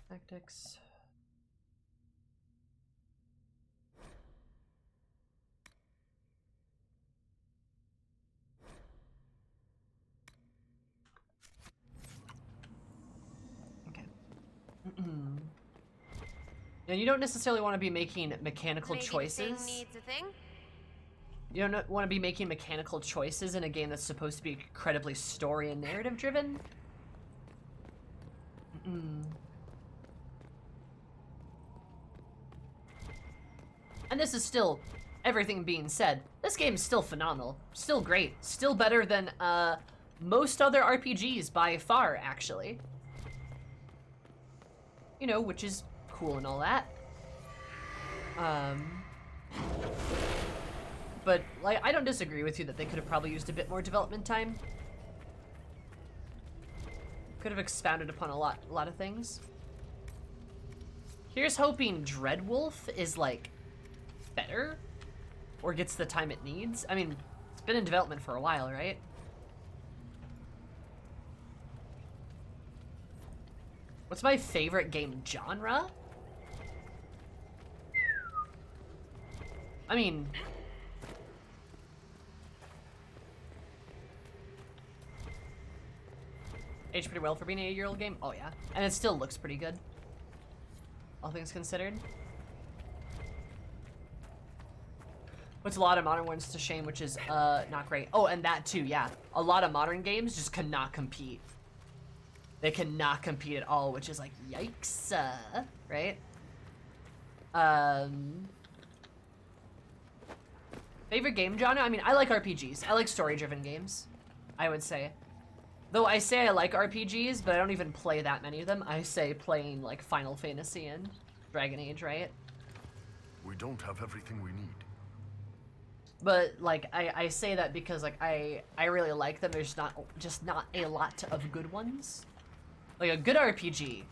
Tactics. Okay. And you don't necessarily want to be making mechanical choices. Needs a thing. You don't want to be making mechanical choices in a game that's supposed to be incredibly story and narrative driven. And this is still, everything being said, this game is still phenomenal, still great, still better than most other RPGs by far, actually. You know, which is cool and all that. But like, I don't disagree with you that they could have probably used a bit more development time. Could have expounded upon a lot of things. Here's hoping Dreadwolf is like better or gets the time it needs. I mean, it's been in development for a while, right? What's my favorite game genre? I mean, aged pretty well for being an 8-year-old game. Oh yeah, and it still looks pretty good, all things considered. Puts a lot of modern ones to shame, which is not great. Oh, and that too, yeah. A lot of modern games just cannot compete. They cannot compete at all, which is like, yikes, right? Favorite game genre? I mean, I like RPGs. I like story-driven games, I would say. Though I say I like RPGs, but I don't even play that many of them. I say playing like Final Fantasy and Dragon Age, right? We don't have everything we need. But like I say that because like I really like them. There's just not a lot of good ones. Like a good RPG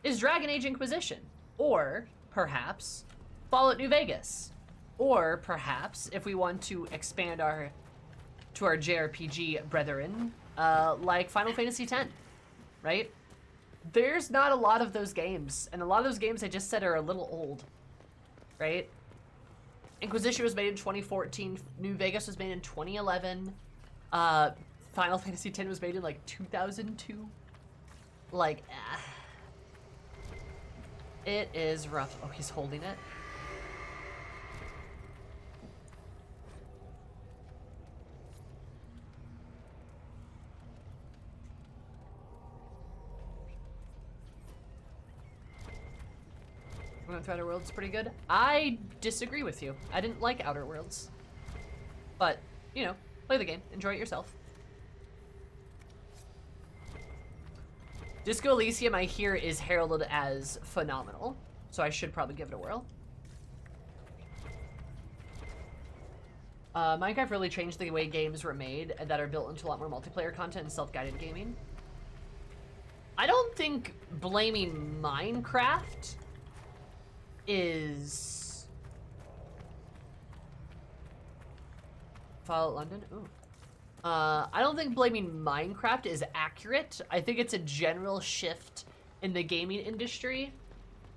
is Dragon Age Inquisition, or perhaps Fallout New Vegas, or perhaps if we want to expand our JRPG brethren, like Final Fantasy X, right? There's not a lot of those games, and a lot of those games I just said are a little old, right? Inquisition was made in 2014. New Vegas was made in 2011. Final Fantasy X was made in like 2002. Like, it is rough. Oh, he's holding it. Outer Worlds pretty good. I disagree with you. I didn't like Outer Worlds. But, you know, play the game. Enjoy it yourself. Disco Elysium, I hear, is heralded as phenomenal, so I should probably give it a whirl. Minecraft really changed the way games were made that are built into a lot more multiplayer content and self-guided gaming. I don't think blaming Minecraft is... Fallout London? Ooh. I don't think blaming Minecraft is accurate. I think it's a general shift in the gaming industry.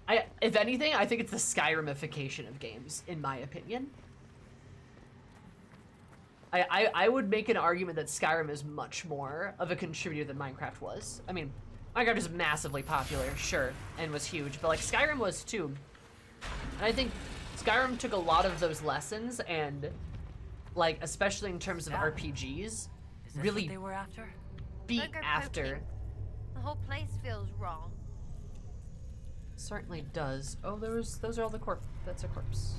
If anything, I think it's the Skyrimification of games, in my opinion. I would make an argument that Skyrim is much more of a contributor than Minecraft was. I mean, Minecraft is massively popular, sure, and was huge, but like Skyrim was too. And I think Skyrim took a lot of those lessons and, like, especially in terms of RPGs, really what they were after? beat Look, they're after. poking. The whole place feels wrong. Certainly does. Oh, those are all the corpse. That's a corpse.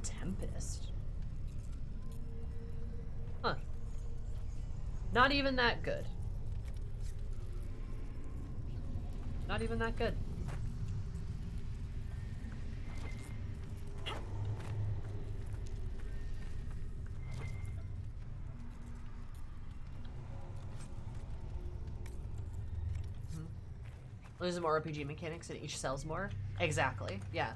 Tempest. Huh. Not even that good. Not even that good. There's more RPG mechanics and each sells more. Exactly. Yeah.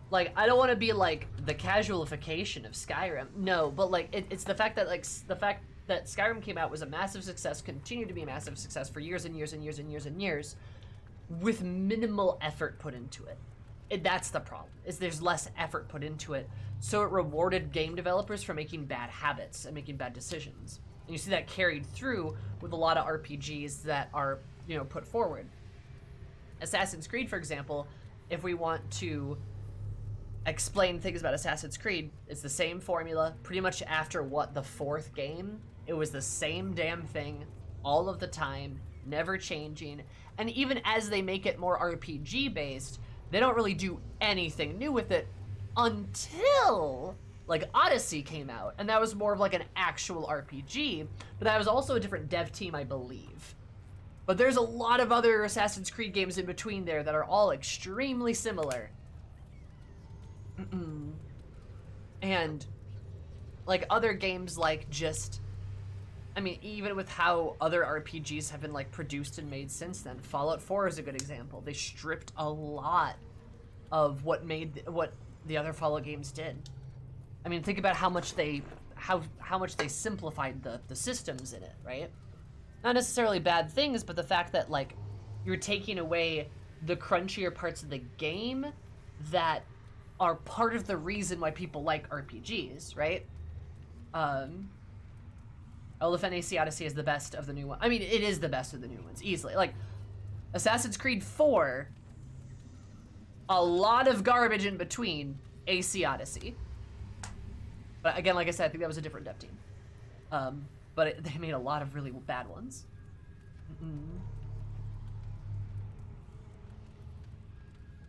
Like, I don't want to be like the casualification of Skyrim. No, but like it's the fact that Skyrim came out was a massive success, continued to be a massive success for years and years and years and years and years, with minimal effort put into it. That's the problem. Is there's less effort put into it, so it rewarded game developers for making bad habits and making bad decisions. And you see that carried through with a lot of RPGs that are, you know, put forward. Assassin's Creed, for example, if we want to explain things about Assassin's Creed, it's the same formula. Pretty much after the fourth game, it was the same damn thing all of the time, never changing. And even as they make it more RPG based, they don't really do anything new with it until like Odyssey came out, and that was more of like an actual RPG, but that was also a different dev team, I believe. But there's a lot of other Assassin's Creed games in between there that are all extremely similar. And like other games, like just, I mean, even with how other RPGs have been like produced and made since then, Fallout 4 is a good example. They stripped a lot of what the other Fallout games did. I mean, think about how much they simplified the systems in it, right? Not necessarily bad things, but the fact that like you're taking away the crunchier parts of the game that are part of the reason why people like RPGs, right? Elephant AC Odyssey is the best of the new one. I mean, it is the best of the new ones, easily. Like, Assassin's Creed 4, a lot of garbage in between AC Odyssey. But again, like I said, I think that was a different dev team. But they made a lot of really bad ones.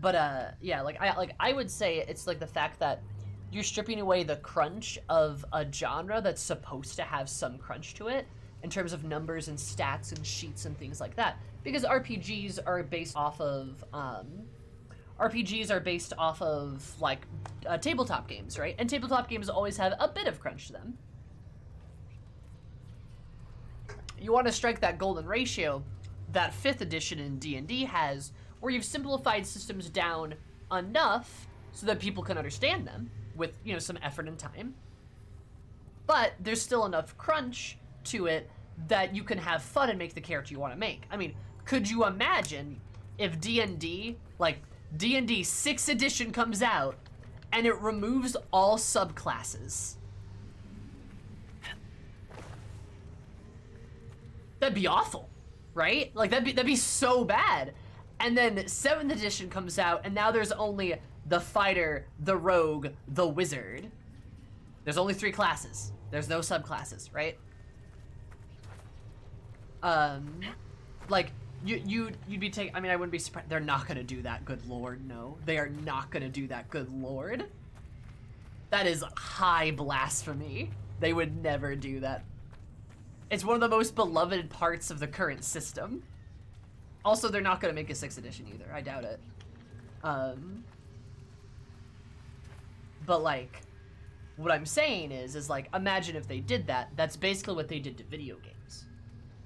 But yeah, I would say it's like the fact that you're stripping away the crunch of a genre that's supposed to have some crunch to it in terms of numbers and stats and sheets and things like that. Because RPGs are based off of like tabletop games, right? And tabletop games always have a bit of crunch to them. You want to strike that golden ratio that 5th edition in D&D has, where you've simplified systems down enough so that people can understand them with, you know, some effort and time. But there's still enough crunch to it that you can have fun and make the character you want to make. I mean, could you imagine if D&D, like D&D 6th edition comes out and it removes all subclasses? That'd be awful, right? Like that'd be so bad. And then 7th edition comes out and now there's only the fighter, the rogue, the wizard. There's only 3 classes. There's no subclasses, right? Like, you'd be taking, I mean, I wouldn't be surprised. They're not gonna do that, good lord, no. They are not gonna do that, good lord. That is high blasphemy. They would never do that. It's one of the most beloved parts of the current system. Also, they're not gonna make a 6th edition either, I doubt it. But like, what I'm saying is like, imagine if they did that. That's basically what they did to video games.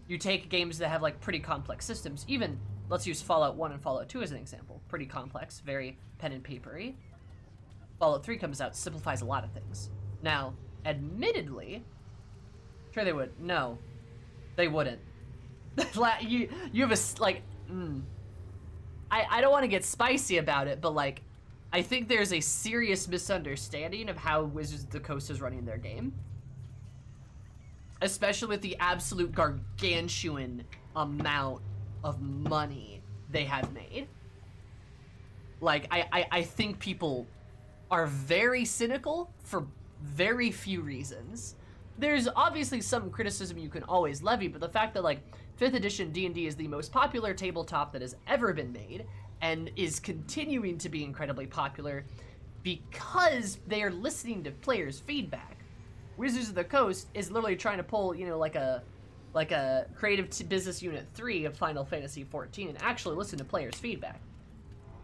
You take games that have like pretty complex systems, even, let's use Fallout 1 and Fallout 2 as an example. Pretty complex, very pen and papery. Fallout 3 comes out, simplifies a lot of things. Now, admittedly, sure they would. No, they wouldn't. you have a, like, I don't want to get spicy about it, but like, I think there's a serious misunderstanding of how Wizards of the Coast is running their game. Especially with the absolute gargantuan amount of money they have made. Like, I think people are very cynical for very few reasons. There's obviously some criticism you can always levy, but the fact that like 5th edition D&D is the most popular tabletop that has ever been made and is continuing to be incredibly popular because they are listening to players' feedback. Wizards of the Coast is literally trying to pull, you know, like a creative business unit 3 of Final Fantasy XIV and actually listen to players' feedback.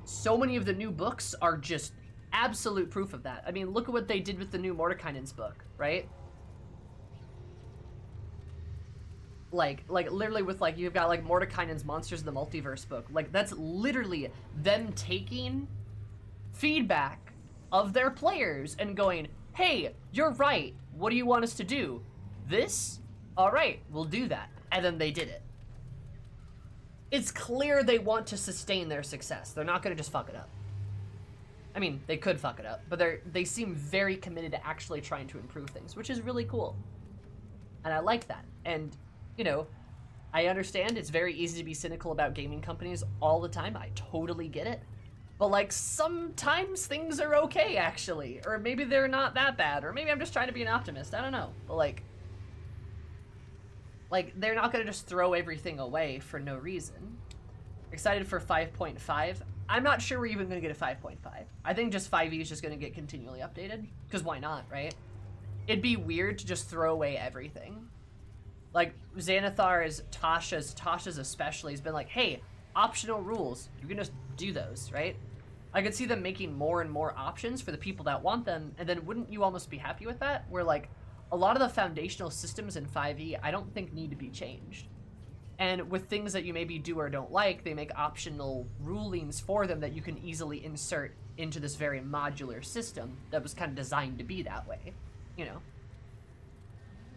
So many of the new books are just absolute proof of that. I mean, look at what they did with the new Mordekainen's book, right? Like literally with like, you've got like Mordekainen's Monsters of the Multiverse book. Like, that's literally them taking feedback of their players and going, hey, you're right. What do you want us to do? This? All right, we'll do that. And then they did it. It's clear they want to sustain their success. They're not going to just fuck it up. I mean, they could fuck it up, but they seem very committed to actually trying to improve things, which is really cool. And I like that. And, you know, I understand it's very easy to be cynical about gaming companies all the time. I totally get it. But, like, sometimes things are okay, actually. Or maybe they're not that bad. Or maybe I'm just trying to be an optimist. I don't know. But, like they're not going to just throw everything away for no reason. Excited for 5.5. I'm not sure we're even going to get a 5.5. I think just 5e is just going to get continually updated. Because why not, right? It'd be weird to just throw away everything. Like, Xanathar's, Tasha's especially, has been like, hey, optional rules. You can just do those, right? I could see them making more and more options for the people that want them, and then wouldn't you almost be happy with that? Where, like, a lot of the foundational systems in 5e, I don't think need to be changed. And with things that you maybe do or don't like, they make optional rulings for them that you can easily insert into this very modular system that was kind of designed to be that way, you know?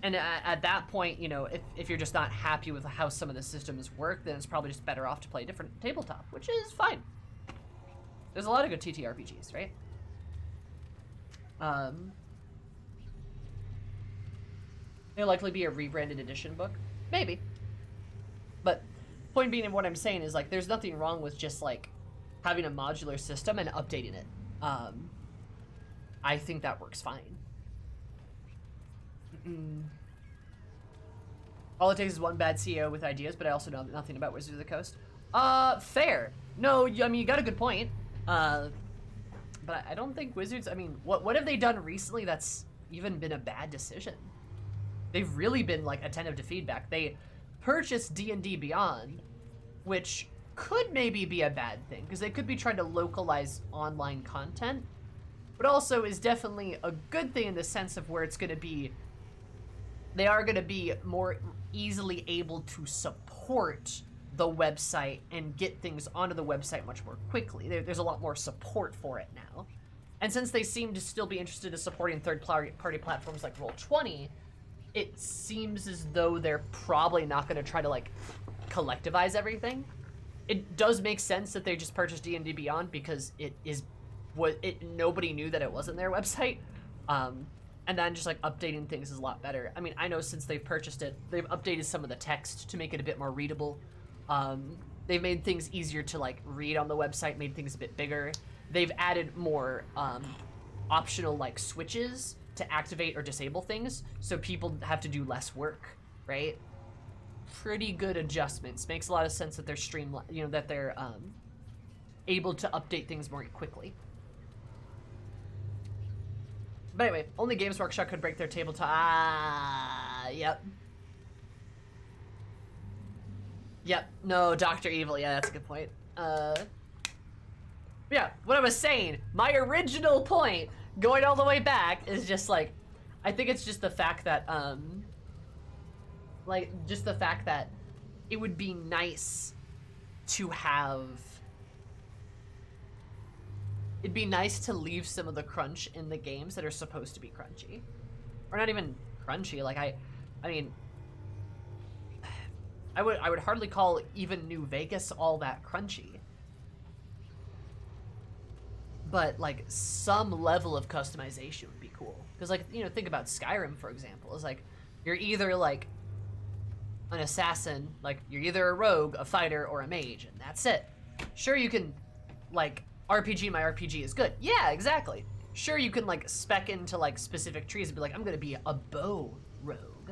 And at that point, you know, if you're just not happy with how some of the systems work, then it's probably just better off to play a different tabletop, which is fine. There's a lot of good TTRPGs, right? There'll likely be a rebranded edition book. Maybe. But point being, and what I'm saying is, like, there's nothing wrong with just, like, having a modular system and updating it. I think that works fine. All it takes is one bad CEO with ideas, but I also know nothing about Wizards of the Coast. Fair. No, I mean, you got a good point. But I don't think Wizards, I mean, what have they done recently that's even been a bad decision? They've really been, like, attentive to feedback. They purchased D&D Beyond, which could maybe be a bad thing, because they could be trying to localize online content, but also is definitely a good thing in the sense of where it's going to be, they are going to be more easily able to support the website and get things onto the website much more quickly. There's a lot more support for it now. And since they seem to still be interested in supporting third-party platforms like Roll20, it seems as though they're probably not going to try to, like, collectivize everything. It does make sense that they just purchased D&D Beyond because nobody knew that it wasn't their website. And then just, like, updating things is a lot better. I mean, I know since they've purchased it, they've updated some of the text to make it a bit more readable. They've made things easier to, like, read on the website, made things a bit bigger. They've added more optional, like, switches to activate or disable things, so people have to do less work, right? pretty good adjustments. Makes a lot of sense that they're streamlined, you know, that they're able to update things more quickly. But anyway, only Games Workshop could break their tabletop. Yep. Yep. No, Dr. Evil. Yeah, that's a good point. Yeah, what I was saying, my original point, going all the way back, is just like, I think it's just the fact that, like, just the fact that it would be nice to have, it'd be nice to leave some of the crunch in the games that are supposed to be crunchy. Or not even crunchy, like, I mean, I would hardly call even New Vegas all that crunchy. But, like, some level of customization would be cool. Because, like, you know, think about Skyrim, for example. It's like, you're either, like, an assassin, like, you're either a rogue, a fighter, or a mage, and that's it. Sure, you can, like, RPG, my RPG is good. Yeah, exactly. Sure, you can, like, spec into, like, specific trees and be like, I'm gonna be a bow rogue.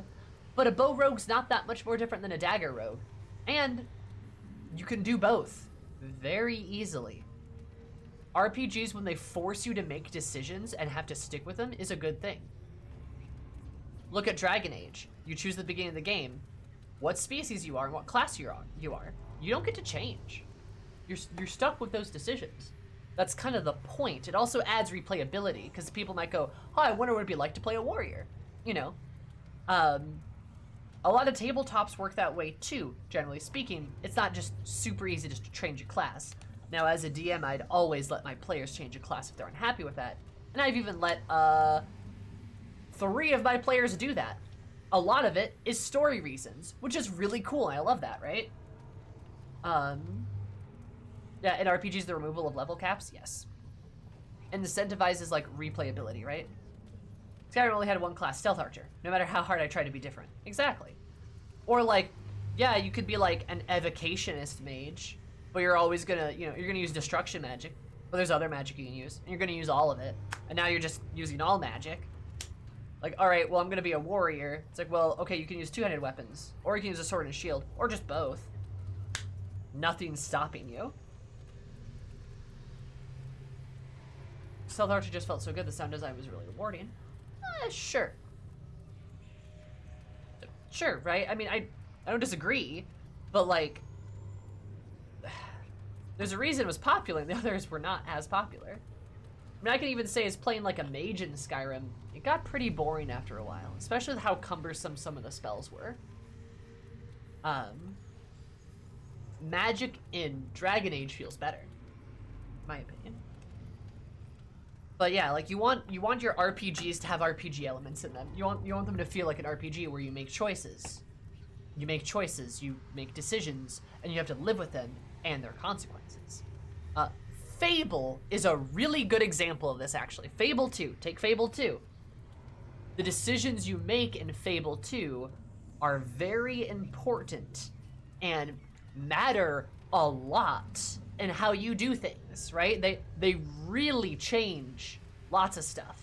But a bow rogue's not that much more different than a dagger rogue. And you can do both very easily. RPGs, when they force you to make decisions and have to stick with them, is a good thing. Look at Dragon Age. You choose at the beginning of the game what species you are and what class you are. You don't get to change. You're stuck with those decisions. That's kind of the point. It also adds replayability, because people might go, oh, I wonder what it'd be like to play a warrior. You know. A lot of tabletops work that way too, generally speaking. It's not just super easy just to change a class. Now, as a DM, I'd always let my players change a class if they're unhappy with that. And I've even let 3 of my players do that. A lot of it is story reasons, which is really cool. I love that, right? Yeah, in RPGs, the removal of level caps, yes. And incentivizes, like, replayability, right? Skyrim only had one class, Stealth Archer, no matter how hard I try to be different. Exactly. Or, like, yeah, you could be, like, an evocationist mage, but you're always gonna, you know, you're gonna use destruction magic. But there's other magic you can use, and you're gonna use all of it. And now you're just using all magic. Like, alright, well, I'm gonna be a warrior. It's like, well, okay, you can use two-handed weapons. Or you can use a sword and a shield. Or just both. Nothing's stopping you. Stealth Archer just felt so good, the sound design was really rewarding. Sure. Sure, right? I mean, I don't disagree, but, like, there's a reason it was popular and the others were not as popular. I mean, I can even say as playing, like, a mage in Skyrim, it got pretty boring after a while, especially with how cumbersome some of the spells were. Magic in Dragon Age feels better, in my opinion. But yeah, like, you want your RPGs to have RPG elements in them. You want them to feel like an RPG where you make choices. You make choices, you make decisions, and you have to live with them and their consequences. Fable is a really good example of this, actually. Fable 2. Take Fable 2. The decisions you make in Fable 2 are very important and matter a lot in how you do things, right? They really change lots of stuff.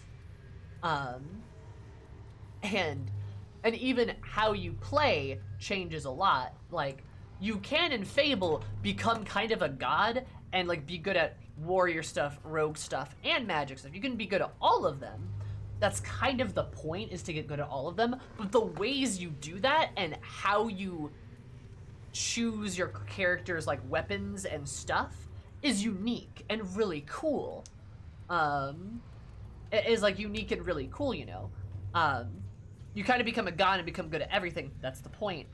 And even how you play changes a lot. Like, you can in Fable become kind of a god and, like, be good at warrior stuff, rogue stuff, and magic stuff. You can be good at all of them. That's kind of the point, is to get good at all of them. But the ways you do that and how you choose your character's, like, weapons and stuff is unique and really cool. It is, like, unique and really cool, you know. You kind of become a god and become good at everything. That's the point.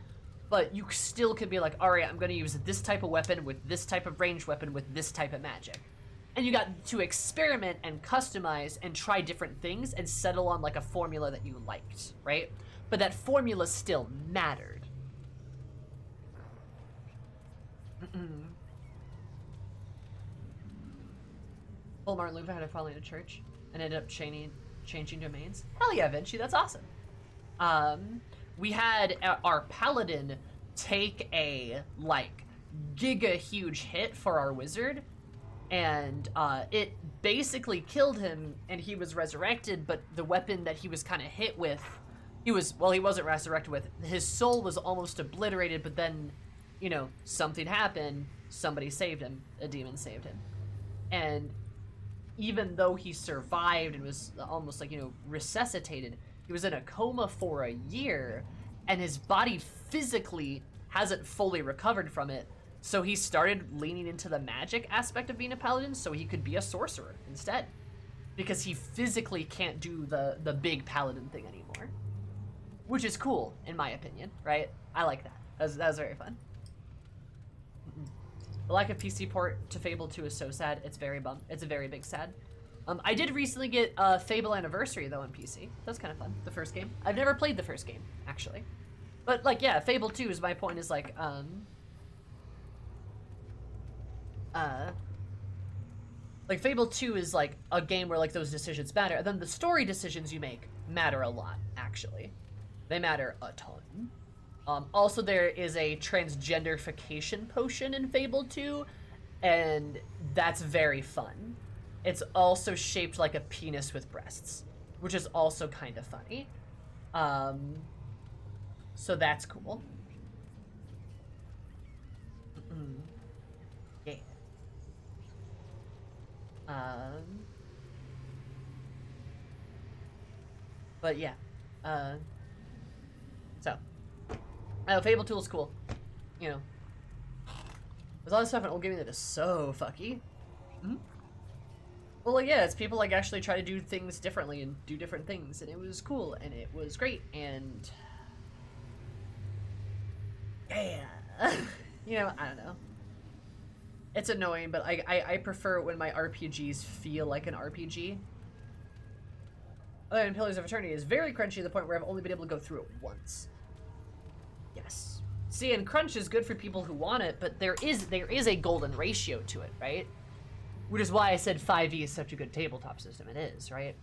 But you still could be like, alright, I'm going to use this type of weapon with this type of ranged weapon with this type of magic. And you got to experiment and customize and try different things and settle on, like, a formula that you liked, right? But that formula still mattered. Well, Martin Luther had a following a church and ended up changing domains. Hell yeah, Vinci, that's awesome. We had our paladin take a, like, giga huge hit for our wizard, and it basically killed him, and he was resurrected, but the weapon that he was kind of hit with, he wasn't resurrected with. His soul was almost obliterated, but then, you know, something happened. Somebody saved him. A demon saved him. And even though he survived and was almost like, you know, resuscitated, he was in a coma for a year, and his body physically hasn't fully recovered from it. So he started leaning into the magic aspect of being a paladin so he could be a sorcerer instead. Because he physically can't do the big paladin thing anymore. Which is cool, in my opinion, right? I like that. That was very fun. The lack of PC port to Fable 2 is so sad. It's a very big sad. I did recently get Fable Anniversary, though, on PC. That's kind of fun, the first game. I've never played the first game, actually. But, like, yeah, Fable 2 is my point, is, like, like, Fable 2 is, like, a game where, like, those decisions matter. And then the story decisions you make matter a lot, actually. They matter a ton. Also, there is a transgenderification potion in Fable 2, and that's very fun. It's also shaped like a penis with breasts, which is also kind of funny. So that's cool. Yeah. But yeah. So. Fable 2 is cool. You know. There's a lot of stuff in old gaming that is so fucky. Well, like, yeah, it's people, like, actually try to do things differently and do different things, and it was cool, and it was great, and... yeah. You know, I don't know. It's annoying, but I prefer when my RPGs feel like an RPG. Other than Pillars of Eternity is very crunchy to the point where I've only been able to go through it once. Yes. See, and crunch is good for people who want it, but there is a golden ratio to it, right? Which is why I said 5e is such a good tabletop system. It is, right?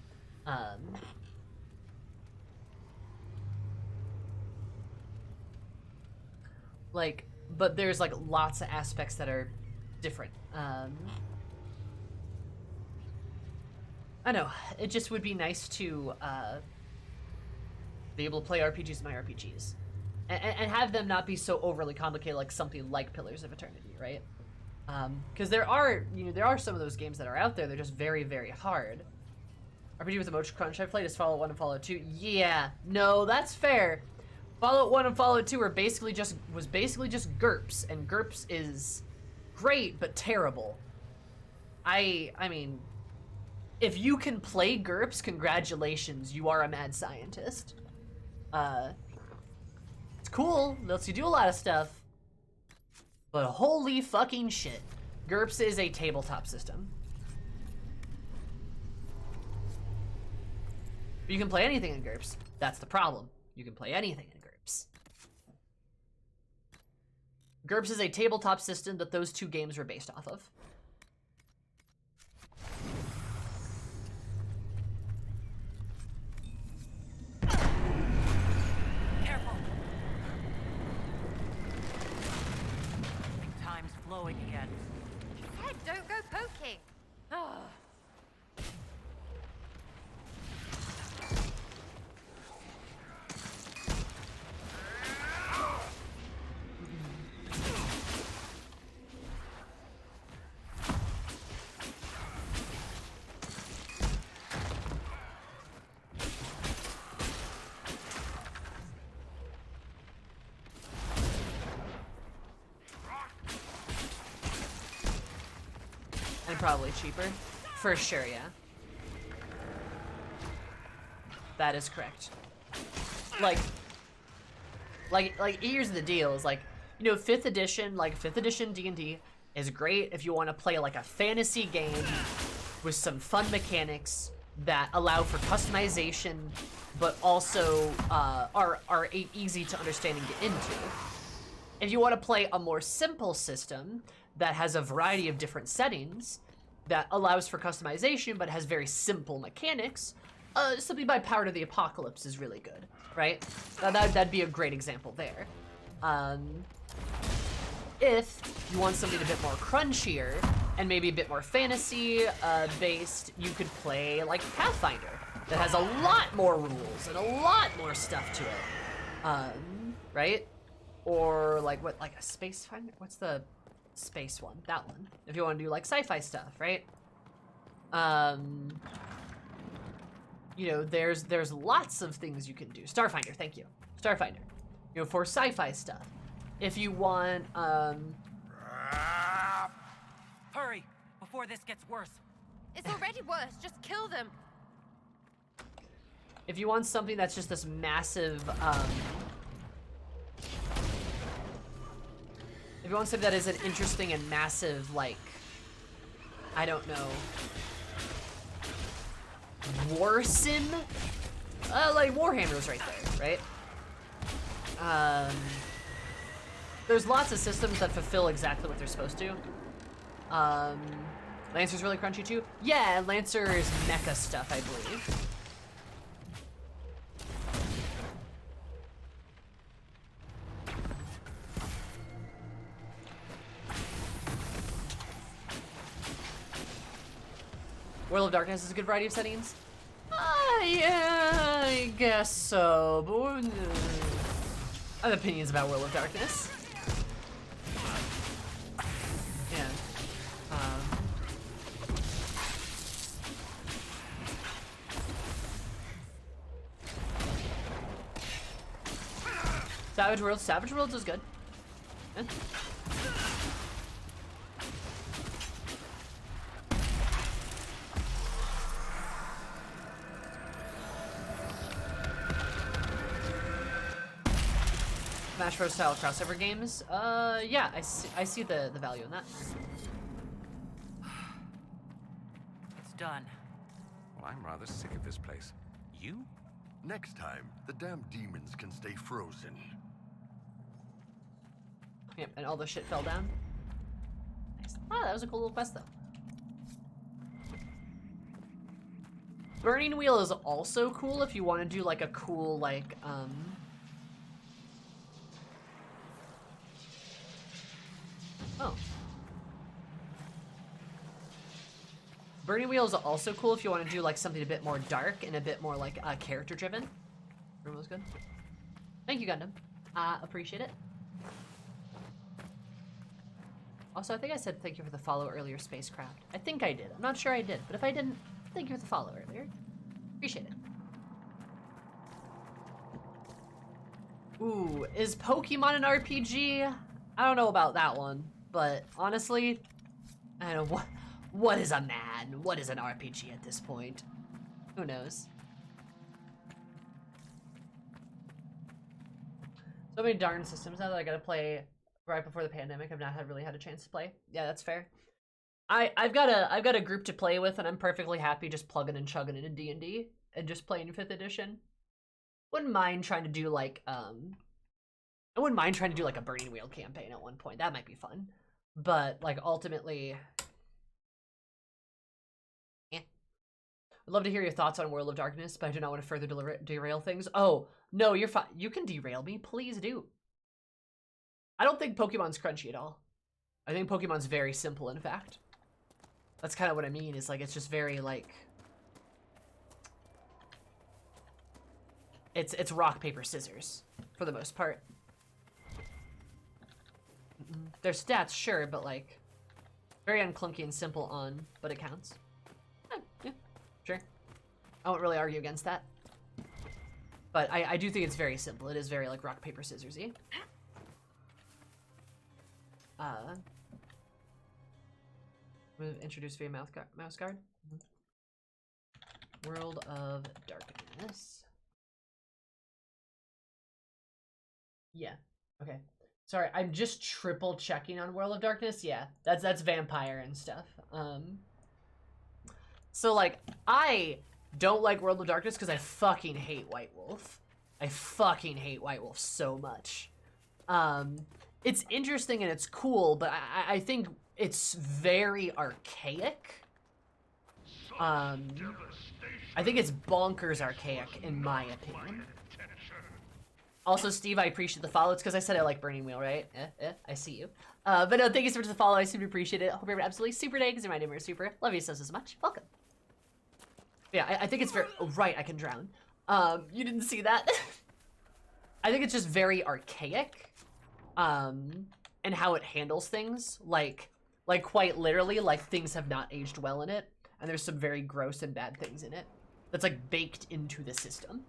Like, but there's, like, lots of aspects that are different. I know, it just would be nice to be able to play RPGs in my RPGs. And have them not be so overly complicated like something like Pillars of Eternity, right? Because there are some of those games that are out there. They're just very, very hard. RPG with emotion crunch I've played is Fallout 1 and Fallout 2. Yeah, no, that's fair. Fallout 1 and Fallout 2 were basically just GURPS, and GURPS is great but terrible. I mean, if you can play GURPS, congratulations, you are a mad scientist. It's cool, lets you do a lot of stuff. But holy fucking shit. GURPS is a tabletop system. But you can play anything in GURPS. That's the problem. You can play anything in GURPS. GURPS is a tabletop system that those two games were based off of. Again. Ted, don't go poking. And probably cheaper. For sure, yeah. That is correct. Like here's the deal, is like, you know, 5th edition D&D is great if you want to play like a fantasy game with some fun mechanics that allow for customization, but also are easy to understand and get into. If you want to play a more simple system that has a variety of different settings that allows for customization but has very simple mechanics, something by Power to the Apocalypse is really good, right? That'd be a great example there. If you want something a bit more crunchier and maybe a bit more fantasy based, you could play like Pathfinder, that has a lot more rules and a lot more stuff to it. Right? Or like what, like a space finder? What's the space one? That one. If you want to do like sci-fi stuff, right? You know, there's lots of things you can do. Starfinder, thank you. Starfinder. You know, for sci-fi stuff. If you want, Hurry, before this gets worse. It's already worse. Just kill them. if you want something that's just this massive, if you want something that is an interesting and massive, like, I don't know, war sim? Like Warhammer's right there, right? There's lots of systems that fulfill exactly what they're supposed to. Lancer's really crunchy too? Yeah, Lancer is mecha stuff, I believe. World of Darkness is a good variety of settings? Yeah, I guess so, but I have opinions about World of Darkness. Yeah. Savage Worlds is good. Eh. Smash Bros. Style crossover games? Yeah, I see the value in that. It's done. Well, I'm rather sick of this place. You? Next time, the damn demons can stay frozen. Yep, and all the shit fell down. Nice. Ah, that was a cool little quest, though. Burning Wheel is also cool if you want to do, like, a cool, like, Oh. Burning Wheel is also cool if you want to do like something a bit more dark and a bit more like character driven. Everyone was good. Thank you, Gundam. Appreciate it. Also, I think I said thank you for the follow earlier, Spacecraft. I think I did. I'm not sure I did, but if I didn't, thank you for the follow earlier. Appreciate it. Ooh, is Pokemon an RPG? I don't know about that one. But honestly, I don't know what is a man? What is an RPG at this point? Who knows? So many darn systems now that I gotta play right before the pandemic. I've not really had a chance to play. Yeah, that's fair. I've got a group to play with, and I'm perfectly happy just plugging and chugging into D&D and just playing 5th edition. Wouldn't mind trying to do like I wouldn't mind trying to do like a Burning Wheel campaign at one point. That might be fun. But, like, ultimately, I'd love to hear your thoughts on World of Darkness, but I do not want to further derail things. Oh, no, you're fine. You can derail me. Please do. I don't think Pokemon's crunchy at all. I think Pokemon's very simple, in fact. That's kind of what I mean, is, like, it's just very, like... It's rock, paper, scissors, for the most part. Their stats, sure, but like very unclunky and simple on, but it counts. Yeah, sure. I won't really argue against that. But I do think it's very simple. It is very like rock, paper, scissors-y. Introduce via mouse guard. World of Darkness. Yeah. Okay. Sorry, I'm just triple checking on World of Darkness. Yeah, that's vampire and stuff. So like, I don't like World of Darkness because I fucking hate White Wolf. I fucking hate White Wolf so much. It's interesting and it's cool, but I think it's very archaic. I think it's bonkers archaic in my opinion. Also, Steve, I appreciate the follow. It's because I said I like Burning Wheel, right? I see you. But no, thank you so much for the follow. I super appreciate it. Hope you're absolutely super day because you're my name super. Love you so much. Welcome. Yeah, I think it's very... Oh, right, I can drown. You didn't see that? I think it's just very archaic. And how it handles things. Like quite literally, like, things have not aged well in it. And there's some very gross and bad things in it. That's, like, baked into the system.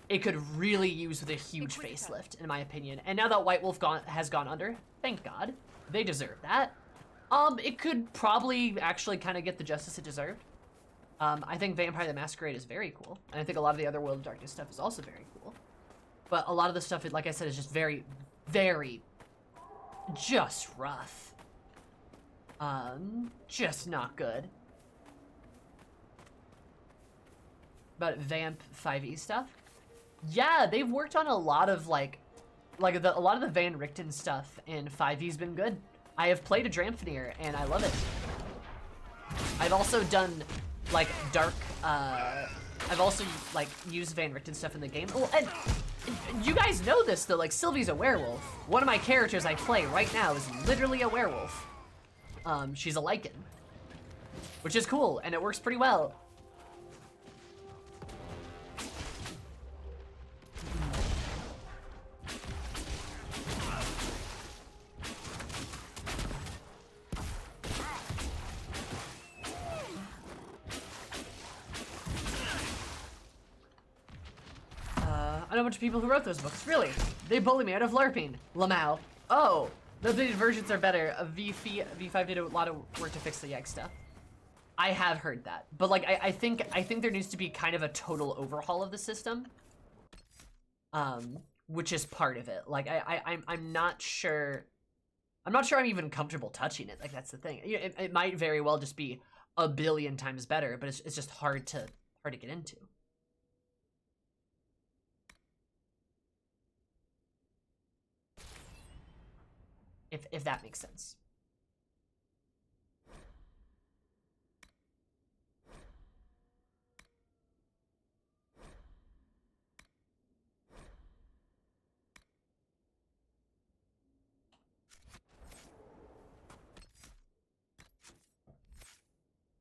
It could really use with a huge facelift, in my opinion. And now that White Wolf has gone under, thank God. They deserve that. It could probably actually kind of get the justice it deserved. I think Vampire the Masquerade is very cool. And I think a lot of the other World of Darkness stuff is also very cool. But a lot of the stuff, like I said, is just very, very just rough. Just not good. But Vamp 5e stuff? Yeah, they've worked on a lot of, a lot of the Van Richten stuff in 5e's been good. I have played a Dramphneer, and I love it. I've also done, like, dark, I've also, like, used Van Richten stuff in the game. Oh, and you guys know this, though, like, Sylvie's a werewolf. One of my characters I play right now is literally a werewolf. She's a Lycan. Which is cool, and it works pretty well. I know a bunch of people who wrote those books. Really? They bully me out of LARPing. Lamau. Oh, the updated versions are better. V5 did a lot of work to fix the Yegg stuff. I have heard that, but like I think there needs to be kind of a total overhaul of the system, which is part of it. Like I'm not sure. I'm not sure I'm even comfortable touching it. Like that's the thing. It might very well just be a billion times better, but it's just hard to get into. If that makes sense.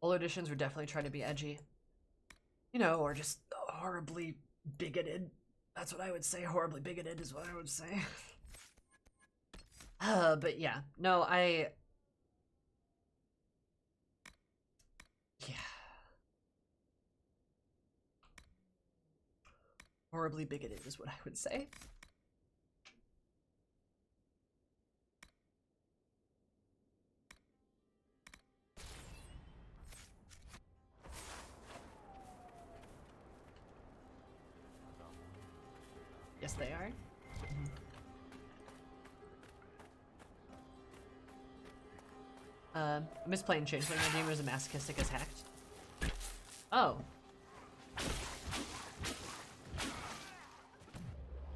Old editions were definitely trying to be edgy. You know, or just horribly bigoted. That's what I would say. Horribly bigoted is what I would say. But yeah, no, yeah. Horribly bigoted is what I would say. Yes, they are. I miss playing Changeling. My game was as masochistic as hacked. Oh.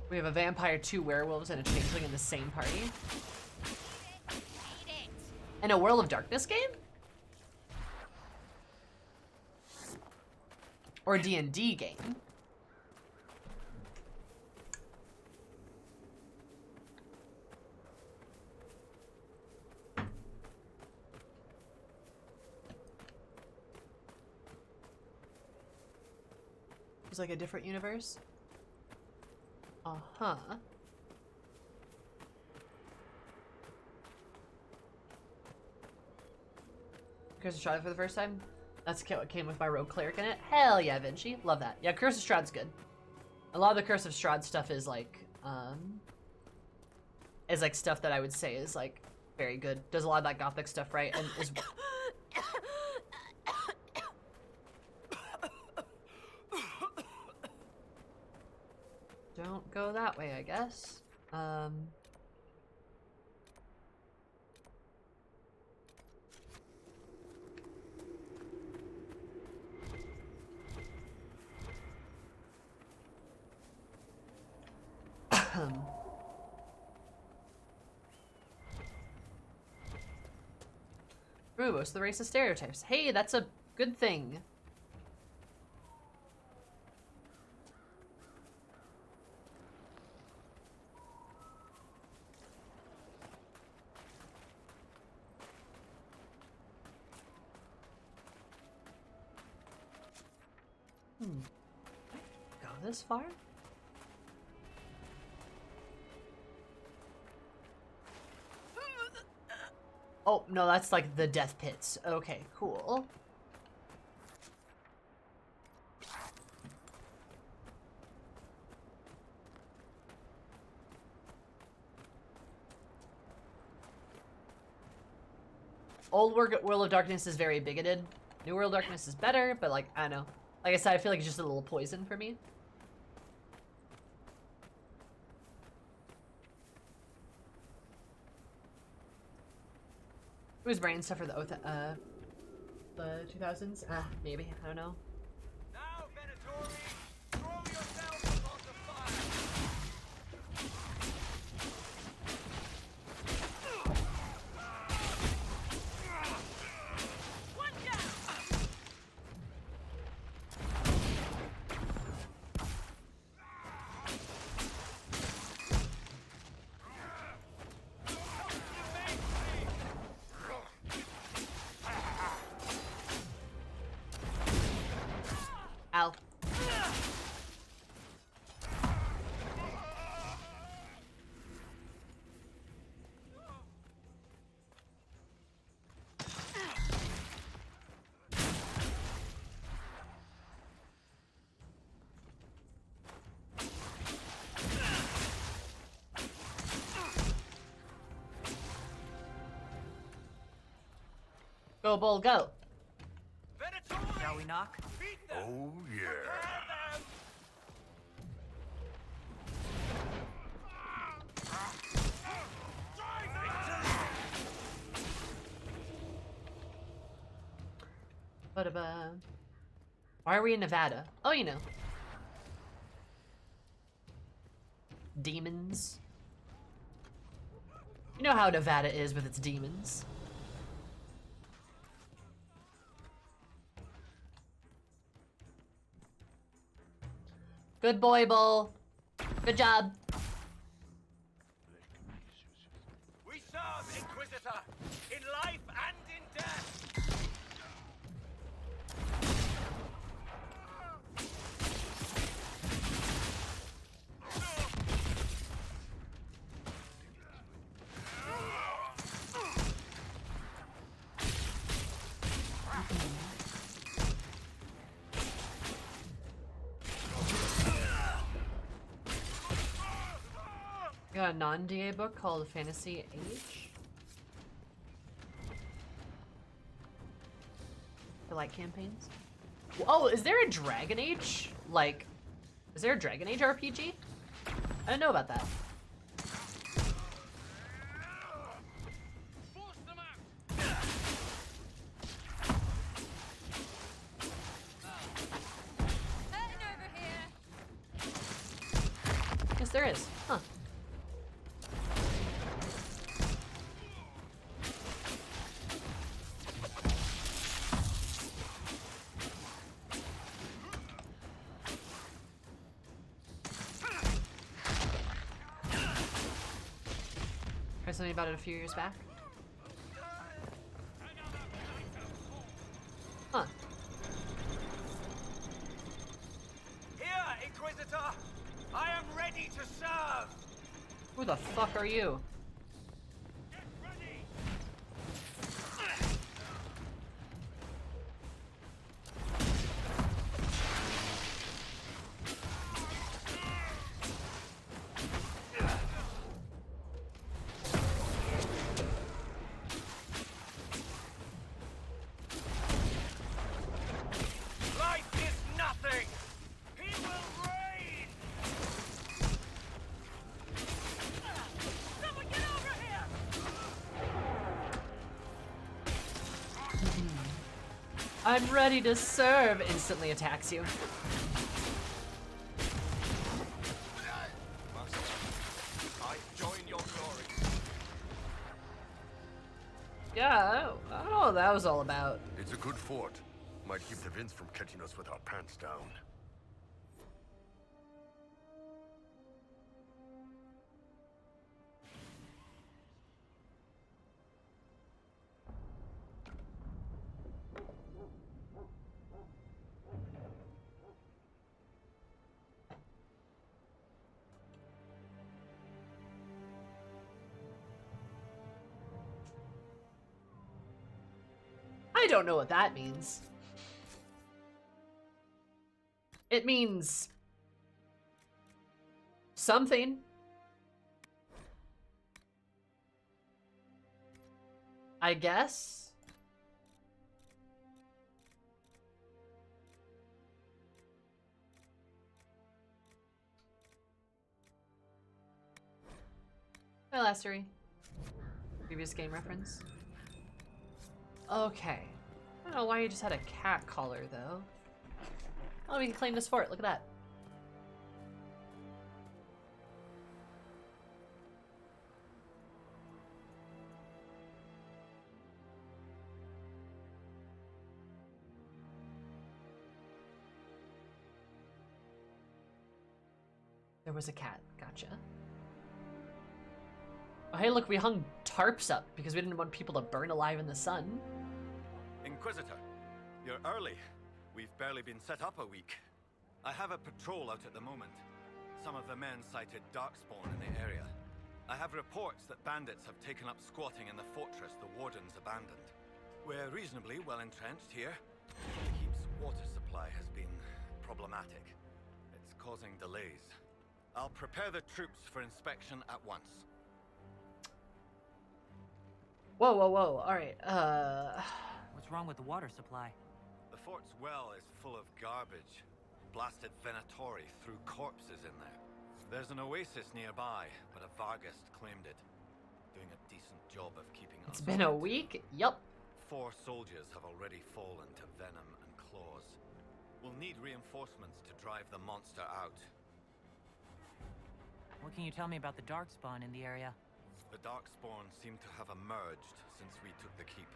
We have a vampire, 2 werewolves, and a changeling in the same party. In a World of Darkness game? Or a D&D game? It's like a different universe? Uh-huh. Curse of Strahd for the first time? That's what came with my rogue cleric in it? Hell yeah, Vinci. Love that. Yeah, Curse of Strahd's good. A lot of the Curse of Strahd stuff is like stuff that I would say is like very good. Does a lot of that gothic stuff right, and is don't go that way, I guess. Ooh, most of the racist stereotypes. Hey, that's a good thing. Go this far? Oh, no, that's like the death pits. Okay, cool. Old World of Darkness is very bigoted. New World of Darkness is better, but like, I don't know. Like I said, I feel like it's just a little poison for me. Whose brain suffered the 2000s? Maybe. I don't know. Now, Venatori, throw yourself upon the fire. One down. Ow. Go, Bull, go. Shall we knock? Oh, yeah. Why are we in Nevada? Oh, you know. Demons. You know how Nevada is with its demons. Good boy, Bull. Good job. We serve, Inquisitor, in life and in death. Got a non-DA book called Fantasy Age. For like campaigns. Oh, is there a Dragon Age? Like, is there a Dragon Age RPG? I didn't know about that. Yes, there is. Huh. Heard something about it a few years back. Huh. Here, Inquisitor! I am ready to serve! Who the fuck are you? Life is nothing! He will reign! Someone get over here! I'm ready to serve. Instantly attacks you. I join your glory. Yeah, I don't know what that was all about. It's a good fort. Might keep the Vince from catching us with our pants down. don't know what that means. It means something. I guess. Hi, Lastery. Previous game reference. Okay. I don't know why you just had a cat collar, though. Oh, we can claim this fort. Look at that. There was a cat. Gotcha. Oh, hey, look, we hung tarps up because we didn't want people to burn alive in the sun. Inquisitor, you're early. We've barely been set up a week. I have a patrol out at the moment. Some of the men cited darkspawn in the area. I have reports that bandits have taken up squatting in the fortress the wardens abandoned. We're reasonably well entrenched here. The keep's water supply has been problematic. It's causing delays. I'll prepare the troops for inspection at once. Whoa, whoa, whoa. Alright, What's wrong with the water supply? The fort's well is full of garbage. Blasted Venatori threw corpses in there. There's an oasis nearby, but a Vargast claimed it. Doing a decent job of keeping us. It's been a week? Yup. 4 soldiers have already fallen to venom and claws. We'll need reinforcements to drive the monster out. What can you tell me about the darkspawn in the area? The darkspawn seem to have emerged since we took the keep.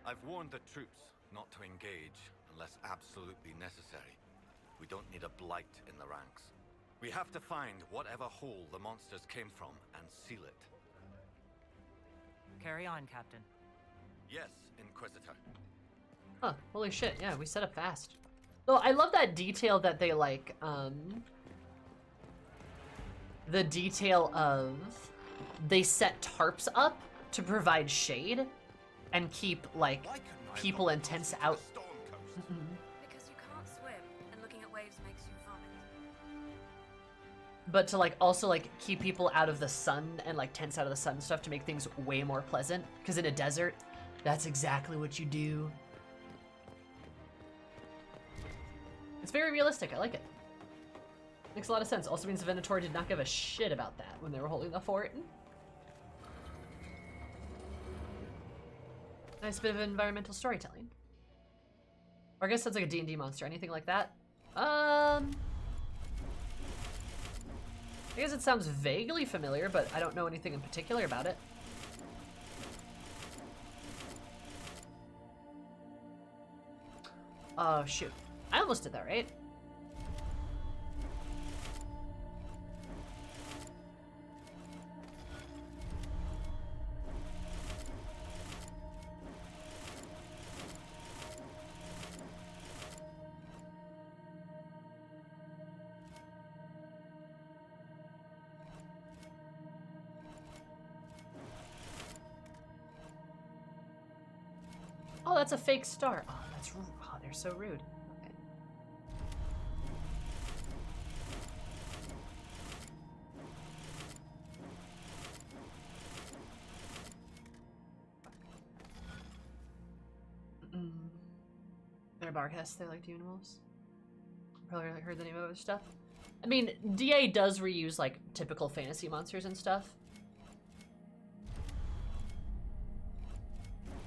I've warned the troops not to engage unless absolutely necessary. We don't need a blight in the ranks. We have to find whatever hole the monsters came from and seal it. Carry on, Captain. Yes, Inquisitor. Huh, holy shit, yeah, we set up fast. Though I love that detail that they like, the detail of they set tarps up to provide shade and keep, like, people and tents out. Because you can't swim, and looking at waves makes you vomit. But to, like, also, like, keep people out of the sun and, like, tents out of the sun and stuff to make things way more pleasant. Because in a desert, that's exactly what you do. It's very realistic. I like it. Makes a lot of sense. Also means the Venator did not give a shit about that when they were holding the fort. Nice bit of environmental storytelling. Or I guess that's like a D&D monster. Anything like that? I guess it sounds vaguely familiar, but I don't know anything in particular about it. Oh, shoot. I almost did that, right? Oh, that's a fake star. Oh, that's rude. Oh, they're so rude. Okay. They're Barghest. They like demon wolves. Probably like heard the name of other stuff. I mean, DA does reuse like typical fantasy monsters and stuff.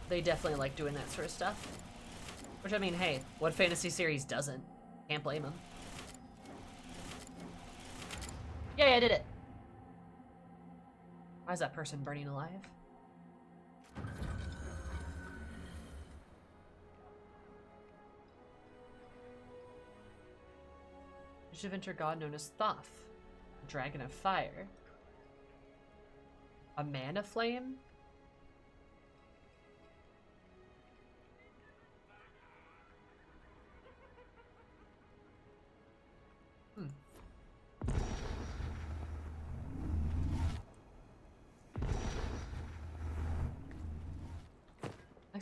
They definitely like doing that sort of stuff. Which, I mean, hey, what fantasy series doesn't? Can't blame them. Yay, I did it! Why is that person burning alive? Mischieventer god known as Thoth. A dragon of fire. A man of flame?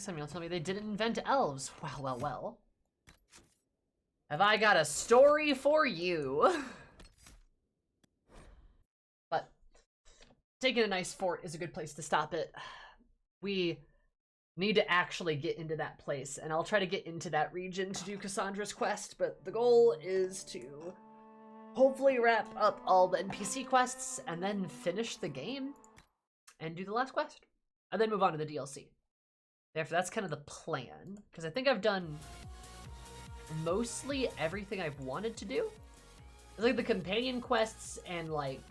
Next time you'll tell me they didn't invent elves. Well, well, well. Have I got a story for you? But taking a nice fort is a good place to stop it. We need to actually get into that place, and I'll try to get into that region to do Cassandra's quest, but the goal is to hopefully wrap up all the NPC quests and then finish the game and do the last quest and then move on to the DLC. Therefore, that's kind of the plan, because I think I've done mostly everything I've wanted to do. It's like the companion quests and like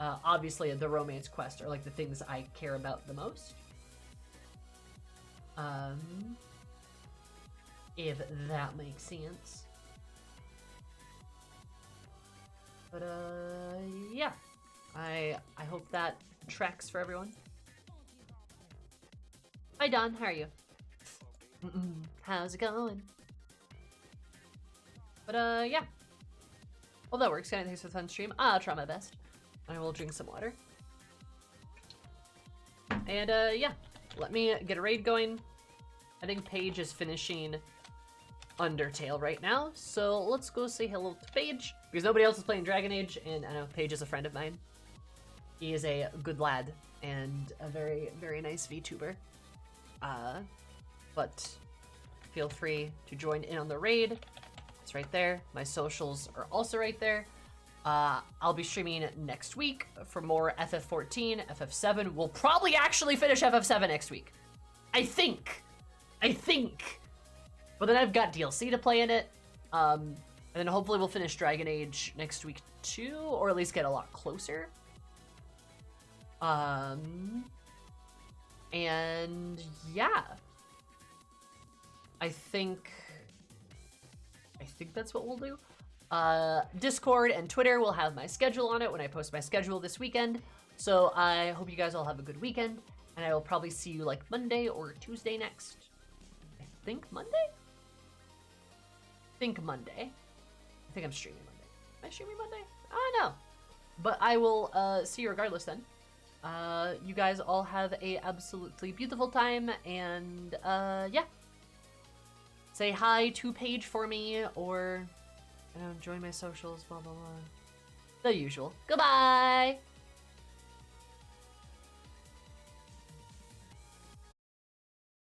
obviously the romance quest are like the things I care about the most. If that makes sense. But yeah. I hope that tracks for everyone. Hi Don, how are you? How's it going? But yeah. Well, that works. Thanks for the fun stream. I'll try my best. I will drink some water. And yeah. Let me get a raid going. I think Paige is finishing Undertale right now, so let's go say hello to Paige, because nobody else is playing Dragon Age, and I know Paige is a friend of mine. He is a good lad, and a very, very nice VTuber. But feel free to join in on the raid. It's right there. My socials are also right there. I'll be streaming next week for more FF14, FF7. We'll probably actually finish FF7 next week. I think. But then I've got DLC to play in it. And then hopefully we'll finish Dragon Age next week too, or at least get a lot closer. And yeah. I think that's what we'll do. Discord and Twitter will have my schedule on it when I post my schedule this weekend. So I hope you guys all have a good weekend, and I will probably see you like Monday or Tuesday next. I think Monday? I think I'm streaming Monday. Am I streaming Monday? I don't know. But I will see you regardless then. You guys all have a absolutely beautiful time, and yeah. Say hi to Paige for me, or join my socials, blah, blah, blah. The usual. Goodbye!